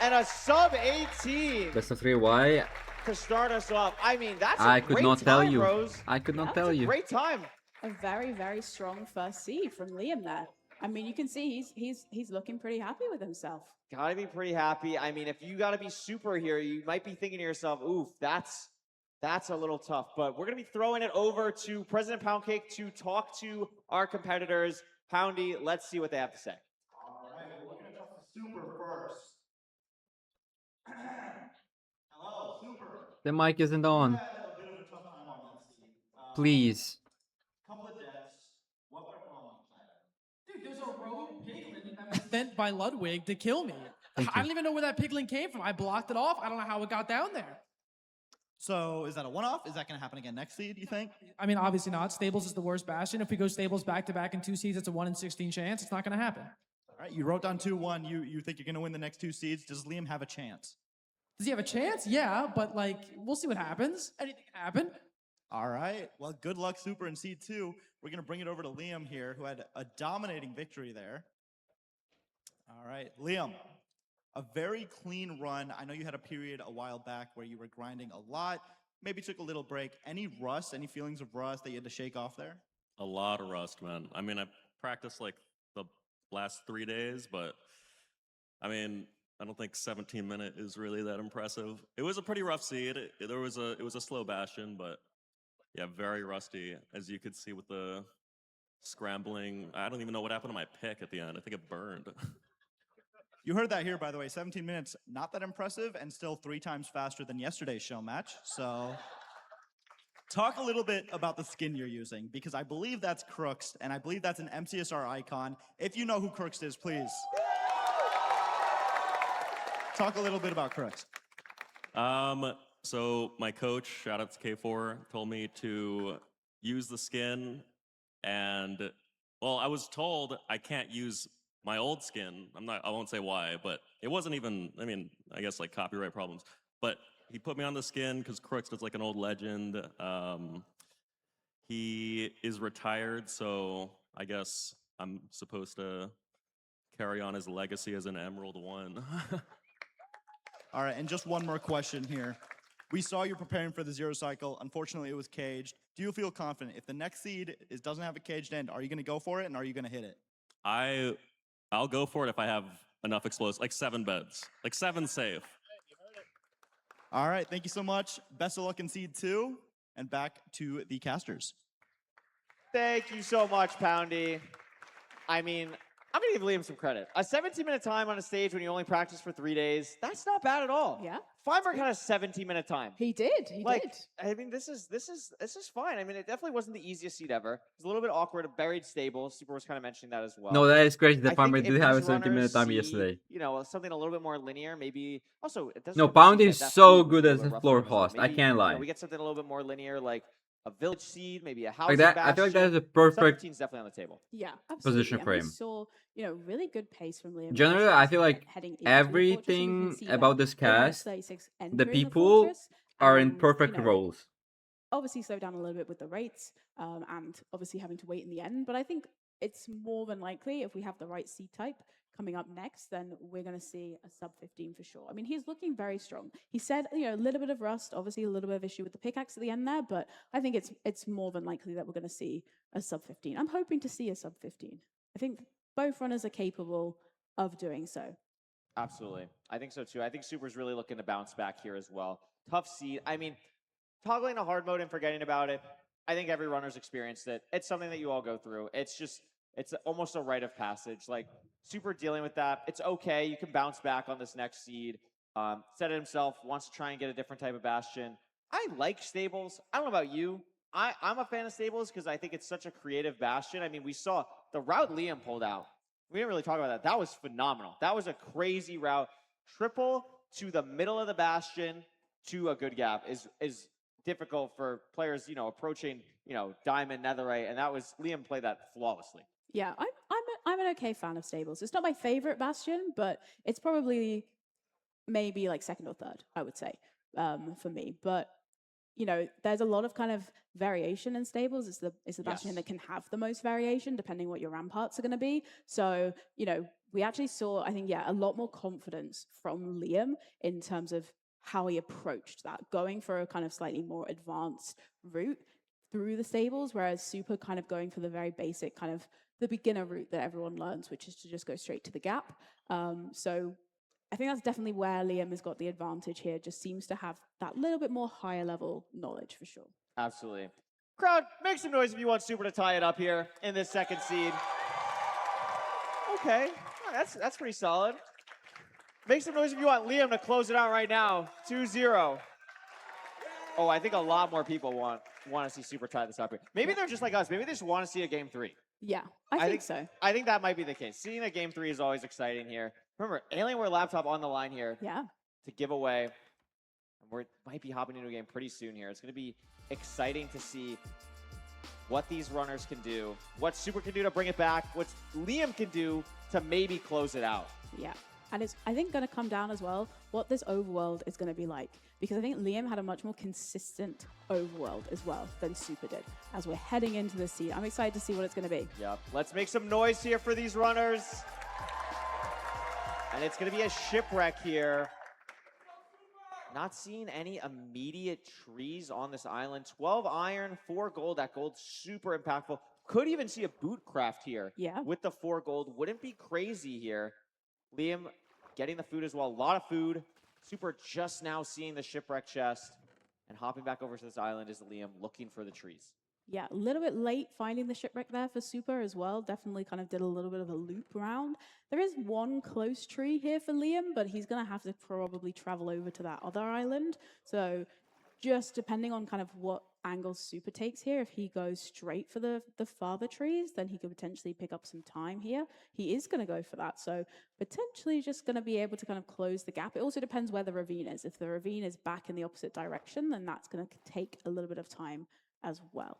And a sub-18 Best of 3, why? to start us off. I mean, that's a I could great not tell time, you. Rose. I could not That's tell a you. Great time. A very, very strong first seed from Liam there. I mean, you can see he's looking pretty happy with himself. Gotta be pretty happy. I mean, if you gotta be super here, you might be thinking to yourself, oof, that's a little tough. But we're gonna be throwing it over to President Poundcake to talk to our competitors. Poundy, let's see what they have to say. All right, we're looking at the Super first. Hello, Super. The mic isn't on. Had a bit of a tough time on that seat. Please. Couple of deaths. What went wrong? Dude, there's a rogue piglin that was sent by Ludwig to kill me. Thank I you. don't even know where that piglin came from. I blocked it off. I don't know how it got down there. So is that a one-off? Is that going to happen again next seed, you think? I mean, obviously not. Stables is the worst bastion. If we go Stables back-to-back in 2 seeds, it's a 1 in 16 chance. It's not going to happen. All right, you wrote down 2-1. You think you're going to win the next 2 seeds. Does Liam have a chance? Does he have a chance? Yeah, but like, we'll see what happens. Anything can happen. All right. Well, good luck, Super, in seed 2. We're going to bring it over to Liam here, who had a dominating victory there. All right, Liam, a very clean run. I know you had a period a while back where you were grinding a lot, maybe took a little break. Any rust, any feelings of rust that you had to shake off there? A lot of rust, man. I mean, I practiced like the last 3 days, but I mean, I don't think 17-minute is really that impressive. It was a pretty rough seed. It was a slow bastion, but yeah, very rusty, as you could see with the scrambling. I don't even know what happened to my pick at the end. I think it burned. You heard that here, by the way. 17 minutes, not that impressive, and still 3 times faster than yesterday's show match. So talk a little bit about the skin you're using, because I believe that's Crooks, and I believe that's an MCSR icon. If you know who Crooks is, please. Talk a little bit about Crooks. So my coach, shout out to K4, told me to use the skin, and well, I was told I can't use my old skin. I won't say why, but it wasn't even, I mean, I guess like copyright problems. But he put me on the skin because Crooks is like an old legend. He is retired, so I guess I'm supposed to carry on his legacy as an Emerald 1. All right, and just one more question here. We saw you preparing for the Zero Cycle. Unfortunately, it was caged. Do you feel confident if the next seed doesn't have a caged end, are you going to go for it, and are you going to hit it? I'll go for it if I have enough explosives, like 7 beds, like 7 safe. All right, thank you so much. Best of luck in seed 2, and back to the casters. Thank you so much, Poundy. I mean, I'm going to give Liam some credit. A 17-minute time on a stage when you only practice for 3 days, that's not bad at all. Yeah. Feinberg had a 17-minute time. He did. He did. I mean, this is fine. I mean, it definitely wasn't the easiest seat ever. It was a little bit awkward. A buried stable. Super was kind of mentioning that as well. No, that is crazy. The I farmer think did if have a these 17-minute runners time see, yesterday. You know, something a little bit more linear, maybe. Also, it doesn't. No, have to Pound be is that so food, good a as little a rough floor numbers, but host. I maybe, can't you lie. know, we get something a little bit more linear, like a village seed, maybe a house. Like that, I feel like that is a perfect 17's definitely on the table. Yeah, absolutely. position And for we him. saw, you know, really good pace from Liam. Generally, I feel like heading into the fortress, and you can everything see that about this in Match cast, 36 the entering people fortress, are in and, perfect you know, roles. Obviously slowed down a little bit with the rates, and obviously having to wait in the end. But I think it's more than likely if we have the right seed type coming up next, then we're going to see a sub 15 for sure. I mean, he's looking very strong. He said, you know, a little bit of rust, obviously a little bit of issue with the pickaxe at the end there, but I think it's more than likely that we're going to see a sub 15. I'm hoping to see a sub 15. I think both runners are capable of doing so. Absolutely. I think so too. I think Super's really looking to bounce back here as well. Tough seed. I mean, toggling to hard mode and forgetting about it, I think every runner's experienced it. It's something that you all go through. It's almost a rite of passage. Like, Super dealing with that. It's okay. You can bounce back on this next seed. Said it himself, wants to try and get a different type of Bastion. I like Stables. I don't know about you. I'm a fan of Stables because I think it's such a creative Bastion. I mean, we saw the route Liam pulled out. We didn't really talk about that. That was phenomenal. That was a crazy route. Triple to the middle of the Bastion to a good gap is difficult for players, approaching, Diamond, Netherite, and Liam played that flawlessly. Yeah, I'm an okay fan of Stables. It's not my favorite Bastion, but it's probably maybe like second or third, I would say, for me. But there's a lot of kind of variation in Stables. It's the Bastion that can have the most variation, depending what your ramparts are going to be. So, we actually saw, I think, a lot more confidence from Liam in terms of how he approached that, going for a kind of slightly more advanced route through the Stables, whereas Super kind of going for the very basic kind of the beginner route that everyone learns, which is to just go straight to the gap. So I think that's definitely where Liam has got the advantage here, just seems to have that little bit more higher level knowledge for sure. Absolutely. Crowd, make some noise if you want Super to tie it up here in this second seed. Okay, that's pretty solid. Make some noise if you want Liam to close it out right now, 2-0. Oh, I think a lot more people want to see Super tie this up here. Maybe they're just like us. Maybe they just want to see a game 3. Yeah, I think so. I think that might be the case. Seeing a game 3 is always exciting here. Remember, Alienware laptop on the line here. Yeah. To give away. And we might be hopping into a game pretty soon here. It's going to be exciting to see what these runners can do, what Super can do to bring it back, what Liam can do to maybe close it out. Yeah. And it's, I think, going to come down as well what this overworld is going to be like. Because I think Liam had a much more consistent overworld as well than Super did. As we're heading into the seed, I'm excited to see what it's going to be. Yep. Let's make some noise here for these runners. And it's going to be a shipwreck here. Not seeing any immediate trees on this island. 12 iron, 4 gold. That gold super impactful. Could even see a boot craft here. Yeah. With the 4 gold. Wouldn't be crazy here. Liam getting the food as well. A lot of food. Super just now seeing the shipwreck chest. And hopping back over to this island is Liam looking for the trees. Yeah, a little bit late finding the shipwreck there for Super as well. Definitely kind of did a little bit of a loop around. There is one close tree here for Liam, but he's going to have to probably travel over to that other island. So just depending on kind of what angle Super takes here, if he goes straight for the farther trees, then he could potentially pick up some time here. He is going to go for that. So potentially just going to be able to kind of close the gap. It also depends where the ravine is. If the ravine is back in the opposite direction, then that's going to take a little bit of time as well.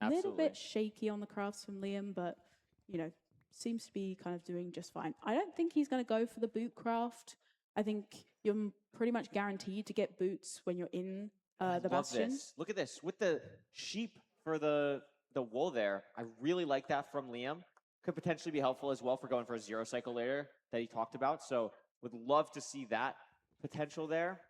A little bit shaky on the crafts from Liam, but, seems to be kind of doing just fine. I don't think he's going to go for the boot craft. I think you're pretty much guaranteed to get boots when you're in the Bastion. This. Look at this. With the sheep for the wool there, I really like that from Liam. Could potentially be helpful as well for going for a 0 cycle later that he talked about. So would love to see that potential there.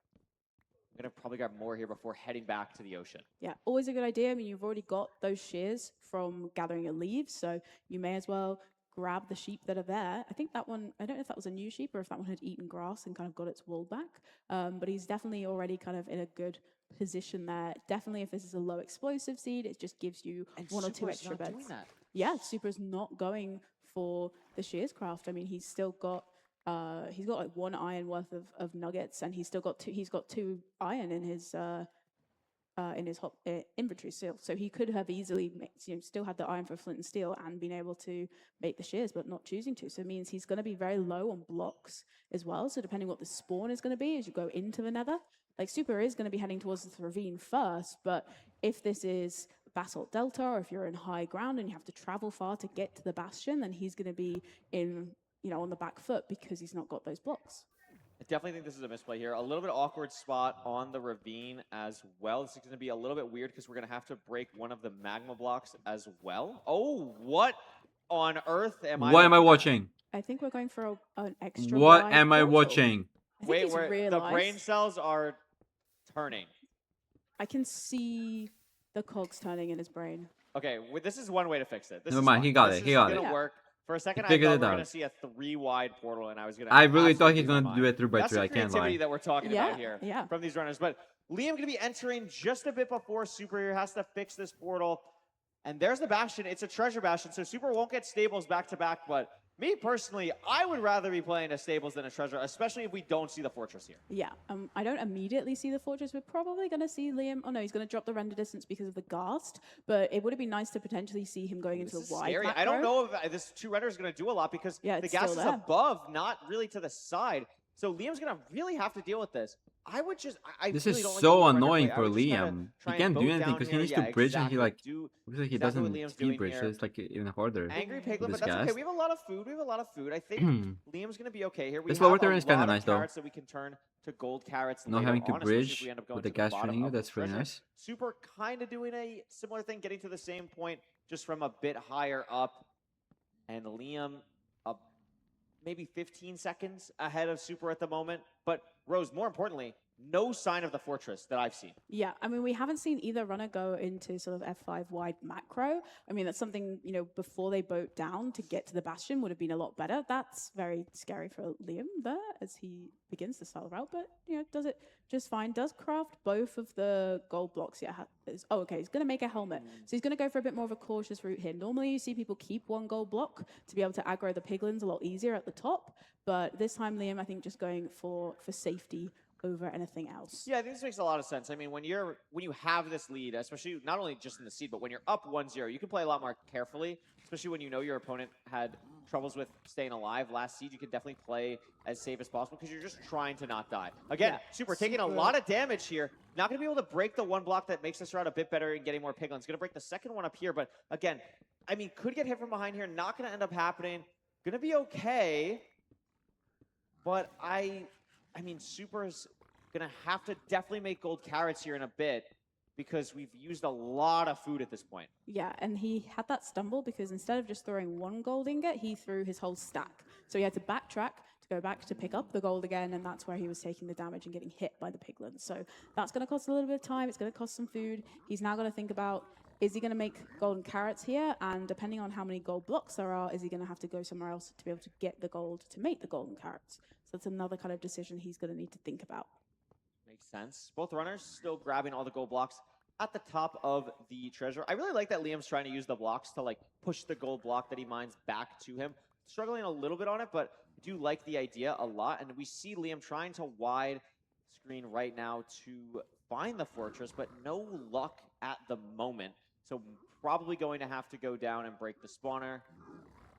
I'm going to probably grab more here before heading back to the ocean. Yeah, always a good idea. I mean, you've already got those shears from gathering your leaves, so you may as well grab the sheep that are there. I think that one, I don't know if that was a new sheep or if that one had eaten grass and kind of got its wool back, but he's definitely already kind of in a good position there. Definitely if this is a low explosive seed, it just gives you and 1 or 2 Super's extra not beds. doing that. Yeah, Super's not going for the shears craft. I mean, he's still got like 1 iron worth of nuggets, and he's got 2 iron in his inventory still. So he could have easily still had the iron for flint and steel and been able to make the shears, but not choosing to. So it means he's going to be very low on blocks as well. So depending what the spawn is going to be as you go into the nether, like Super is going to be heading towards the ravine first, but if this is Basalt Delta, or if you're in high ground and you have to travel far to get to the Bastion, then he's going to be in, on the back foot because he's not got those blocks. I definitely think this is a misplay here. A little bit awkward spot on the ravine as well. This is going to be a little bit weird because we're going to have to break one of the magma blocks as well. Oh, what on earth am I? What am I watching? I think we're going for an extra. What wide am I portal. watching? Wait, where the brain cells are turning. I can see the cogs turning in his brain. Okay, this is one way to fix it. This Never is mind, fine. he got This it, he is got gonna it. work. For a second, I figured thought it we were going out. to see a 3-wide portal, and I was going I really thought absolutely he's lose my gonna do mind. it 3 by That's 3. the I can't creativity lie. that we're talking Yeah, about here yeah. from these runners. But Liam going to be entering just a bit before Super here, has to fix this portal. And there's the Bastion. It's a treasure Bastion, so Super won't get Stables back-to-back, but me personally, I would rather be playing a Stables than a treasure, especially if we don't see the Fortress here. Yeah, I don't immediately see the Fortress. We're probably going to see Liam. Oh no, he's going to drop the render distance because of the Ghast. But it would have been nice to potentially see him going into This a is wide scary. macro. I don't know if this 2 render is going to do a lot because Yeah, the it's gas still is there. above, not really to the side. So Liam's going to really have to deal with this. I would just, I This really is don't like so the render annoying play. I for would just kinda Liam. try He and can't do boat anything down because he here. needs Yeah, to bridge and he exactly. like Do looks like he exactly what doesn't Liam's speed doing bridge, here. so it's like even harder. Angry with Piglin, this but that's okay. gas. We have a lot of food. We have a lot of food. I think Liam's going to be okay here. We This have lower a turn is kinda lot of nice, though. carrots that we can turn to gold carrots Not later having to on, especially if bridge we end up going with the to gas bottom training you, of the that's pretty treasure. nice. Super kind of doing a similar thing, getting to the same point, just from a bit higher up. And Liam, maybe 15 seconds ahead of Super at the moment. But Rose, more importantly, no sign of the Fortress that I've seen. Yeah, I mean, we haven't seen either runner go into sort of F5 wide macro. I mean, that's something, you know, before they boat down to get to the Bastion would have been a lot better. That's very scary for Liam there as he begins the style route, but, you know, does it just fine. Does craft both of the gold blocks. Yeah. Oh, okay. He's going to make a helmet. So he's going to go for a bit more of a cautious route here. Normally, you see people keep 1 gold block to be able to aggro the piglins a lot easier at the top. But this time, Liam, I think, just going for safety over anything else. Yeah, I think this makes a lot of sense. I mean, when you have this lead, especially not only just in the seed, but when you're up 1-0, you can play a lot more carefully, especially when you know your opponent had troubles with staying alive last seed. You can definitely play as safe as possible because you're just trying to not die. Again, Yeah, Super taking a lot of damage here. Not going to be able to break the 1 block that makes this route a bit better and getting more piglins. Going to break the second one up here, but again, I mean, could get hit from behind here. Not going to end up happening. Going to be okay, but I mean, Super's going to have to definitely make gold carrots here in a bit because we've used a lot of food at this point. Yeah, and he had that stumble because instead of just throwing 1 gold ingot, he threw his whole stack. So he had to backtrack to go back to pick up the gold again, and that's where he was taking the damage and getting hit by the piglins. So that's going to cost a little bit of time. It's going to cost some food. He's now going to think about, is he going to make golden carrots here? And depending on how many gold blocks there are, is he going to have to go somewhere else to be able to get the gold to make the golden carrots? So that's another kind of decision he's going to need to think about. Makes sense. Both runners still grabbing all the gold blocks at the top of the treasure. I really like that Liam's trying to use the blocks to like push the gold block that he mines back to him. Struggling a little bit on it, but I do like the idea a lot. And we see Liam trying to wide screen right now to find the fortress, but no luck at the moment. So probably going to have to go down and break the spawner.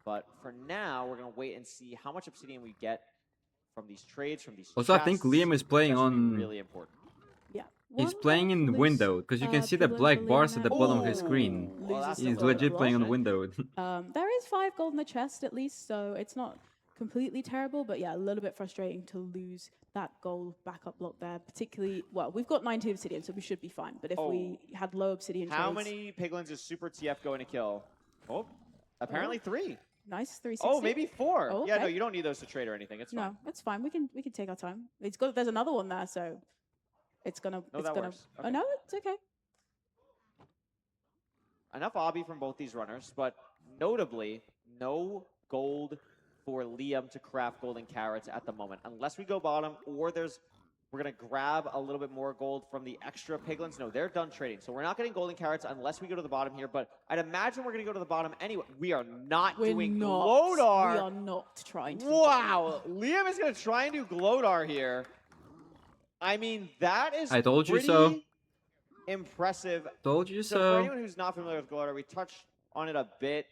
But for now, we're going to wait and see how much obsidian we get from these trades, from these Also, I think chests. Liam is playing That's gonna be on. really important. Yeah. He's playing in the window because you can see the black bars at the bottom of his screen. He's legit playing on the window. There is 5 gold in the chest at least, so it's not completely terrible, but yeah, a little bit frustrating to lose that gold backup block there. Particularly, well, we've got 19 obsidian, so we should be fine. But if we had low obsidian How trades, many piglins is Super TF going to kill? Oh, apparently 3. nice 360. Oh, maybe 4. Oh, Yeah, no, okay. you don't need those to trade or anything. It's fine. No, it's fine. We can take our time. It's good. There's another one there, so it's gonna. No, it's that gonna. works. Oh Okay. no, it's okay. Enough obby from both these runners, but notably, no gold for Liam to craft golden carrots at the moment. Unless we go bottom or we're going to grab a little bit more gold from the extra piglins. No, they're done trading. So we're not getting golden carrots unless we go to the bottom here, but I'd imagine we're going to go to the bottom anyway. We are not doing Glodar. We are not trying to. Wow, Liam is going to try and do Glodar here. I mean, that is I told you pretty so. impressive. Told you So for so. anyone who's not familiar with Glodar, we touched on it a bit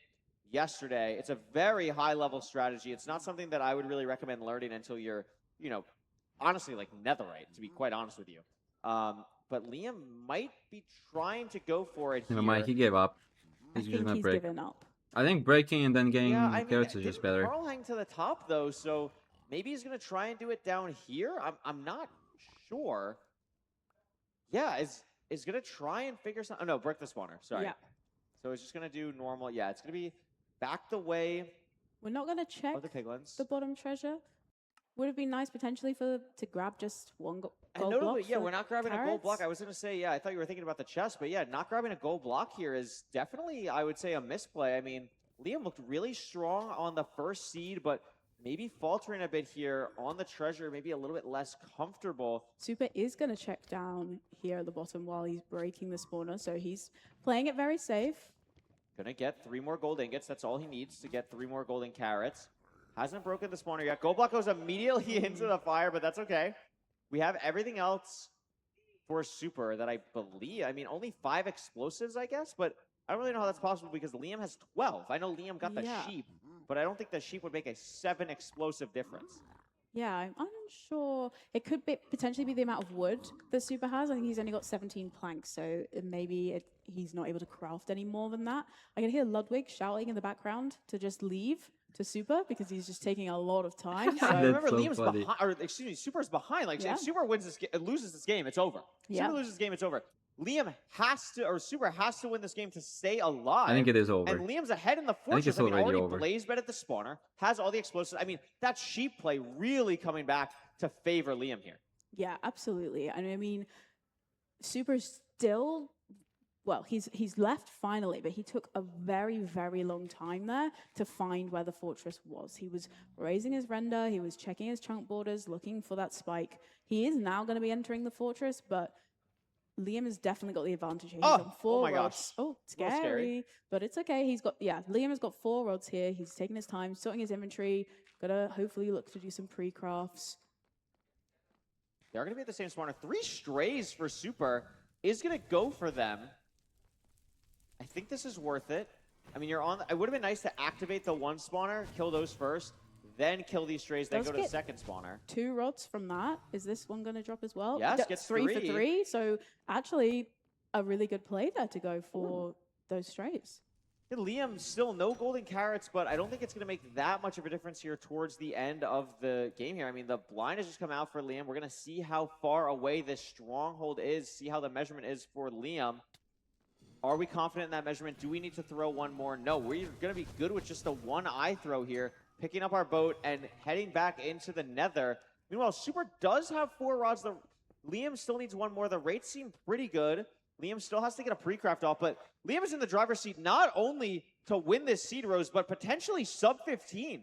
yesterday. It's a very high-level strategy. It's not something that I would really recommend learning until you're, you know, honestly, like Netherite, to be quite honest with you. But Liam might be trying to go for it here. Never mind, he gave up. He's just think gonna he's break. given up. I think breaking and then getting Yeah, I mean, carrots is just didn't better. Carl hang to the top, though, so maybe he's going to try and do it down here. I'm not sure. Yeah, is going to try and figure something. Oh, no, break the spawner. Sorry. Yeah. So it's just going to do normal. Yeah, it's going to be back the way We're not gonna check of the piglins. the bottom treasure. Would have been nice potentially to grab just 1 gold And block. notably, yeah, for we're not grabbing a gold carrots. block. I was going to say, yeah, I thought you were thinking about the chest, but yeah, not grabbing a gold block here is definitely, I would say, a misplay. I mean, Liam looked really strong on the first seed, but maybe faltering a bit here on the treasure, maybe a little bit less comfortable. Super is going to check down here at the bottom while he's breaking the spawner, so he's playing it very safe. Gonna get 3 more gold ingots. That's all he needs to get 3 more golden carrots. Hasn't broken the spawner yet. Gold block goes immediately into the fire, but that's okay. We have everything else for Super that I believe. I mean, only 5 explosives, I guess, but I don't really know how that's possible because Liam has 12. I know Liam got the sheep, but I don't think the sheep would make a 7 explosive difference. Yeah, I'm unsure. It could be potentially be the amount of wood that Super has. I think he's only got 17 planks, so maybe he's not able to craft any more than that. I can hear Ludwig shouting in the background to just leave to Super because he's just taking a lot of time. I remember so Liam's funny. behind, or excuse me, Super's behind. Like Yeah. if Super wins this, loses this game, it's over. Yeah. Super loses this game, it's over. Liam has to, or Super has to win this game to stay alive. I think it is over. And Liam's ahead in the I think fortress. it's already already over. blaze bed at the spawner, has all the explosives. I mean, that sheep play really coming back to favor Liam here. Yeah, absolutely. And I mean, Super's still, well, he's left finally, but he took a very, very long time there to find where the fortress was. He was raising his render, he was checking his chunk borders, looking for that spike. He is now going to be entering the fortress, but Liam has definitely got the advantage here. He's on 4 my gosh. rods. Oh, A little scary. scary. But it's okay. Liam has got 4 rods here. He's taking his time, sorting his inventory. Gonna hopefully look to do some pre-crafts. They're going to be at the same spawner. 3 strays for Super is going to go for them. I think this is worth it. I mean, you're on. It would have been nice to activate the 1 spawner, kill those first, then kill these strays, then Does go to the get 2nd spawner. 2 rods from that. Is this one going to drop as well? Yes, gets 3 for 3. 3. So actually, a really good play there to go for those strays. Yeah, Liam, still no golden carrots, but I don't think it's going to make that much of a difference here towards the end of the game here. I mean, the blind has just come out for Liam. We're going to see how far away this stronghold is, see how the measurement is for Liam. Are we confident in that measurement? Do we need to throw one more? No, we're going to be good with just the 1 eye throw here, picking up our boat and heading back into the nether. Meanwhile, Super does have 4 rods. Liam still needs 1 more. The rates seem pretty good. Liam still has to get a pre-craft off, but Liam is in the driver's seat not only to win this seed rose, but potentially sub 15.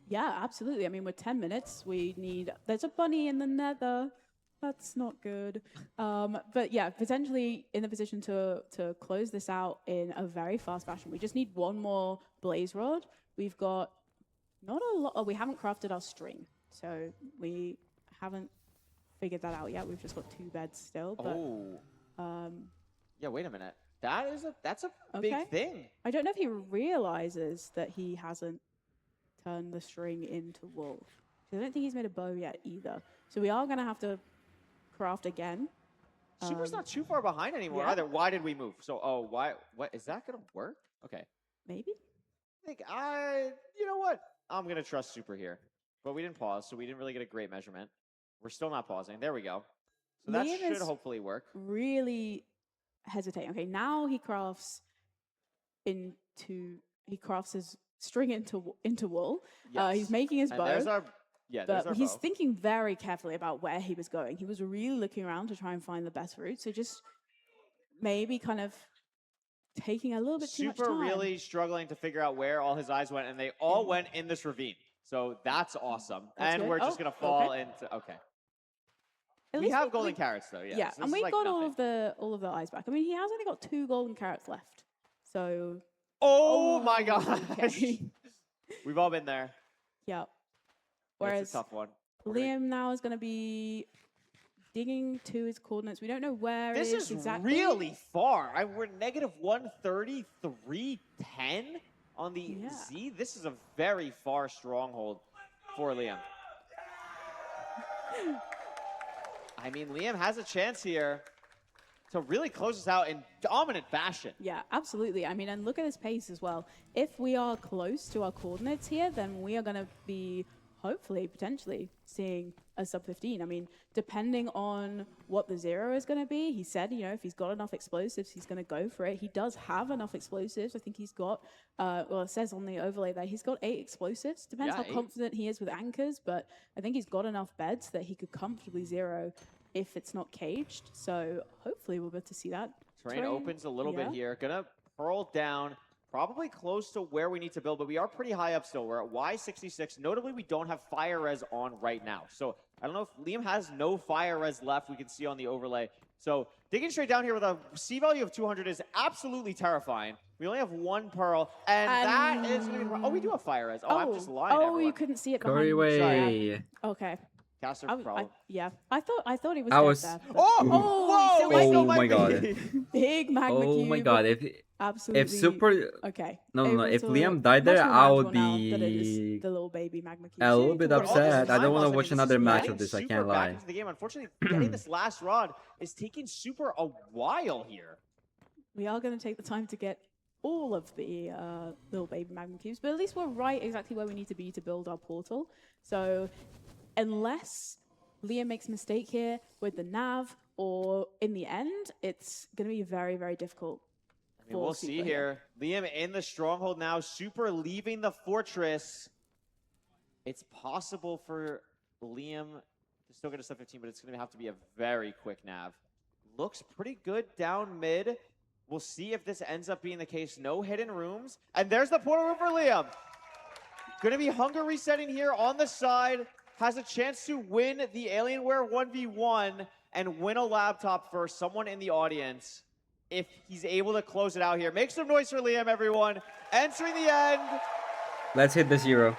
Yeah, absolutely. I mean, with 10 minutes, there's a bunny in the nether. That's not good. But yeah, potentially in the position to close this out in a very fast fashion. We just need 1 more blaze rod. We've got not a lot. We haven't crafted our string, so we haven't figured that out yet. We've just got 2 beds still. But, yeah, wait a minute. That's a okay. big thing. I don't know if he realizes that he hasn't turned the string into wool. I don't think he's made a bow yet either. So we are going to have to craft again. Super's not too far behind anymore yeah. either. Why did we move? So, what is that going to work? Okay. Maybe. You know what? I'm going to trust Super here. But we didn't pause, so we didn't really get a great measurement. We're still not pausing. There we go. So that Liam should is hopefully work. Really hesitating. Okay, now he crafts his string into wool. Yes. He's making his And bow. there's our He's bow. thinking very carefully about where he was going. He was really looking around to try and find the best route. So just maybe kind of taking a little bit too much Super time. really struggling to figure out where all his eyes went, and they all went in this ravine. So that's awesome. That's and good. we're just Oh, going to fall okay. into... Okay. At We least have golden carrots, though. Yeah, Yeah, so and this we is like got nothing. all of the eyes back. I mean, he has only got 2 golden carrots left. So Oh my gosh. okay. We've all been there. Yeah. It's Whereas a tough one. Liam now is going to be digging to his coordinates. We don't know where This it is is exactly. really far. We're negative 130, 310 on the Z. This is a very far stronghold for Liam. I mean, Liam has a chance here to really close this out in dominant fashion. Yeah, absolutely. I mean, and look at his pace as well. If we are close to our coordinates here, then we are going to be hopefully, potentially seeing a sub 15. I mean, depending on what the 0 is going to be, he said, if he's got enough explosives, he's going to go for it. He does have enough explosives. I think he's got, well, it says on the overlay there, he's got 8 explosives. Depends Yeah, how 8. confident he is with anchors, but I think he's got enough beds that he could comfortably 0 if it's not caged. So hopefully we'll be able to see that. Terrain opens a little bit yeah. here. Gonna hurl down probably close to where we need to build, but we are pretty high up still. We're at Y66. Notably, we don't have Fire Res on right now. So I don't know if Liam has no Fire Res left we can see on the overlay. So digging straight down here with a C value of 200 is absolutely terrifying. We only have 1 Pearl, and that is going to be... Oh, we do have Fire Res. Oh, I'm just lying, Oh, everyone. you couldn't see it behind Corey you. Way. Okay. Caster I, yeah. I thought he was I dead was- there. Oh! Oh, Whoa! so Wait, no, Oh might my be. god. big magma Oh cube. my god. Absolutely. If Super Okay. No, Able if to Liam died there, much more I would manageable now that it is be the little baby magma cube. a little Shame bit to watch. upset. I don't want to This watch is another match getting of this. I Super can't back lie. into the game. Unfortunately, getting this last rod is taking Super a while here. We are going to take the time to get all of the little baby magma cubes, but at least we're right exactly where we need to be to build our portal. So unless Liam makes a mistake here with the nav, or in the end, it's going to be very, very difficult. I mean, we'll see here. Liam in the stronghold now. Super leaving the fortress. It's possible for Liam to still get a sub 15, but it's going to have to be a very quick nav. Looks pretty good down mid. We'll see if this ends up being the case. No hidden rooms. And there's the portal room for Liam. Going to be hunger resetting here on the side. Has a chance to win the Alienware 1v1 and win a laptop for someone in the audience if he's able to close it out here. Make some noise for Liam, everyone. Entering the end. Let's hit the 0.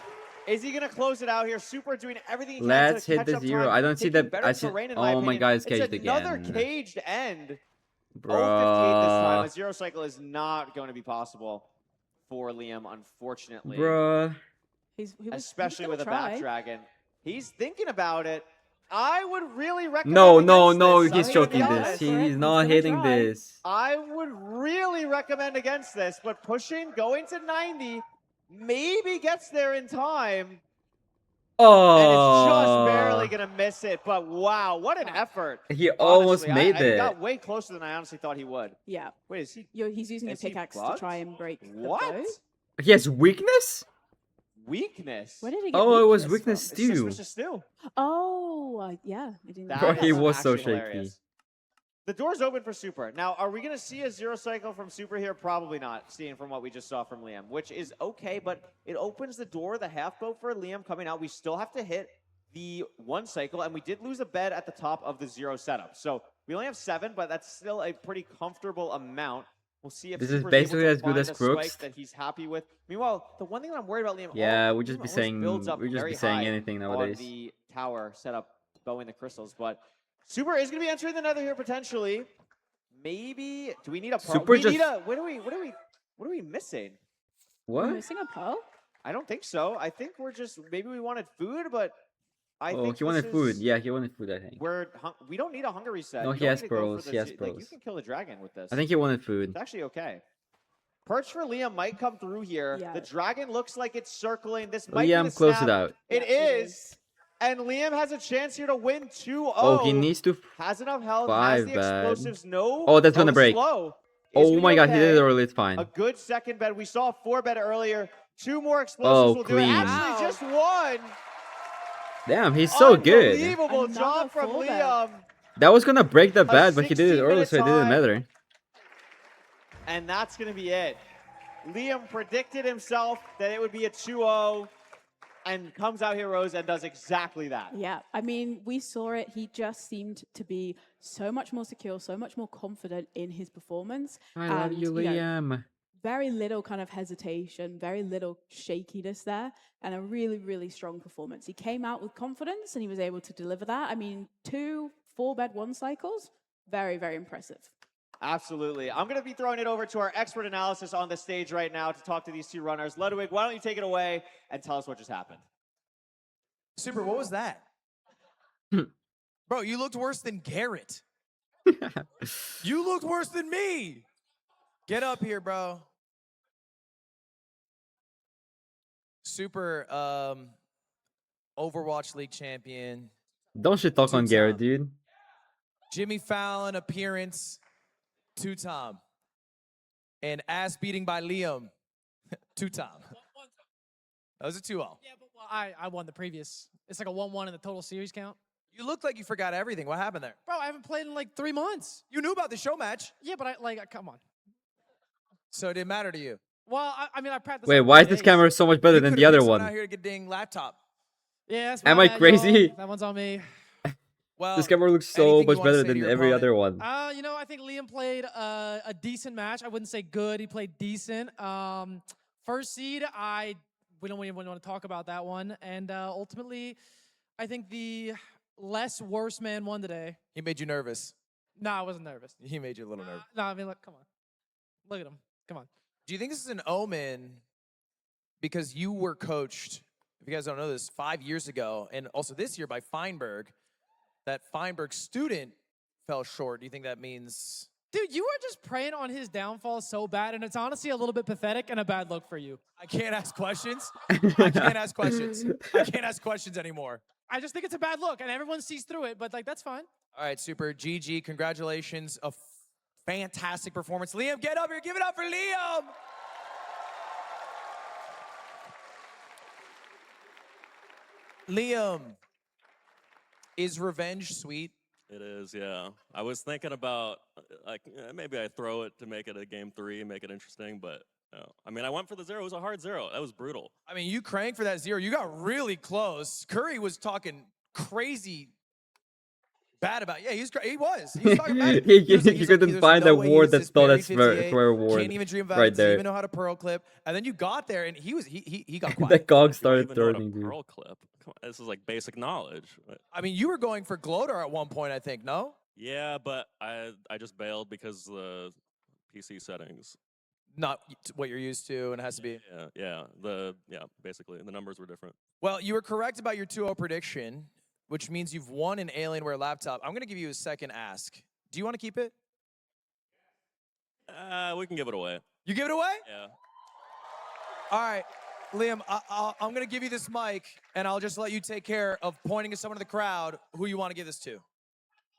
Is he going to close it out here? Super doing everything he can Let's to hit catch the up 0. time, I don't see taking the. better I see. terrain, in Oh my my opinion. god, it's It's caged another again. caged end. 0-58 this time. Bruh. A 0 cycle is not going to be possible for Liam, unfortunately. Bruh. Especially with a back dragon. He's thinking about it. I would really recommend No, against no, this. he's I'm gonna be choking this. honest. He's not hitting this. I would really recommend against this, but pushing, going to 90, maybe gets there in time. Oh. And it's just barely going to miss it. But wow, what an effort. He almost Honestly, made He it. got way closer than I honestly thought he would. Yeah. Wait, is he? He's using a is he pickaxe to bugged? try and break the What? bow. He has weakness? Weakness? Where did he get Oh, it was weakness weakness from? stew. It's just Mr. Stew. Oh, yeah. I didn't That Bro, he is was so actually shaky. hilarious. The door's open for Super. Now, are we going to see a 0 cycle from Super here? Probably not, seeing from what we just saw from Liam, which is okay, but it opens the door, the half boat for Liam coming out. We still have to hit the 1 cycle, and we did lose a bed at the top of the 0 setup. So we only have 7, but that's still a pretty comfortable amount. We'll see if This is Super's able basically to as good find as a Crooks. spike that he's happy with. Meanwhile, the one thing that I'm worried about, Liam, Yeah, we'll just Liam be always saying builds up we'll just very be saying high anything on nowadays. the tower setup, bowing the crystals, but Super is going to be entering the nether here potentially. Maybe do we need a pearl? Super we just- need a what are we missing? We're What? missing a pearl? I don't think so. I think we're just maybe we wanted food, but I Oh, think he wanted this food. is- Yeah, he wanted food, I think. We don't need a hunger reset. No, You he don't has need to go for pearls, the he has Like, you pearls. can kill the dragon with this. I think he wanted food. It's actually okay. Perch for Liam might come through here. Yeah. The dragon looks like it's circling. This might be Liam, the close snap. it out. It is. And Liam has a chance here to win 2-0. Oh, he needs to Has enough health, 5 has the bad. explosives. No. Oh, that's gonna goes break. slow. It's Oh gonna my be god, he did it okay. early. It's fine. A good second bed. We saw a 4 bed earlier. 2 more explosives Oh, will do it. clean. Actually, just 1. Damn, he's so good. Unbelievable job from Liam. That was gonna break the bed, but he did it early, 16-minute so he didn't time. matter. And that's going to be it. Liam predicted himself that it would be a 2-0 and comes out here, Rose, and does exactly that. Yeah, I mean, we saw it. He just seemed to be so much more secure, so much more confident in his performance. I love and, you, know, Liam. very little kind of hesitation, very little shakiness there, and a really, really strong performance. He came out with confidence and he was able to deliver that. I mean, 2 4-bed 1 cycles, very, very impressive. Absolutely. I'm going to be throwing it over to our expert analysis on the stage right now to talk to these 2 runners. Ludwig, why don't you take it away and tell us what just happened? Super, what was that? Bro, you looked worse than Garrett. You looked worse than me. Get up here, bro. Super Overwatch League champion. Don't shit talk on Garrett, dude. Jimmy Fallon appearance, 2-time. And ass beating by Liam, 2-time. That was a 2-0. Yeah, but I won the previous. It's like a 1-1 in the total series count. You look like you forgot everything. What happened there? Bro, I haven't played in like 3 months. You knew about the show match. Yeah, but come on. So it didn't matter to you. Well, I mean, I practiced. Wait, on why is 3 this days. camera so much better You than could've the other picked someone out one? here to get ding laptop. Yeah, that's Am my I bad, crazy? y'all. That one's on me. Well, This camera looks so anything you much wanna better say to than your every opponent? other one. You know, I think Liam played a decent match. I wouldn't say good. He played decent. First seed, we don't even want to talk about that one. And ultimately, I think the less worse man won today. He made you nervous. No, I wasn't nervous. He made you a little nervous. No, I mean, look, come on. Look at him. Come on. Do you think this is an omen because you were coached, if you guys don't know this, 5 years ago, and also this year by Feinberg, that Feinberg student fell short? Do you think that means... Dude, you are just preying on his downfall so bad, and it's honestly a little bit pathetic and a bad look for you. I can't ask questions. I can't ask questions. I can't ask questions anymore. I just think it's a bad look, and everyone sees through it, but, like, that's fine. All right, super. GG, congratulations. A fantastic performance. Liam, get up here. Give it up for Liam. Liam, is revenge sweet? It is, yeah. I was thinking about like maybe I throw it to make it a game 3, make it interesting, but no. I mean, I went for the 0. It was a hard 0. That was brutal. I mean, you cranked for that 0. You got really close. Curry was talking crazy bad about. Yeah, he was. He was talking bad. You couldn't find a word that spelled that swear swear word. Can't even dream about right it. Didn't there. even know how to pearl clip. And then you got there, and he got quiet. The cog started Even know what a turning, dude. pearl clip. Come on, this is like basic knowledge. I mean, you were going for Gloater at one point, I think. No. Yeah, but I just bailed because the PC settings. Not what you're used to, and it has to be. Basically the numbers were different. Well, you were correct about your 2-0 prediction, which means you've won an Alienware laptop. I'm going to give you a second ask. Do you want to keep it? We can give it away. You give it away? Yeah. All right, Liam, I'm going to give you this mic, and I'll just let you take care of pointing at someone in the crowd who you want to give this to.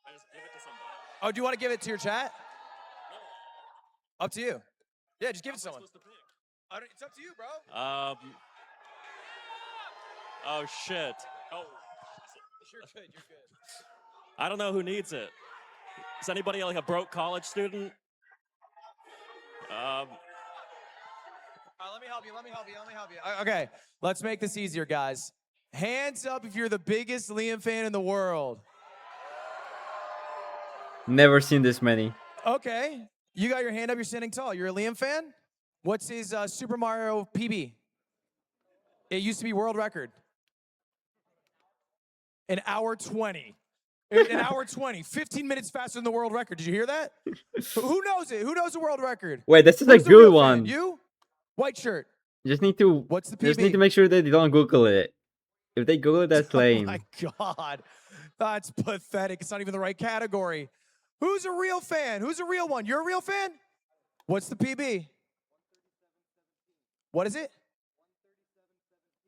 I just give it to somebody. Oh, do you want to give it to your chat? No. Up to you. Yeah, just give it to someone. It's up to you, bro. Oh, shit. Oh. You're good, you're good. I don't know who needs it. Is anybody like a broke college student? Let me help you. Okay, let's make this easier, guys. Hands up if you're the biggest Liam fan in the world. Never seen this many. Okay, you got your hand up, you're standing tall. You're a Liam fan? What's his Super Mario PB? It used to be world record. An hour 20. An hour 20. 15 minutes faster than the world record. Did you hear that? Who knows it? Who knows the world record? Wait, this is a Who's the good real one. fan? You? White shirt. Just need to. What's the Just PB? need to make sure that they don't Google it. If they Google it, that's lame. Oh my God. That's pathetic. It's not even the right category. Who's a real fan? Who's a real one? You're a real fan? What's the PB? What is it?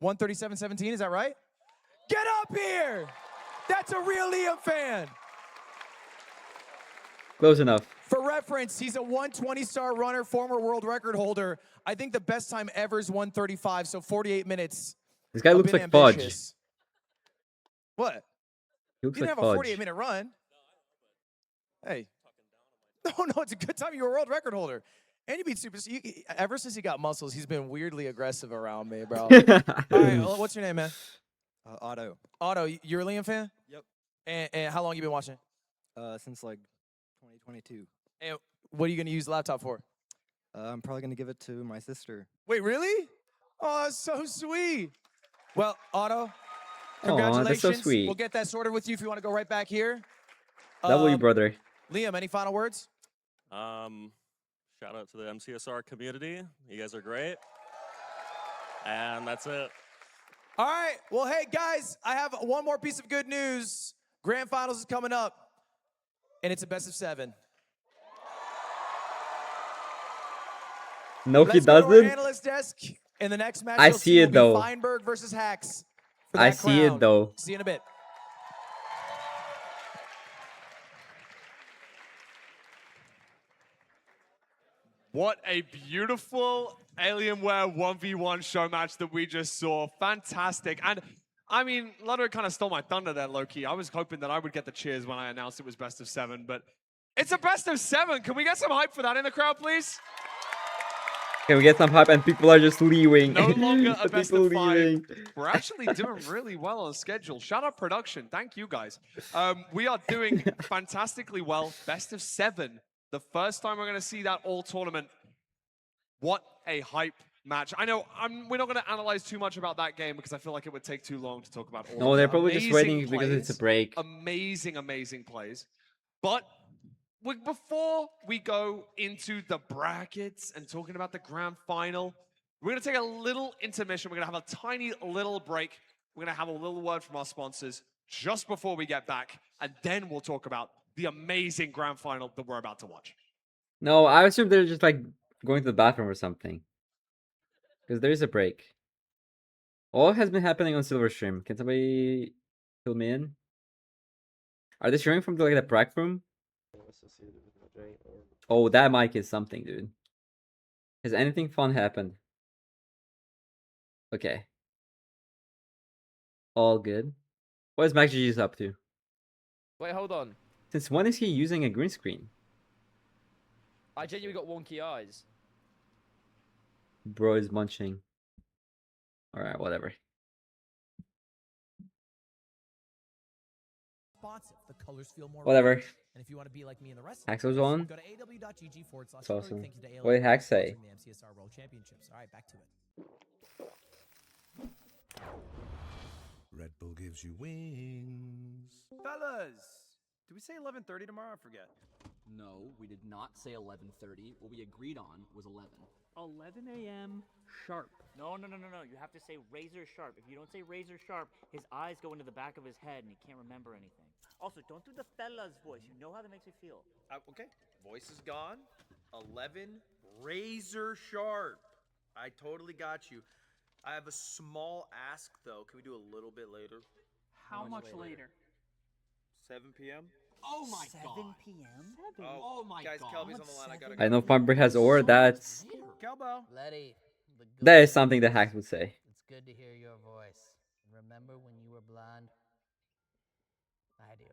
137.17, is that right? Get up here! That's a real Liam fan. Close enough. For reference, he's a 120-star runner, former world record holder. I think the best time ever is 135, so 48 minutes. This guy A looks bit like Fudge. ambitious. What? He looks You didn't like have a Fudge. 48-minute run. Hey. No, it's a good time. You're a world record holder. And you beat Super. Ever since he got muscles, he's been weirdly aggressive around me, bro. All right, well, what's your name, man? Otto. Otto, you're a Liam fan? Yep. And how long you been watching? Since like 2022. And what are you going to use the laptop for? I'm probably going to give it to my sister. Wait, really? Oh, that's so sweet. Well, Otto, Aw, congratulations. that's so sweet. We'll get that sorted with you if you want to go right back here. W, brother. Liam, any final words? Shout out to the MCSR community. You guys are great. And that's it. All right. Well, hey, guys, I have one more piece of good news. Grand Finals is coming up, and it's a best of 7. No, he Let's go to our doesn't. analyst desk. In the next match, I you'll see it, will be though. Feinberg versus Hacks. for I that see it, crown. though. See you in a bit. What a beautiful Alienware 1v1 show match that we just saw. Fantastic. And I mean, Ludwig kind of stole my thunder there, low-key. I was hoping that I would get the cheers when I announced it was best of 7, but it's a best of 7. Can we get some hype for that in the crowd, please? Can we get some hype? And people are just leaving. No longer a The best people of 5. leaving. We're actually doing really well on schedule. Shout out production. Thank you guys. We are doing fantastically well. Best of 7. The first time we're going to see that all tournament. What a hype match. I know we're not going to analyze too much about that game because I feel like it would take too long to talk about all No, of they're the probably just amazing waiting because it's a plays. break. Amazing, amazing plays. But before we go into the brackets and talking about the grand final, we're going to take a little intermission. We're going to have a tiny little break. We're going to have a little word from our sponsors just before we get back, and then we'll talk about the amazing grand final that we're about to watch. No, I assume they're just like going to the bathroom or something. Because there is a break. What has been happening on Silverstream? Can somebody fill me in? Are they streaming from the prac room? Oh, that mic is something, dude. Has anything fun happened? Okay. All good. What is MacGG's up to? Wait, hold on. Since when is he using a green screen? I genuinely got wonky eyes. Bro is munching. Alright, whatever. Responsive. The colors feel more Whatever. real. And if you want to be like me and the rest of Hax the was players, on. go to aw.gg/. That's awesome. Thank you to What did ALA Hax for say? sponsoring the MCSR World Championships. All right, back to it. Red Bull gives you wings. Fellas, did we say 11:30 tomorrow? I forget. No, we did not say 11:30. What we agreed on was 11. 11 a.m. sharp. No. You have to say razor sharp. If you don't say razor sharp, his eyes go into the back of his head and he can't remember anything. Also, don't do the fella's voice. You know how that makes me feel. Okay. Voice is gone. 11 razor sharp. I totally got you. I have a small ask though. Can we do a little bit later? How much later? 7 p.m. Oh my 7 god. p.m.? Oh my guys, god. Kelby's on the line. I gotta I know go. Farmberg has ore. That's Kelbo. Letty, that is something that Hax would say. it's good to hear your voice. Remember when you were blonde? I do.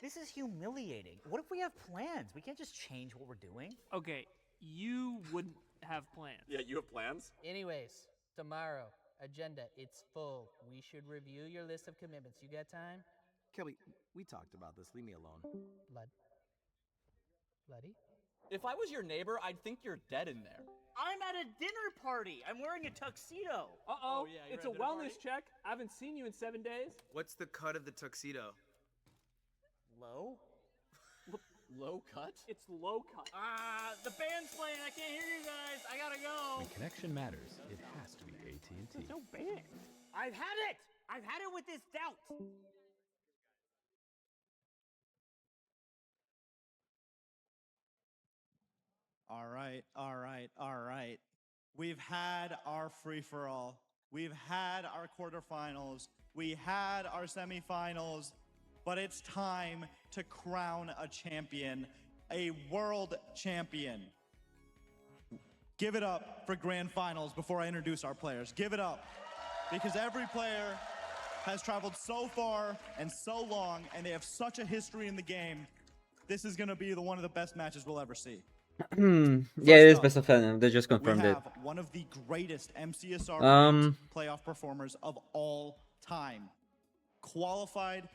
This is humiliating. What if we have plans? We can't just change what we're doing. Okay, you wouldn't have plans. Yeah, you have plans? Anyways, tomorrow, agenda, it's full. We should review your list of commitments. You got time? Kelby, we talked about this. Leave me alone. Bloody? If I was your neighbor, I'd think you're dead in there. I'm at a dinner party. I'm wearing a tuxedo. Uh-oh, yeah, you're it's at a dinner party? wellness check. I haven't seen you in 7 days. What's the cut of the tuxedo? Low? Low cut? It's low cut. The band's playing. I can't hear you guys. I gotta go. When connection matters, it has to be AT&T. There's no band. I've had it. I've had it with this doubt. All right. We've had our free-for-all. We've had our quarterfinals. We had our semifinals. But it's time to crown a champion, a world champion. Give it up for grand finals before I introduce our players. Give it up. Because every player has traveled so far and so long, and they have such a history in the game. This is going to be one of the best matches we'll ever see. Yeah, it is best of 10. They just confirmed we it. have one of the greatest MCSR playoff performers of all time. Qualified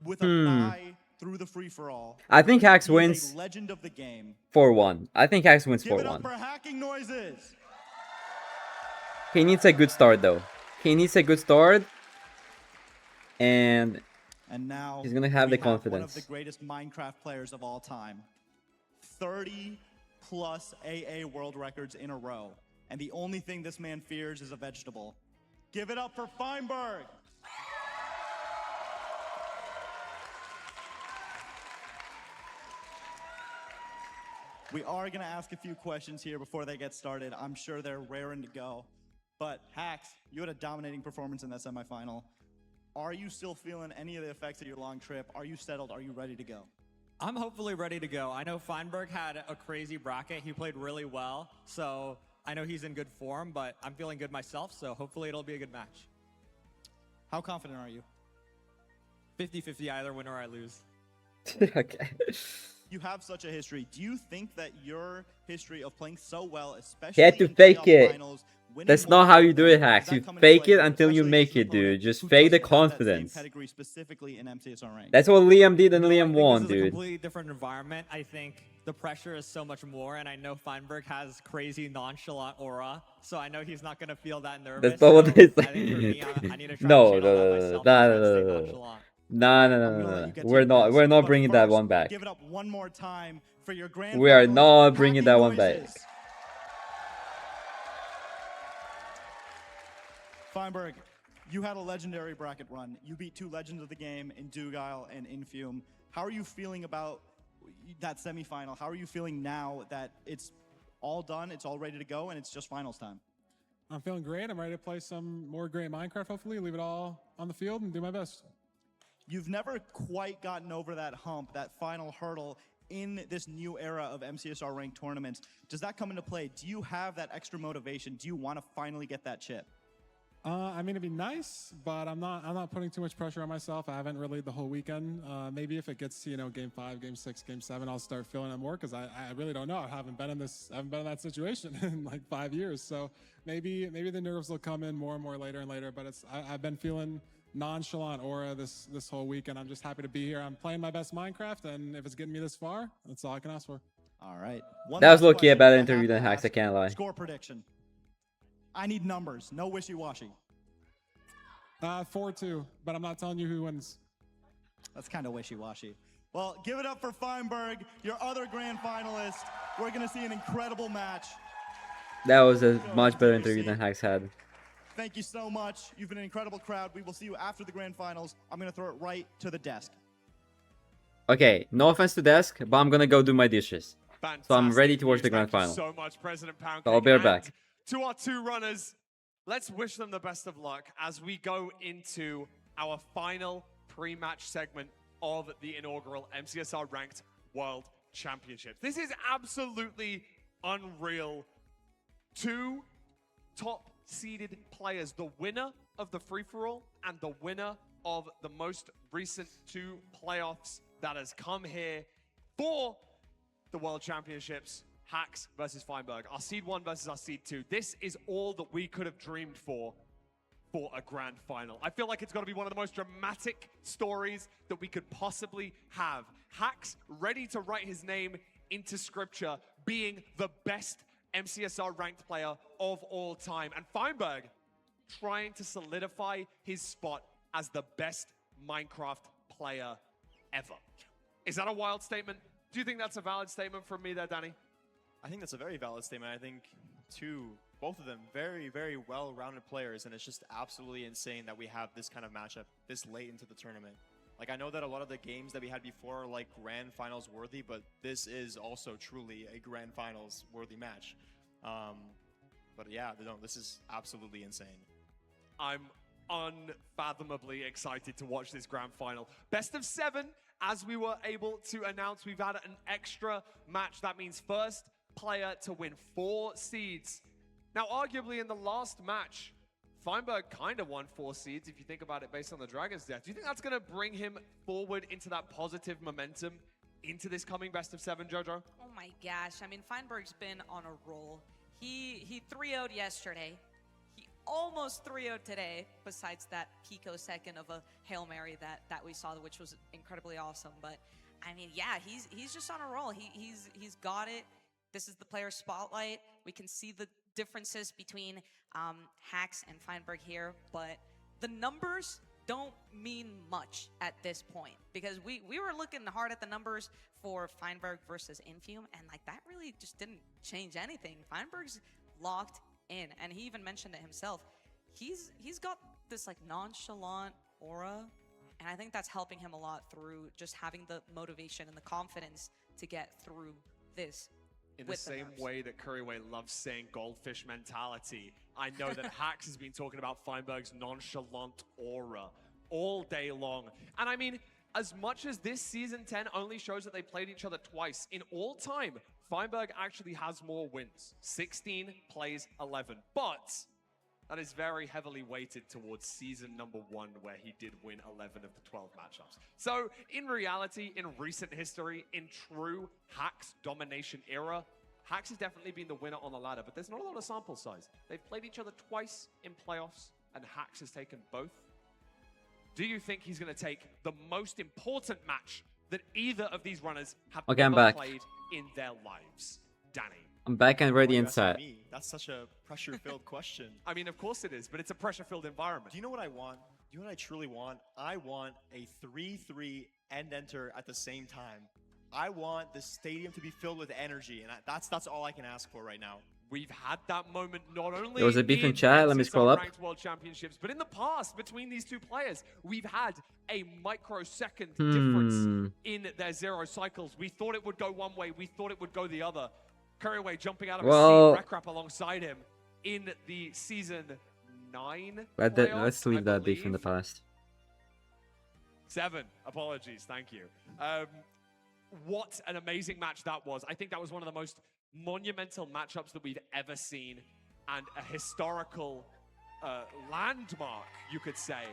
with an eye through the free-for-all. I think Hax He's a wins legend of the game. 4-1. I think Hax wins Give it up 4-1. for Hacking Noises. He needs a good start, though. He needs a good start. And now he's going to have we the one of confidence. the greatest Minecraft players of all time. 30+ AA world records in a row. And the only thing this man fears is a vegetable. Give it up for Feinberg. We are going to ask a few questions here before they get started. I'm sure they're raring to go. But Hax, you had a dominating performance in that semifinal. Are you still feeling any of the effects of your long trip? Are you settled? Are you ready to go? I'm hopefully ready to go. I know Feinberg had a crazy bracket. He played really well. So I know he's in good form, but I'm feeling good myself. So hopefully it'll be a good match. How confident are you? 50-50, I either win or I lose. Okay. You have such a history. Do you think that your history of playing so well, He especially had to in fake playoff it. finals, winning That's not how you do it, multiple games, Hacks. does You that come into fake play it here, until you especially make against an it, dude. opponent Just who fake the doesn't have that same confidence. pedigree specifically in MCSR rank? That's what Liam did and No, I Liam think won, this is a dude. completely different environment. I think the pressure is so much more, and I know Feinberg has crazy nonchalant aura, so I know he's not gonna feel that nervous. That's not what so they I think for me, say. I need to try No, and no, channel that no, myself no, and try and stay no, nonchalant. no, no, I'm no, gonna no, let no. you get to We're your not. best, We're not but bringing that first, one back. Give it up one more time for your grand We are finalist, not bringing that Hacking one back. Noises. Feinberg, you had a legendary bracket run. You beat two legends of the game in Dugile and Infume. How are you feeling about that semifinal? How are you feeling now that it's all done, it's all ready to go, and it's just finals time? I'm feeling great. I'm ready to play some more great Minecraft, hopefully. Leave it all on the field and do my best. You've never quite gotten over that hump, that final hurdle in this new era of MCSR ranked tournaments. Does that come into play? Do you have that extra motivation? Do you want to finally get that chip? I mean, it'd be nice, but I'm not putting too much pressure on myself. I haven't really the whole weekend. Maybe if it gets to, game 5, game 6, game 7, I'll start feeling it more because I really don't know. I haven't been in that situation in like 5 years. So maybe the nerves will come in more and more later and later. But I've been feeling nonchalant aura this whole weekend. I'm just happy to be here. I'm playing my best Minecraft, and if it's getting me this far, that's all I can ask for. All right. That was low-key a better interview than Hacks, I can't lie. Score prediction. I need numbers, no wishy-washy. 4-2, but I'm not telling you who wins. That's kind of wishy-washy. Well, give it up for Feinberg, your other grand finalist. We're going to see an incredible match. That was a much better interview than Hacks had. Thank you so much. You've been an incredible crowd. We will see you after the grand finals. I'm going to throw it right to the desk. Okay, no offense to Desk, but I'm gonna go do my dishes. So I'm ready to watch the grand final. Thank you so much, President Poundcake. So I'll be right back. And to our two runners, let's wish them the best of luck as we go into our final pre-match segment of the inaugural MCSR Ranked World Championships. This is absolutely unreal. Two top-seeded players, the winner of the free-for-all and the winner of the most recent two playoffs that has come here for the World Championships. Hacks versus Feinberg, our seed 1 versus our seed 2. This is all that we could have dreamed for a grand final. I feel like it's got to be one of the most dramatic stories that we could possibly have. Hacks ready to write his name into scripture, being the best MCSR ranked player of all time. And Feinberg trying to solidify his spot as the best Minecraft player ever. Is that a wild statement? Do you think that's a valid statement from me there, Danny? I think that's a very valid statement. I think both of them, very, very well-rounded players, and it's just absolutely insane that we have this kind of matchup this late into the tournament. Like, I know that a lot of the games that we had before are like grand finals worthy, but this is also truly a grand finals worthy match. But yeah, no, this is absolutely insane. I'm unfathomably excited to watch this grand final. Best of 7, as we were able to announce, we've had an extra match. That means first player to win 4 seeds. Now, arguably in the last match, Feinberg kind of won 4 seeds, if you think about it, based on the Dragon's death. Do you think that's going to bring him forward into that positive momentum into this coming best of 7, Jojo? Oh my gosh. I mean, Feinberg's been on a roll. He 3-0'd yesterday. He almost 3-0'd today, besides that picosecond of a Hail Mary that we saw, which was incredibly awesome. But, I mean, yeah, he's just on a roll. He's got it. This is the player spotlight. We can see the differences between Hacks and Feinberg here, but the numbers don't mean much at this point, because we were looking hard at the numbers for Feinberg versus Infume, and like that really just didn't change anything. Feinberg's locked in, and he even mentioned it himself. He's got this like nonchalant aura, and I think that's helping him a lot through just having the motivation and the confidence to get through this. In the same way that Curryway loves saying goldfish mentality, I know that Hacks has been talking about Feinberg's nonchalant aura all day long. And I mean, as much as this Season 10 only shows that they played each other twice, in all time, Feinberg actually has more wins. 16 plays 11. But That is very heavily weighted towards season number 1, where he did win 11 of the 12 matchups. So in reality, in recent history, in true Hax domination era, Hax has definitely been the winner on the ladder, but there's not a lot of sample size. They've played each other twice in playoffs, and Hax has taken both. Do you think he's going to take the most important match that either of these runners have Okay, I'm ever back. played in their lives? Danny. I'm back and ready Why are you and asking set. me? That's such a pressure-filled question. I mean, of course it is, but it's a pressure-filled environment. Do you know what I want? Do you know what I truly want? I want a 3-3 end enter at the same time. I want the stadium to be filled with energy, and that's all I can ask for right now. We've had that moment not only There was a beef in in chat. Let me NCSL scroll up. Ranked World Championships, but in the past between these two players, we've had a microsecond difference in their 0 cycles. We thought it would go one way, we thought it would go the other. Curryway jumping out of Well- a seat, Rekrap alongside him in the season 9 Let's playoffs, leave I that beef in the believe. past. 7. Apologies. Thank you. What an amazing match that was. I think that was one of the most monumental matchups that we've ever seen, and a historical landmark, you could say.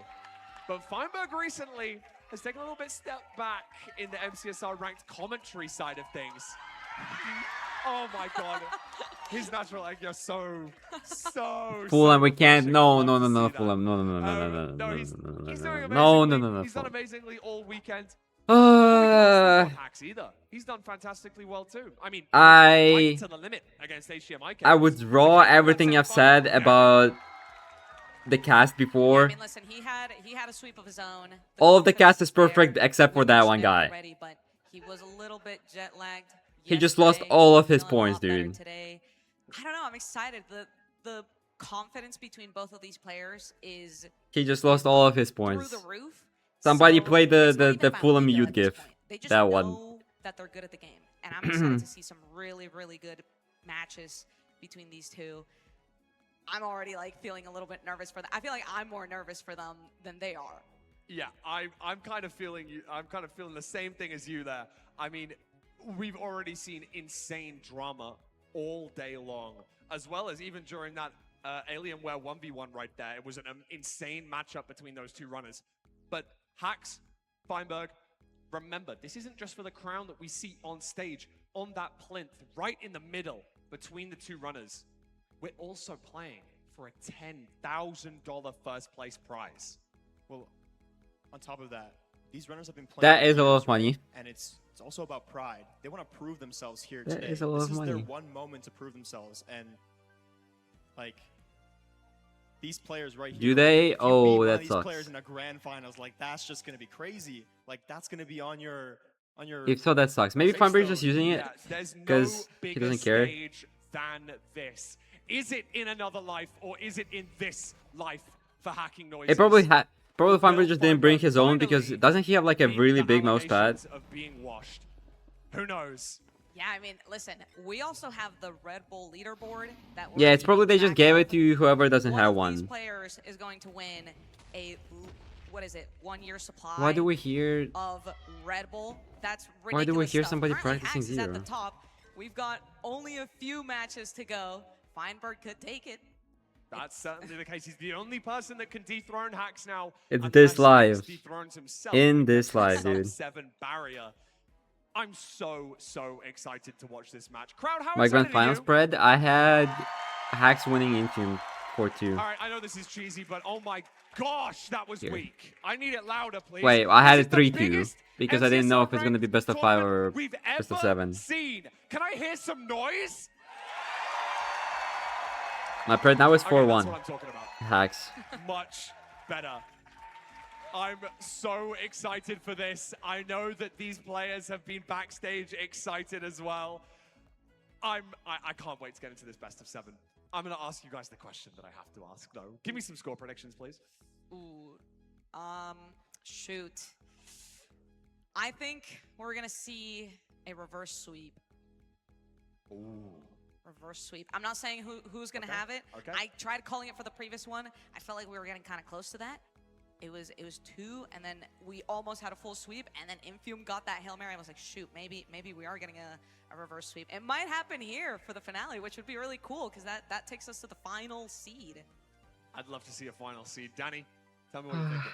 But Feinberg recently has taken a little bit step back in the MCSR ranked commentary side of things. Oh my god. His natural like you're so Fulham, we can't. refreshing. No, Love no, to no, no, see that. Fulham. No, no, no, no, no, no, No, no, he's no, doing no, amazingly. no, no, no, no, He's done Fulham. amazingly all weekend. Uh, Hacks either. He's done fantastically well too. I mean, I- right to the limit against HDMI. I withdraw everything I've said about the cast before. I mean, listen, he had a sweep of his own. All of the cast is confidence perfect there. except for We that mentioned one it guy. already, but he was a little bit jet lagged. He just lost all of his points, dude. Today. I don't know. I'm excited. The confidence between both of these players is He just lost all of his through points. the roof. Somebody So played it's not the even about Fulham ego youth at this gif. point. They just That know one. that they're good at the game, and I'm excited to see some really, really good matches between these two. I'm already like feeling a little bit nervous for them. I feel like I'm more nervous for them than they are. Yeah, I'm kind of feeling you. I'm kind of feeling the same thing as you there. I mean, we've already seen insane drama all day long, as well as even during that Alienware 1v1 right there. It was an insane matchup between those two runners. But Hax, Feinberg, remember, this isn't just for the crown that we see on stage, on that plinth, right in the middle between the two runners. We're also playing for a $10,000 first place prize. Well, on top of that, these runners have been playing. That for is a lot years, of money. right? And it's also about pride. They want to prove themselves here That today. is a lot This of is their money. one moment to prove themselves, and like these players right here. Do they? If you Oh, beat one that of these sucks. players in a grand finals, like that's just gonna be crazy. Like that's gonna be on your If so, that sucks. Maybe Feinberg's just using it Yeah, there's no because he bigger doesn't care. stage than this. Is it in another life, or is it in this life for Hacking Noises? It probably Feinberg just didn't bring his own because doesn't he have like a really big mouse pad? Of being washed. Who knows? Yeah, I mean, listen, we also have the Red Bull leaderboard that we're Yeah, it's keeping probably they just track gave of. it to whoever doesn't One have of these one. players is going to win a, what is it, 1-year supply Why do we hear? of Red Bull. That's ridiculous Why do we hear stuff. somebody Currently, practicing Hax is at the zero? top. We've got only a few matches to go. Feinberg could take it. That's certainly the case. He's the only person that can dethrone Hacks now. It's unless this Hacks live. dethrones himself In with this the live, sub dude. 7 barrier. I'm so excited to watch this match. Crowd, how My grand excited are final you? spread, I had Hacks winning into 4-2. All right, I know this is cheesy, but oh my gosh, that was Here. weak. I need it louder, please. Wait, I had This it is the 3-2 biggest because I didn't know if MCSR it's gonna be ranked best of 5 or tournament we've best of ever 7. seen. Can I hear some noise? My spread now is Okay, that's 4-1. what I'm talking about. Hacks. Much better. I'm so excited for this. I know that these players have been backstage excited as well. I can't wait to get into this best of 7. I'm going to ask you guys the question that I have to ask, though. Give me some score predictions, please. Ooh, shoot. I think we're gonna see a reverse sweep. Ooh. Reverse sweep. I'm not saying who's gonna have it. Okay. I tried calling it for the previous one. I felt like we were getting kind of close to that. It was 2, and then we almost had a full sweep, and then Infium got that Hail Mary. I was like, shoot, maybe we are getting a reverse sweep. It might happen here for the finale, which would be really cool because that takes us to the final seed. I'd love to see a final seed. Danny, tell me what you're thinking.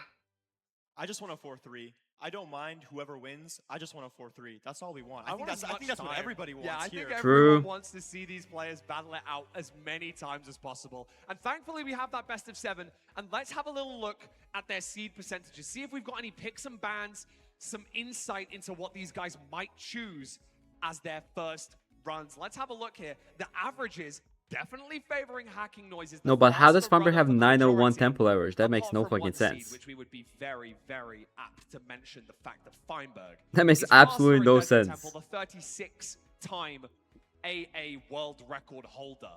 I just want a 4-3. I don't mind whoever wins. I just want a 4-3. That's all we want. I think want that's, as I think much that's what time. everybody wants Yeah, I here. think True. everyone wants to see these players battle it out as many times as possible. And thankfully, we have that best of 7. And let's have a little look at their seed percentages. See if we've got any picks and bans, some insight into what these guys might choose as their first runs. Let's have a look here. The averages definitely favoring Hacking Noises. No, but how does Feinberg have 901 tempo average? That makes no fucking sense. Which we would be very, very apt to mention the fact that Feinberg That makes is absolutely faster no in Desert sense. Temple, the 36-time AA world record holder.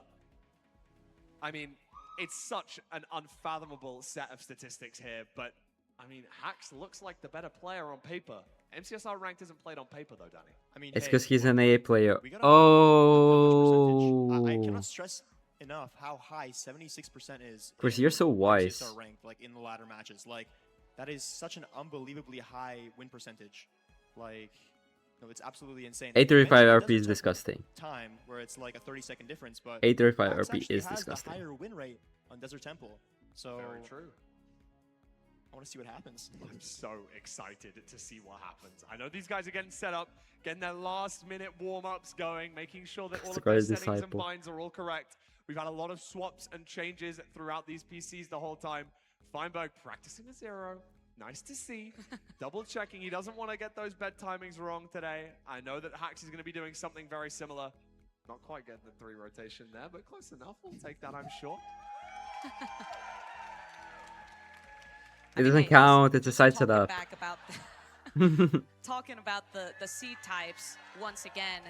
I mean, it's such an unfathomable set of statistics here, but I mean, Hax looks like the better player on paper. MCSR ranked isn't played on paper though, Danny. I mean, It's hey, because he's an AA player. we gotta Oh. I cannot stress enough how high 76% is. Chris, you're so wise. MCSR ranked, like in the ladder matches. Like, that is such an unbelievably high win percentage. Like, no, it's absolutely insane. 835 Mentioned RP it is doesn't take disgusting. Time where it's like a 30-second difference, but 835 Hax RP actually is has disgusting. the higher win rate on Desert Temple. So Very true. I want to see what happens. I'm so excited to see what happens. I know these guys are getting set up, getting their last-minute warm-ups going, making sure that all of their Christ, settings and disciple. binds are all correct. We've had a lot of swaps and changes throughout these PCs the whole time. Feinberg practicing a 0. Nice to see. Double-checking. He doesn't want to get those bed timings wrong today. I know that Hax is going to be doing something very similar. Not quite getting the 3 rotation there, but close enough. We'll take that, I'm sure. It doesn't count. It's a side Talking setup. back about talking about the seed types once again.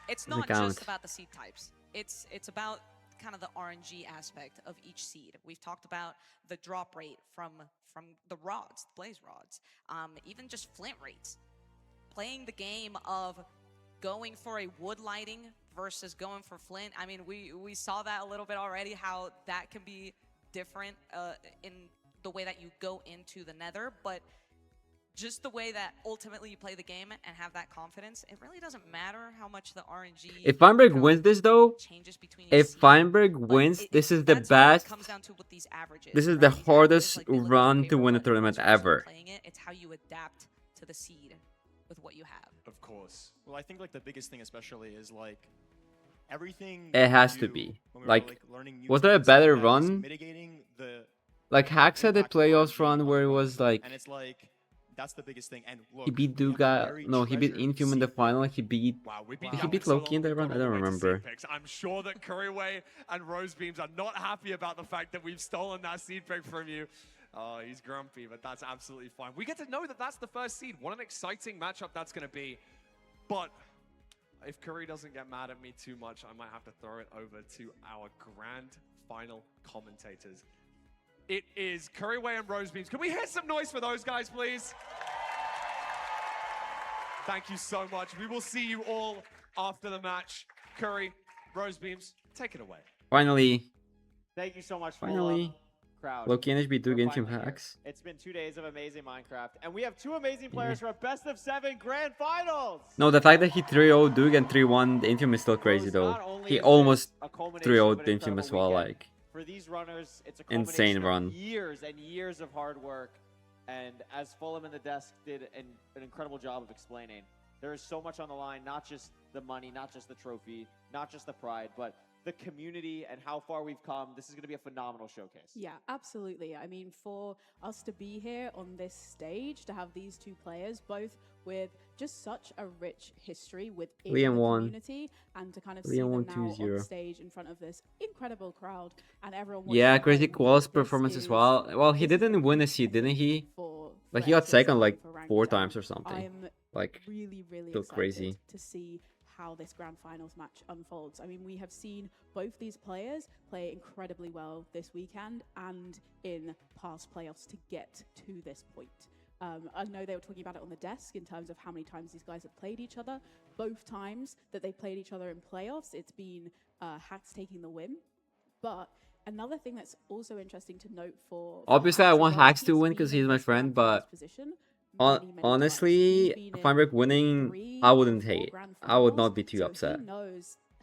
It's Doesn't not count. just about the seed types. It's about kind of the RNG aspect of each seed. We've talked about the drop rate from the rods, the blaze rods, even just flint rates. Playing the game of going for a wood lighting versus going for flint. I mean, we saw that a little bit already, how that can be different in the way that you go into the nether, but just the way that ultimately you play the game and have that confidence, it really doesn't matter how much the RNG. If Feinberg wins this though, changes between if each seed, Feinberg wins, this is the that's what it best. comes down to with these averages, This is right? the These averages, hardest like, they look run on to paper, win a but tournament once you start ever. Playing it, it's how you adapt to the seed with what you have. Of course. Well, I think like the biggest thing especially is like everything. It has we to do be. when we were, Like, learning new was there a techniques like better that is run? Mitigating the Like Hax had the impact of playoffs RNG run on where it opponents. was like and it's like that's the biggest thing. And look, he beat we have a Duga. very No, he beat treasured Infium in the seed final. He beat. Wow, we beat Did he beat Yao Loki in so that run? I long, don't we've got all the way to remember. seed picks. I'm sure that Curryway and Rosebeams are not happy about the fact that we've stolen that seed pick from you. Oh, he's grumpy, but that's absolutely fine. We get to know that that's the first seed. What an exciting matchup that's going to be. But if Curry doesn't get mad at me too much, I might have to throw it over to our grand final commentators. It is Curryway and Rosebeams. Can we hear some noise for those guys, please? Thank you so much. We will see you all after the match. Curry, Rosebeams, take it away. Finally, Thank you so much, finally, crowd. Loki and HB Duga We're in Team finally here. Hax. It's been 2 days of amazing Minecraft, and we have 2 amazing players for a best of 7 grand finals. No, the fact that he 3-0 Duga and 3-1 the Infium is still crazy though. not only He is almost this a culmination 3-0 of an the Infium as well. incredible Like For these runners, it's a insane culmination run. of years and years of hard work. And as Fulham and the desk did an incredible job of explaining, there is so much on the line, not just the money, not just the trophy, not just the pride, but the community and how far we've come. This is going to be a phenomenal showcase. Yeah, absolutely. I mean, for us to be here on this stage, to have these 2 players, both with just such a rich history within Liam the won. community, and to kind of Liam see them won now 2-0. on stage in front of this incredible crowd and everyone watching yeah, at crazy home, Qual's this performance as is- well. Well, he this is didn't win a seed, didn't he? for But he got MCSR second like for ranked 4 down. times or something. I'm Like really still excited crazy. to see how this grand finals match unfolds. I mean, we have seen both these players play incredibly well this weekend and in past playoffs to get to this point. I know they were talking about it on the desk in terms of how many times these guys have played each other. Both times that they played each other in playoffs, it's been Hax taking the win. But another thing that's also interesting to note for Obviously, I Hax want as well, Hax to win been because in he's my this friend, grand finals but position many honestly, He's been in Feinberg winning, 3 I or wouldn't 4 hate. grand I would finals, not be too so upset. he knows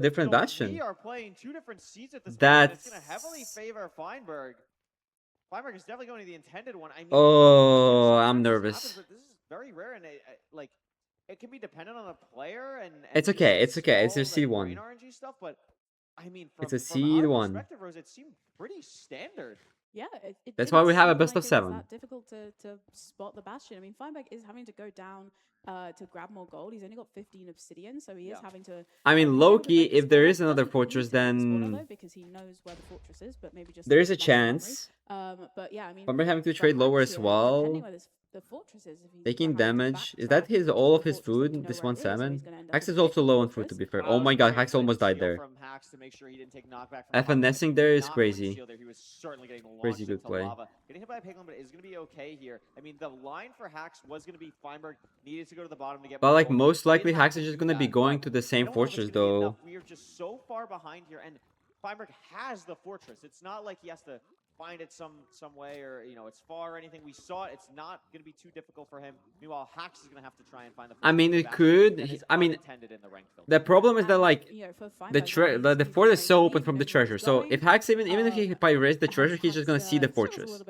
a different So Bastion. we are playing two different seeds at this moment. and It's going to heavily That's. favor Feinberg. Feinberg is definitely going to the intended one. I mean, Oh, I'm sometimes this nervous. happens, but this is very rare, and like it can be dependent on the player and It's maybe okay. some It's okay. It's a stalls and C1. brain RNG stuff, but I mean, It's from, a from our C1. perspective, Rose, it seemed pretty standard. Yeah, it That's didn't why we have a seem best of like it was 7. that difficult to spot the Bastion. I mean, Feinberg is having to go down to grab more gold. He's only got 15 obsidian, so he is having to. I mean, he's able to low-key, break the if there spawner. is another Doesn't fortress, need to break the spawner, then though, because he knows where the fortress is, but maybe just there is a less armory. chance. But yeah, I mean, Feinberg having to for trade lower Hax as here, well. depending where the fortress is, if he's Taking having to damage. Is that his all of his food? This 1-7? Hax is also low on food, to be fair. Oh my god, Hax almost died there. From Hax to make sure he didn't take knockback from Finessing there is not putting crazy. shield there. He was certainly getting launched Crazy good into play. lava. Getting hit by a Piglin, but is going to be okay here. I mean, the line for Hax was going to be Feinberg needed to go to the bottom to get But more like gold. most Did likely have Hax to is just do gonna be that, going but to the I same don't know if it's fortress gonna be though. enough. We are just so far behind here, and Feinberg has the fortress. It's not like he has to find it some way, or it's far or anything. We saw it. It's not going to be too difficult for him. Meanwhile, Hax is going to have to try and find the. I mean, it could. I mean, the problem is that like the fort is so open from the treasure. So if Hax even if he pirates the treasure, he's just gonna see the fortress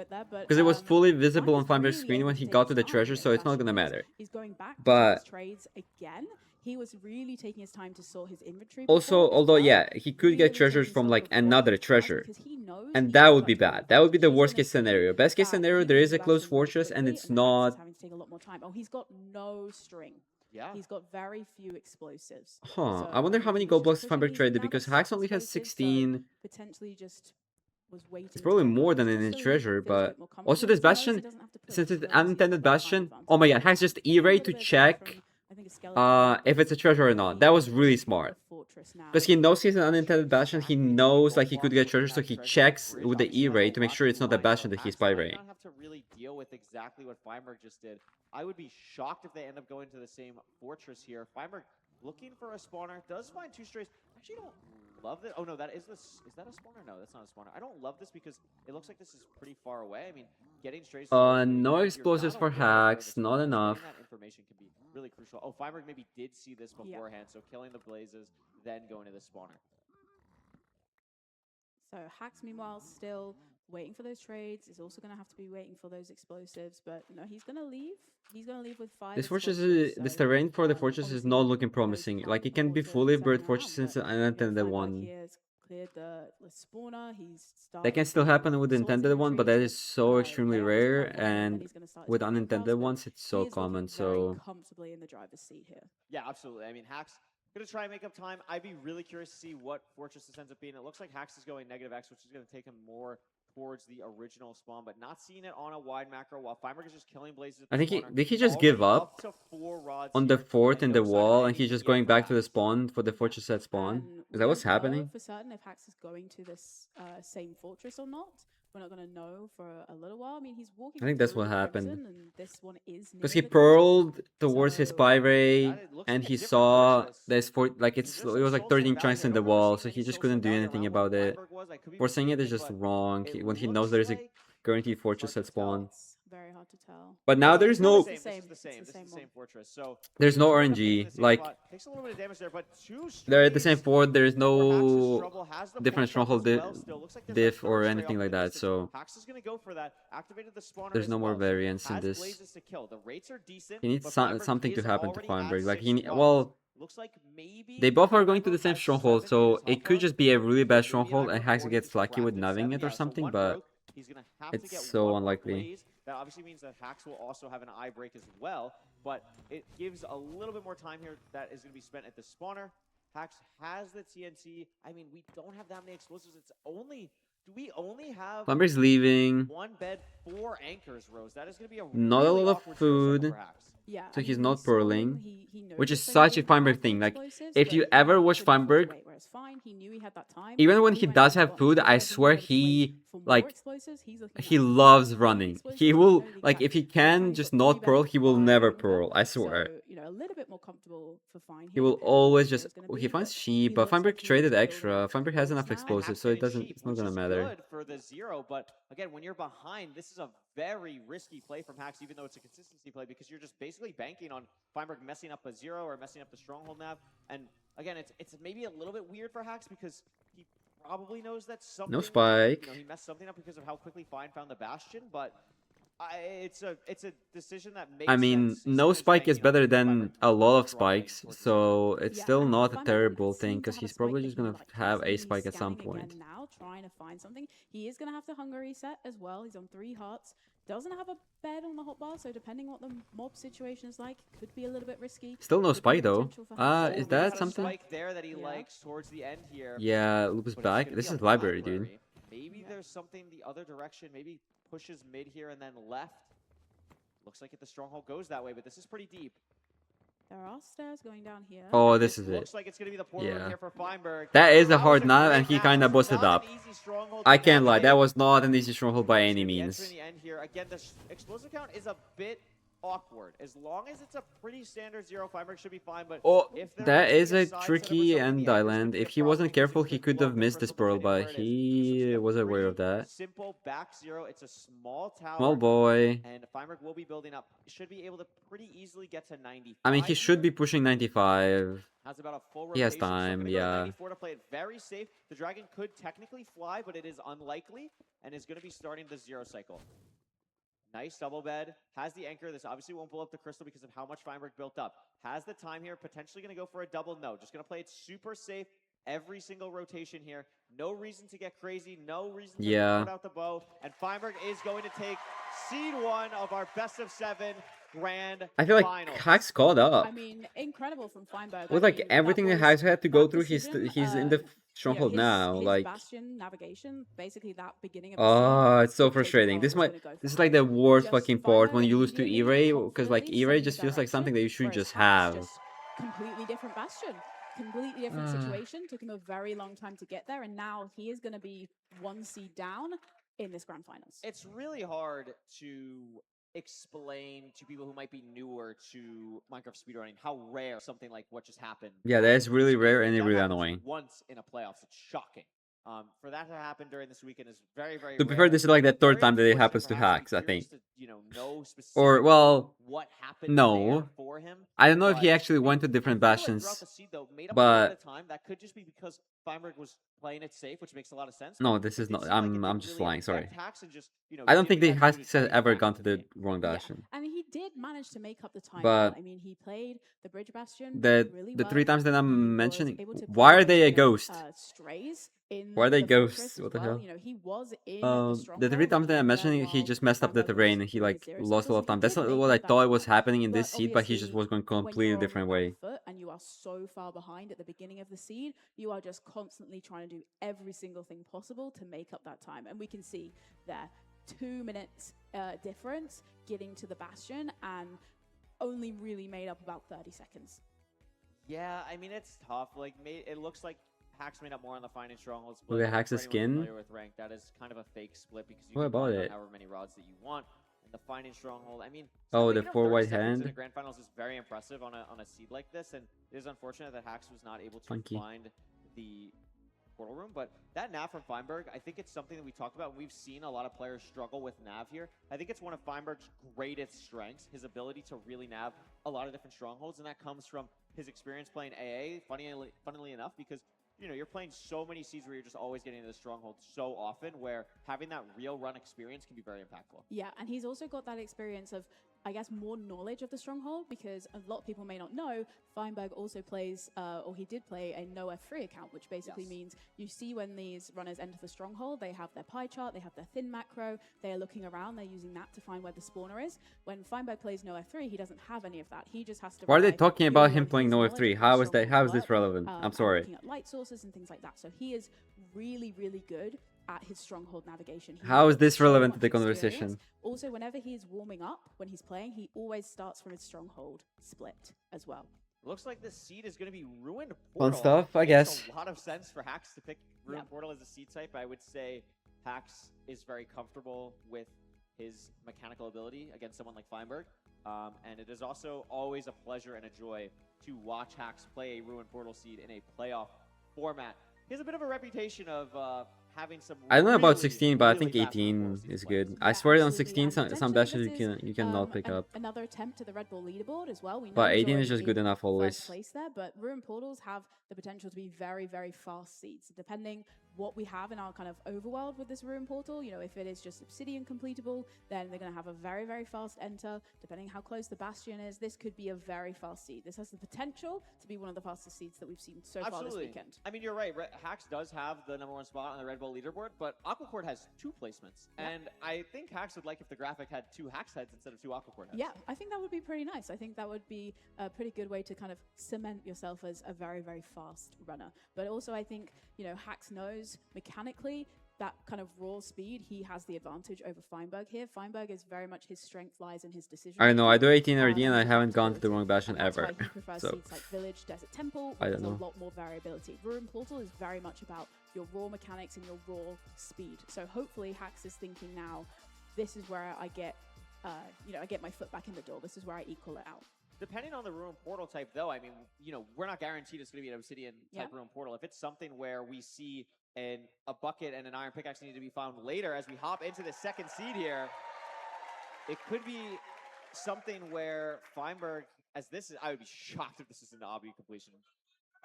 because it was fully visible on Feinberg's screen when he got to the treasure. So it's not gonna matter. He's going back to But his trades again. He was really taking his time to sort his inventory. also, before as although well. yeah, he could get treasures from like another treasure, and that would be bad. That would be the worst case scenario. Best case scenario, there is a close fortress and it's not. Having to take a lot more time. Oh, he's got no string. Yeah. He's got very few explosives. Huh. So I wonder how many gold blocks Feinberg traded now because got Hax 6 only has explosives, so 16. potentially just was waiting. It's probably more than in his treasure, but also this bastion, since it's unintended bastion. Oh my god, Hax just E-ray to check if it's a treasure or not. That was really smart. Because he knows he's an unintended bastion, he knows like he could get treasure, so he checks with the E-ray to make sure it's not the bastion that he's pirating. Not have to really deal with exactly what Feinberg just did. I would be shocked if they end up going to the same fortress here. Feinberg looking for a spawner, does find 2 strays. Actually, don't love this. Oh no, that is this. Is that a spawner? No, that's not a spawner. I don't love this because it looks like this is pretty far away. I mean, getting strays. No explosives for Hax, not enough. That information can be really crucial. Oh, Feinberg maybe did see this beforehand, so killing the blazes, then going to the spawner. So Hax, meanwhile, still waiting for those trades. He's also going to have to be waiting for those explosives, but no, he's going to leave. He's going to leave with 5. This fortress is, this terrain for the fortress is not looking promising. Like it can be fully bird fortress since an unintended one. Cleared the spawner. That can still happen with the intended one, but that is so extremely rare, and with unintended ones, it's so common. So comfortably in the driver's seat here. Yeah, absolutely. I mean, Hax gonna try and make up time. I'd be really curious to see what fortress this ends up being. It looks like Hax is going -X, which is gonna take him more towards the original spawn, but not seeing it on a wide macro while Feinberg is just killing blazes. I think did he just give up on the fort and the wall, and he's just going back to the spawn for the fortress at spawn? Is that what's happening? For certain, if Hax is going to this same fortress or not, we're not going to know for a little while. I mean, he's walking. I think that's what through happened. Crimson, and this one is Because near he the pearled towards his Pyre, and he saw this fort, like it was like 13 chunks in the wall, so he just couldn't do anything about it. Forcing it is just wrong when he knows there's a guaranteed fortress at spawn. Very hard to tell. But now there's no. This is the same fortress. So there's no RNG. Like takes a little bit of damage there, but they're at the same fort. There is no different stronghold diff or anything like that. So Hax is gonna go for that. Activated the spawner. there's no more variance in this. He needs something to happen to Feinberg. Like looks like maybe they both are going to the same stronghold, so it could just be a really bad stronghold and Hax gets lucky with nubbing it or something, but it's so unlikely. That obviously means that Hax will also have an eye break as well, but it gives a little bit more time here that is going to be spent at the spawner. Hax has the TNT. I mean, we don't have that many explosives. It's only... Do we only have... Feinberg's leaving. 1 bed, 4 anchors, Rose. That is going to be a not really a lot of awkward food. for Hax. Yeah, so he's not pearling, which is such a Feinberg thing. Like, if you ever watch Feinberg, even when he does have food, I swear he loves running. He will, like, if he can just not pearl, he will never pearl. I swear. A little bit more comfortable for Fine. He will always just. He finds sheep, but Feinberg traded extra. Feinberg has enough explosives, so it doesn't. It's not gonna matter. Good for the 0, but again, when you're behind, this is a very risky play from Hax, even though it's a consistency play, because you're just basically banking on Feinberg messing up a 0 or messing up the stronghold nav. And again, it's maybe a little bit weird for Hax because he probably knows that something. No spike. He messed something up because of how quickly Fine found the Bastion, but It's a decision that makes I mean, sense. no spike is better than a lot of spikes, so it's Yeah, still and not a Feinberg terrible seems thing to because have a he's spike probably that just he gonna likes, have a and he's spike at some scanning again point. now, trying to find something. He is gonna have to hunger reset as well. He's on 3 hearts. Doesn't have a bed on the hotbar, so depending what the mob situation is like, could be a little bit risky. Still no Could be the spike though. potential for Hax to Is reset that Got a something? spike there that he Yeah. likes towards the end here. Yeah, Lupus but it's back. gonna This be is a library, dude. Maybe there's something the other direction. Maybe pushes mid here and then left. Looks like the stronghold goes that way, but this is pretty deep. There are stairs going down here. Oh, this is it. Looks like it's gonna be the portal room Yeah. here for Feinberg. That is a That hard was nav, great and he nav. kind This of is busted not up. an easy stronghold I to can't lie, that navigate. was not an easy stronghold by any Enter means. in the end here. Again, the explosive count is a bit awkward. As long as it's a pretty standard 0, Feinberg should be fine. But Oh, if there that needs is to be a side setup or tricky something, end the Ember's island. gonna be If a he problem wasn't because careful, he's he gonna could blow have the missed this crystal pearl, depending but where it is. So it's he just a was aware of pretty that. Simple back 0. It's a small tower. Small boy. And Feinberg will be building up. Should be able to pretty easily get to 95. I mean, he should be pushing 95. Has about a full He rotation. has So time, gonna go to yeah. 94 to play it very safe. The dragon could technically fly, but it is unlikely, and is going to be starting the 0 cycle. Nice double bed. Has the anchor. This obviously won't blow up the crystal because of how much Feinberg built up. Has the time here. Potentially going to go for a double no. Just going to play it super safe every single rotation here. No reason to get crazy. No reason to Yeah. put out the bow. And Feinberg is going to take seed 1 of our best of 7 grand I feel like finals. Hax caught up. I mean, incredible from Feinberg. With I like mean, everything that was Hax had to go that through, he's in the stronghold his, now. his Like, bastion navigation, basically that beginning of the oh, scene it's so dictated frustrating. how This it was might gonna go this is for like the worst Just fucking part when Feinberg you lose to immediately, E-Ray, because like confidently E-Ray setting just the feels like something that you should whereas just Hax have. just completely different bastion. Completely different situation. Took him a very long time to get there, and now he is going to be 1 seed down in this grand finals. It's really hard to explain to people who might be newer to Minecraft speedrunning how rare something like what just happened. Yeah, that is happens really this rare weekend. and That really happens annoying. Once in a playoffs, it's shocking. For that to happen during this weekend is very, very To be rare. fair, this is like the Very third time that it unfortunate happens for to Hax. Hax, I'd I be curious think. to, know Or, specifically well, what happened no. there for him. I don't know if he but actually went to different I feel like throughout bastions, the seed, though, made up a little bit but of time. That could just be because Feinberg was playing it safe, which makes a lot of sense. no, but this it is did not. seem like it I'm didn't just really lying. Sorry. affect Hax and just, I don't give think him they that has ability to play ever back gone to to the the game. wrong Yeah, bastion. and he did manage to make up the time. But I mean, he played the bridge bastion the really the well. 3 times that He I'm was mentioning, able to why are play, they a ghost? Strays in Why are they the fortress ghosts? as What the well. hell? You know, he was in the The 3 stronghold times when that he I'm was there mentioning, he while just messed up the Feinberg was terrain and he doing like his zero lost a cycles, lot of and time. he That's did not make what I up that thought time. was happening in But this seed, but he just obviously, was going when completely you're on the different back way. foot and you are so far behind at the beginning of the seed, you are just constantly trying to do every single thing possible to make up that time. And we can see there 2 minutes difference getting to the bastion and only really made up about 30 seconds. Yeah, I mean, it's tough. Like, it looks like Hax made up more on the Fine and Stronghold split. Look at but Hax's for anyone skin. familiar with Rank, that is kind of a fake split because you What can about bind on it? however many rods that you want. And the Fine and Stronghold, I mean, Oh, still, the 4 30 white seconds in hand. a grand finals is very impressive on a seed like this, and it is unfortunate that Hax was not able to Funky. find the portal room. But that nav from Feinberg, I think it's something that we talked about. We've seen a lot of players struggle with nav here. I think it's one of Feinberg's greatest strengths, his ability to really nav a lot of different strongholds, and that comes from his experience playing AA, funnily enough, because you're playing so many seeds where you're just always getting into the stronghold so often, where having that real run experience can be very impactful. Yeah, and he's also got that experience of, I guess, more knowledge of the stronghold, because a lot of people may not know, Feinberg also plays, or he did play a no F3 account, which basically means you see when these runners enter the stronghold, they have their pie chart, they have their thin macro, they are looking around, they're using that to find where the spawner is. When Feinberg plays no F3, he doesn't have any of that. He just has to Why are they rely talking purely about him on playing his no knowledge F3? of How the is that? stronghold's How is this work, relevant? I'm and sorry. looking at light sources and things like that. So he is really, really good at his stronghold navigation. He How has is this so relevant to much the experience. conversation? Also, whenever he's warming up, when he's playing, he always starts from his stronghold split as well. Looks like this seed is going to be Ruined Fun Portal. stuff, I Makes guess. a lot of sense for Hax to pick Ruined Portal as a seed type. I would say Hax is very comfortable with his mechanical ability against someone like Feinberg. And it is also always a pleasure and a joy to watch Hax play a Ruined Portal seed in a playoff format. He has a bit of a reputation of having some. I don't know about really, 16, but I really think fast 18 is good. I swear on 16 some dashes you can not pick up. Another attempt to the Red Bull leaderboard as well. We know But he's 18 is already just good in enough first always. place there, but Ruin Portals have the potential to be very, very fast seeds. Depending what we have in our kind of overworld with this Ruin Portal, you know, if it is just Obsidian completable, then they're going to have a very, very fast enter. Depending how close the Bastion is, this could be a very fast seed. This has the potential to be one of the fastest seeds that we've seen so far this weekend. I mean, you're right. Hax does have the #1 spot on the Red Bull leaderboard, but Aquacord has 2 placements. And I think Hax would like if the graphic had 2 Hax heads instead of 2 Aquacord heads. Yeah, I think that would be pretty nice. I think that would be a pretty good way to kind of cement yourself as a very, very fast runner. But also I think, you know, Hax knows mechanically that kind of raw speed, he has the advantage over Feinberg here. Feinberg is very much his strength lies in his decision. I know, I do 18 already and I haven't gone to the wrong Bastion That's ever. why he prefers So seeds like Village, Desert Temple, I where don't there's know. a lot more variability. Ruin Portal is very much about your raw mechanics and your raw speed. So hopefully Hax is thinking now, this is where I get, you know, I get my foot back in the door. This is where I equal it out. Depending on the Ruin Portal type, though, I mean, you know, we're not guaranteed it's going to be an Obsidian type Ruin Portal. If it's something where we see a bucket and an Iron Pickaxe need to be found later as we hop into the second seed here, it could be something where Feinberg, as this is, I would be shocked if this is an obby completion.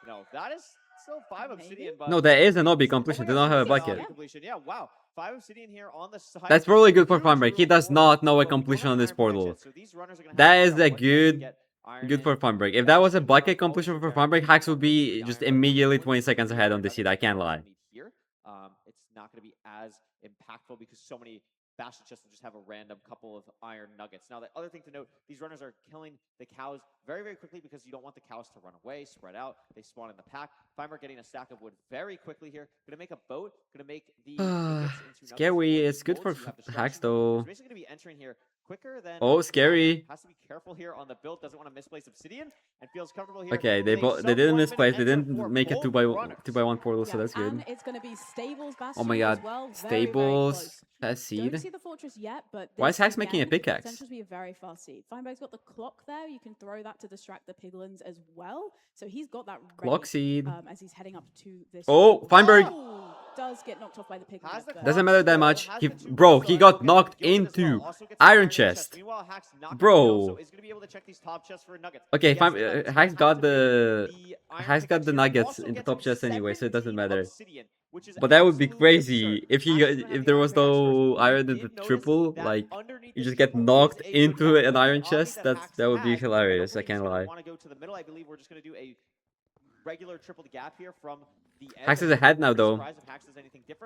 No, that is still 5 Obsidian. But no, there is an obby completion. They don't have a bucket. completion. Yeah, wow. 5 Obsidian here on the side. That's probably good for Feinberg. He does not know a completion on this portal. That is a good for Feinberg. If that was a bucket completion for Feinberg, Hax would be just immediately 20 seconds ahead on the seed. I can't lie. Here, it's not going to be as impactful because so many Bastion chests will just have a random couple of iron nuggets. Now, the other thing to note, these runners are killing the cows very, very quickly because you don't want the cows to run away, spread out. They spawn in the pack. Feinberg getting a stack of wood very quickly here. Going to make a boat. Going to make the Scary. It's good for Hax though. He's basically going to be entering here quicker than. Oh, scary. Has to be careful here on the build. Doesn't want to misplace Obsidian and feels comfortable here. Okay, they didn't misplace. They didn't make a 2x1 portal, so that's good. And it's going to be Stables Bastion Oh my god, as well. Stables has seed. Don't see the fortress yet, but Why is this Hax making a again, pickaxe? Potential to be a very fast seed. Feinberg's got the clock there. You can throw that to distract the piglins as well. So he's got that ready, Clock seed. as he's heading up to this. Oh, Feinberg. Oh, does get knocked off by the piglins. Doesn't matter that much. He got knocked into Iron Chest. Bro. Okay, Hax got the nuggets in the top chest anyway, so it doesn't matter. But that would be crazy if there was no iron in the triple. Like you just get knocked into an iron chest. That would be hilarious. I can't lie. Want to go to the middle? I believe we're just going to do a regular triple gap here from the end. Hax is ahead now though.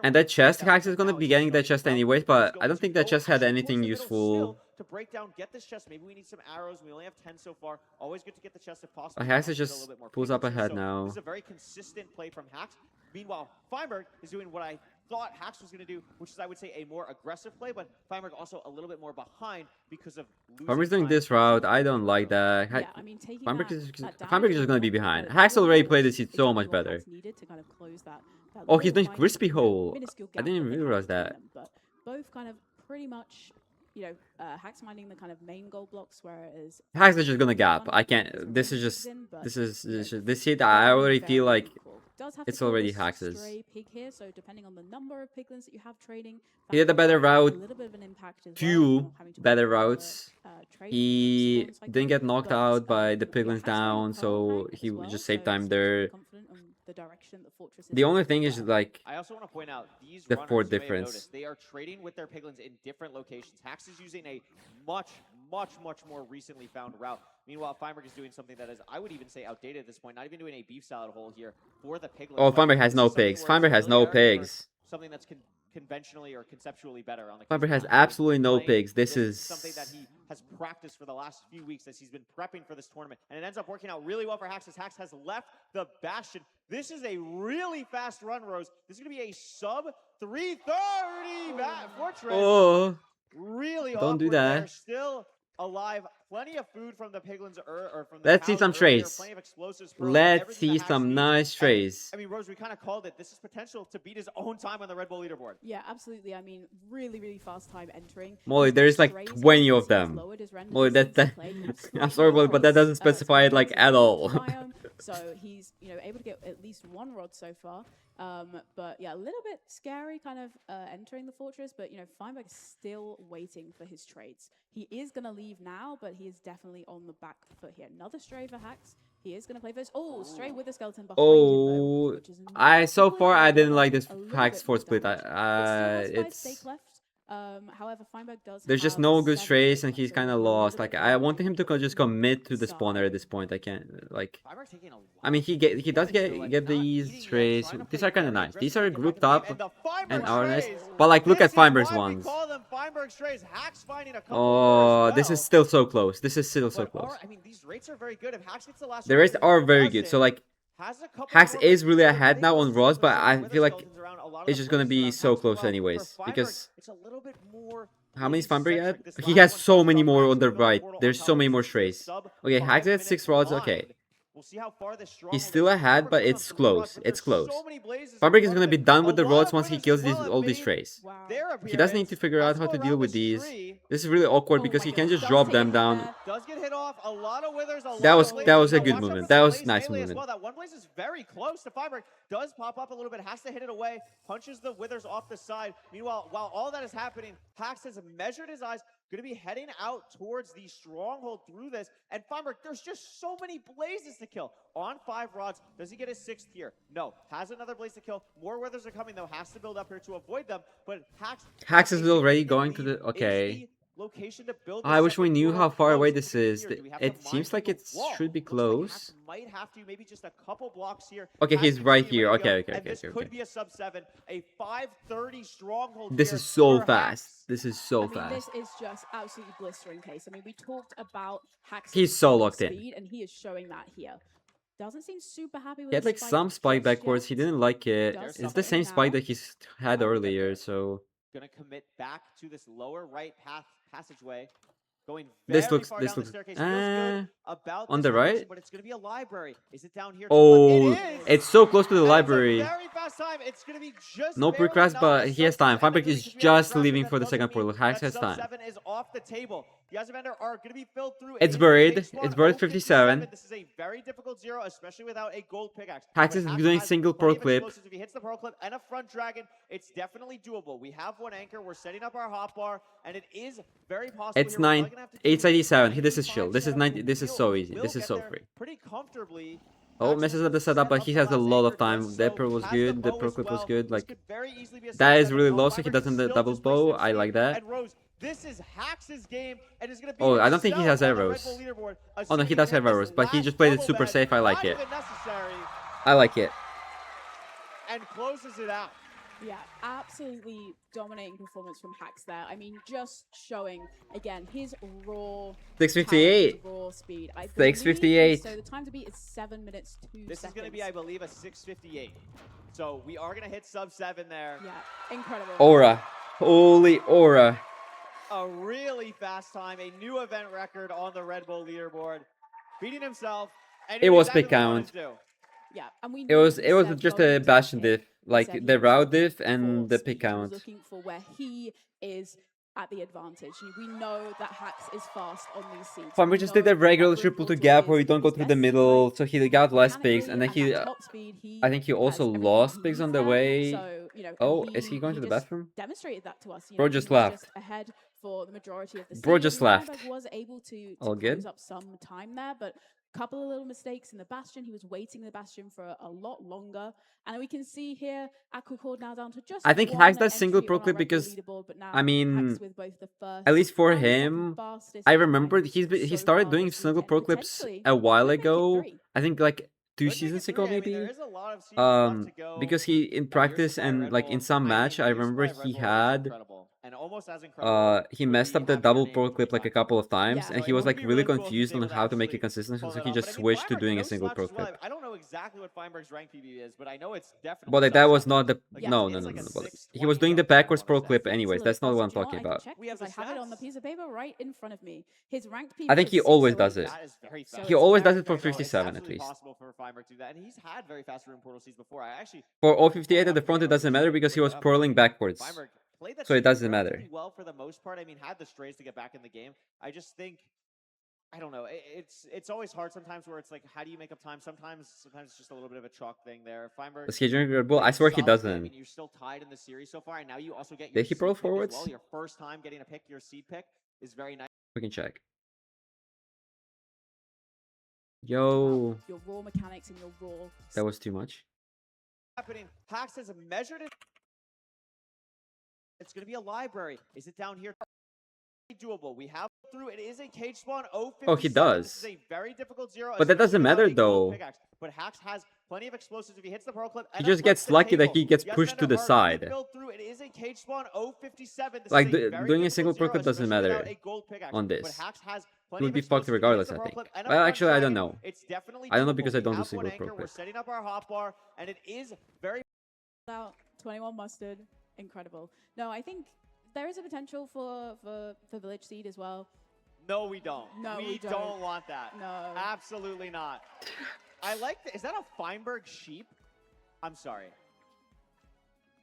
And that chest, Hax is gonna be getting that chest anyways, but I don't think that chest had anything useful. To break down, get this chest. Maybe we need some arrows. We only have 10 so far. Always good to get the chest if possible. Hax is just pulls up ahead So now. This is a very consistent play from Hax. Meanwhile, Feinberg is doing what I thought Hax was going to do, which is, I would say, a more aggressive play, but Feinberg also a little bit more behind because of losing Feinberg's doing time. this route. I don't like that. Yeah, I mean, taking Feinberg that is just gonna be behind. Hax already played this seed so much better. needed to kind of close that Oh, he's doing little crispy hole. minuscule I gap didn't even that they realize have that. between them, but both kind of pretty much, you know, Hax minding the kind of main gold blocks, whereas Hax is just gonna gap. I can't. This is this seed. I already feel like does have it's to kill already this Hax's. stray pig here, so depending on the number of piglins that you have trading, He had a better route. little bit of an impact as well, Two not having to better wait for routes. trade He didn't get knocked out by the piglins down, so he just saved time there. the direction the fortress is The only in. thing is like I also want to point out these the runners, fort you may have difference. noticed, they are trading with their piglins in different locations. Hax is using a much more recently found route. Meanwhile, Feinberg is doing something that is, I would even say, outdated at this point. Not even doing a beef salad hole here for the piglins. Oh, Feinberg has This no is something pigs. where Feinberg it's has no really rare for pigs. Something that's conventionally or conceptually better on the Feinberg has Kingston Mountain. absolutely no Playing pigs. This something is that he has practiced for the last few weeks as he's been prepping for this tournament. And it ends up working out really well for Hax as Hax has left the Bastion. This is a really fast run, Rose. This is going to be a sub 330 fortress. Oh, Really don't do awkward. They're that. still alive. Plenty of food from the piglins or from the Let's see cows some earlier, trays. plenty of explosives for Let's everything see that Hax some needs. nice trays. I mean, Rose, we kind of called it. This is potential to beat his own time on the Red Bull leaderboard. Yeah, absolutely. I mean, really fast time entering. Molly, there's like 20 of them. Molly, that I'm sorry, Molly, but that doesn't specify it like at all. So he's, able to get at least one rod so far. But yeah, a little bit scary kind of entering the fortress, but Feinberg is still waiting for his trades. He is going to leave now, but he is definitely on the back foot here. Another stray for Hax. He is going to play first. Oh, stray with the skeleton behind him, though, Oh, which is so far I didn't like this a little Hax bit for more split. damage. It still has 5 stake It's left. However, Feinberg does there's just have no good 7 trace, stake and left, he's so kind a of little lost. bit Like of I a wanted him to just commit to the side. spawner at this point. I can't like. Feinberg taking a I mean, he does get these trays. These are kind of nice. These are grouped up and are nice. But like, look at Feinberg's ones. Call them Feinberg strays. Hax finding a couple Oh, this is still so close. This is still so close. I mean, these rates are very good. If Hax gets the last The rates are very good. So like, Hax is really ahead now on Rods, but I feel like it's just gonna be so close anyways. Because how many is Feinberg at? He has so many more on the right. There's so many more strays. Okay, Hax at 6 rods. Okay. We'll see how far this He's still ahead, but it's close. It's close. Feinberg is gonna be done with the rods once he kills all these strays. He does need to figure out how to deal with these. This is really awkward because he can just drop them down. Does get hit off. A lot of withers. That was a good movement. That was nice movement. Well, that one blaze is very close to Feinberg. Does pop up a little bit. Has to hit it away. Punches the withers off the side. Meanwhile, while all that is happening, Hax has measured his eyes. Going to be heading out towards the stronghold through this. And Feinberg, there's just so many blazes to kill. On 5 rods, does he get his 6th here? No. Has another blaze to kill. More withers are coming, though. Has to build up here to avoid them. But Hax is already going to the... Okay. Location to build I wish we knew how far away this is. It seems like it should be close. Might have to maybe just a couple blocks here. Okay, he's right here. Okay. This could be a sub 7, a 530 stronghold. This is so fast. This is so fast. This is just absolutely blistering case. I mean, we talked about Hax's He's so locked in. speed, and he is showing that here. Doesn't seem super happy with He had like some spike backwards. He didn't like it. It's the same spike that he's had earlier, so... Gonna commit back to this lower right passageway. Going This looks down the staircase. Feels good about on this the right. location, but it's gonna be a library. Is it down here? Oh, It is. it's so close to the library. Very fast time. It's gonna be just No barely pre-crash, not but a he has sub time. 7. Feinberg is just leaving for the second portal. Hax That has sub time. 7 is off the table. The Yasavander are gonna be filled through. It's a buried. big squad. It's buried 0-57. 57. This is a very difficult 0, especially without a gold pickaxe. Hax But is doing has single plenty pro of clip. explosives. If he hits the pro clip and a front dragon, it's definitely doable. We have one anchor. We're setting up our hotbar, and it is very possible. It's here. We're probably 9. gonna have to do 887. This is chill. This is 90. This is so easy. This is so free. pretty comfortably. Oh, messes up the setup, but he has a lot of time. The pro was good. The pro clip was good. Like that is really low, so he doesn't the double bow. I like that. And Rose, this is Hax's game, and is gonna be Oh, I don't think he has himself on the arrows. Red Bull leaderboard, Oh no, he assuming does have this arrows, but he last just played it bubble super bed, safe. I like not it. even necessary, I like it. and closes it out. Yeah, absolutely dominating performance from Hax there. I mean, just showing, again, his raw 658. talent, his raw speed. I 658. believe- So the time to beat is 7 minutes 2 This seconds. is gonna be, I believe, a 6:58. So we are gonna hit sub 7 there. Yeah, incredible. Aura. Holy aura. A really fast time, a new event record on the Red Bull leaderboard, beating himself. And It was exactly pick what he wanted count. to do. Yeah, and we It was knew Seb just going a into bastion it. diff, He like said he the was route looking diff and for the speed. pick He was count. looking for where he is at the advantage. We know that Hax is fast on these seeds. Fine, we just did a regular triple to gap where you don't go through the middle, so he got less picks, and then he, I think he also lost picks on the way. So, Oh, is he going to the just bathroom? Demonstrated that to us. Bro He just was left. ahead for the majority of the Bro season. just left. Feinberg was able to All close good? up some time there, but a couple of little mistakes in the Bastion. He was waiting the Bastion for a lot longer. And we can see here, Aquacord now down to just I think one Hax does single entry pro on our clip Red Bull because, leaderboard, but now I mean, Hax with both the first at least for and the second him, fastest I time remember he started doing single pro clips a while ago. I think like 2 seasons ago maybe. Because he in practice and like in some match, I remember he had he messed up the double pro clip like a couple of times, and he was like really confused on how to make it consistent, so he just switched to doing a single pro clip. I don't know exactly what Feinberg's rank PB is, but I know it's definitely. But like, that was not the Like, no. it's like a But 6, he was doing the backwards pro clip anyways. That's not what I'm talking about. We have I have it on the piece of paper right in front of me. His ranked PB I think is he always 608. does it. That is very fast. He always does it for It's 57 at absolutely least. possible for Feinberg to do that, and he's had very fast room portal seeds before. I actually For 058 at the front, it doesn't matter because he was purling backwards, Feinberg played that so it seed doesn't relatively matter. well for the most part. I mean, had the strays to get back in the game. I just think I don't know. It's always hard sometimes where it's like, how do you make up time? Sometimes it's just a little bit of a chalk thing there. Feinberg. Does he drink Red Bull? I swear he solid game, doesn't. and you're still tied in the series so far, and now you also get Did your he seed pro pick as forwards? well. Your first time getting to pick your seed pick is very nice. We can check. Yo, Your raw mechanics and your raw. that was too much. Happening. Hax has measured it. It's going to be a library. Is it down here? Doable. We have through. It is a cage spawn. Oh, he does. This is a very difficult 0. But that doesn't especially without matter, a gold though. pickaxe. But Hax has plenty of explosives if he hits the pearl clip. He and just that gets flips the lucky that table. he gets Yes, pushed men to are the hard. side. He filled through. It is a cage spawn. 057. This Like, is a very doing a difficult single pearl 0, clip doesn't especially matter without a gold pickaxe. on But this. Hax has He plenty would of be fucked explosives. He hits regardless, the I pearl think. clip and a Well, front actually, I don't dragon. know. It's definitely I don't know doable. because I We don't do have single one pearl anchor. We're clip. setting up our hot bar, and it is very Out 21 mustard, incredible. No, I think there is a potential for Village Seed as well. No, we don't. No, we don't. don't. Want that. No. Absolutely not. I like is that a Feinberg sheep? I'm sorry.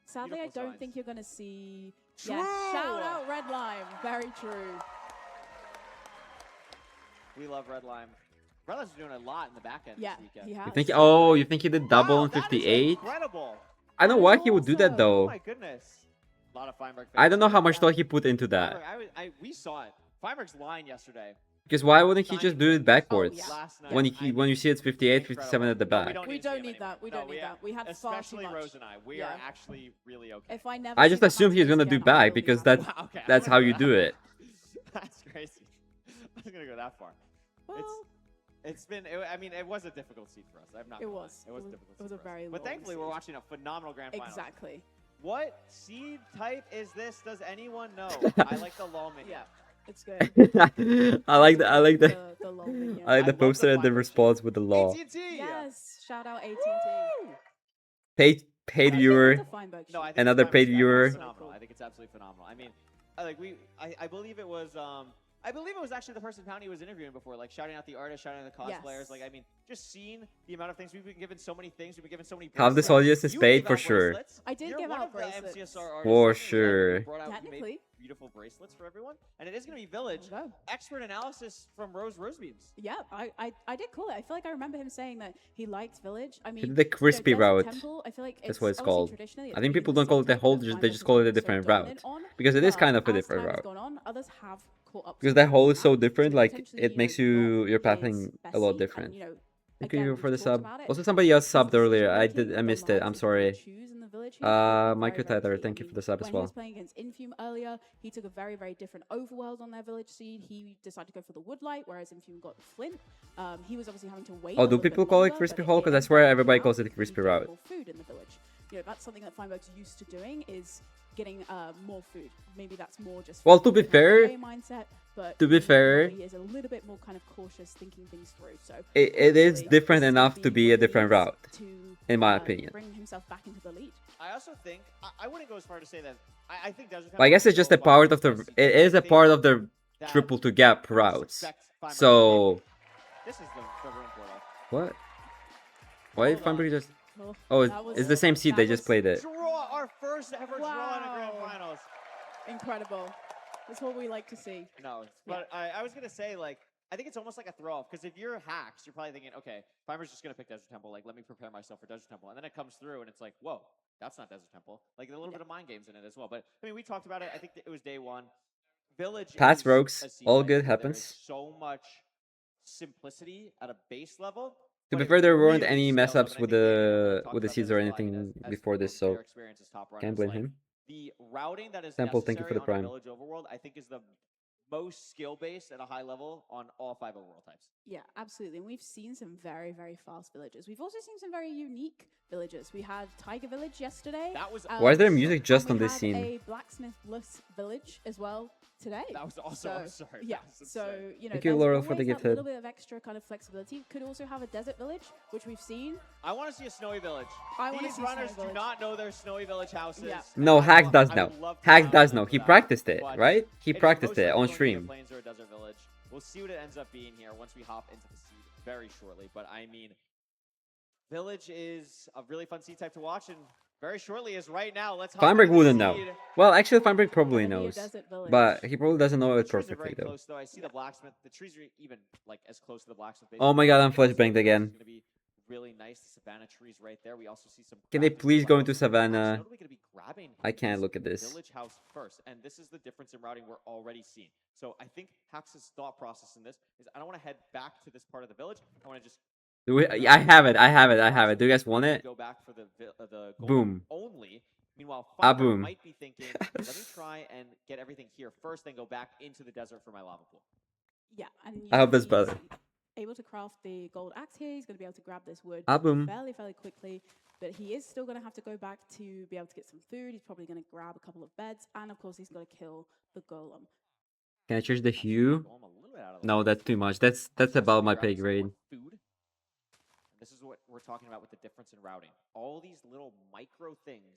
Sadly, Beautiful I don't signs. think you're going to see. True. Yes, shout out Red Lime. Very true. We love Red Lime. Red Lime's doing a lot in the back end Yeah, this weekend. he has. You think? Oh, you think he did double on That is 58? incredible. I don't know why he would do that Oh though. my goodness. A lot of Feinberg. I don't know fans. how much thought he put into that. We saw it. Feinberg's line yesterday. Because why wouldn't he just do it backwards? Last night. When you see it's 58, 57 at the back. We don't need that. We don't need that. We had far too Especially much. Rose and I. We Yeah. are actually really okay. If I never I see just the assumed he was Hunters gonna do again, I back will be because happy. Okay, I'm that's gonna how go you that do it. That's crazy. I was gonna go that far. Well, It's been. I mean, it was a difficult seat for us. I'm not. It gonna lie. was. It was It was- difficult. it was seat a for us. very But long thankfully, we're seat. watching a phenomenal grand final. Exactly. What seed type is this? Does anyone know? I like the lol minion. Yeah, it's good. I like the the lol minion. I like the poster and the response with the law. AT&T. Yes, shout out AT&T. Paid viewer, No, I think another Feinberg's paid viewer. phenomenal. I think it's absolutely phenomenal. I mean, I believe it was actually the person Poundy was interviewing before, like shouting out the artists, shouting out the cosplayers. Yes. Like, I mean, just seeing the amount of things we've been given, so many things we've been given, so many. Half this bracelets. audience is You paid gave for out sure. bracelets. I did You're give one out of the bracelets. MCSR artists For that you sure. brought out, you made Technically. beautiful bracelets for everyone, and it is going to be Village. Expert analysis from Rosebeams. Yeah, I did call it. I feel like I remember him saying that he liked Village. I mean, He did the crispy Desert route. Temple, I feel like That's what it's obviously called. traditionally I it's think been people the don't call it the same hole, type that they just Feinberg call it a has been so different route. dominant on, Because it is but kind of a as different time has route. gone on, others have caught up. Because to that hole is now. so different, So like potentially, it makes your pathing a lot different. Thank you for the sub. Also, somebody else subbed earlier. I missed it. I'm sorry. Michael Tyler, thank you for the sub as When he was well. playing against Infume earlier, he took a very, very different overworld on their Village seed. He decided to go for the Woodlight, whereas Infume got the Flint. He was obviously having to wait. Oh, a do little bit people call it longer, crispy but hole? in the Because I end, swear he everybody found calls it crispy route. more food in the Village. You know, that's something that Feinberg's used to doing is getting more food. Maybe that's more just. Well, to be from a fair, game mindset, but to be he fair, is a little bit more kind of cautious, thinking things through. So it is hopefully different this enough will to be be a what he different needs route, to, in my opinion. bring himself back into the lead. I also think I wouldn't go as far to say that. I think Desert But I guess it's just a part of the. It is a part of the triple to gap routes. So This is the room portal. what? Why did Feinberg just? Oh, Oh, that was- it's the same seed. They just played it. Draw our first ever draw in a grand finals. Incredible. That's what we like to see. No, but I was gonna say, like, I think it's almost like a throw off because if you're hacks, you're probably thinking, okay, Feinberg's just gonna pick Desert Temple. Like, let me prepare myself for Desert Temple, and then it comes through and it's like, whoa, that's not Desert Temple. Like a little bit of mind games in it as well. But I mean, we talked about it. I think it was day one. Village. Pass is rogues, a seed all type good where there happens. is so much simplicity at a base level. To but be it fair, there weren't really any scales mess up, ups and I with think Daniel the talked with the about seeds this or a lot, anything as before this, so their experience as top can't runners, blame like, him. The routing that is Temple, thank you for necessary the on a prime. Village Overworld, I think, is the most skill based at a high level on all 5 overworld types. Yeah, absolutely. And we've seen some very, very fast villagers. We've also seen some very unique villagers. We had Tiger Village yesterday. That was Why is there music just and on we this had scene? a blacksmithless village as well today. That was also absurd. Yeah, That was so insane. you know, Thank you, there's Laurel, for the always that gifted. little bit of extra kind of flexibility. Could also have a desert village, which we've seen. I want to see a snowy village. I wanna These see runners snowy do village. not know their snowy village houses. Yeah. No, Hax does know. Hax does know. He that, practiced it, but right? He it's practiced most it likely on going to be a stream. Plains or a desert village. We'll see what it ends up being here once we hop into the seed very shortly. But I mean, Village is a really fun seed type to watch, and very shortly is right now. Let's hop Feinberg into the wouldn't know. seed. Well, actually, Feinberg probably Gonna be a knows, desert village. but he probably doesn't know it Trees are perfectly very though. close, though. I see the blacksmith. The trees are even like as close to the blacksmith. base Oh as my the god, I'm blacksmith flashbanged is. again. It's gonna be really nice. The Savannah trees right there. We also see some. Can they crafting please go levels. into Savannah? Actually, notably gonna be grabbing I can't his look at this. Village house first, and this is the difference in routing we're already seeing. So I think Hax's thought process in this is I don't want to head back to this part of the village. I want to just I have it. I have it. I have it. Do you guys want it? go back for the golem Boom. only. Meanwhile, Ah, Feinberg boom. might be thinking, let me try and get everything here first, then go back into the desert for my lava pool. Yeah, and I hope that's he's better. able to craft the gold axe here. He's going to be able to grab this wood Ah, boom. fairly quickly, but he is still going to have to go back to be able to get some food. He's probably going to grab a couple of beds, and of course, he's got to kill the golem. Can I change the hue? Golem a little bit out of the No, way. that's too much. That's about my pay grade. Food. And this is what we're talking about with the difference in routing. All these little micro things,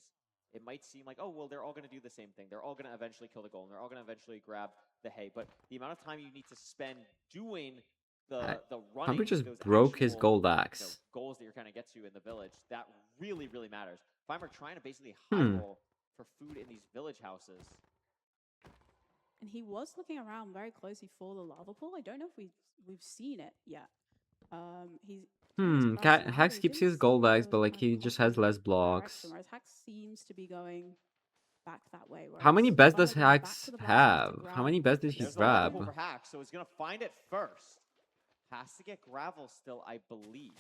it might seem like, oh, well, they're all going to do the same thing. They're all going to eventually kill the golem. They're all going to eventually grab the hay. But the amount of time you need to spend doing the running, Humber just those broke his actual, gold you know, axe. goals that you're trying to get to in the village, that really, really matters. Feinberg trying to basically Hmm. high roll for food in these village houses. And he was looking around very closely for the lava pool. I don't know if we've seen it yet. He's Hax keeps his gold axe, but like he just has less blocks. whereas Hax seems to be going back that way. How many whereas beds does Feinberg going back Hax to the blacksmith to have? How grab- many beds did he There's a lava grab? pool for Hax, so he's going to find it first. Has to get gravel still, I believe.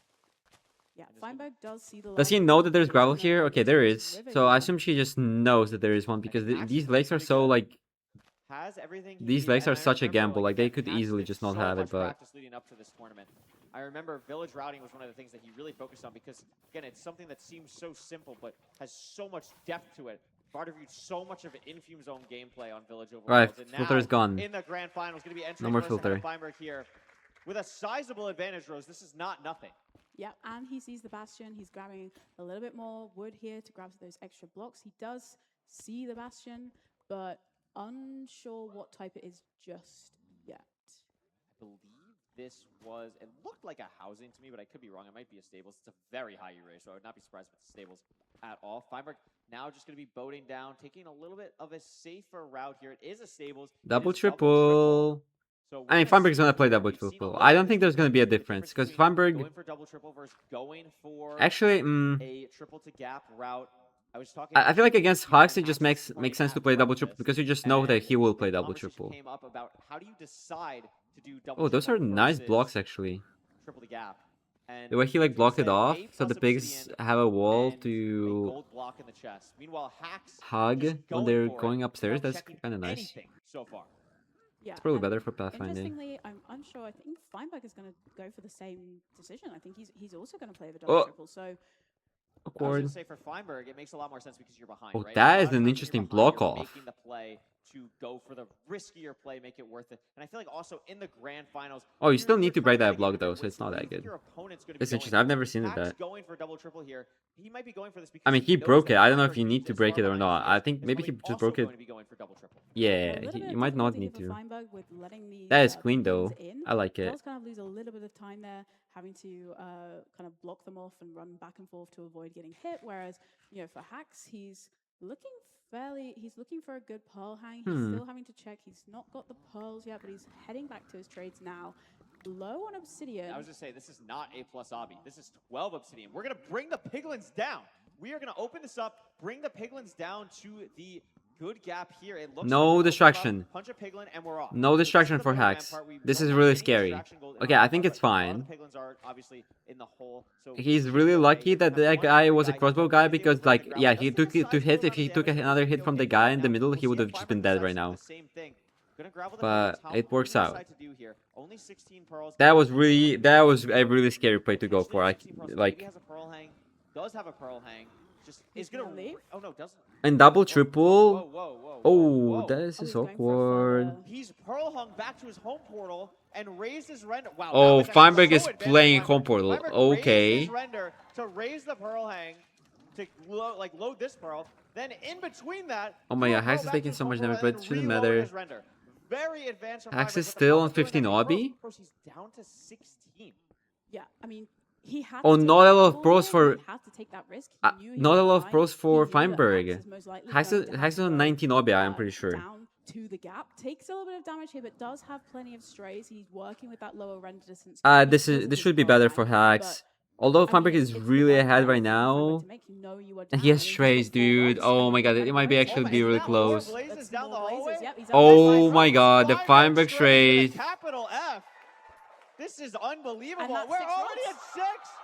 Yeah, Feinberg does see the. Does he lava know pool, that there's he's gravel gonna here? Okay, use there his is. river So I here. assume she just knows that there is one because these lakes are so like Has everything he these needs, lakes and are I such a remember, gamble. Like they Hax could did easily just not so have it, much but practice leading up to this tournament. I remember village routing was one of the things that he really focused on because, again, it's something that seems so simple but has so much depth to it. Barter viewed so much of in-fume zone gameplay on Village Overworlds. Right, and Filter is now, gone. in the grand finals, going to be entering No more first ahead of Filter. Feinberg here with a sizable advantage, Rose. This is not nothing. Yeah, and he sees the bastion. He's grabbing a little bit more wood here to grab those extra blocks. He does see the bastion, but unsure what type it is just yet. I believe this was, it looked like a housing to me, but I could be wrong. It might be a stables. It's a very high erase, so I would not be surprised if it's stables at all. Feinberg now just going to be boating down, taking a little bit of a safer route here. It is a stables. It double is triple. So I mean, Feinberg's gonna play double triple. I don't think there's gonna be a difference because Feinberg. going for double triple versus going for Actually, a triple to gap route. I was talking. I feel like against Hawks it just makes sense to play double triple because you just know that he will play double triple. Came up about how do you decide to do double Oh, those are triple nice versus blocks actually. triple to gap. And The way he like blocked it said off, A so plus the pigs obsidian have a wall and to gold block in the chest. Meanwhile, Hax hug just when going they're for it going upstairs. without That's checking kind of nice. anything so far. Yeah, It's probably and better for pathfinding. Interestingly, I'm unsure. I think Feinberg is going to go for the same decision. I think he's also going to play the double Oh. triple. So I was Awkward. going to say for Feinberg, it makes a lot more sense because you're behind. Oh, right? that A lot is of an times when interesting you're behind, block you're off. Making the play to go for the riskier play, make it worth it. And I feel like also in the grand finals. Oh, you you're- still you're need to trying break get that a block bit though, so risky. it's not that You think good. your opponent's gonna be It's going interesting. I've for it. never seen it Hax that. going for double triple here. He might be going for this because I mean, he knows broke that it. I don't know if Feinberg you is need to this break far it or behind not. his I pace, think is maybe he probably just also broke it. going to be going for double triple. Yeah, a little bit you of might not difficulty need here for to. Feinberg with letting these, That is clean piglins though. in. I like He it. does kind of lose a little bit of time there, having to kind of block them off and run back and forth to avoid getting hit. Whereas, you know, for Hax, he's looking for a good pearl hang. He's still having to check. He's not got the pearls yet, but he's heading back to his trades now. Low on obsidian. I was just saying, this is not A plus obby. This is 12 obsidian. We're going to bring the piglins down. We are going to open this up, bring the piglins down to the good gap here. It looks No like we're gonna distraction. punch a piglin and we're off. No So this is distraction the for middleman Hax. part. We This don't is have really any scary. distraction gold in Okay, our I think part, it's but a lot of fine. the piglins are obviously in the hole. So He's really lucky that that guy was a crossbow guy because like yeah, he took it to hit. If he took another hit from the guy in the middle, he would have just been dead right now. But it works out. That was a really scary play to go for. Like has a pearl hang. Does have a pearl hang. Just is gonna leave. Oh no, doesn't. and double triple. Whoa, whoa, whoa, Oh, whoa. this is he's going for a awkward. further- He's pearl hung back to his home portal and raised his render. Wow. Oh, that was actually Feinberg so is advanced playing by home Feinberg. portal. Feinberg raised Okay. his render to raise the pearl hang to load this pearl. Then in between that. Oh my threw a god, Hax pearl is back taking to so his much home damage, portal but and it shouldn't reloaded matter. his render. Very advanced from Hax Feinberg, is but the still on problem is that 15 Feinberg- obby. Of course, he's down to 16. Yeah, I mean, He had Oh, to take not a that lot of call, pros for. He had to take that risk. He knew he Not a was lot of behind. pros for He knew that Hax Feinberg. was most likely Hax going down is the on road, 19 obia, I'm pretty sure. down to the gap. Takes a little bit of damage here, but does have plenty of strays. He's working with that lower render distance. This should be better for Hax. Although Feinberg is really ahead right now. And he has strays, dude. Oh my god, it might be actually be really close. Oh my god, the Feinberg strays. Capital F. This is unbelievable. We're already at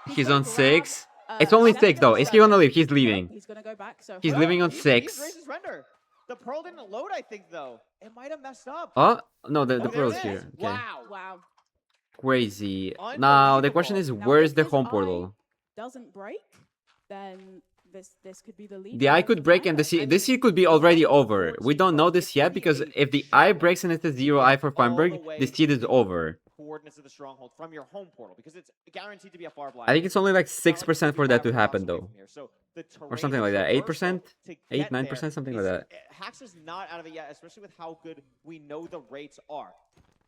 6. He's on 6. It's only 6 though. Is he gonna leave? He's leaving. He's gonna go back. So He's leaving on 6. Raises render. The pearl didn't load, I think, though. It might have messed up. Oh no, the there pearl's it is. here. Okay. Wow. Crazy. Now the question is, where's the home portal? Doesn't break, then this could be the lead. The eye could break and this seed could be already over. We don't know this yet because if the eye breaks and it's a 0 eye for Feinberg, the seed is over. Coordinates of the stronghold from your home portal because it's guaranteed to be a far blind. I think it's only like 6% for that to happen though. Or something like that. 8%? 8, 9%, something like that. Hax is not out of it yet, especially with how good we know the rates are.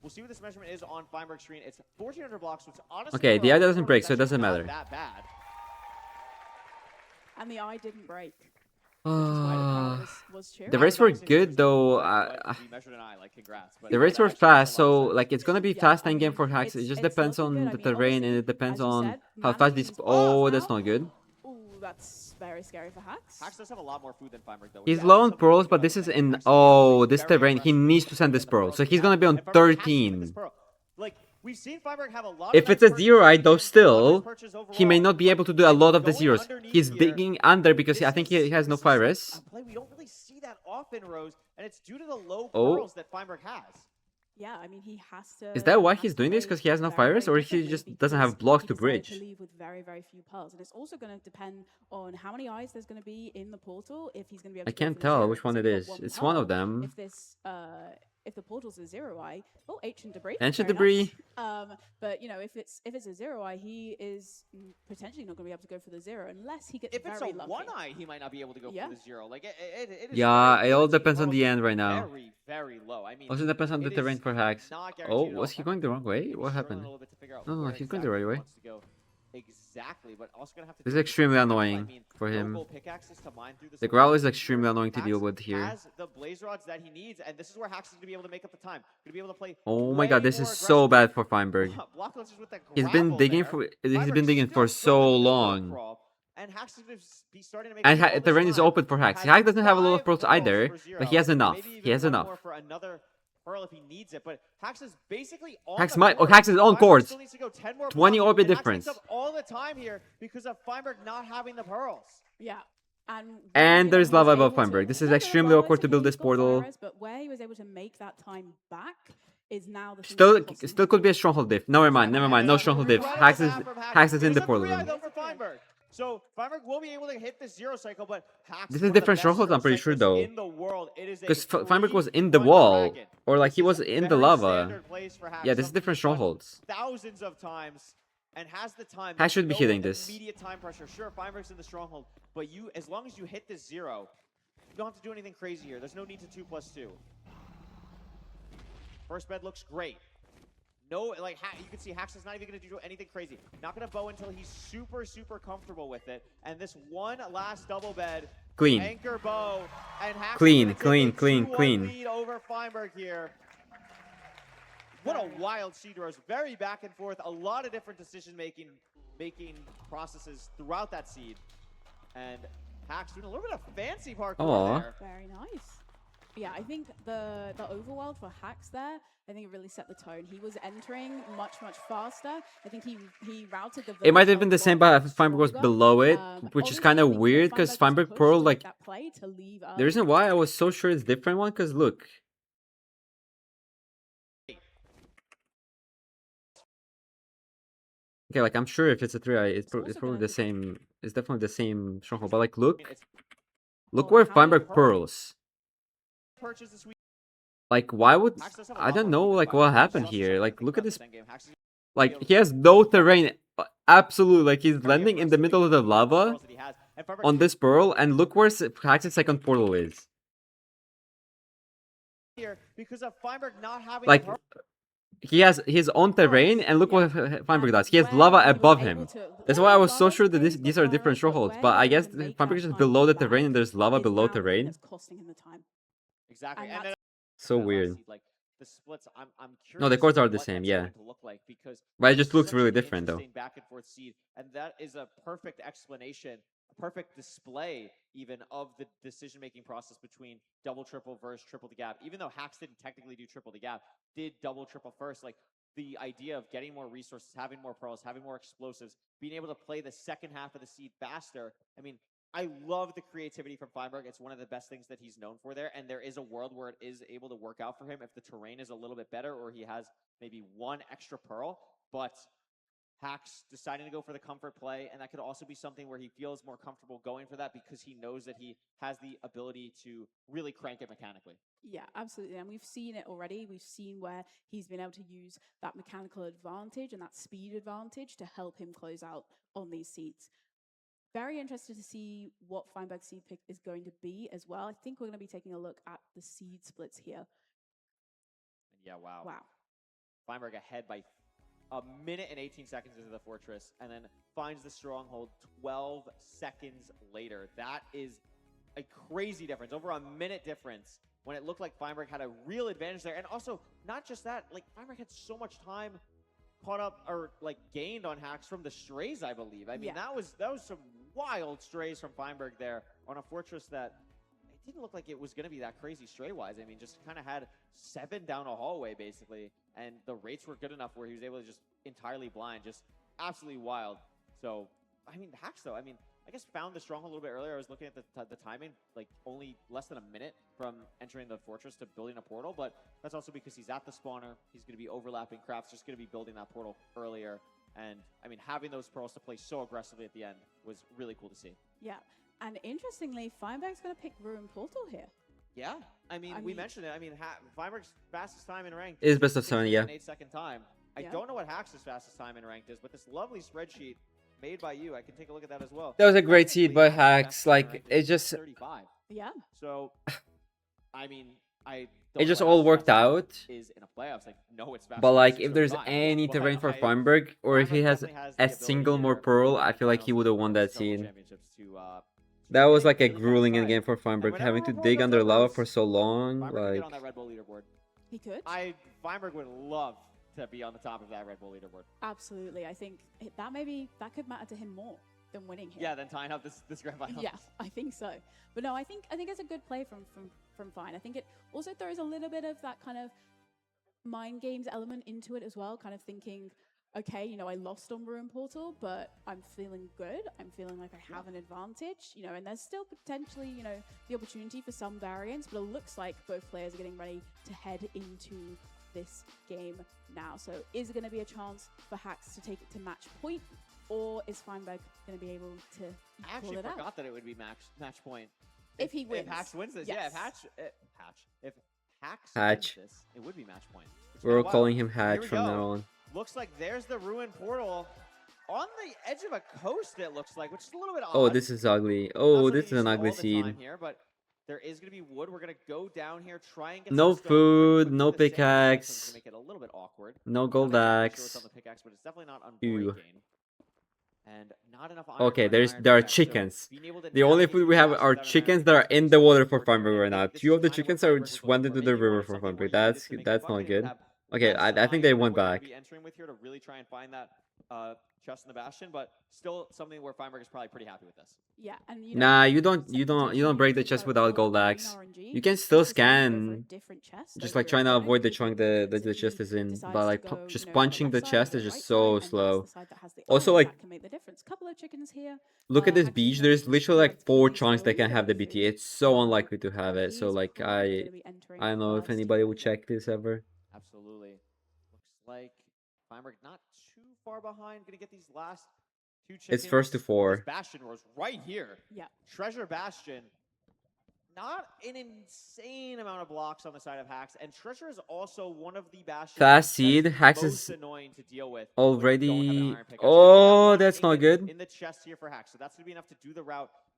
We'll see what this measurement is on Feinberg's screen. It's 1,400 blocks, which honestly... Okay, the eye doesn't break, so it doesn't matter. That bad. And the eye didn't break. The rates were good though. The rates were fast, so like it's gonna be fast end game for Hax. It just depends on the terrain and it depends on how fast this. Oh, that's not good. Ooh, that's very scary for Hax. Hax does have a lot more food than Feinberg though. He's low on pearls, but this is in this terrain. He needs to send this pearl, so he's gonna be on 13. Like we've seen Feinberg have a lot. If it's a 0 eye though, still he may not be able to do a lot of the zeros. He's digging under because I think he has no fire res. We don't really see that often, Rose, and it's due to the low Oh. pearls that Feinberg has. Yeah, I mean he has to. Is that why he's doing this? Because he has no fire res, or he just doesn't have blocks to bridge? To leave with very few pearls, and it's also going to depend on how many eyes there's going to be in the portal. If he's going to be able. I to go can't for the tell zero, which one so it he's got is. It's pearl. one of them. If this if the portal's a 0 eye, oh, ancient debris. Ancient very debris. nice. But you know, if it's a 0 eye, he is potentially not going to be able to go for the 0 unless he gets If it's a very lucky. 1 eye, he might not be able to go for the 0. Like it is Yeah, very it all risky, depends on the probably end right now. Very low. I mean, Also depends on the it terrain is for Hax. not Oh, guaranteed at was all. he going the wrong way? What happened? A little bit to figure out No, where he's going the exactly right he way. wants to go. Exactly, but also gonna have to. This is deal with extremely the annoying I mean, for him. no-go pickaxes to mine through this The whole growl thing. is extremely annoying to deal with here. Has the blaze rods that he needs, and this is where Hax is gonna be able to make up the time. Gonna be able to play. Oh my way god, this more is so aggressively. bad for Feinberg. Block launchers with that He's been grapple digging there. for he's Feinberg been digging for still so struggling with the long. crawl, and Hax is gonna be starting to make And all this terrain is time. open for Hax. Has Hax doesn't have a lot of 5 pearls pearls either, for 0. but he has enough. Maybe He even has one enough. more for another pearl if he needs it, but Hax is basically on Hax the might. Oh, board. Hax is on Feinberg court. still needs to go 10 more 20 blocks, orbit and Hax difference. takes up all the time here because of Feinberg not having the pearls. Yeah. And there's lava above Feinberg. This is extremely awkward to build this portal. But where he was able to make that time back is now the thing Still, that costs him. still could be a stronghold diff. Never mind. No stronghold diff. Hax is in the portal room. Though for Feinberg. So Feinberg will be able to hit this 0 cycle, but Hax This one is of the different best strongholds, I'm pretty 0 sure, cyclists though. in the world. It is a Because Feinberg was in 3-1 the wall, dragon. or like he was in the Very lava. standard plays for Hax, Yeah, this is something different he's done strongholds. thousands of times and has the time. Hax should be no hitting this. Immediate time pressure. Sure, Feinberg's in the stronghold, but you, as long as you hit this 0, you don't have to do anything crazy here. There's no need to 2+2. First bed looks great. No, like you can see Hax is not even going to do anything crazy. Not going to bow until he's super comfortable with it. And this one last double bed, Clean. anchor bow, and Hax Clean, is gonna take a clean, 2-1 clean. lead over Feinberg here. What a wild seed rose. Very back and forth. A lot of different decision making processes throughout that seed. And Hax doing a little bit of fancy parkour Aw. there. Very nice. Yeah, I think the overworld for Hax there, I think it really set the tone. He was entering much faster. I think he routed the. It might have been the same, but Feinberg was below it, which is kind of weird because Feinberg Pearl, like, that play to leave the reason why I was so sure it's different one, because look. Okay, like, I'm sure if it's a 3-eye, it's probably the same, it's definitely the same stronghold, but like, look where Feinberg pearls. Purchase this week. Like, why would, I don't know, like, what happened here, like, look at this, like, he has no terrain, absolutely, like, he's landing in the middle of the lava on this pearl, and look where Hax's second portal is. Here because of Feinberg not having Like, he has his own terrain, and look what Feinberg does. He has lava above him. That's why I was so sure that these are different strongholds. But I guess Feinberg is just below the terrain, and there's lava below terrain. Costing him the time. Exactly. And And then So weird. like the splits, I'm curious. No, the chords are what the that's same, going yeah. to look like because But it it's just looks such really an different, though. interesting back and forth seed, and that is a perfect explanation, a perfect display even of the decision-making process between double triple versus triple the gap. Even though Hacks didn't technically do triple the gap, did double triple first. Like the idea of getting more resources, having more pearls, having more explosives, being able to play the second half of the seed faster. I mean, I love the creativity from Feinberg. It's one of the best things that he's known for there. And there is a world where it is able to work out for him if the terrain is a little bit better or he has maybe one extra pearl. But Hacks deciding to go for the comfort play, and that could also be something where he feels more comfortable going for that because he knows that he has the ability to really crank it mechanically. Yeah, absolutely. And we've seen it already. We've seen where he's been able to use that mechanical advantage and that speed advantage to help him close out on these seeds. Very interested to see what Feinberg's seed pick is going to be as well. I think we're going to be taking a look at the seed splits here. Yeah, wow. Wow. Feinberg ahead by a minute and 18 seconds into the fortress, and then finds the stronghold 12 seconds later. That is a crazy difference, over a minute difference, when it looked like Feinberg had a real advantage there. And also, not just that, like Feinberg had so much time caught up or like gained on Hacks from the strays, I believe. I mean, that was some wild strays from Feinberg there on a fortress that it didn't look like it was going to be that crazy stray-wise. I mean, just kind of had 7 down a hallway, basically, and the rates were good enough where he was able to just entirely blind, just absolutely wild. So, I mean, Hacks, though, I mean, I guess found the stronghold a little bit earlier. I was looking at the timing, like only less than a minute from entering the fortress to building a portal, but that's also because he's at the spawner. He's going to be overlapping crafts, just going to be building that portal earlier. And, I mean, having those pearls to play so aggressively at the end was really cool to see. Yeah. And interestingly, Feinberg's going to pick Ruin Portal here. Yeah. I mean, we mentioned it. I mean, Feinberg's fastest time in ranked is best of 7, yeah. 8-second time. I don't know what Hacks' fastest time in ranked is, but this lovely spreadsheet made by you, I can take a look at that as well. That was a great seed by Hacks. Like, it just... 35. Yeah. So, I mean, it just all worked out. Is in a playoffs, like, no, it's fast. But like, if there's any terrain for Feinberg, or if he has a single more pearl, I feel like he would have won that seed. That was like a grueling game for Feinberg, having to dig under lava for so long. Like, on that Red Bull leaderboard. He could. Feinberg would love to be on the top of that Red Bull leaderboard. Absolutely. I think that could matter to him more than winning here. Yeah, than tying up this grand final. Yeah, I think so. But no, I think it's a good play from Fine. I think it also throws a little bit of that kind of mind games element into it as well, kind of thinking, okay, you know, I lost on Ruin Portal, but I'm feeling good. I'm feeling like I have an advantage, you know, and there's still potentially, you know, the opportunity for some variance, but it looks like both players are getting ready to head into this game now. So is it going to be a chance for Hacks to take it to match point, or is Feinberg going to be able to I actually forgot that it would be match point. If he wins. If Hacks wins this, yes. yeah, if Hacks Hatch. wins this, it would be match point. We're calling him Here Hatch we from go. now on. Looks like there's the Ruin Portal on the edge of a coast, it looks like, which is a little bit odd. Oh, this is ugly. Oh, this is an ugly seed. Here, but there is going to be wood. We're going to go down here, try and get No some stone food, quick no to the sand. It's gonna pickaxe, make it a little bit awkward. no gold Not exactly sure axe. what's on the pickaxe, but it's definitely not Ew. unbreaking. And not enough iron Okay, for an iron there are pickaxe, so chickens. being able to The only navigate food we the have waters are without an iron chickens that are pickaxe in is the water for super Feinberg right now. this 2 of the is kind chickens what are Feinberg just was went looking into for. the Maybe he river wanted for something Feinberg. where he needed to make That's a not bucket good. and have Okay, less I think time they than went what we're back. gonna be entering with here to really try and find that chest in the bastion, but still something where Feinberg is probably pretty happy with this. Yeah, and Nah, you don't break the chest without gold axe. You can still scan. Just like trying to avoid the chunk the chest is in, but like just punching the chest is just so slow. Also, like, Couple of chickens here. look at this beach. There's literally like 4 chunks that can have the BT. It's so unlikely to have it. So like I don't know if anybody would check this ever. Absolutely. Looks like Feinberg not too far behind. Gonna get these last 2 chickens. It's first to 4. This Bastion was right here. Yeah. Treasure Bastion. Not an insane amount of blocks on the side of Hacks, and Treasure is also one of the Bastions Fast that is seed. Hacks most is annoying to deal with. already. Iron pickaxe. Oh, One that's not ingot good. in the chest here for Hacks, so that's gonna be enough to do the route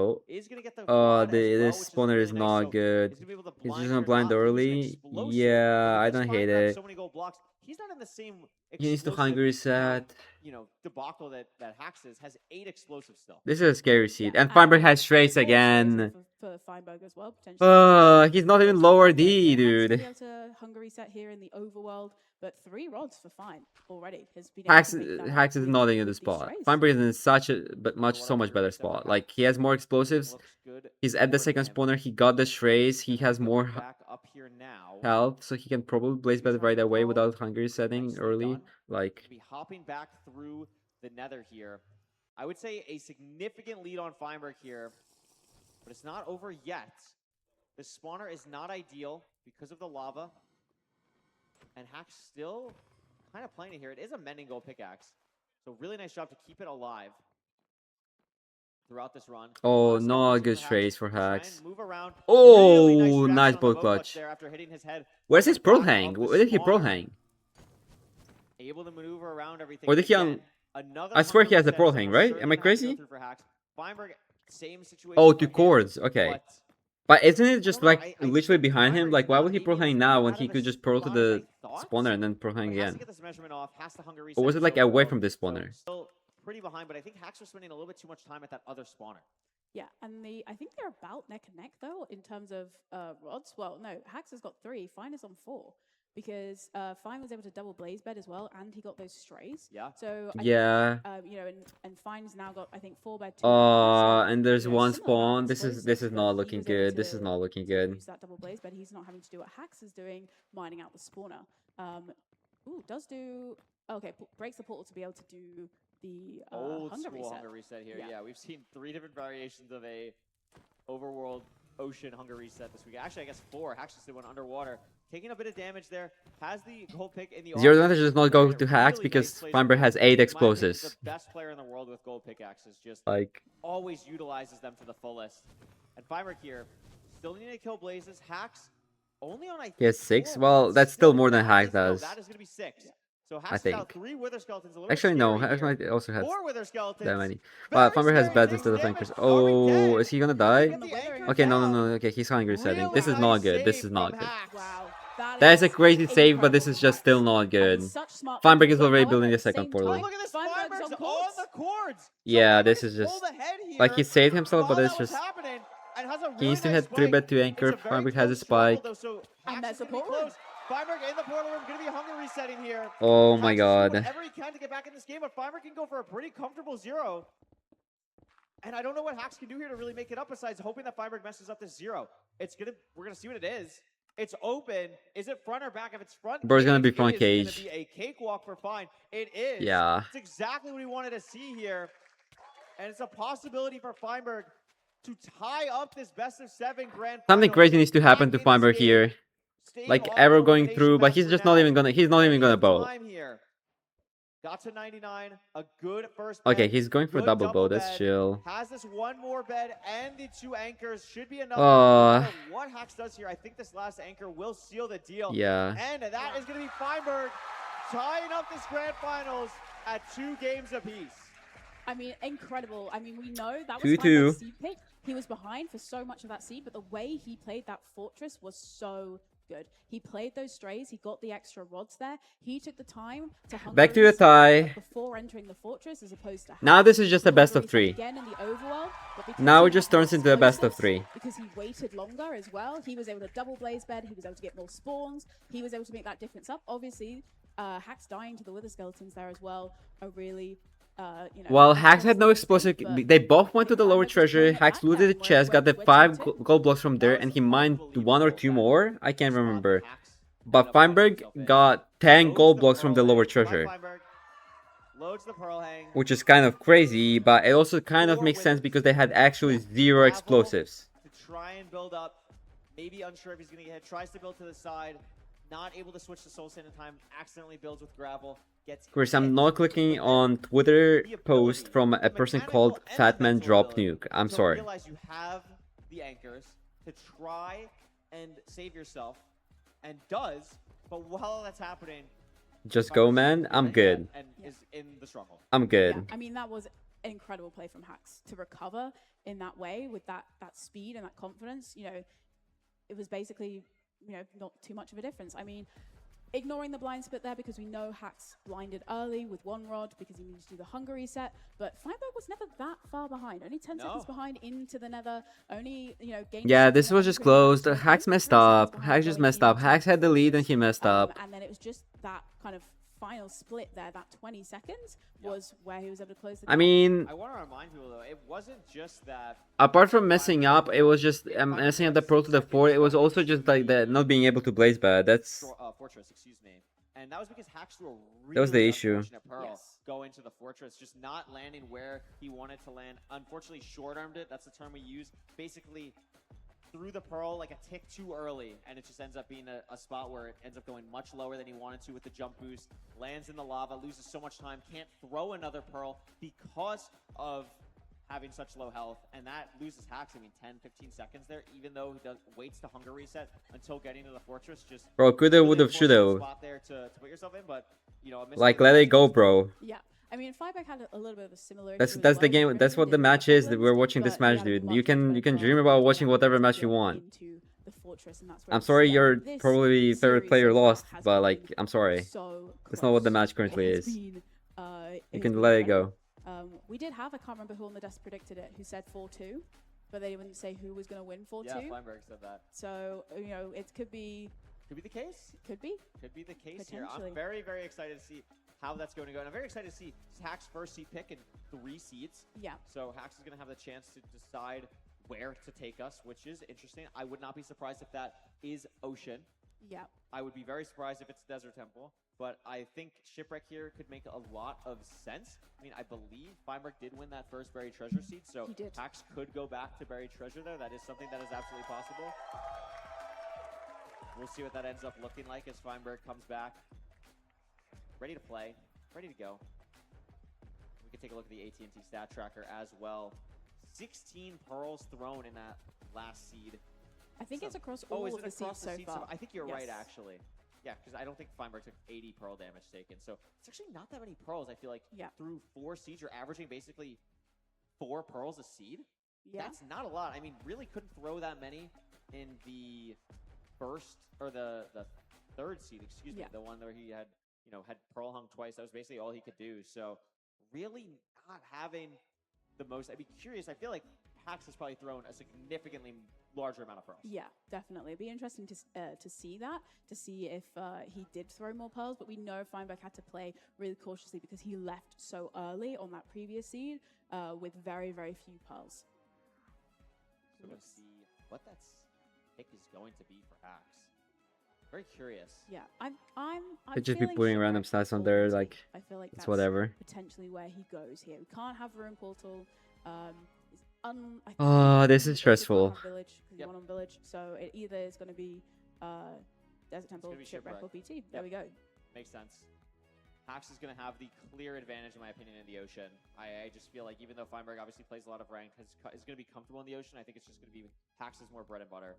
though. is going to get the Oh, VOD as well, this which is spawner really is nice. not So good. he's going to be able to He's blind just gonna her blind not. He's early. explosive, Yeah, but I because don't hate Minecraft it. so many gold blocks, he's not in the same He needs to explosive, hunger reset. debacle that Hax has 8 explosives still. This is a scary seed. Yeah, And Farnberg and has Trace more so again. for Feinberg as well, potentially. He's not even lower D, He dude. able to Hungary set here in the overworld, but 3 rods for Fine already has been able to make that Hax is with not in a good these spot. strays. Feinberg is in such a so much better spot. Like he has more explosives. He's at the second spawner. He got the strays. He has more Back up here now. health, so he can probably blaze bed right away without Hungary setting Nicely early. done. Like Be hopping back through the nether here. I would say a significant lead on Feinberg here, but it's not over yet. The spawner is not ideal because of the lava, and Hack's still kind of playing it here. It is a mending gold pickaxe, so really nice job to keep it alive throughout this run. oh, Last not a couple good seconds for trace for Try and Hacks. move around. Oh, Really nice nice reaction on the boat boat clutch. there after hitting his head. Where's his pearl Back hang? up the Where did he pearl spawner. hang? Able to maneuver around everything. Or did he Again, another I swear he has a 100% pearl hang, right? certainly Am I have to go crazy? through for Hacks. Feinberg, same situation Oh, for 2 him, chords. Okay. but But isn't it just know, like I literally think behind him? Feinberg Like is why not would he pearl maybe hang as now when out he of could the just pearl to spot as the I thought, spawner and then pearl but hang he has to again? get this measurement off, has to Hungary Or was set it like so away low, from the so spawner? still pretty behind, but I think Hacks was spending a little bit too much time at that other spawner. Yeah, and I think they're about neck and neck though in terms of rods. Well, no, Hax has got 3, Fine is on 4 because Fine was able to double blaze bed as well, and he got those strays. Yeah. So I Yeah. think, you know, and Fine's now got I think 4 bed. 2 bed, And there's you know, one similar amount spawn. of This is explosives, not but looking he was able good. This is to- not looking to good. use that double blaze bed. He's not having to do what Hax is doing, mining out the spawner. Ooh, does do okay. Breaks the portal to be able to do the Old hunger school reset. hunger reset here. Yeah. Yeah, we've seen 3 different variations of a overworld ocean hunger reset this week. Actually, I guess 4. Hacks just did one underwater. Taking a bit of damage there. Has the gold pick in the Zero offense, advantage does not go and to it Hacks really because nice plays Feinberg from has him. 8 In my opinion, explosives. he's the best player in the world with gold pickaxes. Just Like always utilizes them to the fullest. And Feinberg here, still needing to kill Blazes. Hacks only on, I think, he has 6. 4, Well, but that's still more than that Hacks is- no, does. that is going to be 6. So I Hacks is now think. 3 Wither Skeletons. A little Actually, bit no. scary Hacks here. might also has 4 Wither Skeletons. that many. Very Feinberg has scary, beds takes instead of damage, flankers. already Oh, dead. is he gonna die? Get the anchor Okay, no, down. no, no. Okay, he's hungry setting. Really This is not nice good. This save is not from good. Hacks. Wow, That is a crazy save, but this is just still not good. such smart Feinberg plays, is but already however, building the at the second same portal. time, Look at this. Feinberg's Feinberg's on on cords. the cords. Yeah, Feinberg this can is just pull the head like he here saved himself, but while it's that was just happening, and has a he really needs to nice hit 3 spike. bet to It's anchor. a very Feinberg has a close struggle, spike. though, so And Hacks that's is a gonna be portal. close. Feinberg in the portal room, gonna be hunger resetting here. Oh my Hacks is doing god. whatever he can to get back in this game, but Feinberg can go for a pretty comfortable 0. And I don't know what Hacks can do here to really make it up besides hoping that Feinberg messes up this 0. We're gonna see what it is. It's open. Is it front or back? If it's front, Bro, it's gonna cage, be front it is cage. gonna be a cakewalk for Fine. It is. Yeah. It's exactly what we wanted to see here. And it's a possibility for Feinberg to tie up this best of 7 grand Something final. crazy needs to happen Back to in this Feinberg game, here. staying Like on ever the going elimination through, but map he's for just now. not even gonna bow. Time here. Got to 99. A good first Okay, bed, he's going for good double bow. That's bed, chill. Has this one more bed and the 2 anchors. Should be enough. Uh, No matter what Hacks does here, I think this last anchor will seal the deal. Yeah. And that is going to be Feinberg tying up this grand finals at 2 games apiece. I mean, incredible. I mean, we know that was 2-2. Feinberg's seed pick. He was behind for so much of that seed, but the way he played that fortress was so good. He played those strays. He got the extra rods there. He took the time to Back to Hungary a tie. set before entering the fortress, as opposed to Now this is just a best of Hungary 3. set again in the overworld, but because Now he it just had more turns into a best of explosives, 3. because he waited longer as well. He was able to double blaze bed. He was able to get more spawns. He was able to make that difference up. Obviously, Hacks dying to the Wither Skeletons there as well are really, you know. While Hacks had no explosive, but they both went to the lower Feinberg just treasure. playing it Hacks back looted the then, chest, got the where 5 2-2. gold blocks from there, and he mined 1 or 2 more. I can't remember. But Feinberg got 10 gold blocks from the lower treasure, Feinberg loads the pearl hang. which is kind of crazy, but it also kind of makes sense because they had actually 0 explosives. To try and build up. Maybe unsure if he's going to get hit. Tries to build to the side. Not able to switch to Soul Sand in time. Accidentally builds with gravel. Gets Chris, hit. I'm not clicking on Twitter post from a person called Fatman Drop Nuke. I'm to sorry. Realize you have the anchors to try and save yourself, and does. But while that's happening, Just go, man. I'm good. and is in the struggle. I'm good. Yeah, I mean, that was an incredible play from Hacks to recover in that way with that speed and that confidence. You know, it was basically, you know, not too much of a difference. I mean, ignoring the blind split there because we know Hax blinded early with one rod because he needed to do the hunger reset. But Feinberg was never that far behind. Only 10 seconds behind into the Nether. Only, you know, gained. Yeah, this was just closed. Hax messed up. Hax just messed up. Hax had the lead and he messed up. And then it was just that kind of final split there. That 20 seconds was where he was able to close the I gap. mean, I want to remind people though, it wasn't just that. apart from messing up, it was just messing up the Pro to the 4. It was also just like the not being able to blaze bad. That's Fortress, excuse me. And that was because Hax threw a really that was the issue. unfortunate Pearl go into the Fortress, just not landing where he wanted to land. Unfortunately, short-armed it. That's the term we use. Basically, threw the Pearl like a tick too early, and it just ends up being a spot where it ends up going much lower than he wanted to with the jump boost. Lands in the lava, loses so much time, can't throw another Pearl because of having such low health, and that loses Hax, 10, 15 seconds there, even though he waits to hunger reset until getting to the Fortress. Just bro, coulda, woulda, fortunate shoulda. spot there to put yourself in, but, you know, a like let it go, bro. Yeah. I mean, Feinberg had a little bit of a similar. That's issue as that's the well. game. That's what the match is. That we're watching this match, dude. You can dream about watching whatever match you want. Into the Fortress, and that's where I'm it's sorry set. your This probably favorite series player so far lost, has but been like I'm sorry. so That's not what the close. match currently It has is. been, You can let it go. We did have, I can't remember who on the desk predicted it, who said 4-2, but they wouldn't say who was going to win 4-2. yeah, Feinberg said that. So, you know, it could be. Could be the case. Could be. Could be the case here. Potentially. I'm very, very excited to see how that's going to go. And I'm very excited to see Hax's first seed pick in 3 seeds. Yeah. So Hax is going to have the chance to decide where to take us, which is interesting. I would not be surprised if that is Ocean. Yeah. I would be very surprised if it's Desert Temple. But I think Shipwreck here could make a lot of sense. I mean, I believe Feinberg did win that first Buried Treasure seed, so He did. Hax could go back to Buried Treasure there. That is something that is absolutely possible. We'll see what that ends up looking like as Feinberg comes back. Ready to play, ready to go. We can take a look at the AT&T stat tracker as well. 16 pearls thrown in that last seed. I think So- it's across all is of it the across seeds so seeds? far. I think you're right, Yes. actually. Yeah, because I don't think Feinberg took 80 pearl damage taken. So it's actually not that many pearls. I feel like through 4 seeds, you're averaging basically 4 pearls a seed. Yeah. That's not a lot. I mean, really couldn't throw that many in the first or the third seed, excuse me, the one where he had, you know, had pearl hung twice. That was basically all he could do. So really not having the most. I'd be curious. I feel like Hax has probably thrown a significantly larger amount of pearls. Yeah, definitely. It'd be interesting to see that, to see if he did throw more pearls. But we know Feinberg had to play really cautiously because he left so early on that previous seed with very, very few pearls. So we'll see what that pick is going to be for Hax. Very curious. Yeah, I'm Could just be feeling putting random Shipwreck stats on there, Portal like I feel like it's that's whatever. potentially where he goes here. We can't have Ruin Portal. It's I think Oh, this is we can't stressful. have Village, 'cause we want on Village, so it either is going to be Desert Temple, gonna be Shipwreck, or Shipwreck. BT. There we go. Makes sense. Hax is going to have the clear advantage, in my opinion, in the Ocean. I just feel like even though Feinberg obviously plays a lot of ranked, is going to be comfortable in the Ocean, I think it's just going to be Hax's more bread and butter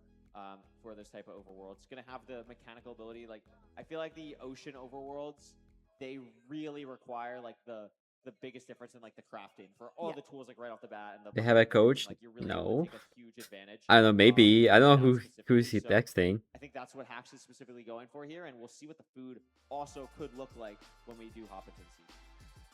for this type of overworld. It's going to have the mechanical ability. Like, I feel like the Ocean overworlds, they really require like the biggest difference in like the crafting for all the tools like right off the bat. And They have a coach? Like, you're really able to No. take a huge advantage. I don't know. Maybe I don't know that who's he specifically. texting. I think that's what Hax is specifically going for here, and we'll see what the food also could look like when we do hop into the seed.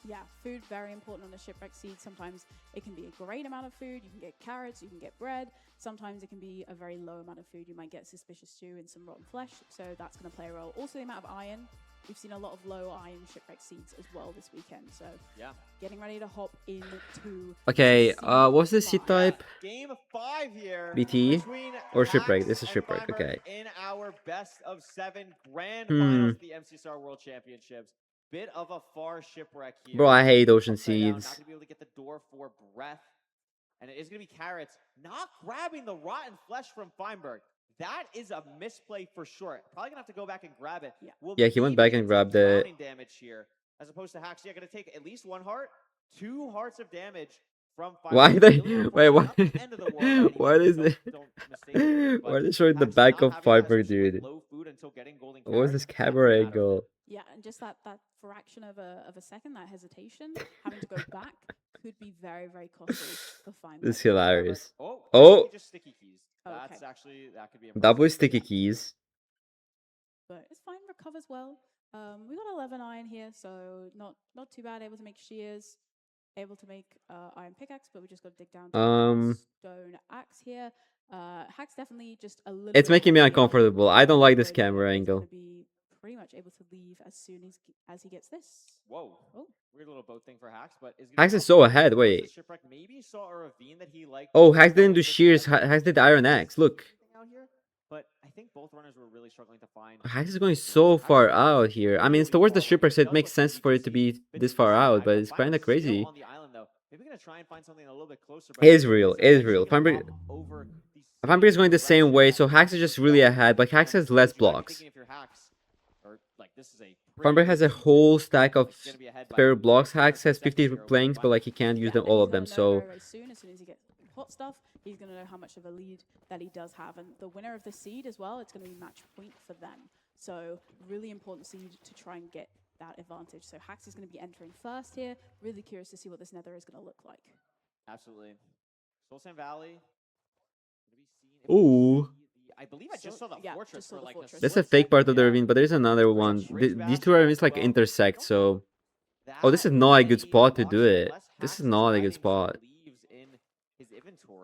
Yeah, food very important on a Shipwreck seed. Sometimes it can be a great amount of food. You can get carrots, you can get bread. Sometimes it can be a very low amount of food. You might get suspicious stew and some rotten flesh, so that's going to play a role. Also, the amount of iron. We've seen a lot of low iron Shipwreck seeds as well this weekend. So yeah, getting ready to hop into. Okay, what's the seed type? Game 5 here. BT between or Shipwreck? Hax This is and Shipwreck. Feinberg Okay. In our best of 7 grand Hmm. finals of the MCSR World Championships. Bit of a far Shipwreck here. Bro, I hate ocean Upside down, seeds. Not gonna be able to get the door for breath. And it is gonna be carrots. Not grabbing the rotten flesh from Feinberg. That is a misplay for sure. Probably gonna have to go back and grab it. Yeah, he went back and grabbed it. Drowning damage here, as opposed to Hax. Yeah, gonna take at least 1 heart, 2 hearts of damage from Feinberg. Why they? Really Wait, why? unfortunate. Not the end of the world by Why any is means, it? don't mistake me, Why but are they showing the Hax back not of having that, Fiber, especially with dude? low food until getting golden What was carrot, this doesn't camera matter. angle? Yeah, and just that fraction of a second, that hesitation, having to go back, could be very, very costly for Feinberg. This is hilarious. Oh, Oh, just sticky keys. That's actually, that could be that was sticky keys. but it's fine. Recovers well. We got 11 iron here, so not too bad. Able to make shears, able to make iron pickaxe, but we just got to dig down to stone axe here. Hack's definitely just a little. It's bit making me ahead here, uncomfortable. I don't like this but camera he's angle. gonna be pretty much able to leave as soon as he gets this. Whoa. Oh. Weird little boat thing for Hax, but Hax is so ahead. Wait. Shipwreck maybe saw a ravine that he liked. Oh, Hax didn't do shears. Hax did iron axe. Look. Out here, but I think both runners were really struggling to find. Hax is going so far out here. I mean, it's towards the shipwreck, so it makes sense for it to be this far out, but it's kind of crazy. On the island though, maybe gonna try and find something a little bit closer. Israel. Fineberg is going the same way, so Hax is just really ahead, but Hax has less blocks. Fineberg has a whole stack of spare blocks. Hax has 50 planks, but like he can't use them all of them, so. As soon as he gets hot stuff, he's going to know how much of a lead that he does have. And the winner of the seed as well, it's going to be match point for them. So really important seed to try and get that advantage. So Hax is going to be entering first here. Really curious to see what this nether is going to look like. Absolutely. Soul Sand Valley. Ooh. I believe I just saw the fortress for like a That's a fake part of the ravine, but there's another one. These two ravines like intersect, so. Oh, this is not a good spot to do it. This is not a good spot.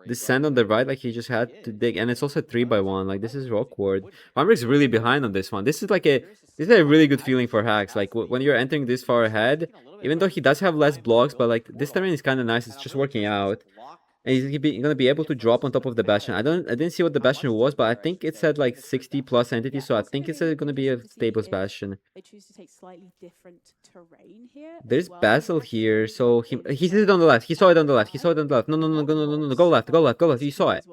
This sand on the right, like he just had to dig, and it's also 3x1. Like this is awkward. Fineberg's really behind on this one. This is a really good feeling for Hax. Like when you're entering this far ahead, even though he does have less blocks, but like this terrain is kind of nice. It's just working out. And he's gonna be able to drop on top of the bastion. I didn't see what the bastion was, but I think it said like 60 plus entities, so I think it's gonna be a Stables bastion. They choose to take slightly different terrain here. There's Basil here, so he sees it on the left. He saw it on the left. No, go left. He saw it.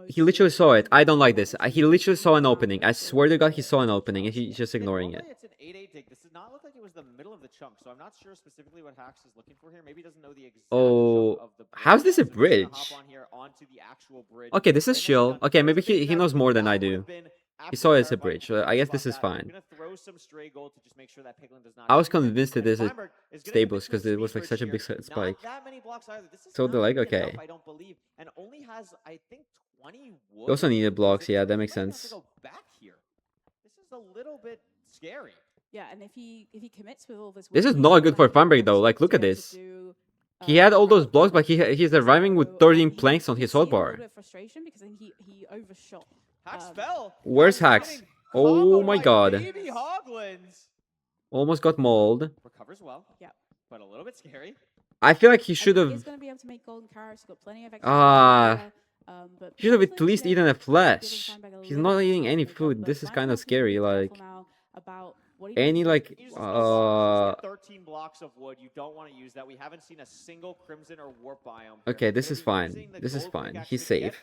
He literally saw it. I don't like this. He literally saw an opening. I swear to God, he saw an opening, and he's just ignoring it. It's an 8-8 dig. This does not look like it was the middle of the chunk, so I'm not sure specifically what Hax is looking for here. Maybe he doesn't know the exact chunk of the bridge. How's this a bridge? Hop on here onto the actual bridge. Okay, this is chill. Okay, maybe he knows more than I do. He saw it's a bridge. So I guess this is fine. I was convinced that this is Stables because it was like such a big spike. So they're like, okay. I don't believe, and only has I think 20 wood. He also needed blocks. Yeah, that makes sense. This is a little bit scary. Yeah, and if he commits with all this. This is not good for Fineberg though. Like, look at this. He had all those blocks, but he's arriving with 13 planks on his hotbar. Frustration because I think he overshot. Hax fell. Where's Hax? Oh my God. Baby Hoglins. Almost got mauled. Recovers well. Yeah. But a little bit scary. I feel like he should have. He's going to be able to make golden carrots. He's got plenty of extra. He should have at least eaten a flesh. He's not eating any food. This is kind of scary. Like, any like 13 blocks of wood. You don't want to use that. We haven't seen a single crimson or warp biome. Okay, this is fine. This is fine. He's safe.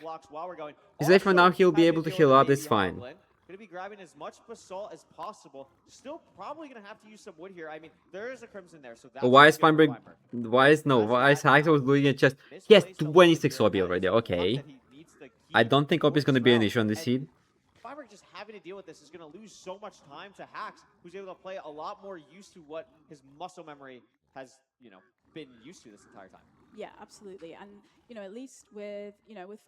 He's safe for now. He'll be able to heal up. It's fine. Gonna be grabbing as much basalt as possible. Still probably gonna have to use some wood here. I mean, there is a crimson there, so that's why is Fineberg? Why is Hax was doing it just? He has 26 OB already. Okay. I don't think OB is gonna be an issue on this seed. Fineberg just having to deal with this is going to lose so much time to Hax, who's able to play a lot more used to what his muscle memory has, been used to this entire time. Yeah, absolutely. And, at least with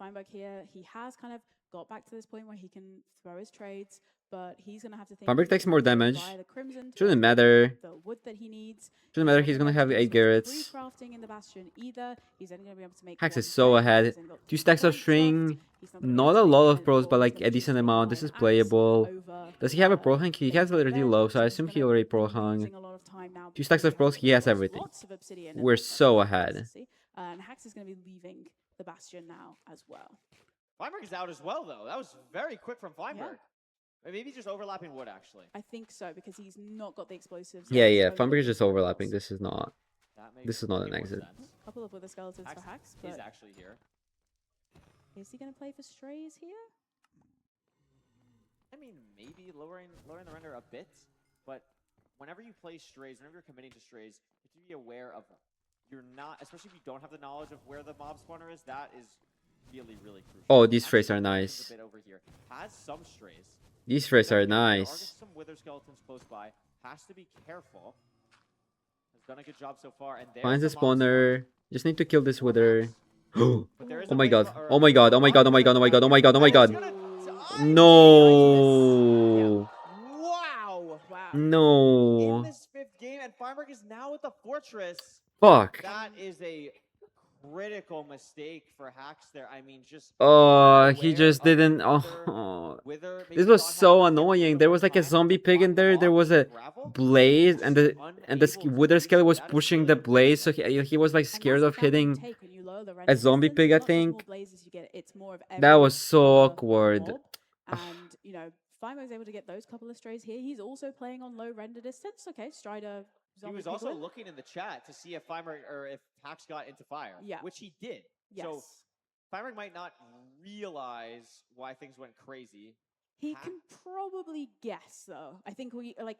Fineberg here, he has kind of got back to this point where he can throw his trades, but he's going to have to think. Fineberg takes more damage. Shouldn't matter. The wood that he needs. Shouldn't matter. He's going to have 8 Garrets. Crafting in the bastion either. He's only going to be able to make Hax is so ahead. 2 stacks of string. Not a lot of pros, but like a decent amount. This is playable. Does he have a pro hung? He has already low, so I assume he already pro hung. 2 stacks of pros. He has everything. We're so ahead. And Hax is going to be leaving the bastion now as well. Fineberg is out as well, though. That was very quick from Fineberg. Maybe just overlapping wood, actually. I think so, because he's not got the explosives. Yeah. Fineberg is just overlapping. This is not an exit. A couple of wither skeletons for Hax, but he's actually here. Is he going to play for strays here? I mean, maybe lowering the render a bit, but whenever you play strays, whenever you're committing to strays, you have to be aware of you're not, especially if you don't have the knowledge of where the mob spawner is. That is really crucial. Oh, these strays are nice. A bit over here. Has some strays. These strays are There are nice. some wither skeletons close by. Has to be careful. Has done a good job so far. And Finds a spawner. Just need to kill this wither. Oh my a God. Oh my God. Oh my God. Oh my God. Oh my God. Oh my God. Oh my God. No. No. in this 5th game, and Feinberg is now with the Fortress. Fuck. That is a critical mistake for Hacks there. I mean, just Oh, he just didn't. Oh, this was so annoying. There was like a zombie pig in there. There was a blaze, and the Wither Skelly was pushing the blaze, so he was like scared of hitting a zombie pig. I think that was so awkward. And you know, Fimo was able to get those couple of strays here. He's also playing on low render distance. Okay, Strider. He was also looking in the chat to see if Feinberg or if Hacks got into fire, which he did. Yes. So Feinberg might not realize why things went crazy. He can probably guess, though. I think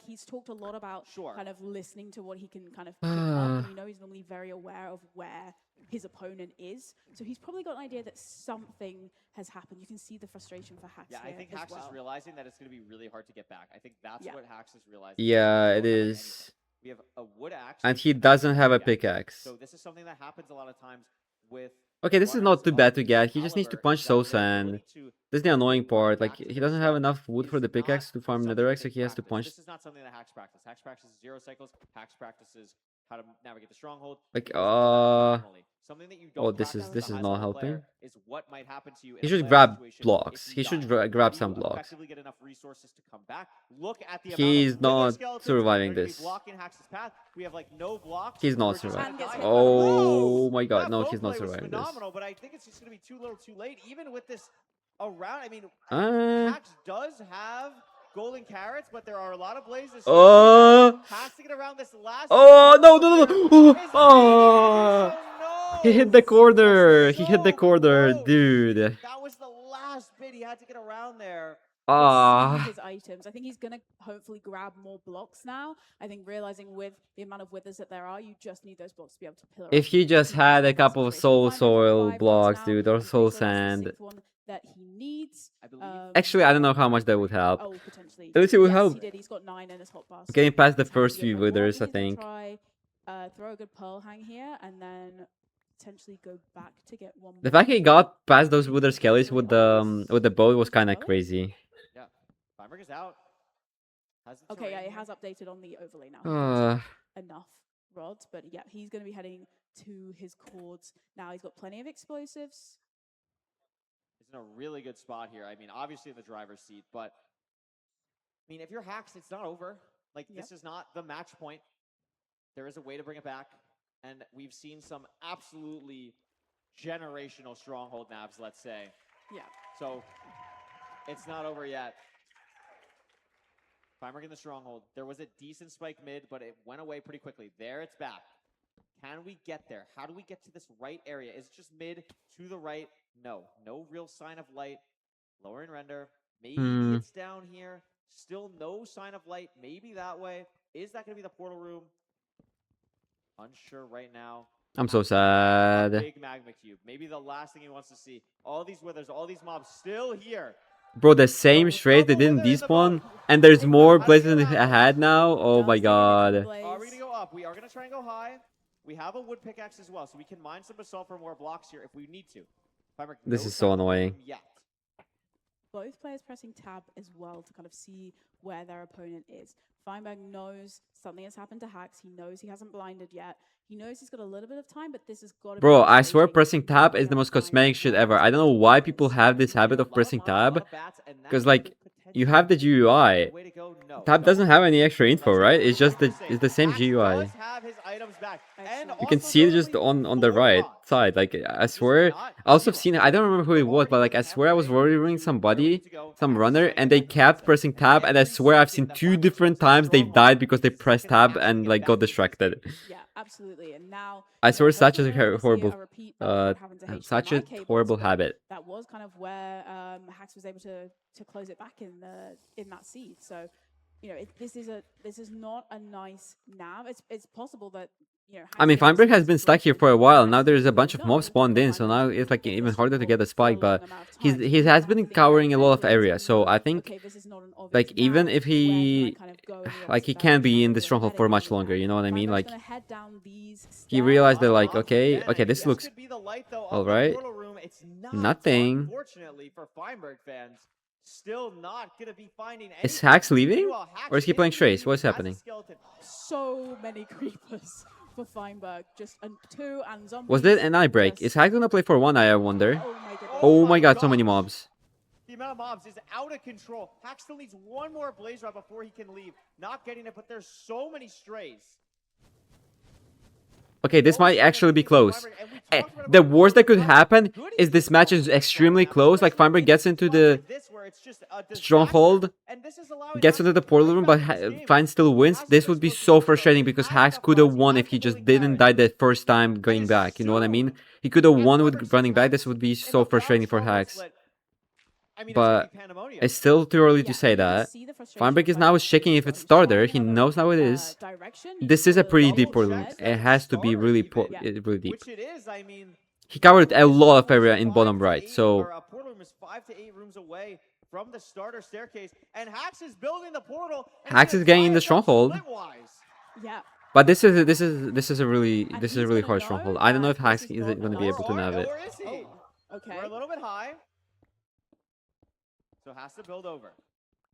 he's talked a lot about kind of listening to what he can kind of pick up. And you know, he's normally very aware of where his opponent is. So he's probably got an idea that something has happened. You can see the frustration for Hacks. Yeah, I think Hacks is realizing that it's going to be really hard to get back. I think that's what Hacks is realizing. Yeah, it is. We have a wood axe. And he doesn't have a pickaxe. So this is something that happens a lot of times with... Okay, this is not too bad to get. He just needs to punch Soul Sand. This is the annoying part. Like, he doesn't have enough wood for the pickaxe to farm Netherrack, so he has to punch. This is not something that Hacks practice. Hacks practices 0 cycles. Hacks practices how to navigate the stronghold. Like, Something that you don't this is not helping. Is what might happen to you. He should grab blocks. He should grab some blocks. Effectively get enough resources to come back. Look at the He's not surviving this. Blocking Hax's path. We have like no blocks. He's not surviving. Oh my god, no, he's not surviving this. Phenomenal, but I think it's just going to be too little, too late. Even with this around, I mean, Hax does have golden carrots, but there are a lot of blazes. Has to get around this last. Oh, he hit the corner. He hit the corner, dude. That was the last bit he had to get around there. His items. I think he's gonna hopefully grab more blocks now. I think realizing with the amount of withers that there are, you just need those blocks to be able to pillar. If he just had a couple of soul soil blocks, dude, or soul sand. That he needs. Actually, I don't know how much that would help. Oh, potentially. Let's see what help. He did. He's got 9 in his hotbar. Getting past the first few withers, I think. Try, throw a good pearl hang here, and then potentially go back to get one. The fact he got past those wither skellies with the bow was kind of crazy. Yeah, Feinberg is out. Okay, yeah, it has updated on the overlay now. Enough rods, but yeah, he's going to be heading to his cords now. He's got plenty of explosives. In a really good spot here. I mean, obviously in the driver's seat, but I mean, if you're Hacks, it's not over. Like, this is not the match point. There is a way to bring it back, and we've seen some absolutely generational stronghold nabs, let's say. Yeah. So, it's not over yet. Feinberg in the stronghold. There was a decent spike mid, but it went away pretty quickly. There, it's back. Can we get there? How do we get to this right area? Is it just mid to the right? No. No real sign of light. Lowering render. Maybe it's down here. Still no sign of light. Maybe that way. Is that going to be the portal room? Unsure right now. I'm so sad. Big magma cube. Maybe the last thing he wants to see. All these withers, all these mobs still here. Bro, the same strays they didn't despawn, and there's more blazes ahead now. Oh my god. Are we going to go up? We are going to try and go high. We have a wood pickaxe as well, so we can mine some basalt for more blocks here if we need to. This is so annoying. Both players pressing tab as well to kind of see where their opponent is. Feinberg knows something has happened to Hacks. He knows he hasn't blinded yet. He knows he's got a little bit of time, but this has got to be... Bro, I swear pressing tab is the most cosmetic shit ever. I don't know why people have this habit of pressing tab. Because, like, you have the GUI. Tab doesn't have any extra info, right? It's just the same GUI. You can see it just on the right side. Like, I swear, I also have seen, I don't remember who it was, but like, I swear I was worrying somebody, some runner, and they kept pressing tab, and I swear I've seen 2 different times they died because they pressed tab and like got distracted. Yeah, absolutely. And now I swear such a horrible, such a horrible habit. That was kind of where Hacks was able to close it back in that seed. So, you know, this is not a nice nav. It's possible that, you know, I mean, Feinberg has been stuck here for a while. Now there's a bunch of mobs spawned in, so now it's like even harder to get a spike. But he has been covering a lot of area, so I think like even if he can't be in the stronghold for much longer. You know what I mean? Like he realized that like okay, this looks all right. Nothing. Unfortunately for Feinberg fans, still not going to be finding anything. Is Hax leaving? Meanwhile, Or is he playing Trace? What's has a happening? skeleton. So many creepers for Feinberg. Just 2 and zombies. Was that an eye break? Is Hax gonna play for 1 eye, I wonder? Oh my god, so many mobs. The amount of mobs is out of control. Hax still needs one more Blaze Rod before he can leave. Not getting it, but there's so many strays. Okay, this might actually be close. The worst that could happen is this match is extremely close. Like, Feinberg gets into the stronghold, gets into the portal room, but Fein still wins. This would be so frustrating because Hax could have won if he just didn't die the first time going back. You know what I mean? He could have won with running back. This would be so frustrating for Hax. But it's still too early to say that. Feinberg is now checking if it's starter. He knows now it is. This is a pretty deep portal. It has to be really really deep. Which it is, I mean, He covered a lot of area in bottom right, so portal room is 5 to 8 rooms away from the starter staircase, and Hax is building the portal. Hax is getting in the stronghold. Yeah. But this is a really hard stronghold. I don't know if Hax is going to be able to nav it. Or is he? Okay. We're a little bit high. So has to build over.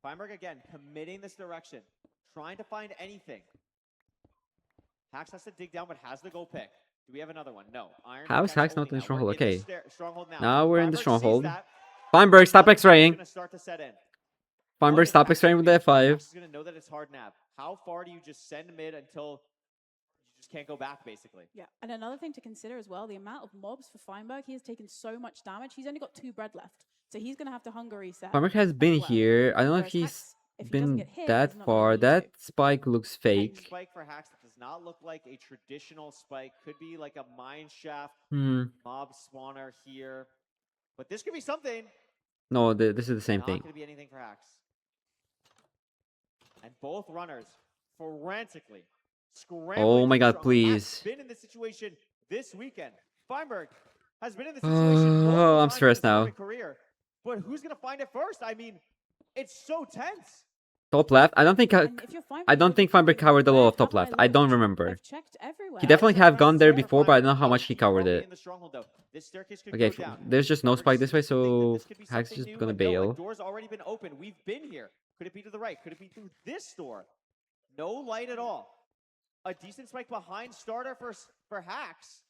Feinberg again committing this direction, trying to find anything. Hax has to dig down, but has the goal pick. Do we have another one? No. Iron How is Hax not in the now. stronghold? We're in Okay. the stronghold Now we're in the Feinberg sees stronghold. that. Feinberg, stop X-raying. Gonna start to set in. Feinberg, stop X-raying with the F5. Hax is gonna know that it's hard nav. How far do you just send mid until you just can't go back, basically? Yeah, and another thing to consider as well, the amount of mobs for Feinberg, he has taken so much damage. He's only got 2 bread left. So he's going to have to hunger reset. Feinberg has been here. I don't know if he's been that far. That spike looks fake. Spike for Hax that does not look like a traditional spike. Could be like a mine shaft mob spawner here. But this could be something. No, this is the same Not thing. going to be anything for Hax. And both runners frantically scrambling. Oh my to god, strong. please. Hax been in this situation this weekend. Feinberg has been in this situation. multiple Oh, I'm times in stressed his now. current career. But who's going to find it first? I mean, it's so tense. Top left. I don't think Feinberg covered a lot of top left. I don't remember. He definitely have gone there before, but I don't know how much he covered it. Okay, there's just no spike this way, so Hax is just gonna bail. Door's already been open. We've been here. Could it be to the right? Could it be through this door? No light at all. A decent spike behind starter for Hax.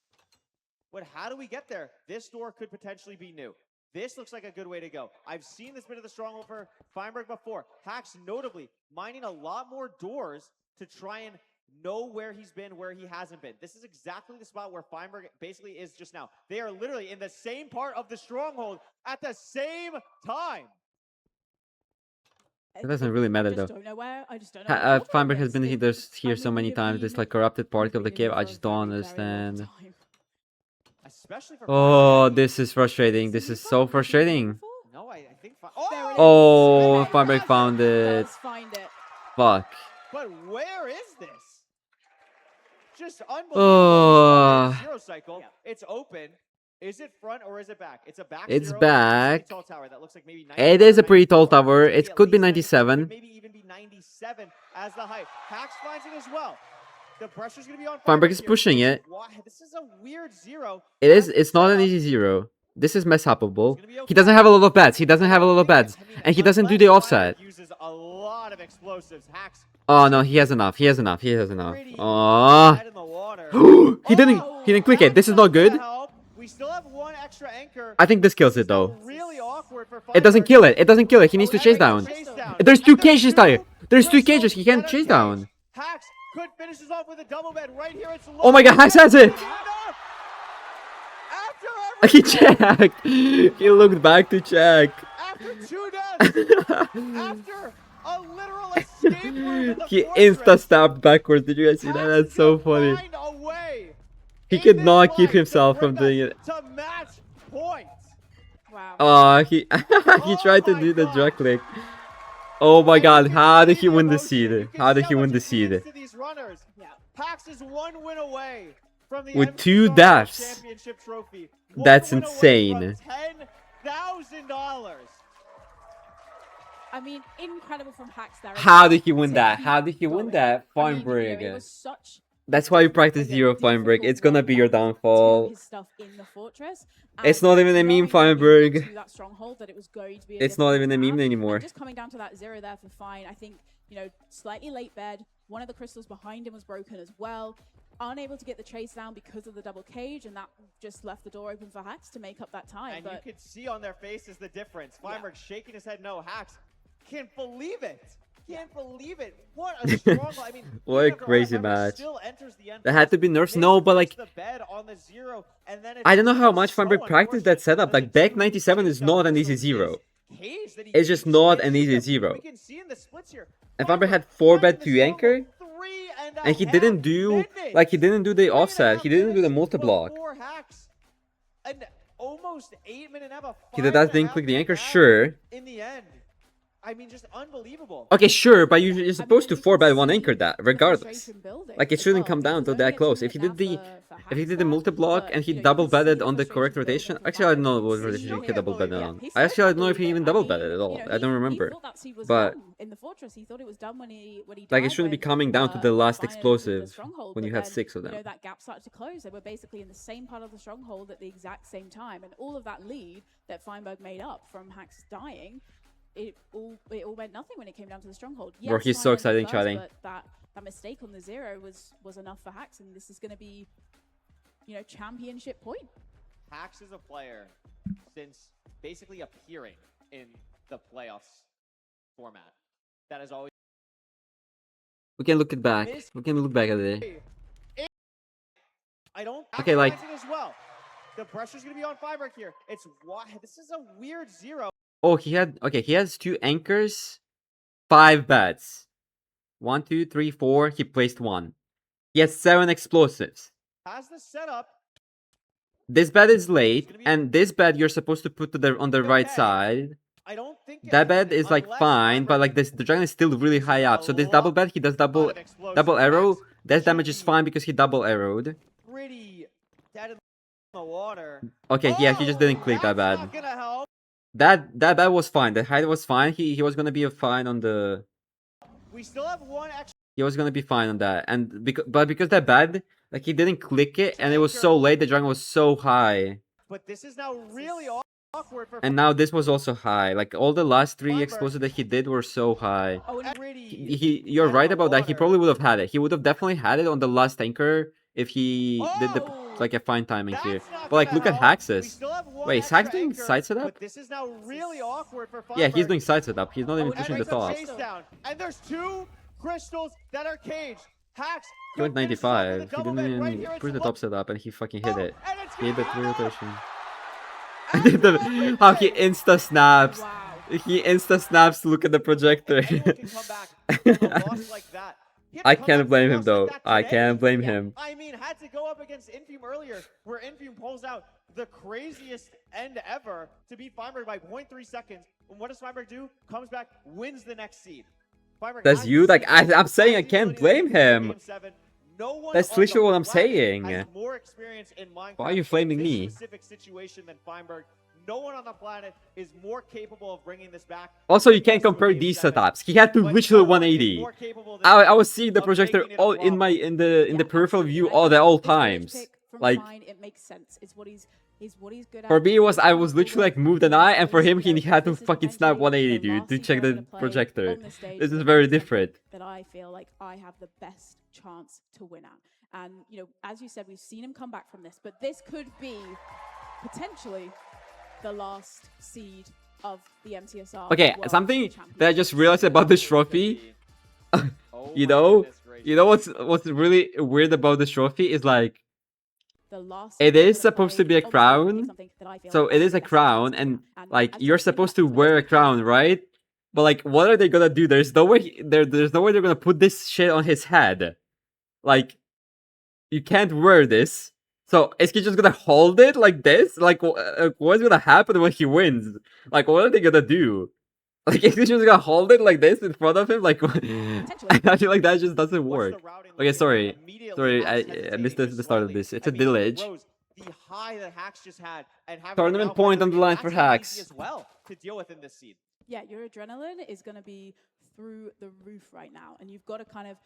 But how do we get there? This door could potentially be new. This looks like a good way to go. I've seen this bit of the stronghold for Feinberg before. Hax notably mining a lot more doors to try and know where he's been, where he hasn't been. This is exactly the spot where Feinberg basically is just now. They are literally in the same part of the stronghold at the same time. It doesn't really matter though. I just don't know. Feinberg has been here so many times. This like corrupted part of the cave. I just don't understand. Oh, this is frustrating. This is so frustrating. No, I think. Oh, Feinberg found it. Fuck. But where is this? Just unbelievable. Oh. Zero cycle. It's open. Is it front or is it back? It's a back. It's zero. back. Tall tower. That looks like maybe It is a pretty tall tower. It could be 97. Maybe even be 97 as the height. Hax finds it as well. The pressure's gonna be on. Feinberg is pushing it. Why? This is a weird zero. It is. It's not an easy zero. This is mess upable. He doesn't have a lot of bats. He doesn't have a lot of bats, and he doesn't do the offset. Uses a lot of explosives. Hax. Oh no, he has enough. He has enough. He has enough. Oh. He didn't click it. This is not good. We still have one extra anchor. I think this kills it though. Really awkward for It doesn't kill it. It doesn't kill it. He needs to chase down. There's 2 cages there. There's 2 cages. He can't chase down. Hax could finish this off with a double bed right here. It's Oh my god, Hax has it! He checked. He looked back to check. After 2 deaths. After a literal escape room in the He fortress. insta-stabbed backwards. Did you guys see that? That's so funny. He could not keep himself from doing it. To match points. Oh, he he tried to do the drag click. Oh my god, how did he win the seed? How did he win the seed? These runners. Hax is 1 win away from the With MC 2 Star deaths. Championship trophy. That's 1 win away insane. from $10,000. I mean, incredible from Hax there. How did he win that? How did he win that? I mean, you know, it Feinberg. was such That's why you practice Zero, Feinberg. It's gonna be your downfall. his stuff in the fortress. It's and not even a knowing meme, going into Feinberg. that stronghold that it was going to be a It's not difficult even a meme round. anymore. And just coming down to that 0 there for Fine, I think, you know, slightly late bed. One of the crystals behind him was broken as well. Unable to get the chase down because of the double cage, and that just left the door open for Hacks to make up that time. And but you could see on their faces the difference. Feinberg shaking his head no. Hacks can't believe it. Can't believe it. What a strong. I mean, What a even after all crazy Feinberg match. still enters the end That had to be nerfs. No, but like, the bed on the 0, and then I don't know how much Feinberg practiced that setup. Like, back 97 is not an easy 0. cage that he It's just not an easy 0. We can see in the splits here. And Feinberg had 4-bet to anchor, and he didn't do the offset. He didn't do the multi-block. Four Hacks. And almost 8 minute have a He did that, didn't click the anchor, sure. in the end. I mean, just unbelievable. Okay, sure, but you're supposed to 4-bet 1 anchor that, regardless. Like, it shouldn't come down to that close. If he did the multi-block and he double-betted on the correct rotation, actually I don't know what rotation he double-betted on. I actually don't know if he even double-betted at all. I don't remember. But in the fortress, he thought it was done when he like, it shouldn't be coming down to the last explosive when you have 6 of You know, them. that gap started to close. They were basically in the same part of the stronghold at the exact same time, and all of that lead that Feinberg made up from Hacks dying, it all went nothing when it came down to the stronghold. Bro, Yes, he's so Fine exciting, first, chatting. But that mistake on the 0 was enough for Hacks, and this is going to be, you know, championship point. Hacks is a player since basically appearing in the playoffs format that has always. We can look it back. We can look back at it. I don't. Okay, like- it as well. The pressure's gonna be on Feinberg here. It's why this is a weird 0. Oh, he has 2 anchors, 5 bets. 1, 2, 3, 4. He placed 1. He has 7 explosives. Has the setup. This bet is late, and this bet you're supposed to put on the right side. I don't think That bet is like fine, but like the dragon is still really high up. So this double bet, he does double arrow. That damage is fine because he double arrowed. Pretty dead in the water. Okay, yeah, he just didn't click that bad. Not gonna help. That bet was fine. The height was fine. He was gonna be fine on the. We still have one extra. He was gonna be fine on that, and because that bad, like he didn't click it, and it was so late. The dragon was so high, But this is now really awkward for. and now this was also high. Like all the last 3 explosives that he did were so high. Oh, and pretty. You're right about that. He probably would have had it. He would have definitely had it on the last anchor if he did the like a fine timing here. But like, look at Hax's. Wait, is Hax doing side setup? But this is now really awkward for. Yeah, he's Feinberg. doing side setup. He's not even And pushing the brings a top. chase down. And there's 2 crystals that are caged. Hacks. He went 95. He double didn't bed right even here. It's push the low. top setup, and he fucking hit it. And it's He hit the gonna 3 happen. rotation. I did the how he insta snaps. He insta snaps to look at the projector. Like that. I can't blame him though. I can't blame him. I mean, had to go up against Infume earlier, where Infume pulls out the craziest end ever to beat Feinberg by 0.3 seconds. And what does Feinberg do? Comes back, wins the next seed. Feinberg That's has you. the Like seed, I'm saying, I has the can't ability blame to win him. Game 7. No one That's on the literally what I'm planet saying. has more experience in Minecraft Why are you in flaming this me? specific situation than Feinberg. No one on the planet is more capable of bringing this back. Also, you can't compare these setups. He had to literally 180. I was seeing the projector all in the peripheral view all times. Like Fine, it makes sense. It's what he's good at. for me, I was literally like moved an eye, and for him, he had to fucking snap 180, dude, to check the projector. This is very different. That I feel like I have the best chance to win at. And, you know, as you said, we've seen him come back from this, but this could be potentially the last seed of the MTSR. Okay, World something Championship. that I just realized about this trophy. you know what's really weird about this trophy is like it is supposed to be a crown. So it is a crown, and like you're supposed to wear a crown, right? But like, what are they gonna do? There's no way there's no way they're gonna put this shit on his head. Like, you can't wear this. So is he just gonna hold it like this? Like, what's gonna happen when he wins? Like, what are they gonna do? Like, is he just gonna hold it like this in front of him? Like, I feel like that just doesn't work. Okay, sorry, I missed the start of this. It's a Dillage. The high that Hacks just had and having Tournament point on the line for Hacks. as well to deal with in this seed. Yeah, your adrenaline is going to be through the roof right now, and you've got to kind of,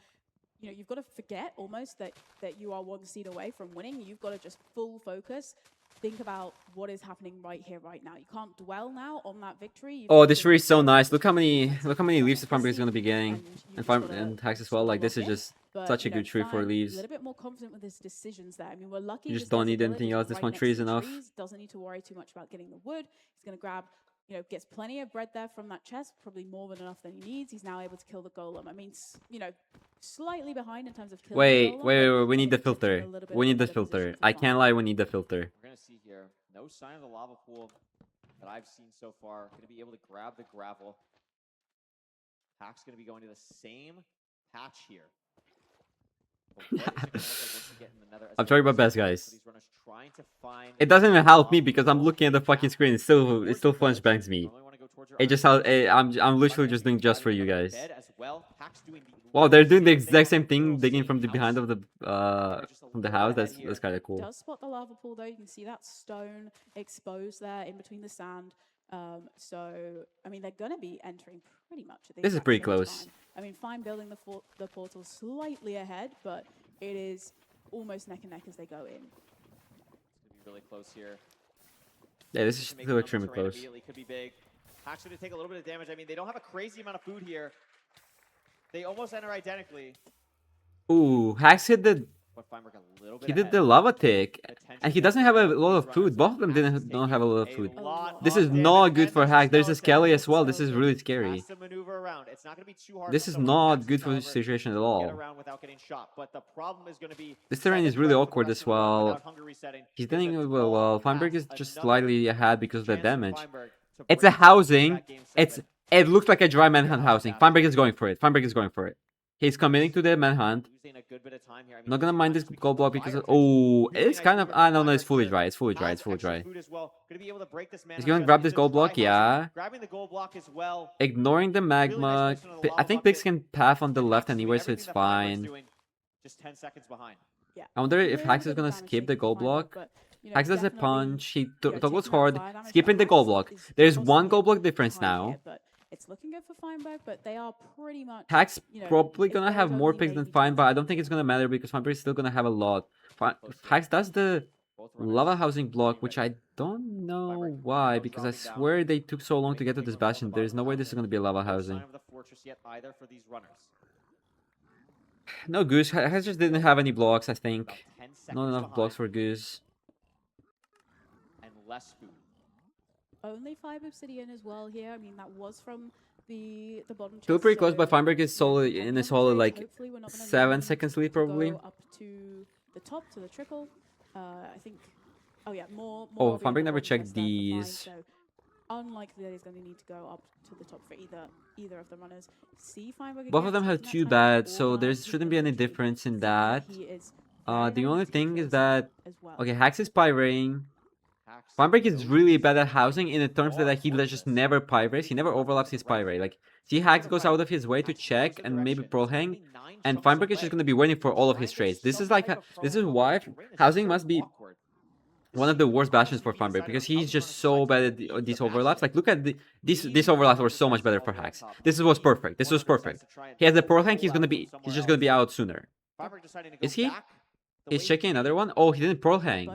you know, you've got to forget almost that you are one seed away from winning. You've got to just full focus. Think about what is happening right here, right now. You can't dwell now on that victory. You've Oh, got this to tree is so focus nice. Look how on many the leaves the Farmbreak is accuracy, gonna be getting, you've and gotta Hacks as well. Like this is lock in. just But, such a you know, good tree for Fine, leaves. a little bit more confident with his decisions there. I mean, we're lucky. You just this don't guy's need anything ability else. This right one next tree to is the enough. trees, doesn't need to worry too much about getting the wood. He's going to grab, you know, gets plenty of bread there from that chest, probably more than enough than he needs. He's now able to kill the golem. I mean, you know, slightly behind in terms of killing the golem. Wait. We but need the I think it's in a filter. little bit We of a need the better position filter. for I Fine. can't lie. We need the filter. We're going to see here, no sign of the lava pool that I've seen so far. Going to be able to grab the gravel. Hack's going to be going to the same patch here. I'm sorry about best, guys. These runners trying to find It doesn't even help me because I'm looking at the fucking screen. It still flashbangs me. It just how I'm literally just doing just for you guys. Wow, they're doing the exact same thing, digging from the behind of the from the house. That's kind of cool. Does spot the lava pool though. You can see that stone exposed there in between the sand. So I mean, they're gonna be entering pretty much at the This is exact pretty same close. time. I mean, Fine building the portal slightly ahead, but it is almost neck and neck as they go in. It's going to be really close here. Yeah, this is To make still it on the extremely terrain close. immediately could be big. Hack's going to take a little bit of damage. I mean, they don't have a crazy amount of food here. They almost enter identically. Ooh, Hacks hit the. But Feinberg a little bit He did ahead. the lava tick, and he doesn't have a lot of food. Both of them don't have a lot of food. This is not good for Hacks. There's a Skelly as well. This is really scary. Has to maneuver around. It's not going to be too hard This for is someone like not Haxus, good for the however, situation at to all. Get around without getting shot. But the problem is going to be This terrain is really awkward as well. He's dealing with well. Feinberg is just slightly ahead because of the damage. It's a housing. It looks like a dry manhunt housing. Feinberg is going for it. Feinberg is going for it. He's committing to the manhunt. losing a good bit of time here. I mean, I'm not gonna mind this gold block because it's kind of no, it's fully dry. It's fully dry. It's fully dry. food as well. Gonna be able to break this man He's out gonna just grab into this gold block, dry yeah. housing. Grabbing the gold block as well. Ignoring the magma. I think Pigs can path on the left anyway, so it's fine. Just 10 seconds behind. Yeah. I wonder if Hax is gonna skip the gold block. Hax does a punch. He toggles hard, skipping the gold block. There's one gold block difference now. It's looking good for Feinberg, but they are pretty much. Hax you know, probably if gonna there's have more only picks than maybe Fine, but I don't think it's gonna matter because Feinberg is still gonna have a lot. Hax does the lava housing block, which I don't know why, because I swear they took so long to get to this bastion. There's no way this is gonna be a lava housing. Sign of the fortress yet either for these runners. No Goose. Hax just didn't have any blocks, I think. 10 Not seconds enough blocks for Goose. And less food. Only 5 obsidian as well here. I mean, that was from the bottom. Still chest, pretty close, so but Feinberg is solid in a solid like hopefully we're not gonna 7 need seconds lead to go probably. up to the top to the triple. I think. Oh yeah, more. Oh, of the Feinberg never bottom checked chest there for Fine, these. so unlikely that he's going to need to go up to the top for either of the runners. See Feinberg Both again, of them have taking 2 that time bad, to so there organize his shouldn't be any ability. difference in See that. he is The only thing is that as well. okay, Hax is pyrating. Feinberg is really bad at housing in the terms that he just never pyrates. He never overlaps his pyrate. Like, see, Hax goes out of his way to check and maybe pro hang, and Feinberg is just gonna be waiting for all of his trades. This is like this is why housing must be one of the worst bastions for Feinberg because he's just so bad at these overlaps. Like, look at these overlaps were so much better for Hax. This was perfect. This was perfect. He has the pro hang. He's just gonna be out sooner. Is he? He's checking another one. Oh, he didn't pro hang.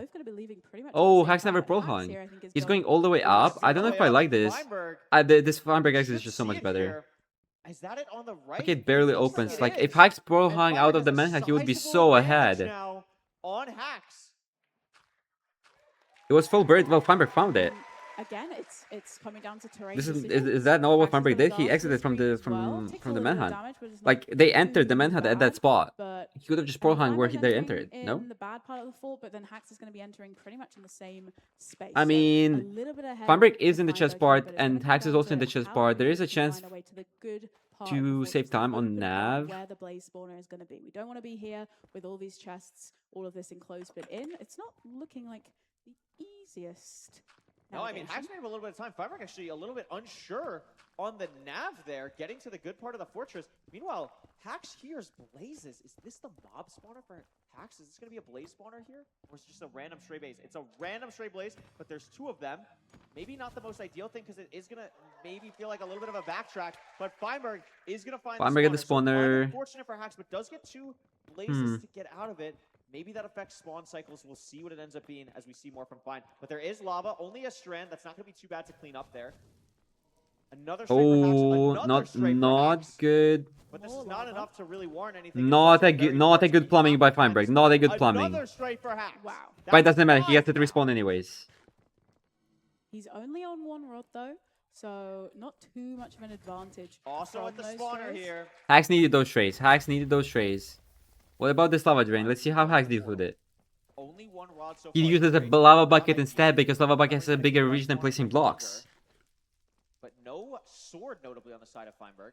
Oh, Hax never pro hang. He's going all the way up. I don't know if I like this. This Feinberg exit is just so much better. Is that it on the right? Okay, it barely opens. Like, if Hax pro hang out of the manhunt, he would be so ahead. Now on Hax. It was full bird. Well, Feinberg found it. Again, it's coming down to terrain. This decisions. is that not what Hax Feinberg did? gonna He dance exited this from the screen as well. Takes from a the little bit of manhunt. damage, but it's Like, not they entered the too manhunt at bad, that spot. but He could have just pro hung where Feinberg's they entering entered. No. in the bad part of the fort, but then Hax is going to be entering pretty much in the same space. I So, mean, a little bit ahead Feinberg for is in the chest Feinberg here, part, but it's and gonna come Hax is down also in to the chest how part. There we is a can chance find our way to the good part of the to fortress, save the time good on part nav. where the blaze spawner is going to be. We don't want to be here with all these chests, all of this enclosed bit in. It's not looking like the easiest. No, I mean, navigation. Hax may have a little bit of time. Feinberg actually a little bit unsure on the nav there, getting to the good part of the fortress. Meanwhile, Hax hears blazes. Is this the mob spawner for Hax? Is this going to be a blaze spawner here? Or is it just a random stray blaze? It's a random stray blaze, but there's 2 of them. maybe not the most ideal thing because it is going to maybe feel like a little bit of a backtrack, but Feinberg is going to find Feinberg at the So spawner. unfortunate for Hax, but does get 2 blazes to get out of it. Maybe that affects spawn cycles. We'll see what it ends up being as we see more from Fine. But there is lava, only a strand. That's not going to be too bad to clean up there. Another straight for Hax, Oh, another straight for not Hax. good. But this is not enough to really warrant anything. Not a good plumbing by Feinberg. Not a good plumbing. Another straight for Hax. Wow. But it doesn't matter. He gets to respawn anyways. He's only on 1 rod though, so not too much of an advantage. Also from at the those spawner strays. here. Hax needed those trays. Hax needed those trays. What about this lava drain? Let's see how Hax deals with it. Only 1 rod so He far. uses a lava bucket instead because lava bucket has a bigger reach than placing blocks. But no sword, notably on the side of Feinberg.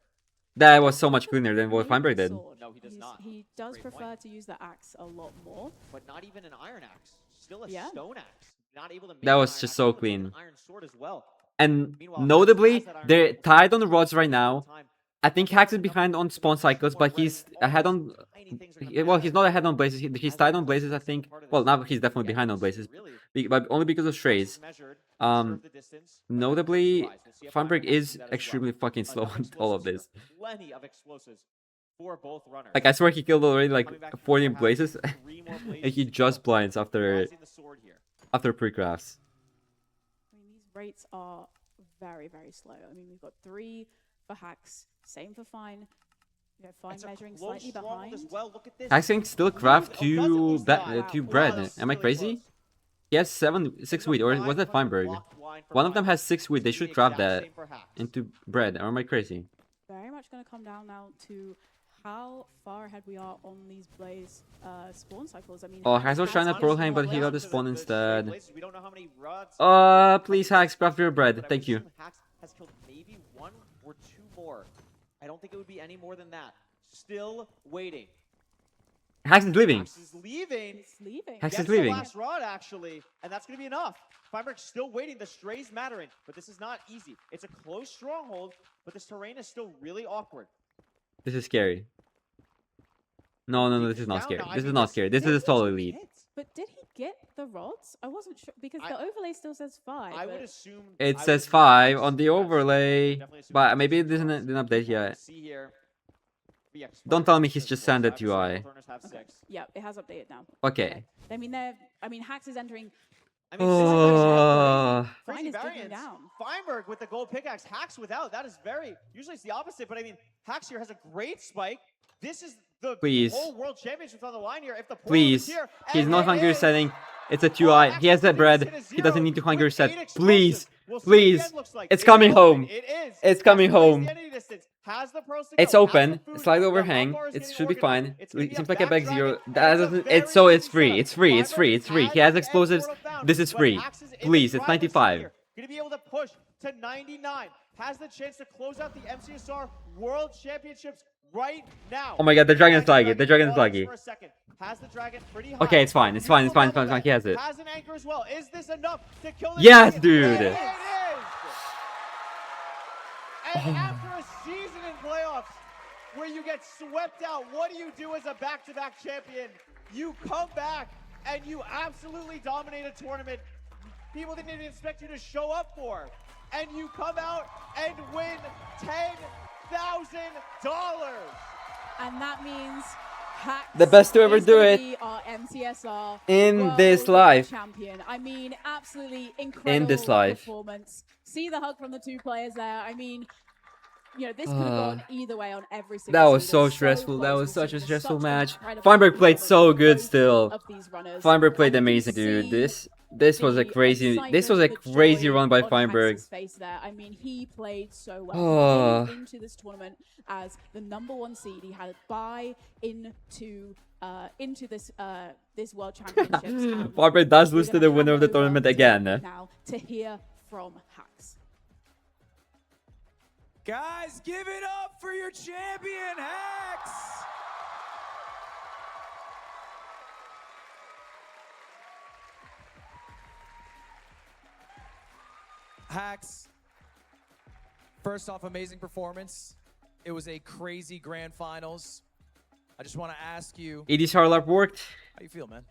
That was so much cleaner than what Really Feinberg good did. sword. No, he does not. He does Great prefer point. to use the axe a lot more. But not even an iron axe. Still a Yeah. stone axe. Not able to make That an was iron just axe, so but with an clean. iron sword as well. And Meanwhile, Hax notably, has that iron they're sword. tied on the rods right now. I think Hax is behind on spawn cycles, but he's ahead on. Well, he's not ahead on blazes. He's tied on blazes, I think. Well, now he's definitely behind on blazes, but only because of strays. Notably, Feinberg is extremely fucking slow on all of this. Plenty of explosives for both runners. Like I swear he killed already like Coming back from 40 Hax, blazes, 3 more and blazes he to just go. blinds after Rising the sword here. pre-crafts. I mean, these rates are very, very slow. I mean, we've got 3 for Hax, same for Fine. You know, Fine It's a measuring close slightly stronghold behind. as well. Look at this. Hax can still craft Doesn't lose that. two Wow, bread. that's Am I really crazy? close. He has 6 wheat, or was that Feinberg? One of them has 6 wheat. They should craft that into bread. Or am I crazy? Very much going to come down now to how far ahead we are on these blaze spawn cycles. I mean, Oh, Hax Hax was has trying to honestly Pearlheim, but he got the Blazes, spawn the straight instead. blazes, we don't know how many rods. Please Hax, craft your bread. But I would Thank you. assume Hax has killed maybe 1 or 2 more. I don't think it would be any more than that. Still waiting. Hax is leaving. Hax is leaving. He's leaving. Hax is Gets leaving. the last rod, actually, and that's going to be enough. Feinberg's still waiting. The strays mattering, but this is not easy. It's a close stronghold, but this terrain is still really awkward. This is scary. No, this is not scary. This is not scary. This is a solid lead. But did he get the rods? I wasn't sure because the overlay still says 5. I but would assume It I would says assume 5 Hax- on the yes, overlay, definitely assume but Hax maybe it is didn't update yet. See here. But yeah, Don't Feinberg tell me has he's six just kills. sanded I would assume UI. both runners have Okay. 6. Yeah, it has updated now. Okay. I mean, Hax is entering. I mean, Oh. Fine crazy is digging variance. down. Feinberg with the gold pickaxe, Hax without. That is very. Usually it's the opposite, but I mean, Hax here has a great spike. This is the Please. whole world championship on the line here. If the portal Please. is here, He's and not it hunger is, setting. It's a 2i. He has that bread. He doesn't need to hunger set. Please. We'll see what the Please. end looks like. It's It is coming open. home. It is. It's Has coming to raise home. the entity distance. Has the pros to It's go. Has the open. food. Slight The overhang. hotbar is It getting should be organized. fine. It's gonna It be seems a like a back backdragon, zero. and That it's a doesn't. very It's so. It's easy free. setup. It's free. It's free. It's free. Feinberg He has has the explosives. portal found, This is but free. Hax is in the Please. It's driver's seat 95. here. Gonna be able to push to 99. Has the chance to close out the MCSR World Championships right now. Oh my god, the dragon's Has the laggy. The dragon's dragon laggy. for a second. Has the dragon pretty high. Okay, it's fine. It's fine. It's fine. It's fine. It's fine. He has it. Has an anchor as well. Is this enough to kill the Yes, dragon? dude. It is. And after a season in playoffs where you get swept out, what do you do as a back-to-back champion? You come back and you absolutely dominate a tournament people didn't even expect you to show up for. And you come out and win $10,000. And that means Hax The best to ever is do gonna it be our MCSR in World this life. champion. I mean, absolutely incredible this life. performance. See the hug from the 2 players there. I mean, you know, this could have gone either way on every single That was seed. so It's stressful. That close. was We've such seen a stressful such match. incredible Feinberg played performance so from good both still. of these runners. Feinberg played And you can amazing, dude. see This was a the crazy. This was a excitement, the crazy joy run by on Feinberg. Hax's face there. I mean, he played so well. Oh. He came into this tournament as the #1 seed. He had a bye into this this World Championships. and Feinberg does we're lose to gonna the winner of the hand over tournament to again. Now to hear from Hax. Guys, give it up for your champion, Hax! Hax, first off, amazing performance. It was a crazy grand finals. I just want to ask you, ED Charlotte worked. how you feel, man?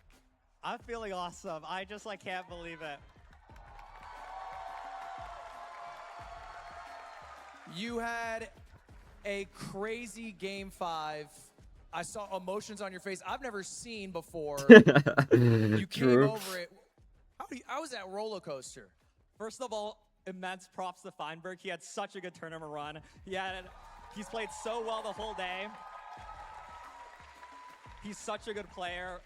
I'm feeling awesome. I just can't believe it. You had a crazy game 5. I saw emotions on your face I've never seen before. You came True. over it. How was that roller coaster? First of all, immense props to Feinberg. He had such a good tournament run. He's played so well the whole day. He's such a good player.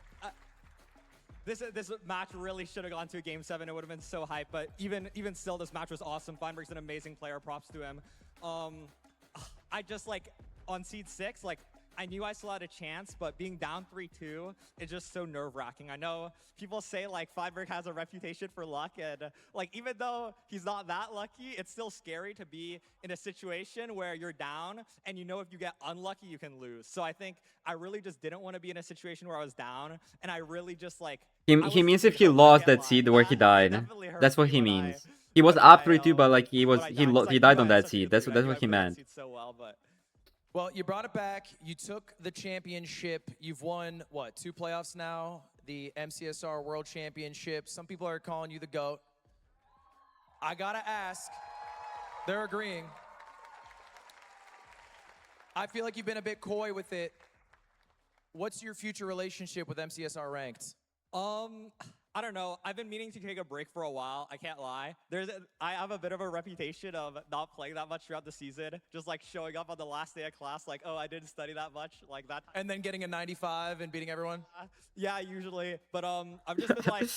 This match really should have gone to a game 7. It would have been so hype. But even still, this match was awesome. Feinberg's an amazing player. Props to him. I just on seed 6, I knew I still had a chance, but being down 3-2 is just so nerve-wracking. I know people say Feinberg has a reputation for luck, and even though he's not that lucky, it's still scary to be in a situation where you're down and you know if you get unlucky, you can lose. So I think I really just didn't want to be in a situation where I was down, and I really just He means if he lost that seed where he died. That's what he means. He was up 3-2, but he died on that seed. That's what he meant. Well, you brought it back. You took the championship. You've won, what, 2 playoffs now? The MCSR World Championship. Some people are calling you the GOAT. I gotta ask. They're agreeing. I feel like you've been a bit coy with it. What's your future relationship with MCSR Ranked? I don't know. I've been meaning to take a break for a while. I can't lie. I have a bit of a reputation of not playing that much throughout the season. Just showing up on the last day of class oh, I didn't study that much. That. And then getting a 95 and beating everyone? Yeah, usually. But I've just been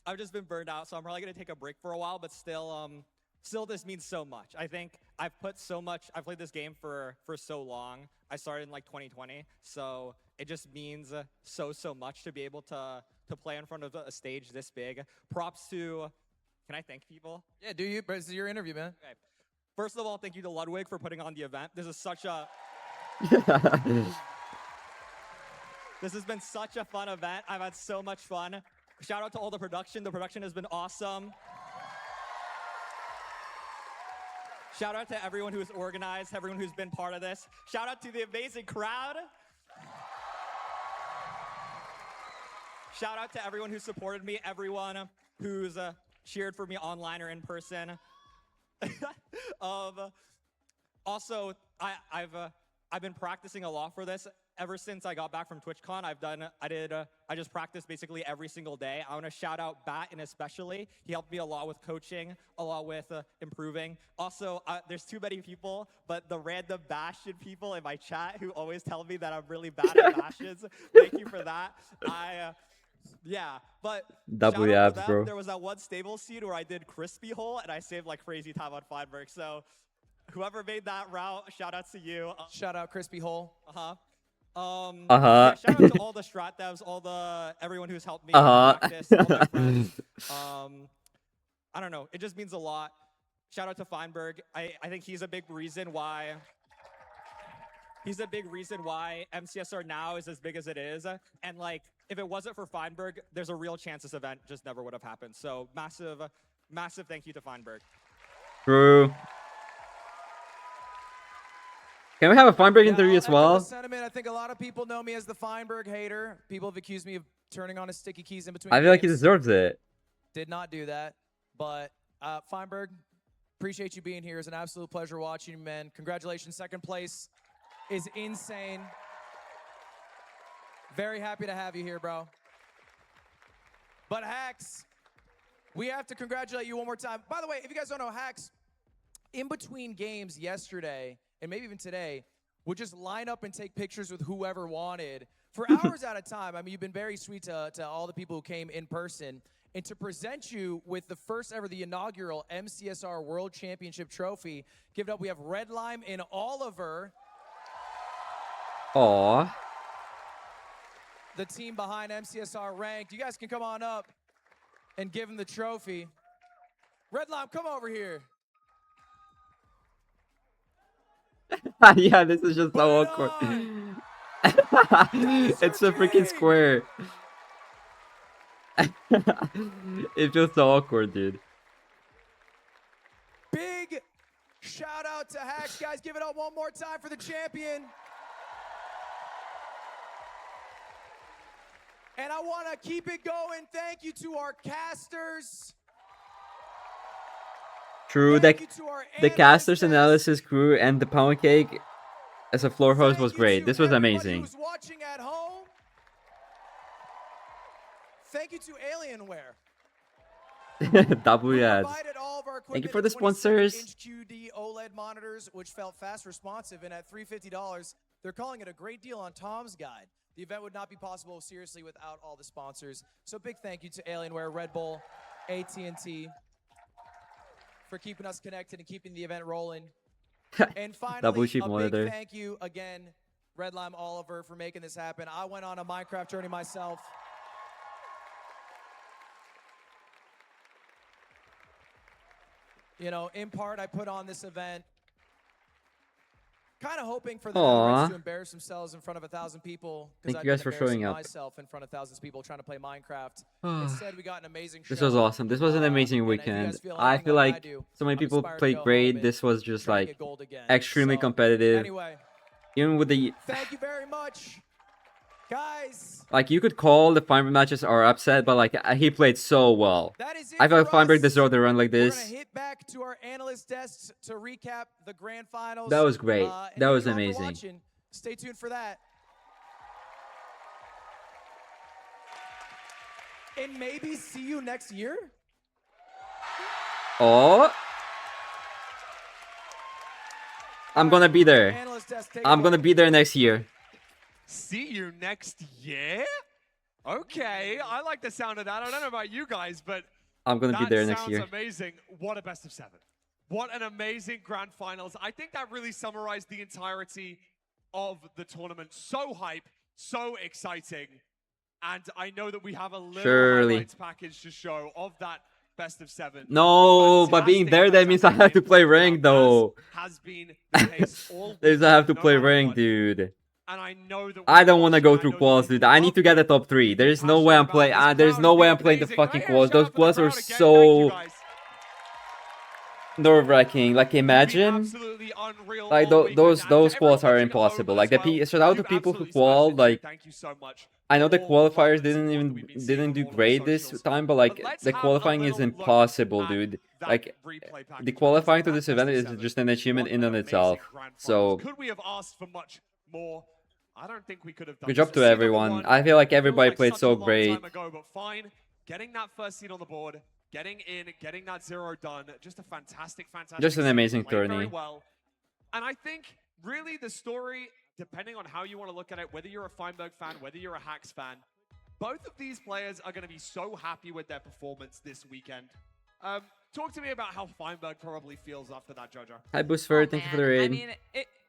I've just been burned out, so I'm probably gonna take a break for a while, but still this means so much. I think I've played this game for so long. I started in 2020, so it just means so much to be able to play in front of a stage this big. Props to, can I thank people? Yeah, do you? But this is your interview, man. Okay. First of all, thank you to Ludwig for putting on the event. This is such a This has been such a fun event. I've had so much fun. Shout out to all the production. The production has been awesome. Shout out to everyone who's organized, everyone who's been part of this. Shout out to the amazing crowd. Shout out to everyone who supported me, everyone who's cheered for me online or in person. Also, I've been practicing a lot for this. Ever since I got back from TwitchCon, I just practiced basically every single day. I want to shout out Batten especially. He helped me a lot with coaching, a lot with improving. Also, there's too many people, but the random Bastion people in my chat who always tell me that I'm really bad at Bastions. Thank you for that. Yeah, but Double shout out to abs, them. bro. There was that one stable seed where I did crispy hole and I saved crazy time on Feinberg. So whoever made that route, shout out to you. Shout out crispy hole. Yeah, shout out to all the strat devs, everyone who's helped me practice, all my friends. I don't know. It just means a lot. Shout out to Feinberg. I think he's a big reason why. He's a big reason why MCSR now is as big as it is. And if it wasn't for Feinberg, there's a real chance this event just never would have happened. So massive thank you to Feinberg. True. Can we have a Feinberg interview as Echo well? the sentiment. I think a lot of people know me as the Feinberg hater. People have accused me of turning on his sticky keys in between I feel like he games. deserves it. Did not do that. But Feinberg, appreciate you being here. It's an absolute pleasure watching you, man. Congratulations. Second place is insane. Very happy to have you here, bro. But Hacks, we have to congratulate you one more time. By the way, if you guys don't know, Hacks, in between games yesterday, and maybe even today, would just line up and take pictures with whoever wanted for hours at a time. I mean, you've been very sweet to all the people who came in person. And to present you with the first ever, the inaugural MCSR World Championship trophy, give it up, we have Red Lime and Oliver, Aw. the team behind MCSR Ranked. You guys can come on up and give him the trophy. Red Lime, come over here. Yeah, this is just so awkward. It's a freaking square. It feels so awkward, dude. Big shout out to Hacks. Guys, give it up one more time for the champion. And I want to keep it going. Thank you to our casters. True, the casters analysis crew and the pound cake as a floor host was great. This was amazing. Who's watching at home? Thank you to Alienware. W ads. Thank you for the sponsors. 27-inch QD OLED monitors, which felt fast responsive, and at $350, they're calling it a great deal on Tom's Guide. The event would not be possible, seriously, without all the sponsors. So big thank you to Alienware, Red Bull, AT&T, for keeping us connected and keeping the event rolling. And finally, cheap a monitor. big thank you again, Redlime Oliver, for making this happen. I went on a Minecraft journey myself. You know, in part, I put on this event kind of hoping for the Aw. Reds to embarrass themselves in front of 1,000 people. 'cause Thank I've you guys been for showing embarrassing up. myself in front of thousands of people trying to play Minecraft. Instead, we got an amazing show. This was awesome. This was an amazing and if you guys weekend. feel I anything feel like I like do, so many I'm people inspired to played go home great. and This was just try to like get gold again. extremely So, competitive. Anyway, Even with the thank you very much, guys. like, you could call the Feinberg matches are upset, but like he played so well. I felt Feinberg deserved a run like We're this. gonna hit back to our analyst desks to recap the grand finals. That was great. And That thank was you all for amazing. watching. Stay tuned for that. And maybe see you next year. Oh, I'm gonna be there. Analyst desk, take I'm it gonna be there next year. See you next year? Okay, I like the sound of that. I don't know about you guys, but I'm gonna be that there next sounds year. amazing. What a best of 7. What an amazing grand finals. I think that really summarized the entirety of the tournament. So hype, so exciting. And I know that we have a little Surely. highlights package to show of that best of 7. No, but being there, that means I have to play ranked though. Has been the case all There's I have to play ranked, dude. and I know that I don't want to go through quals, dude. I need to get the top 3. There's no way I'm playing. There's no way I'm playing the fucking quals. Those quals are so nerve-wracking. Like, imagine, like those quals are impossible. Like shout out to people who qual. Like, I know the qualifiers didn't do great this time, but like the qualifying is impossible, dude. Like, the qualifying to this event is just an achievement in and itself. So could we have asked for much more? I don't think we could have done good job this. to Seed everyone. number 1 I feel like feels everybody like played such a so long great. time ago, but fine. Getting that first seed on the board, getting in, getting that 0 done, just a fantastic. Just an season. amazing Played very tourney. well. And I think really the story, depending on how you want to look at it, whether you're a Feinberg fan, whether you're a Hacks fan, both of these players are going to be so happy with their performance this weekend. Talk to me about how Feinberg probably feels after that, Jojo. Hi, Boostford. Thank you for the raid. I mean,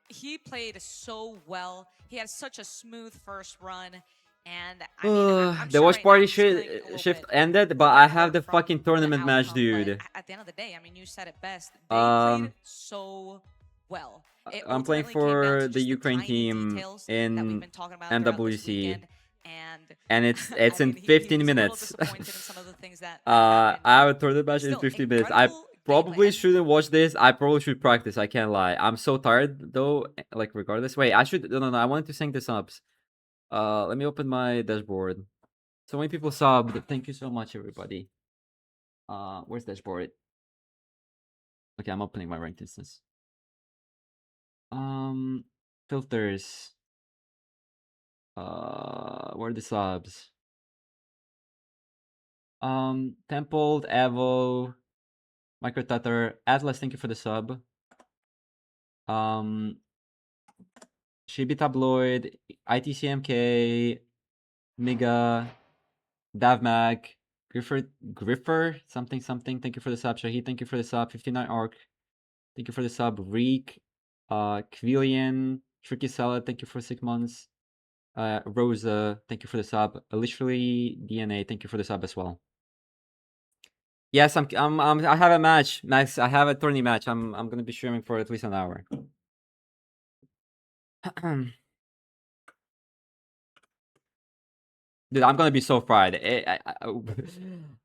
he played so well. He had such a smooth first run. And I mean, I'm The sure watch right party now he's feeling a little shift bit ended, but I have the fucking tournament match, outcome, dude. but at the end of the day, I mean, you said it best. They Um, played so well. It I'm playing ultimately came down for to the just Ukraine tiny team details that in we've been talking about throughout this MWC, weekend, and it's I in mean, he 15 was a little minutes. disappointed in some of the things that I have a tournament match in Still, 15 minutes. I probably shouldn't watch this. I probably should practice. I can't lie. I'm so tired though. Like, regardless. Wait, I should. No. I wanted to sync the subs. Let me open my dashboard. So many people subbed. Thank you so much, everybody. Where's dashboard? Okay, I'm opening my ranked instance. Filters. Where are the subs? Templed, Evo, Micro Tutter, Atlas, thank you for the sub. Shibi Tabloid, ITCMK, Miga, Davmag, Griffer, something, thank you for the sub. Shahid, thank you for the sub. 59 Arc, thank you for the sub. Reek, Quillian, Tricky Salad, thank you for 6 months. Rosa, thank you for the sub. Literally DNA, thank you for the sub as well. Yes, I have a match, Max. I have a tourney match. I'm gonna be streaming for at least an hour. Dude, I'm gonna be so fried.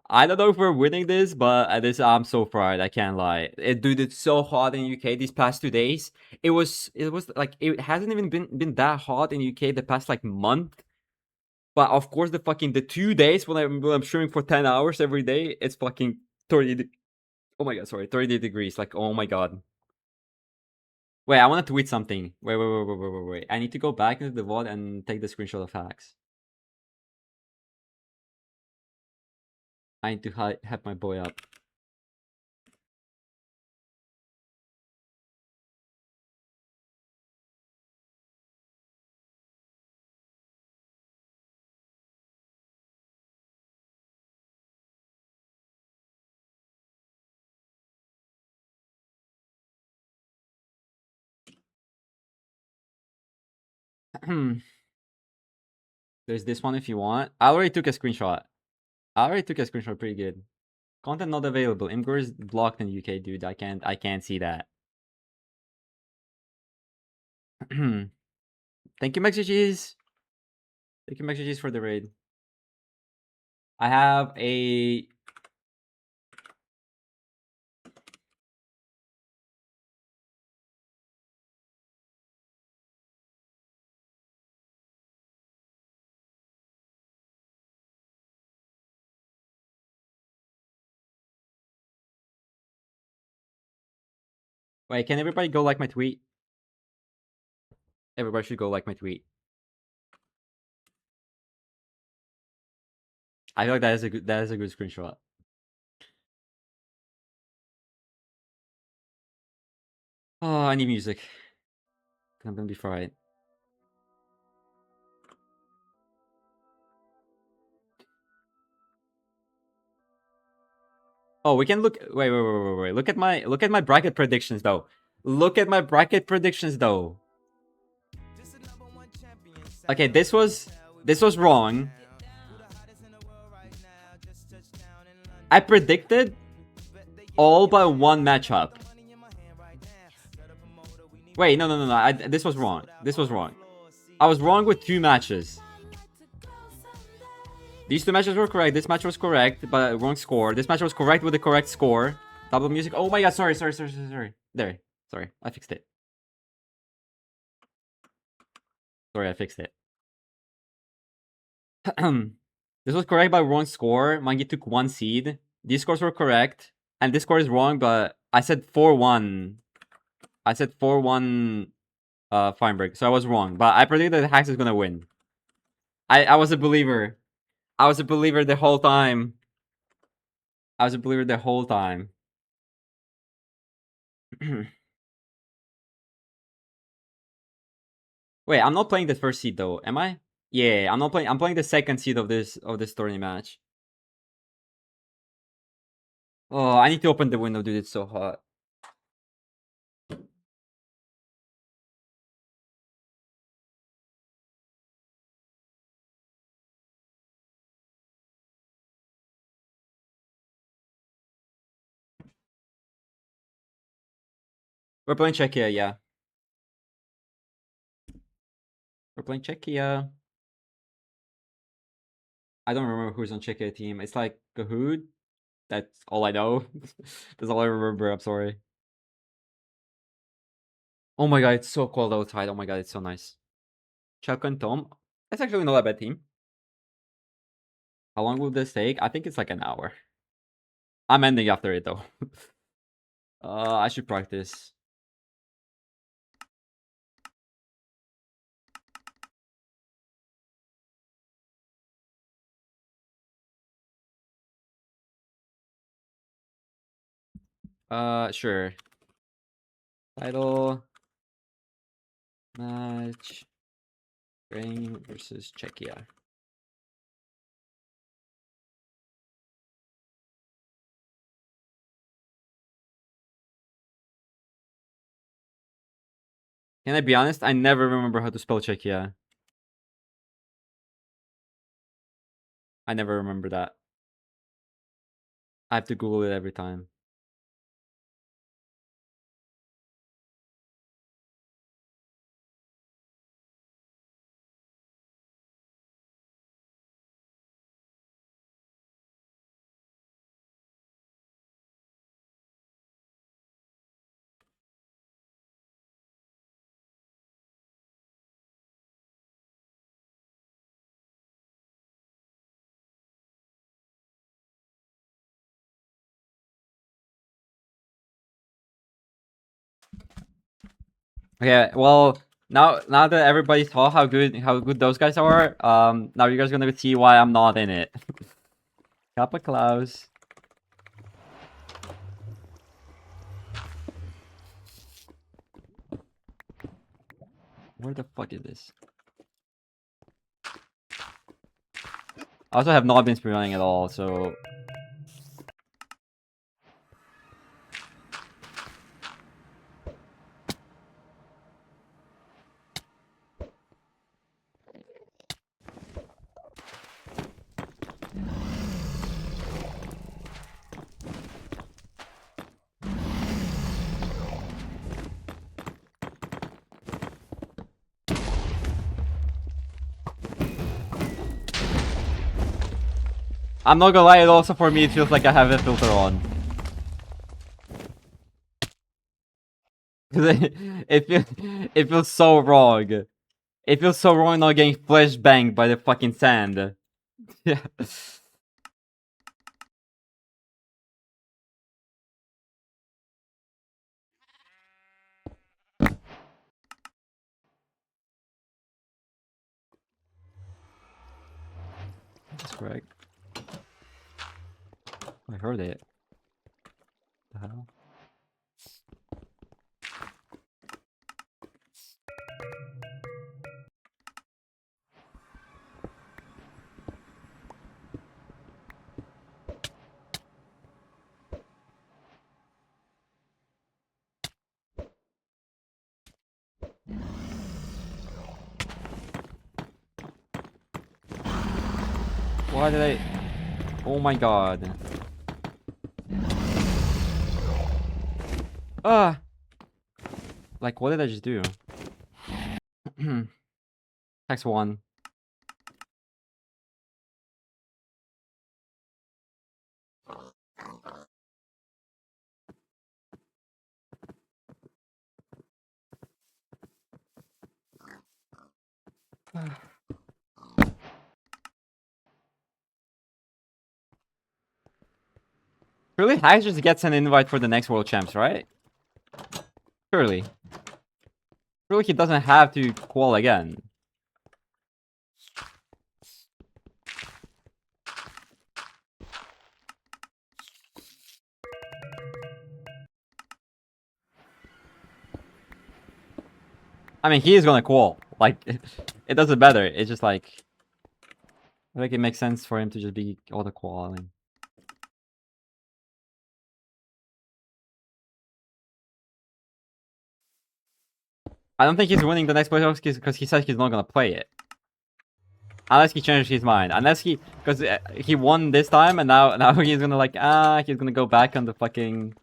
I don't know if we're winning this, but I'm so fried. I can't lie. Dude, it's so hot in UK these past 2 days. It was like it hasn't even been that hot in UK the past like month. But of course, the 2 days when I'm streaming for 10 hours every day, it's fucking 30 Oh my god, sorry, 30 degrees. Like, oh my god. Wait, I want to tweet something. Wait. I need to go back into the VOD and take the screenshot of hacks. I need to have my boy up. There's this one if you want. I already took a screenshot. Pretty good. Content not available. Imgur is blocked in UK, dude. I can't see that. Thank you, MexGGs. Thank you, MexGGs, for the raid. I have a... Wait, can everybody go like my tweet? Everybody should go like my tweet. I feel like that is a good screenshot. Oh, I need music. I'm gonna be fried. Oh, we can look. Wait. Look at my bracket predictions though. Okay, this was wrong. I predicted all but one matchup. Wait, no. This was wrong. I was wrong with 2 matches. These 2 matches were correct. This match was correct, but wrong score. This match was correct with the correct score. Double music. Oh my god, sorry. There. Sorry, I fixed it. This was correct by wrong score. Mangi took 1 seed. These scores were correct. And this score is wrong, but I said 4-1. I said 4-1 Feinberg, so I was wrong. But I predicted that Hacks is gonna win. I was a believer. I was a believer the whole time. Wait, I'm not playing the first seed though, am I? Yeah, I'm not playing. I'm playing the second seed of this tourney match. Oh, I need to open the window, dude. It's so hot. We're playing Czechia, yeah. We're playing Czechia. I don't remember who's on Czechia team. It's like Kahoot. That's all I know. That's all I remember. I'm sorry. Oh my god, it's so cold outside. Oh my god, it's so nice. Chuck and Tom. That's actually not a bad team. How long will this take? I think it's like an hour. I'm ending after it though. I should practice. Sure. Title match Ukraine versus Czechia. Can I be honest? I never remember how to spell Czechia. I never remember that. I have to Google it every time. Okay, well, now that everybody saw how good those guys are, now you guys are gonna see why I'm not in it. Kappa Klaus. Where the fuck is this? I also have not been speedrunning at all, so... I'm not gonna lie, it also for me it feels like I have a filter on. It feels so wrong. It feels so wrong not getting flesh banged by the fucking sand. Yeah. That's correct. I heard it. The hell? Why did I... Oh my god. Ah! Like, what did I just do? Text 1. Surely Hax just gets an invite for the next World Champs, right? Surely. Surely he doesn't have to qual again. I mean, he is gonna qual. Like, it doesn't matter. It's just like... I think it makes sense for him to just be auto qualling. I don't think he's winning the next playoffs because he said he's not gonna play it. Unless he changes his mind. Unless he... Because he won this time and now he's gonna like... he's gonna go back on the fucking...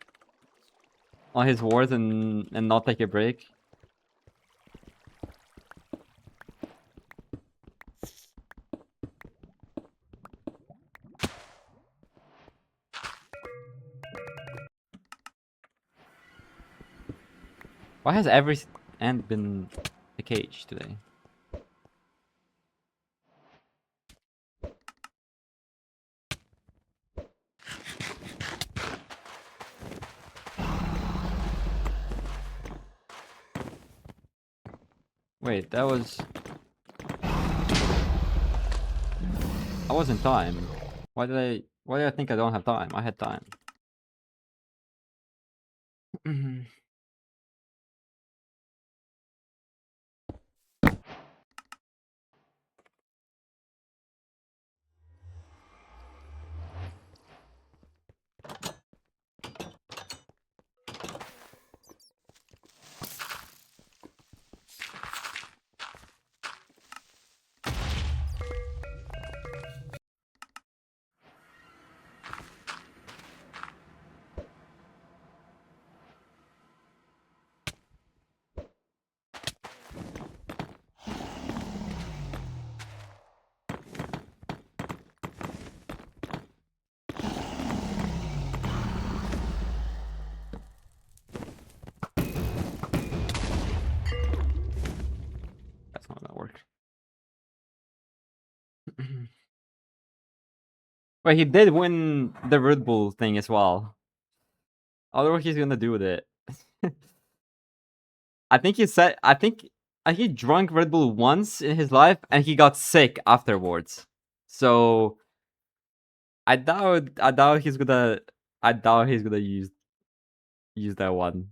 On his wars and not take a break. Why has every end been a cage today? Wait, that was... I was in time. Why did I think I don't have time? I had time. That's not gonna work. Wait, he did win the Red Bull thing as well. I wonder what he's gonna do with it. I think he said. I think he drank Red Bull once in his life, and he got sick afterwards. So I doubt he's gonna. I doubt he's gonna use that one.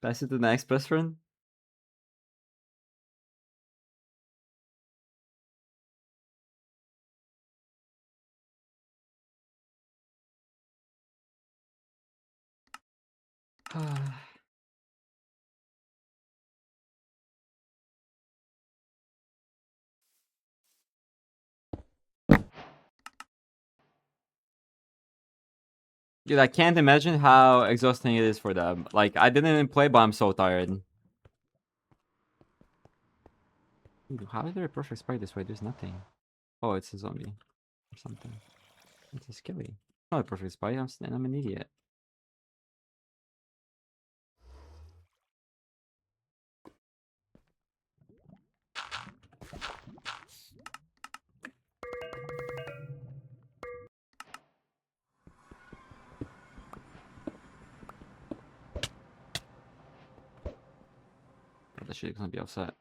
Pass it to the next best friend. Dude, I can't imagine how exhausting it is for them. Like, I didn't even play, but I'm so tired. Dude, how is there a perfect spike this way? There's nothing. Oh, it's a zombie or something. It's a skilly. Not a perfect spike. I'm an idiot. That shit is gonna be offset.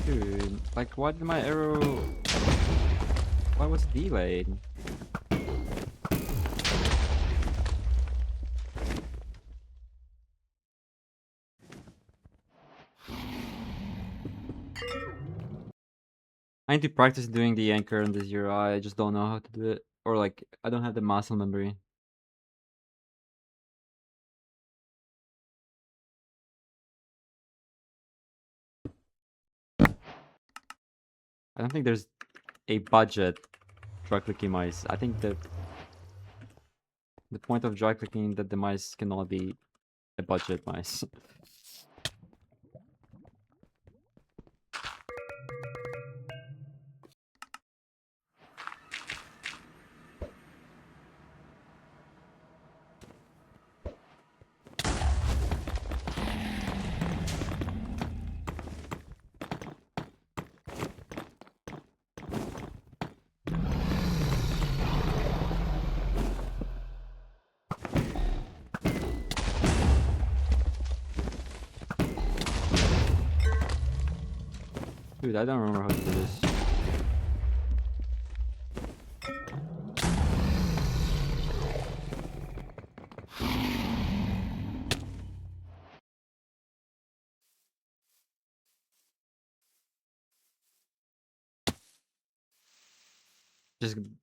Dude, like, why did my arrow... Why was it delayed? I need to practice doing the anchor on the 0. I just don't know how to do it. Or, like, I don't have the muscle memory. I don't think there's a budget dry clicking mice. I think that the point of dry clicking that the mice cannot be a budget mice. Dude, I don't remember how to do this.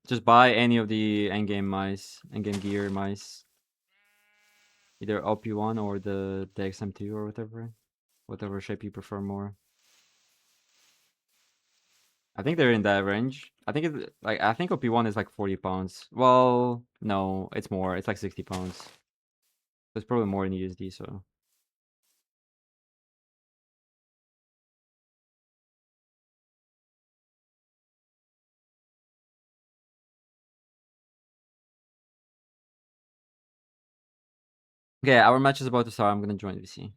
Just buy any of the endgame mice, endgame gear mice. Either OP1 or the XM2 or whatever. Whatever shape you prefer more. I think they're in that range. I think it's like, I think OP1 is like 40 pounds. Well, no, it's more. It's like 60 pounds. It's probably more in USD, so. Okay, our match is about to start. I'm gonna join VC.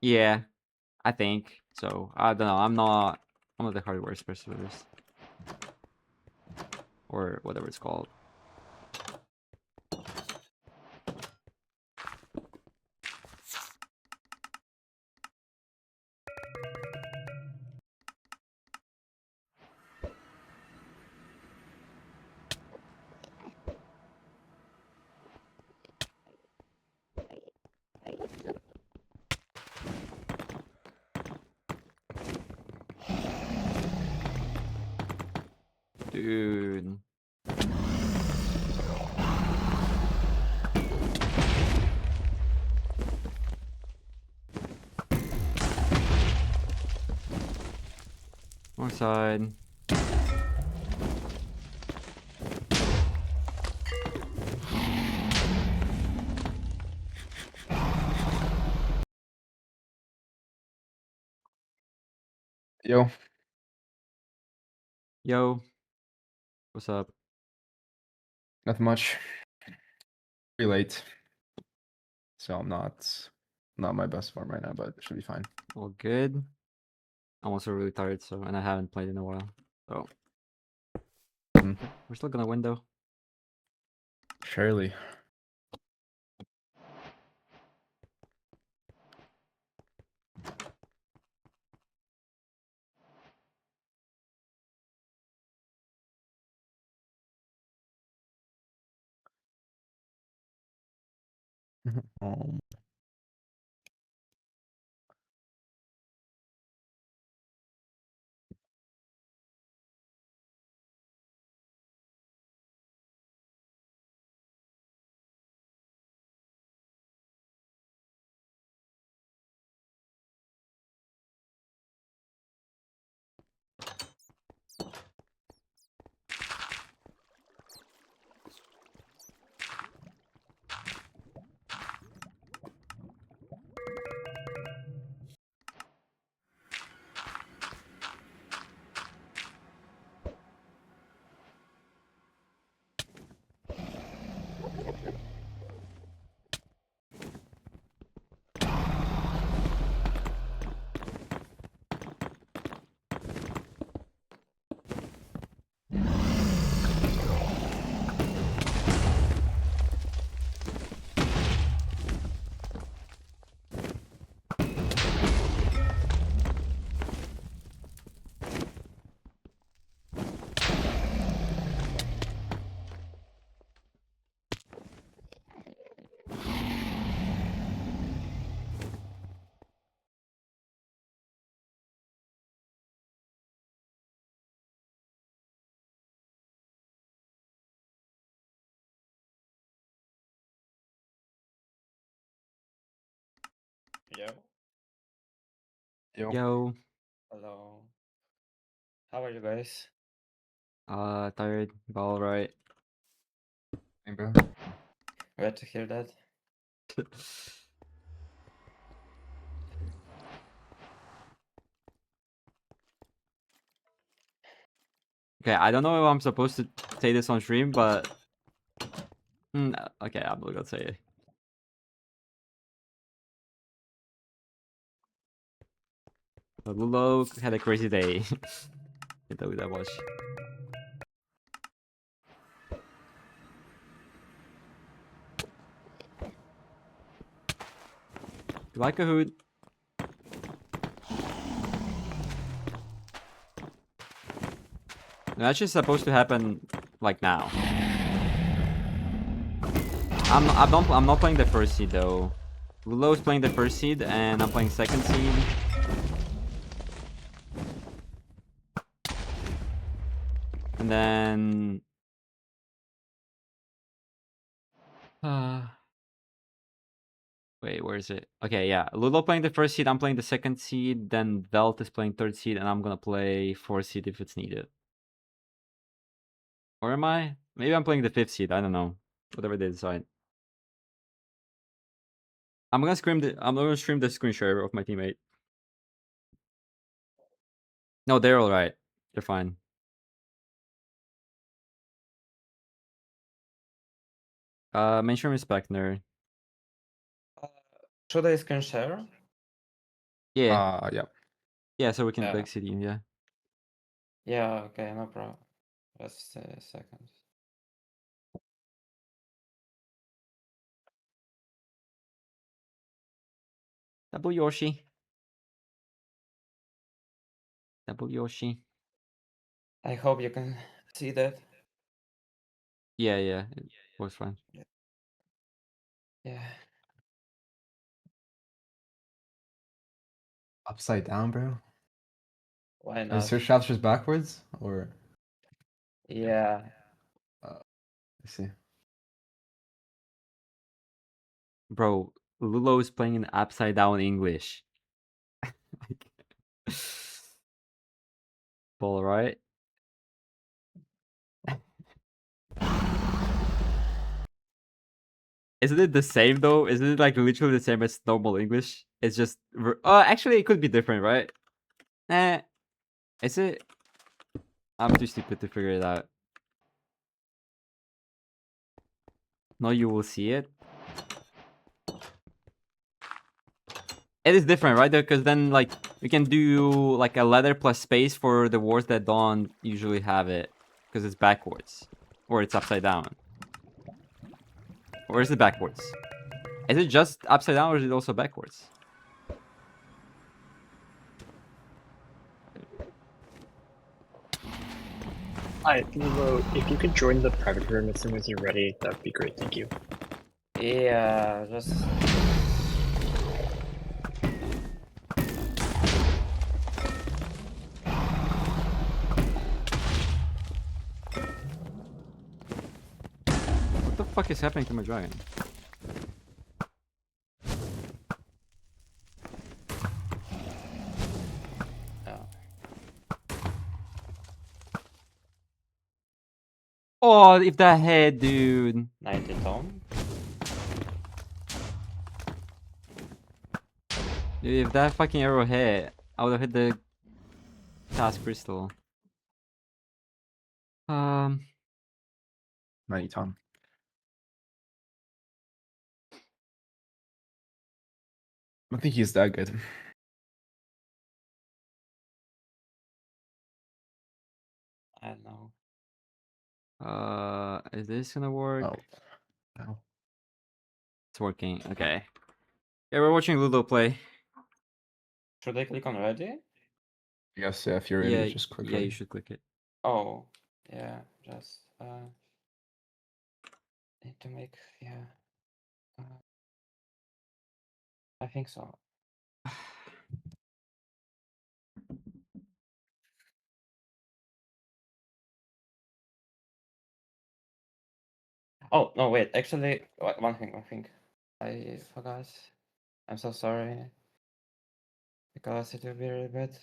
Yeah, I think so. I don't know. I'm not the hardware specialist or whatever it's called. Dude. One side. Yo. Yo. What's up? Nothing much. Pretty late. So I'm not my best form right now, but it should be fine. All good. I'm also really tired, so and I haven't played in a while. So we're still gonna win though. Surely. um, Yo. Yo. Hello. How are you guys? Tired, but alright. Hey, bro. Glad to hear that. Okay, I don't know if I'm supposed to say this on stream, but okay, I'm not gonna say it. But Lulo had a crazy day. Can't tell you that much. You like Kahoot? That's just supposed to happen like now. I'm not playing the first seed though. Lulo is playing the first seed and I'm playing second seed. And then wait, where is it? Okay, yeah. Lulo playing the first seed, I'm playing the second seed, then Velt is playing third seed, and I'm gonna play fourth seed if it's needed. Or am I? Maybe I'm playing the fifth seed, I don't know. Whatever they decide. I'm gonna stream the screen share of my teammate. No, they're alright. They're fine. Mainstream is Spectre. Should I screen share? Yeah. Yeah. Yeah, so we can Yeah. beg city, yeah. Yeah, okay, no problem. Just a second. Double Yoshi. Double Yoshi. I hope you can see that. Yeah, it was fine. Yeah. Upside down, bro. Why Is not? search shaft just backwards or? Yeah. I see. Bro, Lulo is playing in upside down English. Ball, right? Isn't it the same though? Isn't it like literally the same as normal English? It's just actually it could be different, right? Is it? I'm too stupid to figure it out. No, you will see it. It is different, right? Because then like we can do like a letter plus space for the words that don't usually have it. Because it's backwards. Or it's upside down. Or is it backwards? Is it just upside down or is it also backwards? Hi, Lilo, if you could join the private room as soon as you're ready, that'd be great, thank you. Yeah, just... What the fuck is happening to my dragon? Oh, if that head, dude. 90 Tom. Dude, if that fucking arrow hit, I would have hit the task crystal. 90 Tom. I don't think he's that good. I don't know. Is this gonna work? Oh. It's working. Okay. Yeah, we're watching Ludo play. Should I click on ready? Yes, yeah, if you're ready, just click Yeah, ready. you should click it. Oh, yeah, just need to make, yeah. I think so. Oh, no, wait, actually, one thing. I forgot. I'm so sorry. Because it will be really bad.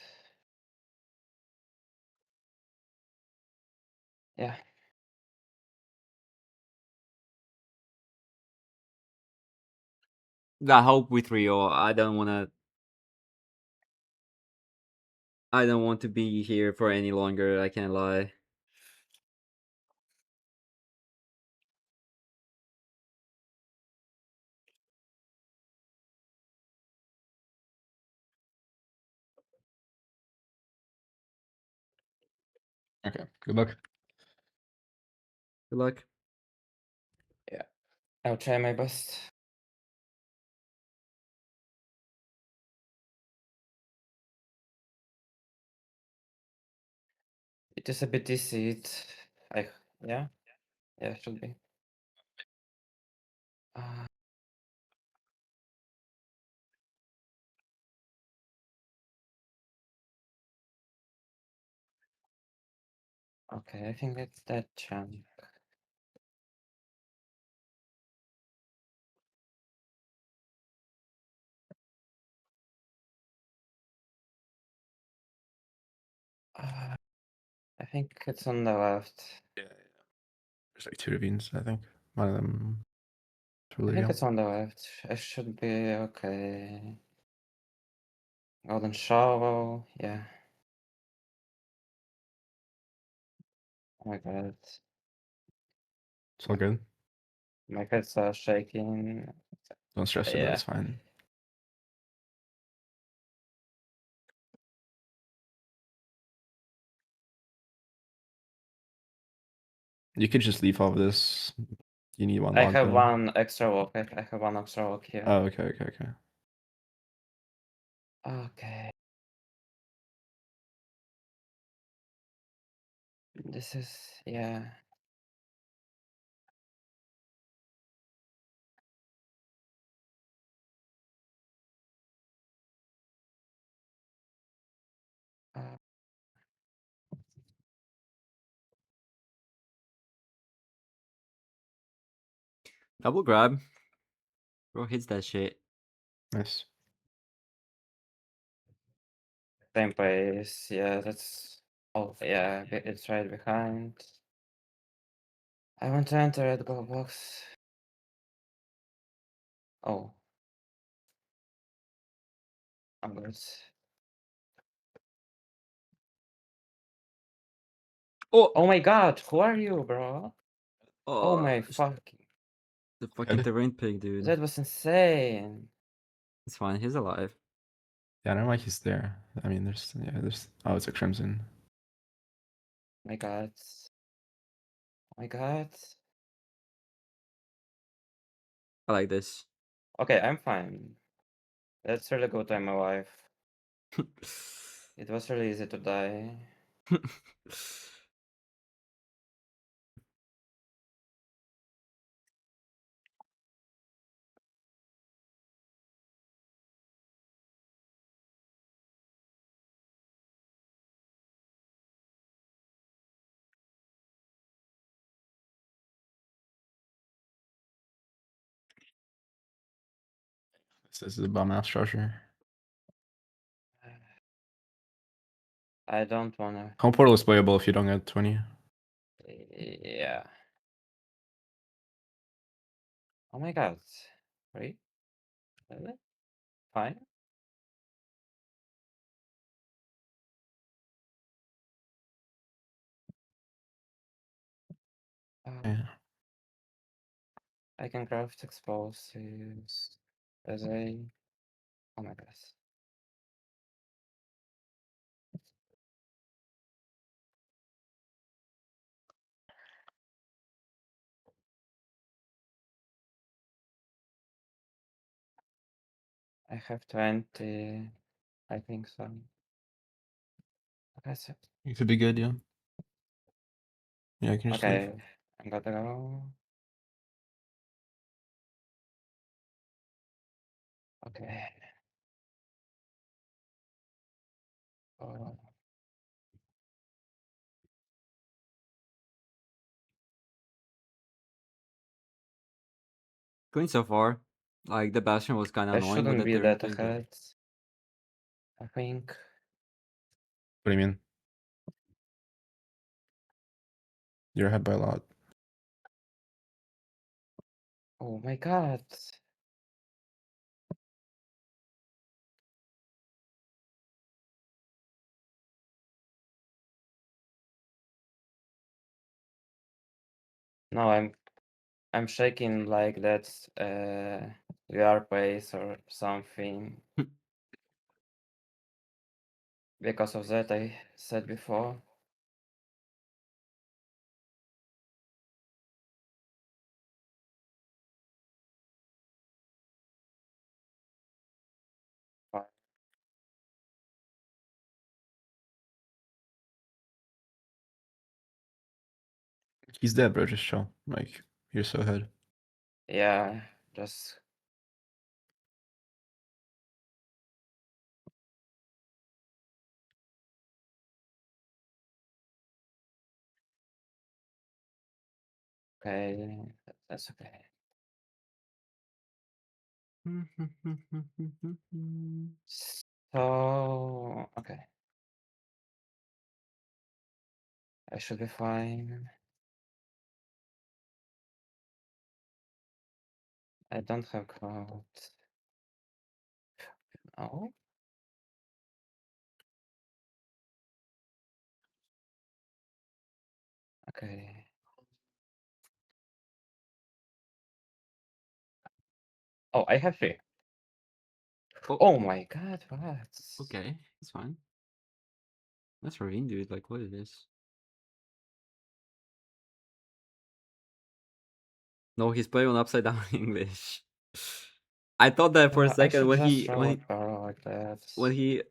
Yeah. I hope with Rio. I don't want to be here for any longer. I can't lie. Okay, good luck. Good luck. Yeah. I'll try my best. It is a bit dizzy. Yeah? Yeah, it should be. Okay, I think it's that chunk. I think it's on the left. Yeah. There's like 2 ravines, I think. One of them. I think it's on the left. It should be okay. Golden shovel, yeah. Oh my god. It's all good. My kids are shaking. Don't stress it, Yeah. that's fine. You could just leave off this. You need one I have lockdown. one extra walk. I have one extra walk here. Oh, okay, okay, okay. Okay. This is, yeah. Uh, Double grab. Bro hits that shit. Nice. Same place. Yeah, that's. Oh, yeah, it's right behind. I want to enter at goal box. Oh. I'm good. Oh my god, who are you, bro? Oh my fucking. The fucking terrain pig, dude. That was insane. It's fine, he's alive. Yeah, I don't know why he's there. I mean, there's. Oh, it's a crimson. My god. My god. I like this. Okay, I'm fine. That's really good time alive. It was really easy to die. This is a bum ass structure. I don't wanna. Home portal is playable if you don't get 20. Yeah. Oh my god. Really? Really? Fine. Yeah. I can craft explosives as a. Oh my god. I have 20. I think so. Okay, so. You could be good, yeah. Yeah, I can just Okay, leave. I'm gonna go. Okay. Oh. Going so far. Like the Bastion was kinda I annoying with shouldn't the be terrain that pig, but ahead. I think. What do you mean? You're ahead by a lot. Oh my god. No, I'm shaking like that's VR pace or something. Because of that I said before. Fine. He's dead, bro. Just chill. Like, you're so ahead. Yeah, just. Okay, that's okay. So, okay. I should be fine. I don't have cloud. No? Okay. Oh, I have 3. Oh my god, what? okay, it's fine. That's Ravine, dude. Like, what is this? No, he's playing on upside down English. I thought that for a I second should when just he throw when a he barrel like that. when he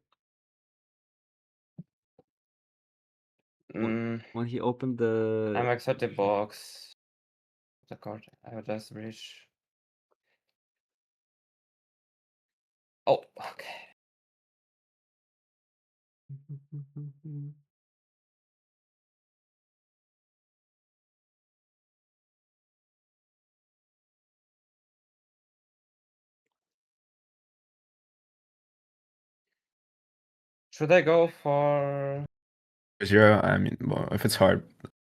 Mm, when he opened I'm the accepting box. The card. I will just reach. Oh, okay. Should I go for 0? I mean, well, if it's hard,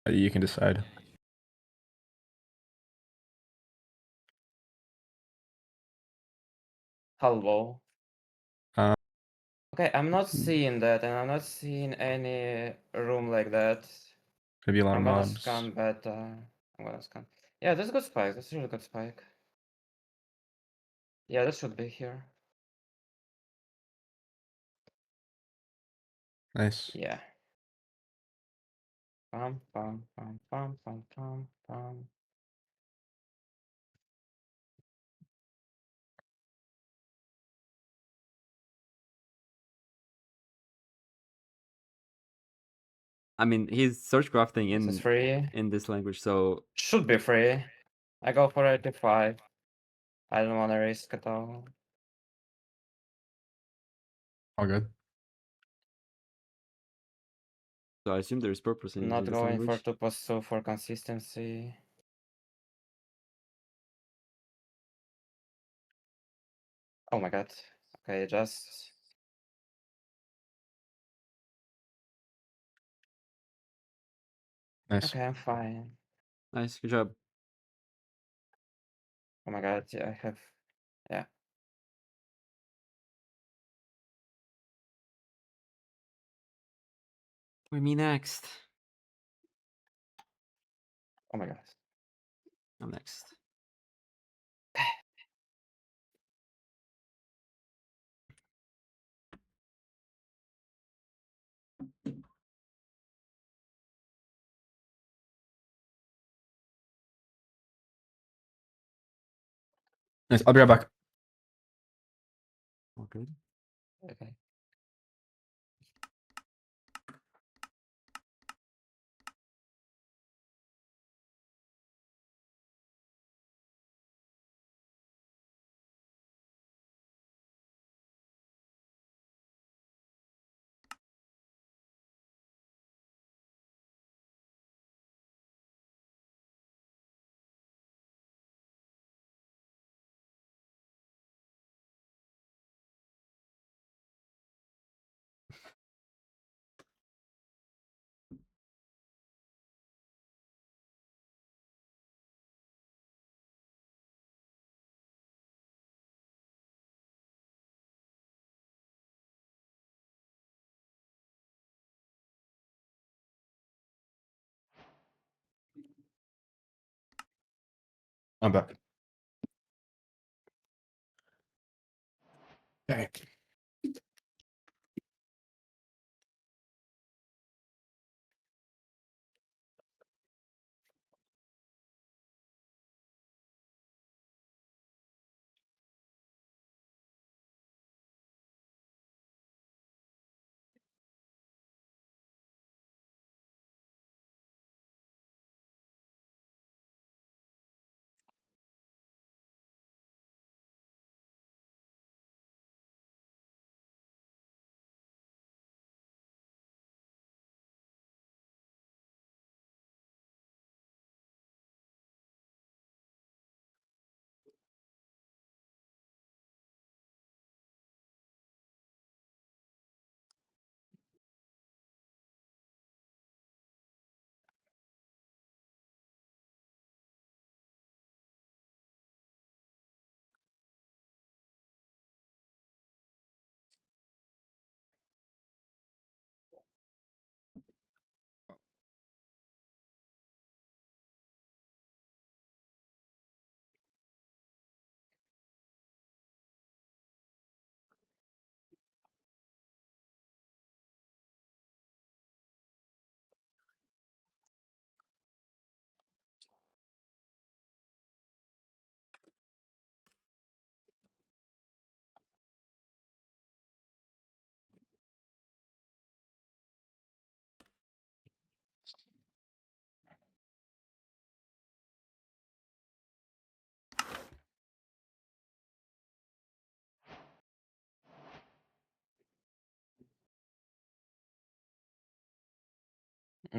you can decide. Hello? Uh, Okay, I'm not seeing that, and I'm not seeing any room like that. Maybe a lot of I'm gonna mobs. scan beta. I'm gonna scan. Yeah, that's a good spike. That's a really good spike. Yeah, that should be here. Nice. Yeah. Pam pam pam pam pam pam pam. I mean, he's search crafting This is free. in this language, so Should be free. I go for 85. I don't wanna risk at all. All good. I assume there's purpose in Not this going for language. 2+2 for consistency. Oh my god. Okay, just Nice. okay, I'm fine. Nice, good job. Oh my god, yeah, I have yeah. What me next? Oh my god. I'm next. Nice. I'll be right back. All good. Okay. I'm back. Okay.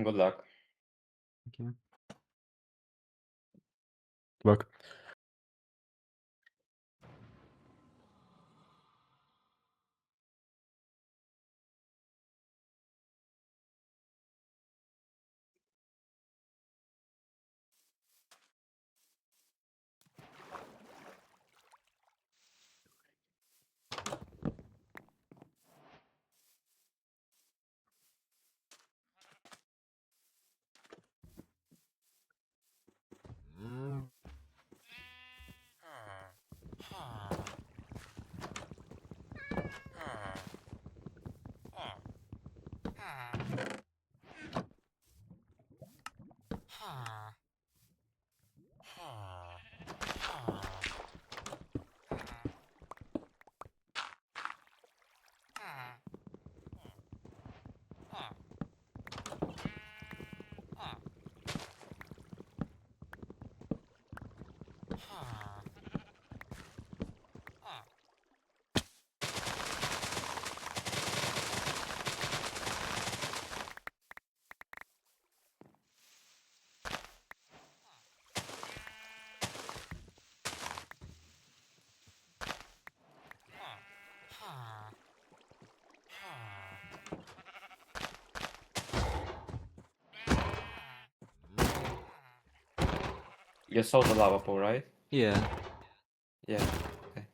Good luck. Thank you. Look. You saw the lava pool, right? Yeah. Yeah. Okay.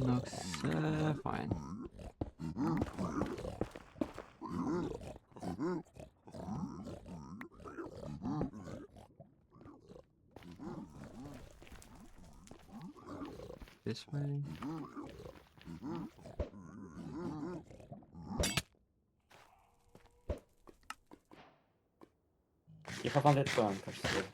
Looks fine. This way. You have 102 anchors here.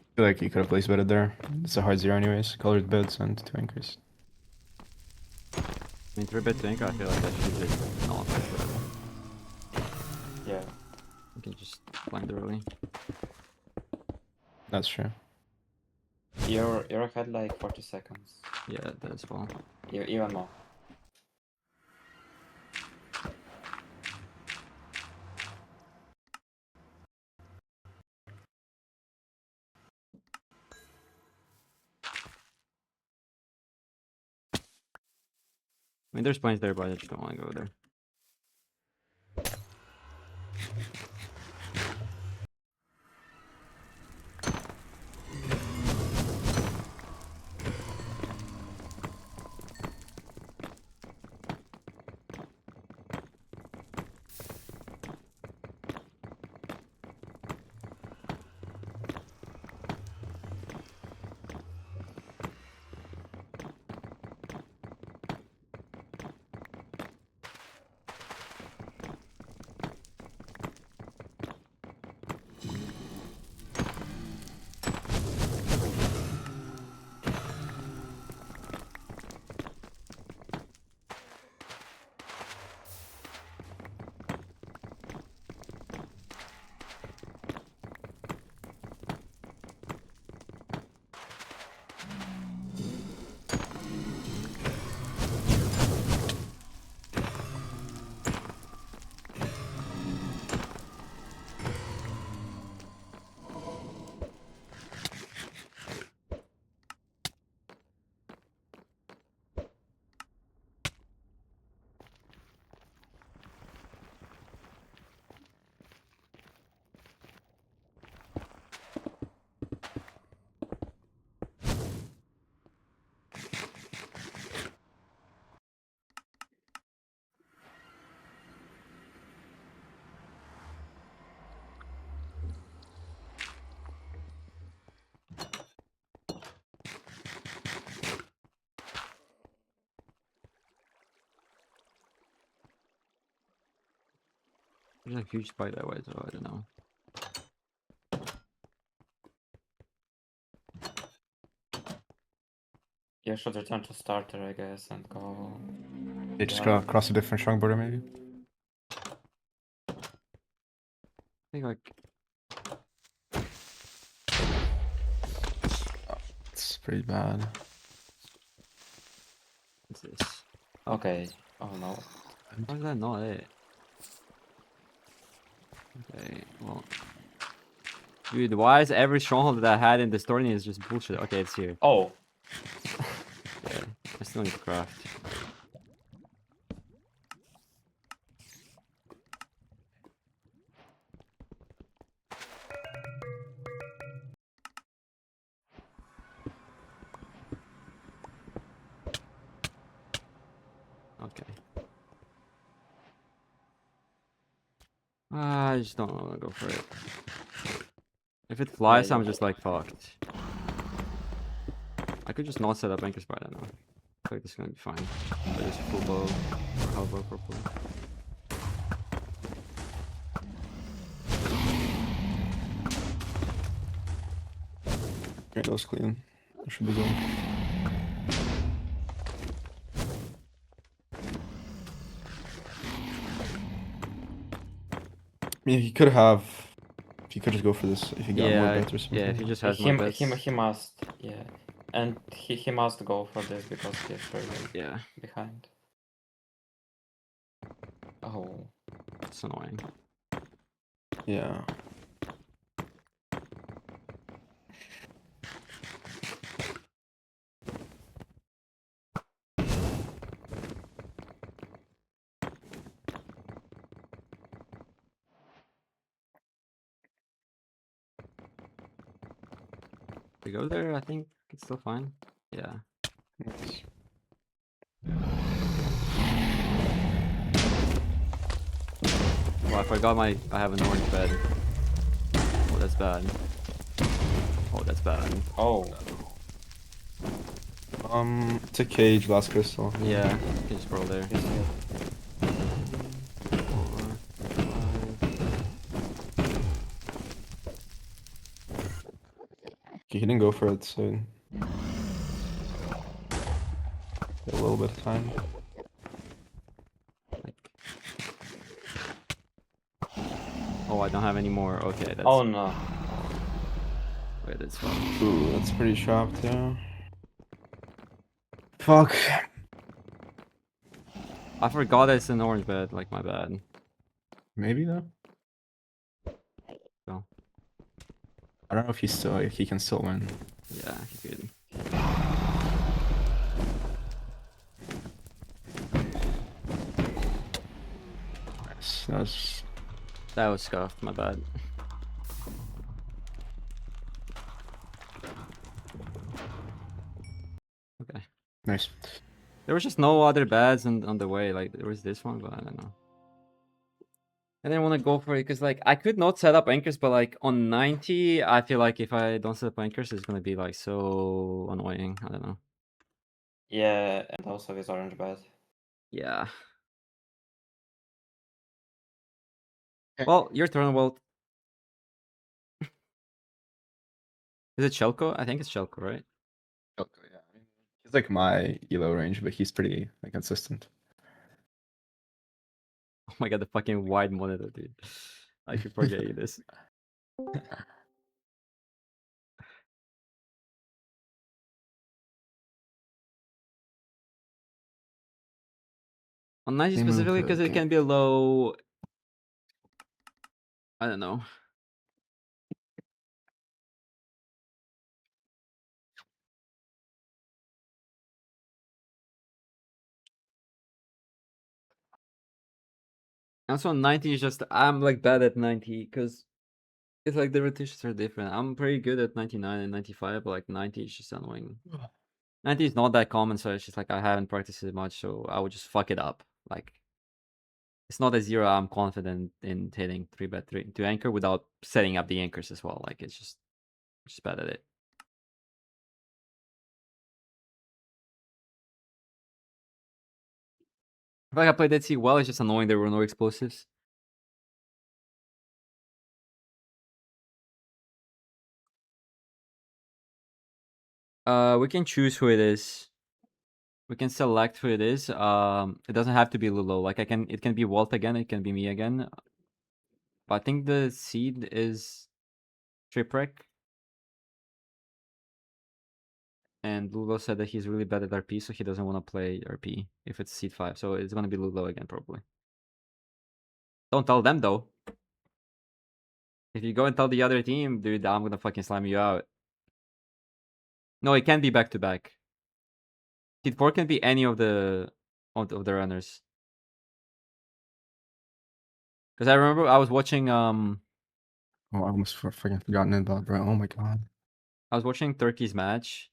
I feel like you could have placed betted there. It's a hard 0 anyways. Colored beds and 2 anchors. I mean, 3-bet to anchor, I feel like that should just not whatever. Yeah. You can just blind early. That's true. You're ahead like 40 seconds. Yeah, that as well. Even more. I mean, there's blinds there, but I just don't want to go there. There's a huge spike that way, so I don't know. You should return to starter, I guess, and go. They just cross a different strong border, maybe. I think like It's pretty bad. what's this? Okay. Oh no. Why is that not it? Okay, well. Dude, why is every stronghold that I had in this tournament is just bullshit? Okay, it's here. Oh. Yeah, I still need to craft. Okay. I just don't want to go for it. If it flies, I'm just like fucked. I could just not set up anchor spy, I don't know. I feel like this is gonna be fine. I just full bow or half bow purple. Okay, that was clean. That should be good. Yeah, he could have. If you could just go for this, if you got more bets or something. Yeah, if he just has more bets. He must, yeah. And he must go for this because he's really behind. Oh. It's annoying. Yeah. We go there, I think it's still fine. Yeah. Nice. I forgot I have an orange bed. Oh, that's bad. Oh, that's bad. Oh. It's a cage, last crystal. Yeah, you can just roll there. He didn't go for it, so a little bit of time. Oh, I don't have any more. Okay, that's. Oh no. Wait, that's fine. Ooh, that's pretty sharp, yeah. Fuck. I forgot it's an orange bed. Like, my bad. Maybe though. So. I don't know if he can still win. Yeah, he could. Nice. That was scuffed. My bad. Okay. Nice. There was just no other beds on the way. Like, there was this one, but I don't know. I didn't want to go for it because, like, I could not set up anchors, but, like, on 90, I feel like if I don't set up anchors, it's going to be, like, so annoying. I don't know. Yeah, and also his orange bed. Yeah. Well, your turn, Walt. Is it Shelko? I think it's Shelko, right? Shelko, yeah. He's like my elo range, but he's pretty like consistent. Oh my god, the fucking wide monitor, dude. I keep forgetting this. On 90 specifically, because it can be low. I don't know. Also, 90 is just, I'm like bad at 90 because it's like the rotations are different. I'm pretty good at 99 and 95, but like 90 is just annoying. 90 is not that common, so it's just like I haven't practiced it much, so I would just fuck it up. Like, it's not a 0 I'm confident in hitting 3-bet 3 to anchor without setting up the anchors as well. Like, it's just bad at it. I feel like I played Dead Sea well, it's just annoying there were no explosives. We can choose who it is. We can select who it is. It doesn't have to be Lulo. Like it can be Walt again, it can be me again. But I think the seed is Tripwreck. And Lulo said that he's really bad at RP, so he doesn't want to play RP if it's seed 5. So it's gonna be Lulo again, probably. Don't tell them though. If you go and tell the other team, dude, I'm gonna fucking slam you out. No, it can't be back to back. Seed 4 can be any of the runners. Because I remember I was watching Oh, I almost fucking forgotten about, bro. Oh my god. I was watching Turkey's match.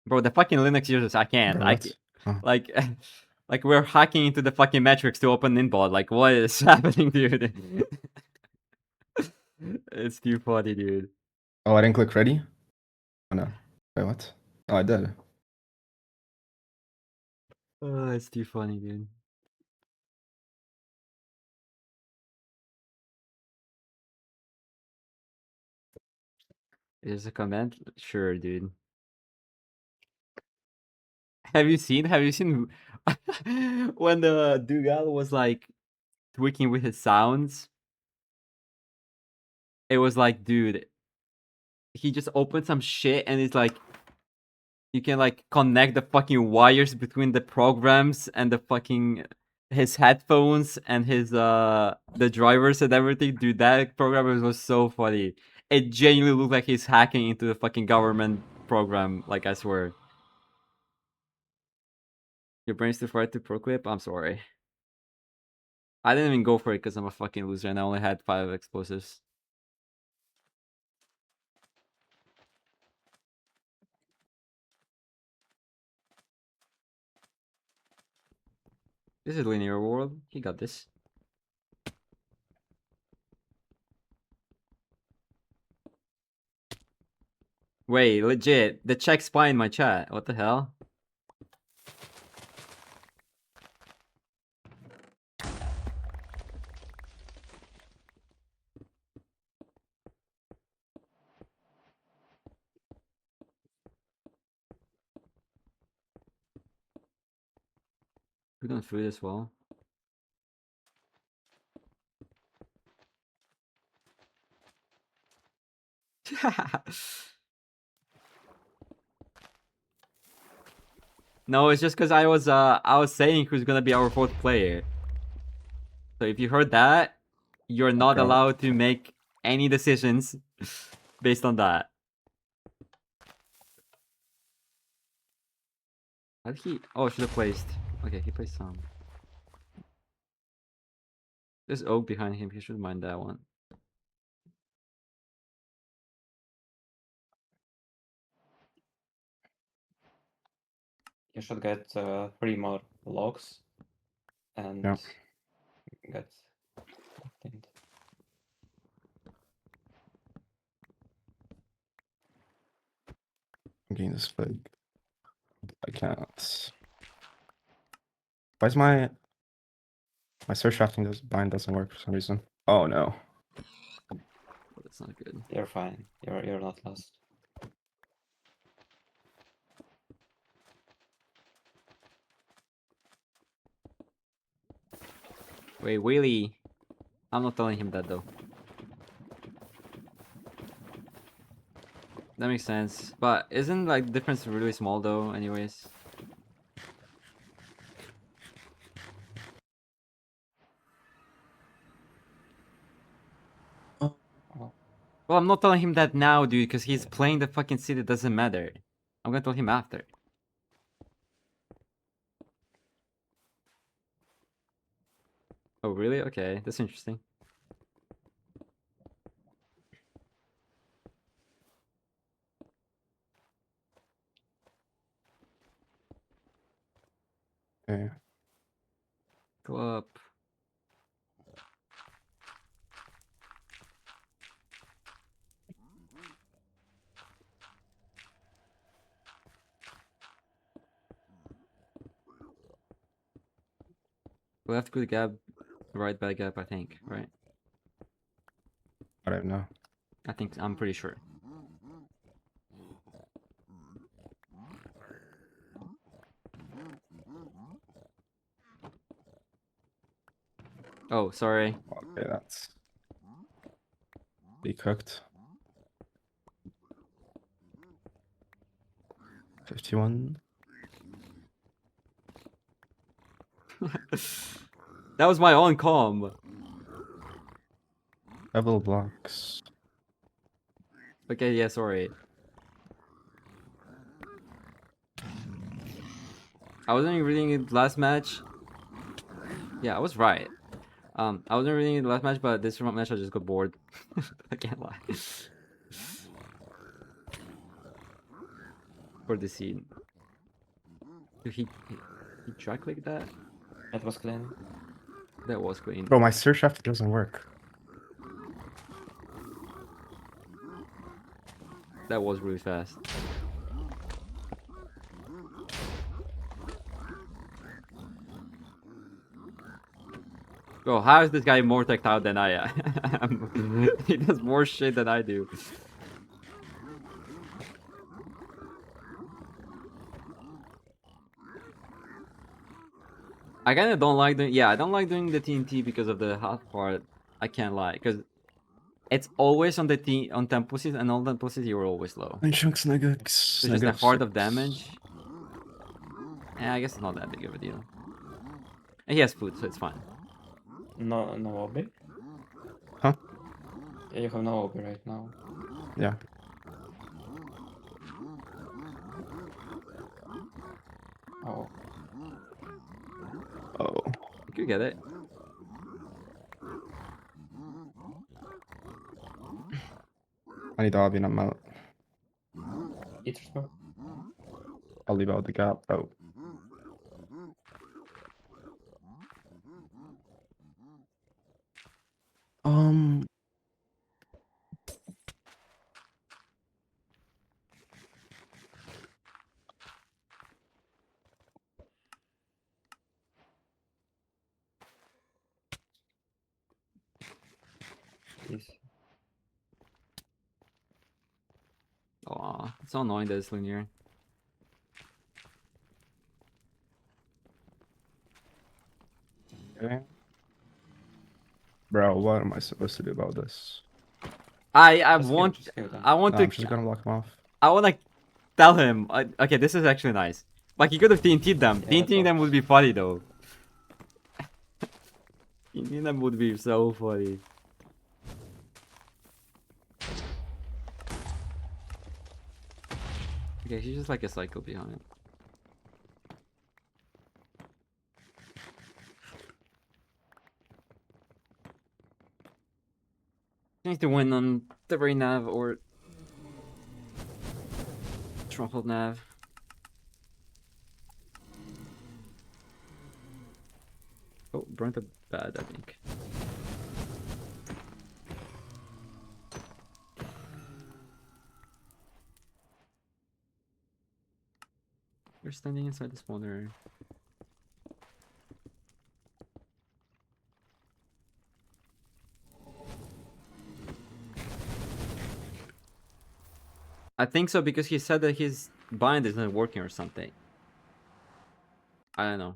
Bro, the fucking Linux users, I can't. Bro, like, like we're hacking into the fucking metrics to open inbot. Like, what is happening, dude? It's too funny, dude. Oh, I didn't click ready? Oh no. Wait, what? Oh, I did. Oh, it's too funny, dude. Is a comment? Sure, dude. Have you seen when the Dougal was like tweaking with his sounds? It was like, dude, he just opened some shit and it's like you can like connect the fucking wires between the programs and the fucking his headphones and his the drivers and everything. Dude, that program was so funny. It genuinely looked like he's hacking into the fucking government program, like I swear. Your brain's too far to pro clip? I'm sorry. I didn't even go for it because I'm a fucking loser and I only had 5 explosives. This is linear world. He got this. Wait, legit. The check spy in my chat. What the hell? Good on food as well. No, it's just because I was saying who's gonna be our fourth player. So if you heard that, you're not Okay. allowed to make any decisions based on that. How did he? Oh, should have placed. Okay, he placed some. There's Oak behind him. He should mind that one. You should get 3 more logs and Yeah. get cleaned. I'm getting this flag. I can't. Why is my search shafting bind doesn't work for some reason? Oh no. Oh, that's not good. You're fine. You're not lost. Wait, Willy. I'm not telling him that though. That makes sense. But isn't like the difference really small though, anyways? Well, I'm not telling him that now, dude, because he's playing the fucking city. It doesn't matter. I'm gonna tell him after. Oh, really? Okay, that's interesting. Okay. Go up. Left good gap, right bad gap, I think, right? I don't know. I think, I'm pretty sure. Oh, sorry. Okay, that's be cooked. 51. That was my own comm. Level blocks. Okay, yeah, sorry. I wasn't reading it last match. Yeah, I was right. I wasn't reading it last match, but this match I just got bored. I can't lie. For the scene. Did he track like that? That was clean. That was clean. Bro, my search shafting doesn't work. That was really fast. Bro, how is this guy more teched out than I am? He does more shit than I do. I kind of don't like doing, yeah, I don't like doing the TNT because of the half part. I can't lie, because it's always on the on Tempuses, and on Tempuses you're always low. And chunks nuggets. So just the heart of damage. Yeah, I guess it's not that big of a deal. And he has food, so it's fine. No obby? Huh? Yeah, you have no obby right now. Yeah. Oh. Oh. You could get it. I need Obby and I'm out. Eater's go. I'll leave out the gap. Oh. Oh, it's so annoying that it's linear. Okay. Bro, what am I supposed to do about this? I Just kill- want just kill them. I want No, to I'm just gonna block him off. I want to tell him. Okay, this is actually nice. Like, he could have TNT'd them. Yeah, TNTing them would be funny though. TNTing them would be so funny. Okay, he's just like a cycle behind. Needs to win on the Brain Nav or Stronghold Nav. Oh, burnt a bad, I think. You're standing inside the spawner. I think so because he said that his bind isn't working or something. I don't know.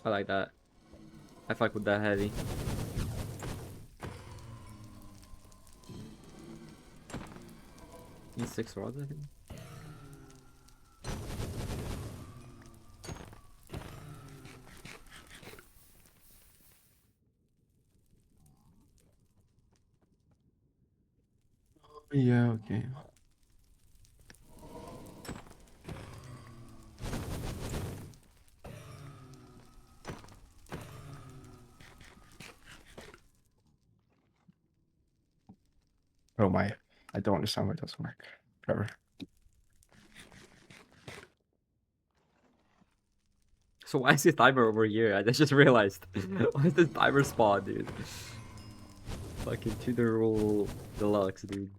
I like that. I fuck with that heavy. Need 6 rods, I think. Yeah, okay. Oh my, I don't understand why it doesn't work. Whatever. So why is the timer over here? I just realized. Why is this timer spawn, dude? Fucking Tudor Rule Deluxe, dude.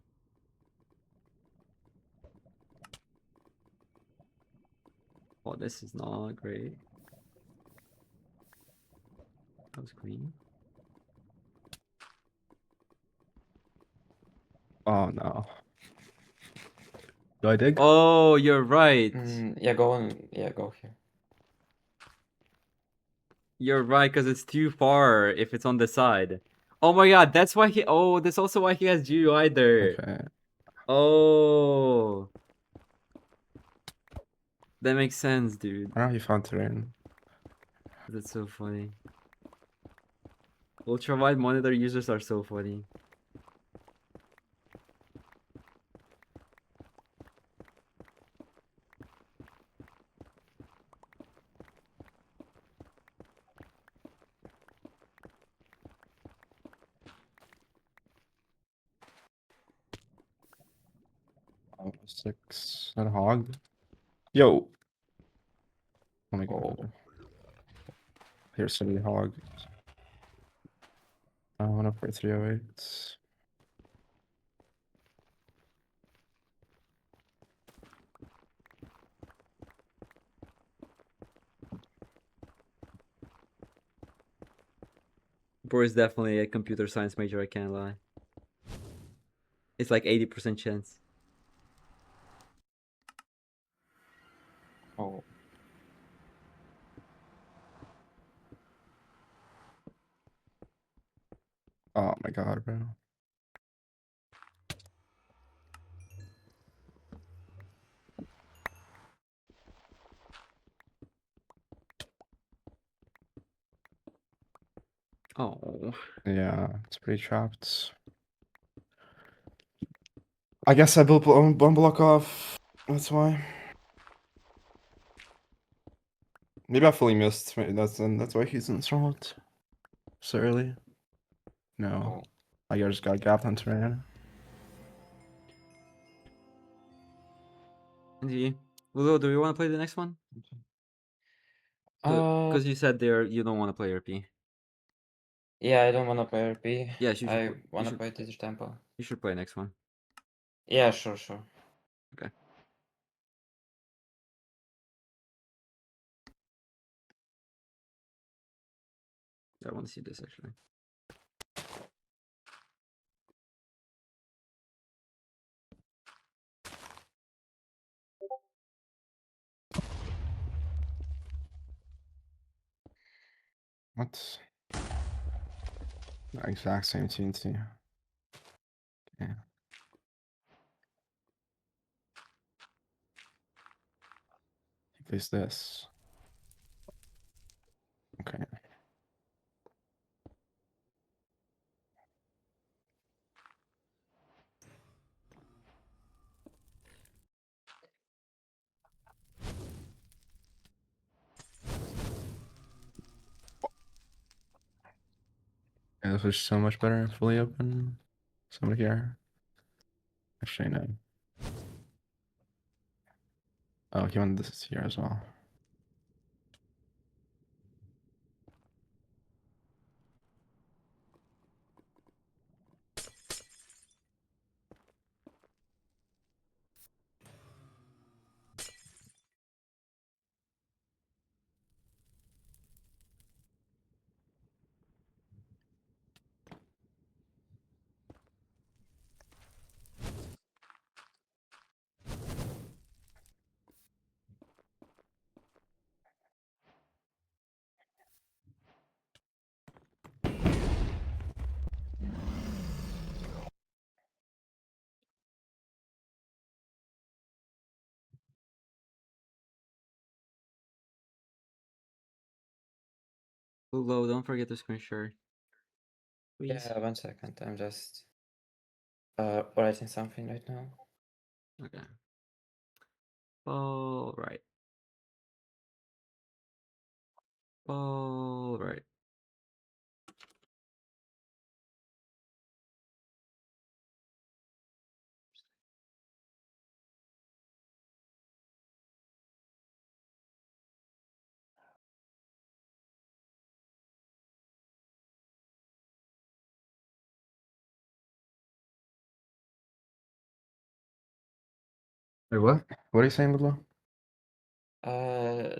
Oh, this is not great. That was clean. Oh no. Do I dig? Oh, you're right. Yeah, go on. Yeah, go here. You're right, because it's too far if it's on the side. Oh my god, that's why he... Oh, that's also why he has GUI there. Okay. Oh. That makes sense, dude. I don't know if you found terrain. That's so funny. Ultra-wide monitor users are so funny. Oh, 6. That a hog? Yo. Oh my god. Here's some hog. I went up for 308. Bro is definitely a computer science major, I can't lie. It's like 80% chance. Oh. Oh my god, bro. Oh. Yeah, it's pretty trapped. I guess I built one block off. That's why. Maybe I fully missed. Maybe that's why he's in Stronghold so early. No. I just got gapped on terrain. GG. Lulu, do you want to play the next one? Because you said there you don't want to play RP. Yeah, I don't want to play RP. Yes, you should. I You want to should, play Desert Temple. you should play next one. Yeah, sure, sure. Okay. I want to see this actually. What? The exact same TNT. Okay. He plays this. Okay. Yeah, this was so much better, fully open. Somebody here. Actually, no. Oh, he wanted this here as well. Lulu, don't forget to screen share. Please. Yeah, 1 second. I'm just writing something right now. Okay. All right. All right. Wait, what? What are you saying, Lulu?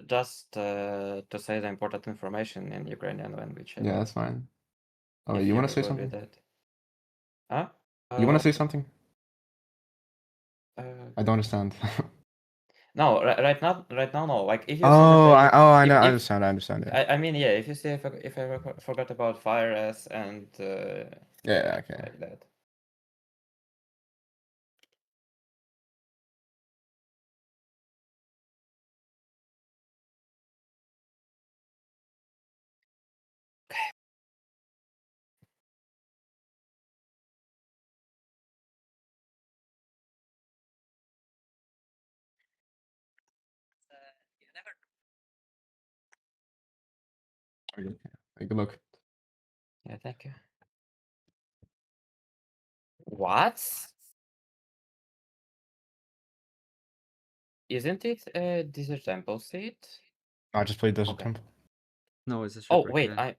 Just to say the important information in Ukrainian language. Yeah, that's fine. Oh, If you want to say go with something? that. Huh? You want to say something? Uh, I don't understand. no, right now, no. Like if you Oh, say I know. I if, understand. I understand. Yeah. I mean, yeah. If you say if I forgot about Fire S and Yeah. Okay. like that. Okay. Good luck. Yeah, thank you. What? Isn't it a Desert Temple seat? I just played Desert Okay. Temple. No, it's a Oh shipwreck. wait, Yeah.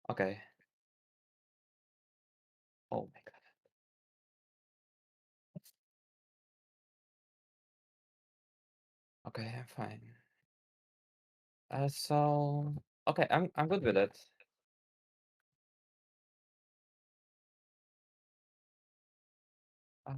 Okay. Oh my god. Okay, I'm fine. So okay, I'm good with it. Uh,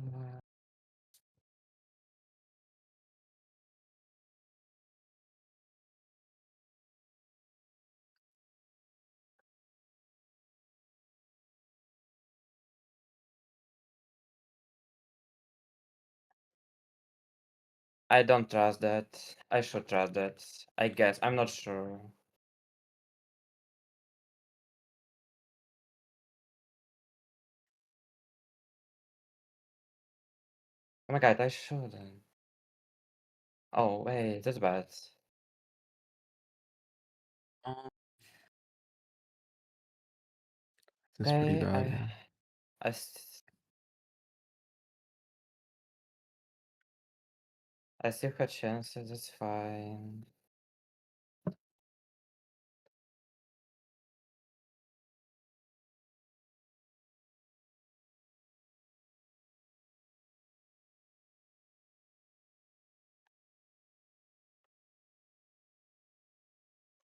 I don't trust that. I should trust that. I guess. I'm not sure. Oh my god, I shouldn't. Oh wait, that's bad. It's pretty Okay, bad. Yeah. I still got chances, it's fine.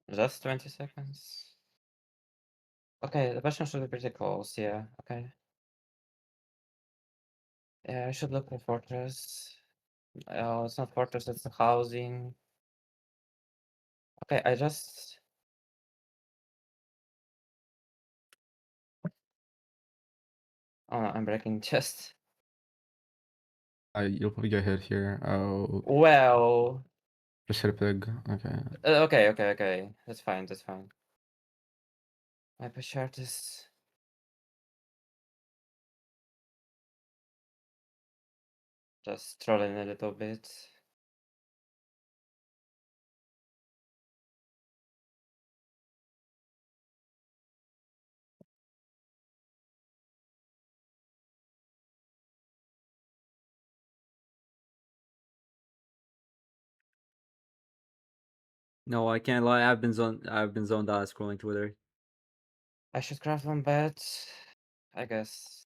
Just 20 seconds. Okay, the question should be pretty close, yeah, okay. Yeah, I should look for fortress. Oh, it's not fortress, it's the housing. Okay, I just... Oh, no, I'm breaking chest. You'll probably get hit here. Oh. Well... Just hit a pig. Okay. Okay. That's fine, that's fine. My push chart is... Just trolling a little bit. No, I can't lie. I've been zoned out scrolling Twitter. I should craft one bet, I guess.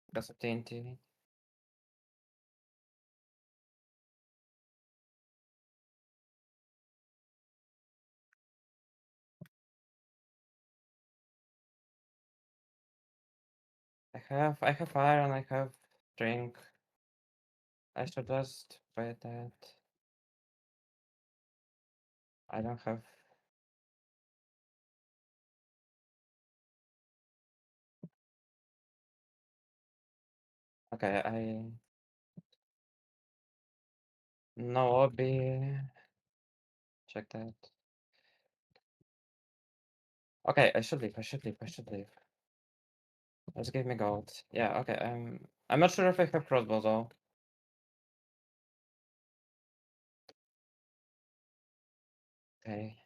Because of TNT. I have fire and I have drink. I should just buy that. I don't have. Okay, no lobby. Check that. Okay, I should leave. Let's give me gold. Yeah, okay. I'm not sure if I have crossbow though. Okay.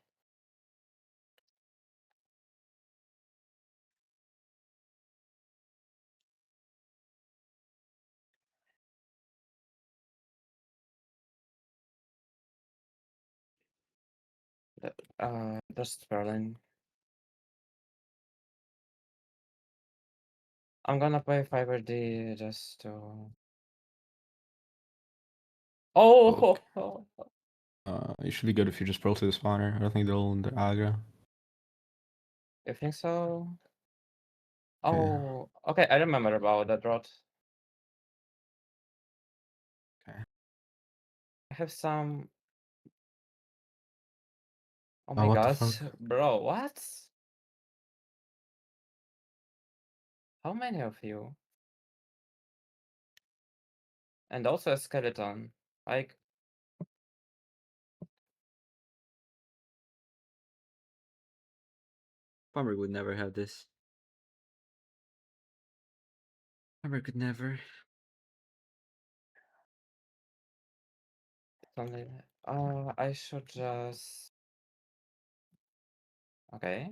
Just Berlin. I'm gonna play Fiber D just to. Oh! You should be good if you just pro to the spawner. I don't think they'll aggro. You think so? Okay. Oh, okay. I remember about that rot. Okay. I have some. Oh Oh, my what the god, fuck? bro, what? How many of you? And also a skeleton. Like, Farmer would never have this. Farmer could never. something. I should just. Okay.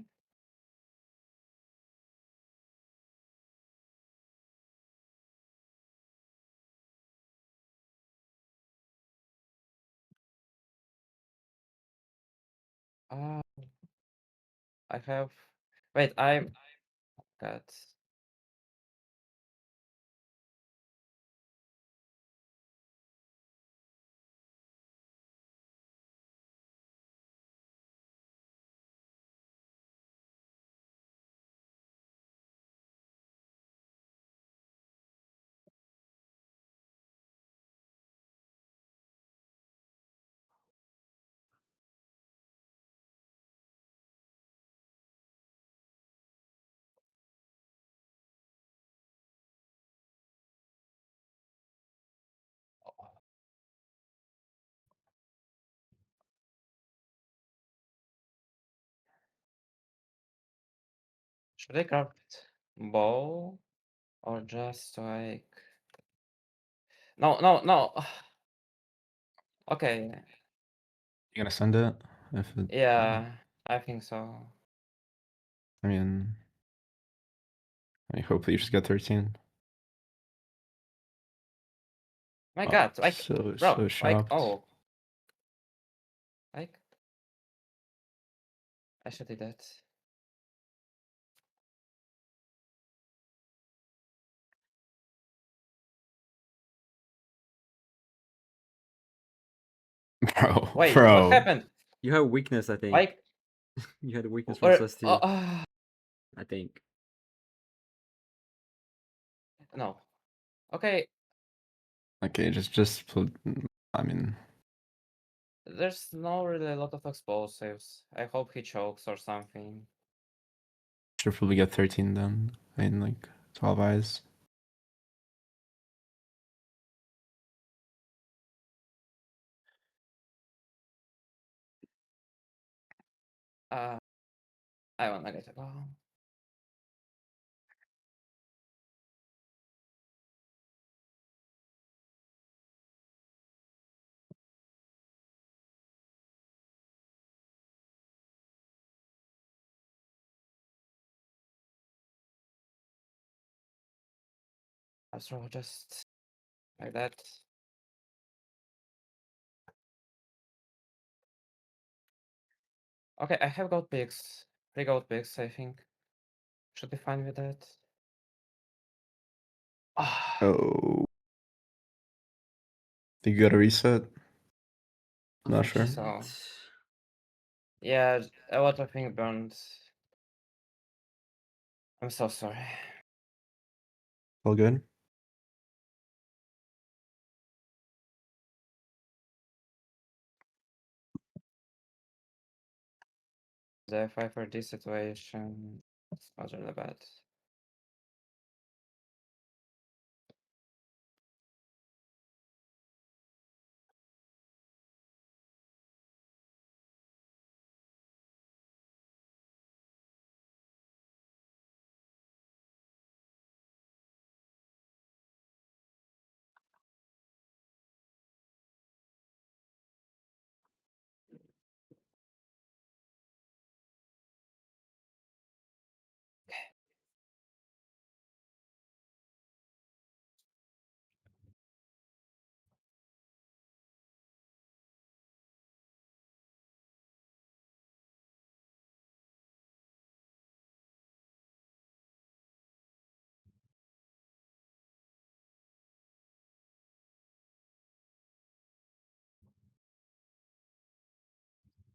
I have. Wait, I'm. God. Should I craft bow? Or just like. No. Okay. You gonna send it? If it, Yeah, I think so. I mean, hopefully you just get 13. My Oh, God, like, so bro, like, shocked. oh, like, I should do that. Bro, Wait, bro. what happened? You have weakness, I think. Like, You had a weakness from or, sus2. I think. no. Okay, Okay, I mean, there's no really a lot of explosives. I hope he chokes or something. should probably get 13 then. I mean, like 12 eyes. I want to go. Astro just like that. Okay, I have gold picks. 3 gold picks, I think. Should be fine with that. Oh. Think you got a reset? Not sure. So, yeah, a lot of things burned. I'm so sorry. All good? The F5 for this situation, it's not really bad.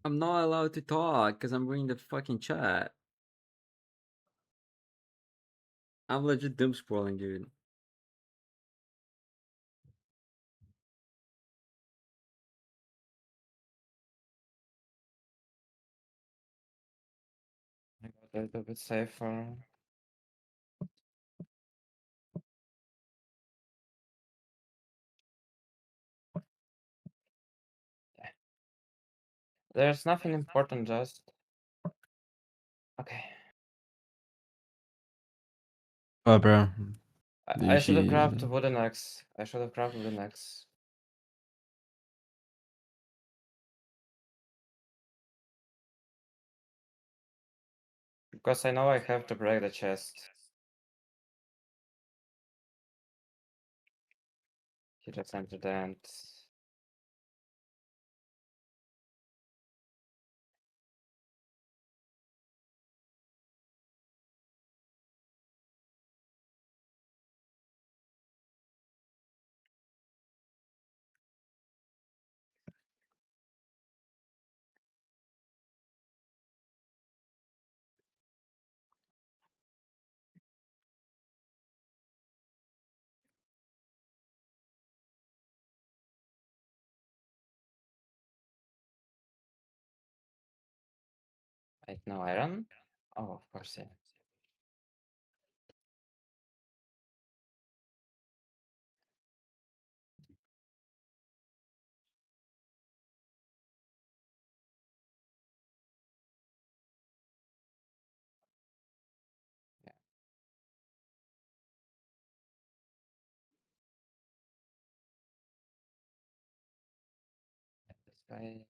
I'm not allowed to talk because I'm reading the fucking chat. I'm legit doom scrolling, dude. I got a little bit safer. There's nothing important, just. Okay. Oh, bro. I should have grabbed He- wooden axe. I should have grabbed wooden axe. Because I know I have to break the chest. He just entered the end. Wait, no iron? Oh, of course, yeah. This guy.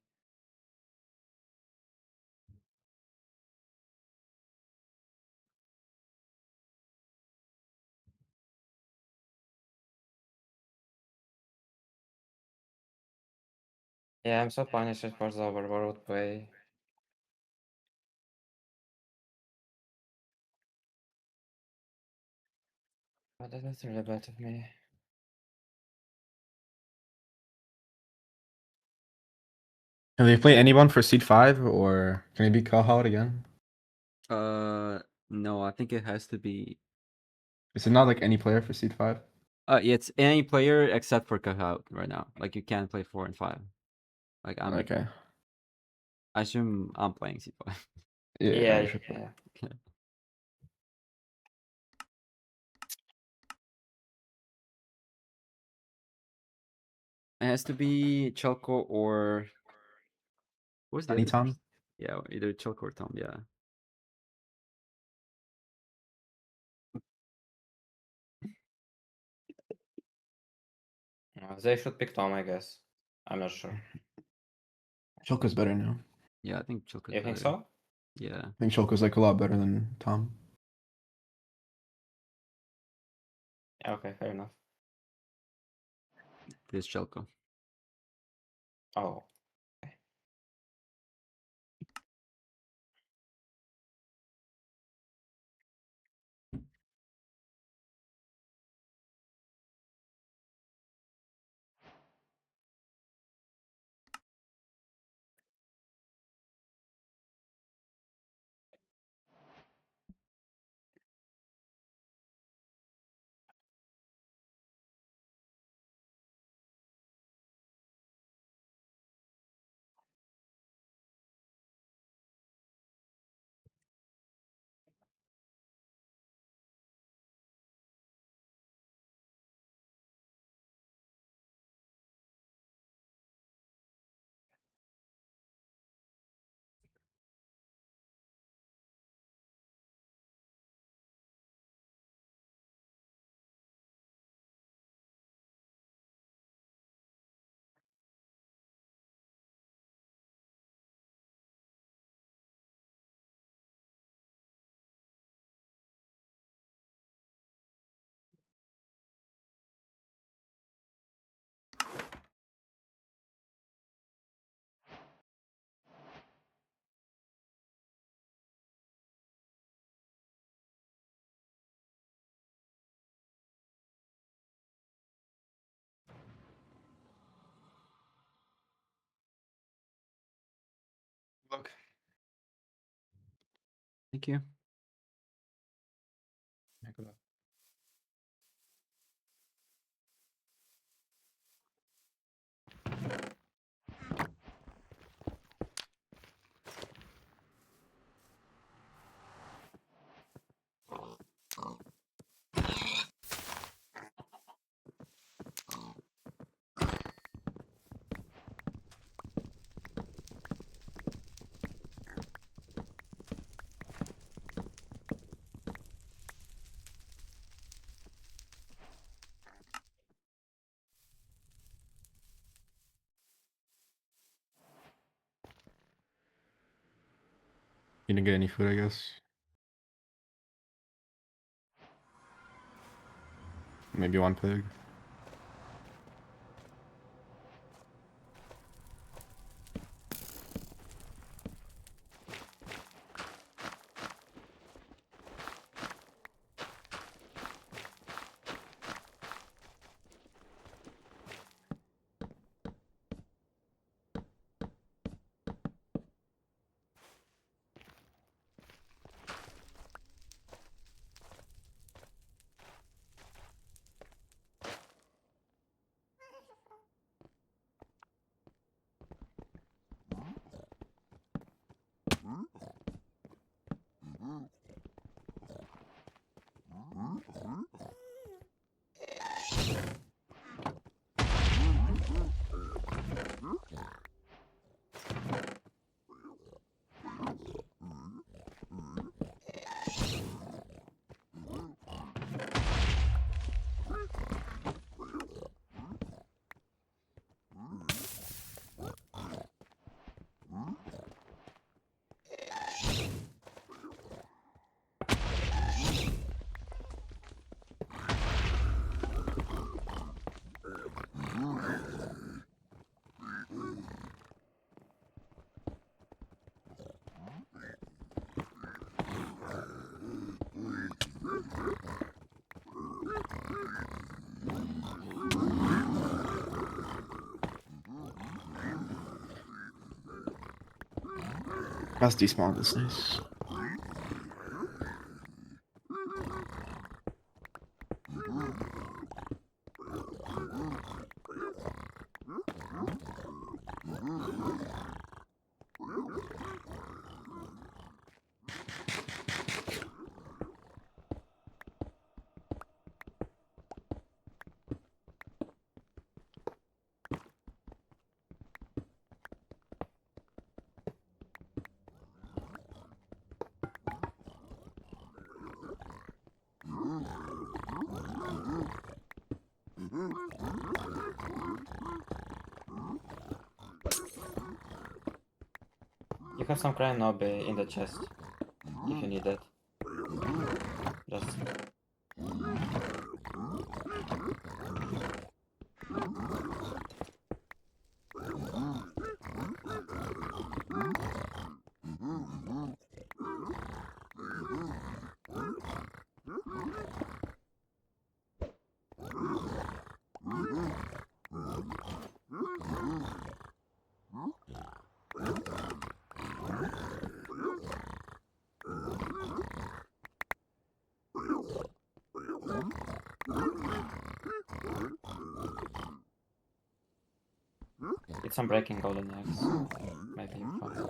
Yeah, I'm so punished for the overworld play. But that's really bad of me. Can they play anyone for seed 5 or can it be Kahoot again? No, I think it has to be. Is it not like any player for seed 5? Yeah, it's any player except for Kahoot right now. Like you can't play 4 and 5. Like I'm. Okay. I assume I'm playing C5. Yeah, you should play. yeah. Okay. It has to be Chelko or what's the Any other Tom? person? Yeah, either Chelko or Tom. Yeah. They should pick Tom, I guess. I'm not sure. Chelko's better now. Yeah, I think Chelko's You think better. so? Yeah. I think Chelko's like a lot better than Tom. Okay, fair enough. This Chelko. Oh. Look. Thank you. Yeah, good luck. You didn't get any food, I guess. Maybe one pig. That's despawn this nice. You have some crime nob in the chest if you need it. Just get some breaking golden eggs. Maybe fun.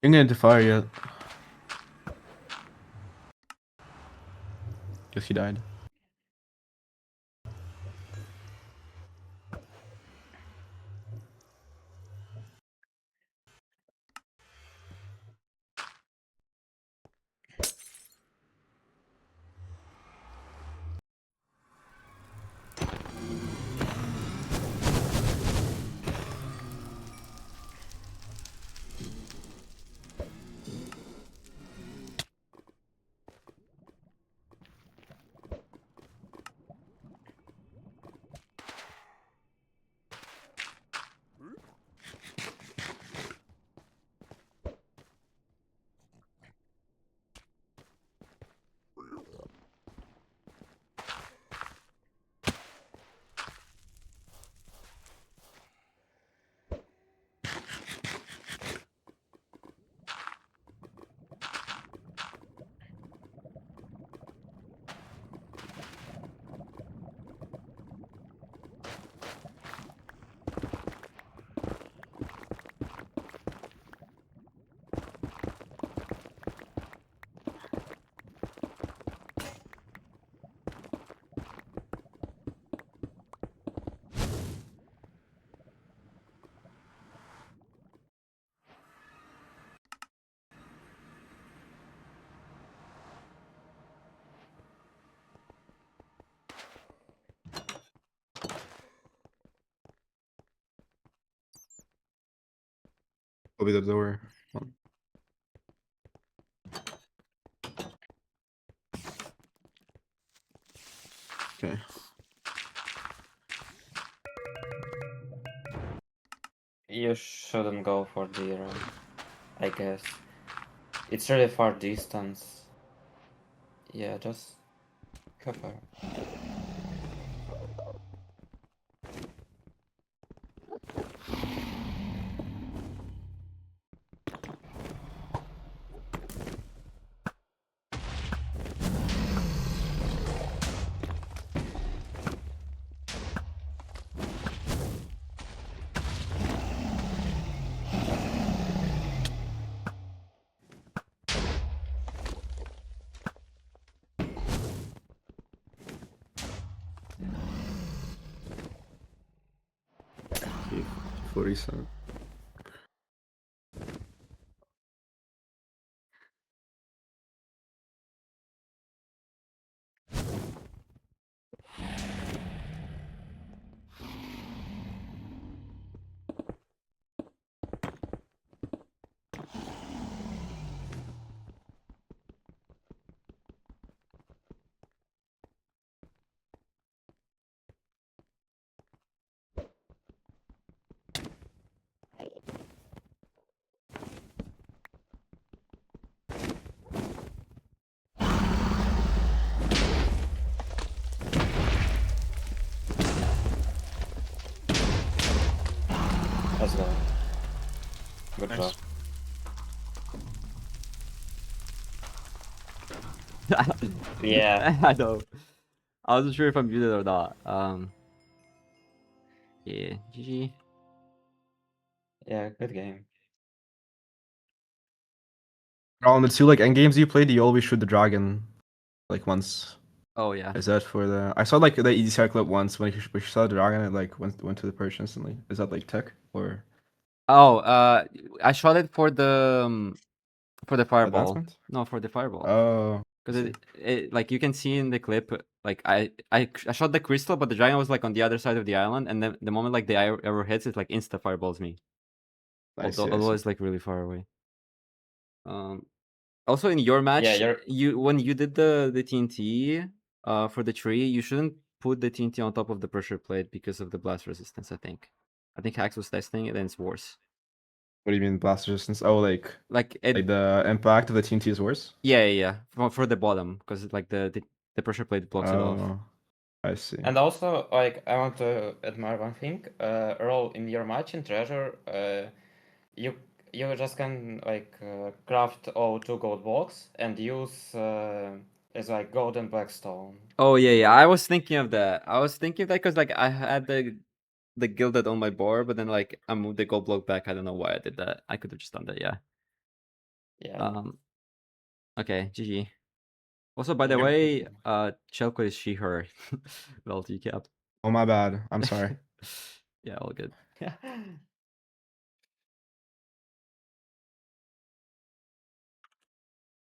Didn't get into fire yet. Guess he died. Will be the door. Okay. You shouldn't go for the I guess. It's really far distance. Yeah, just cover. full reset. Let's go. Good Nice. job. Yeah. I know. I wasn't sure if I'm muted or not. Yeah, GG. Yeah, good game. On the two like end games you played, you always shoot the dragon, like once. Oh yeah. Is that for the? I saw like the EDCR clip once when you saw the dragon, it like went to the perch instantly. Is that like tech or Oh, I shot it for the fireball. advancement? No, for the fireball. Oh. Because it like you can see in the clip, like I shot the crystal, but the dragon was like on the other side of the island, and then the moment like the arrow hits, it like insta fireballs me. I see, I Although see. it's like really far away. Also in your match, you when you did the TNT for the tree, you shouldn't put the TNT on top of the pressure plate because of the blast resistance. I think Hax was testing it, and it's worse. What do you mean blast resistance? Oh, like the impact of the TNT is worse. Yeah. For the bottom, because like the pressure plate blocks it off. Oh, I see. And also, like, I want to admire one thing. Earl, in your match in Treasure, you just can like craft all 2 gold blocks and use as like gold and black stone. Oh yeah. I was thinking of that. I was thinking of that because like I had the gilded on my board, but then like I moved the gold block back. I don't know why I did that. I could have just done that. Yeah. Yeah. Okay. GG. Also, by the way, Chelko is she/her. Well, TCAP. Oh my bad. I'm sorry. Yeah, all good.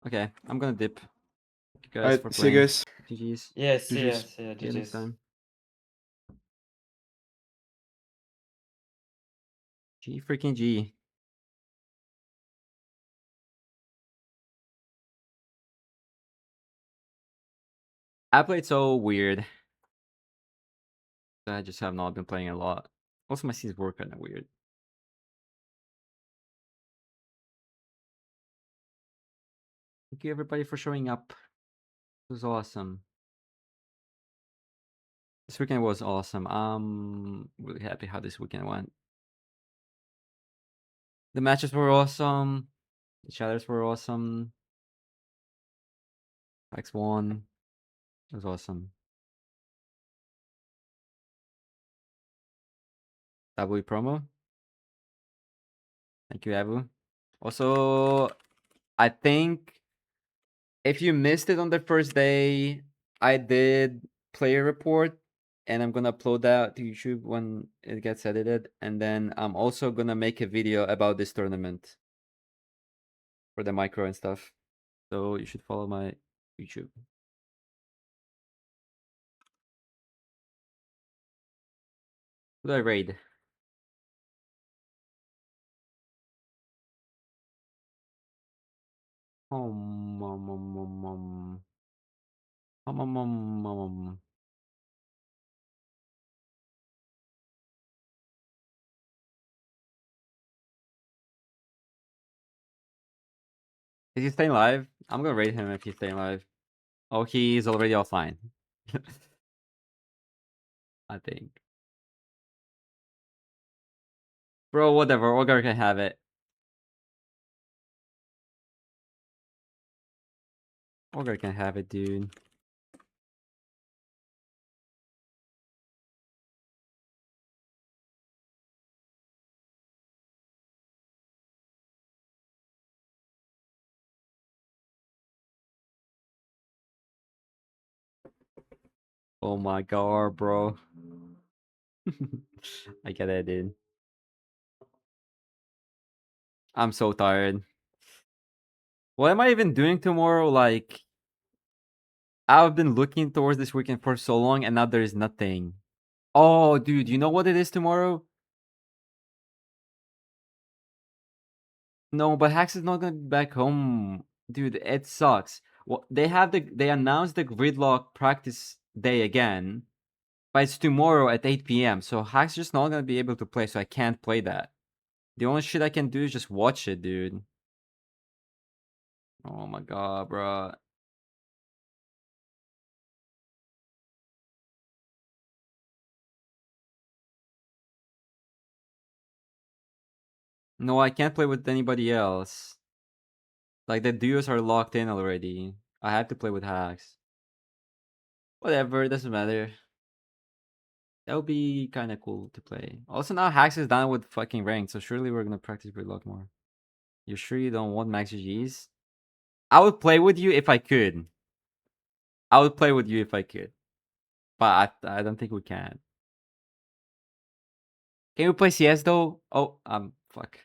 Okay, I'm gonna dip. Thank you guys Alright, for see you playing. guys. GG's. Yeah, see ya, GG's. see ya, See you next GG's. time. G freaking G. I played so weird. I just have not been playing a lot. Also, my scenes were kind of weird. Thank you everybody for showing up. It was awesome. This weekend was awesome. I'm really happy how this weekend went. The matches were awesome. The chatters were awesome. X1 was awesome. W promo. Thank you, Abu. Also, I think if you missed it on the first day, I did player report, and I'm gonna upload that to YouTube when it gets edited. And then I'm also gonna make a video about this tournament for the micro and stuff. So you should follow my YouTube. Who do I raid? Is he staying live? I'm gonna raid him if he's staying live. Oh, he's already offline. I think. Bro, whatever. Olgar can have it. Olgar can have it, dude. Oh my god, bro. I get it, dude. I'm so tired. What am I even doing tomorrow? Like, I've been looking towards this weekend for so long, and now there is nothing. Oh, dude, you know what it is tomorrow? No, but Hax is not gonna be back home, dude. It sucks. Well, they announced the Gridlock practice day again, but it's tomorrow at 8 p.m. So Hax just not gonna be able to play, so I can't play that. The only shit I can do is just watch it, dude. Oh my god, bro. No, I can't play with anybody else. Like, the duos are locked in already. I have to play with Hax. Whatever, it doesn't matter. That would be kind of cool to play. Also, now Hax is down with fucking ranked, so surely we're gonna practice Gridlock more. You sure you don't want max GGs? I would play with you if I could. I would play with you if I could. But I don't think we can. Can we play CS though? Oh, fuck.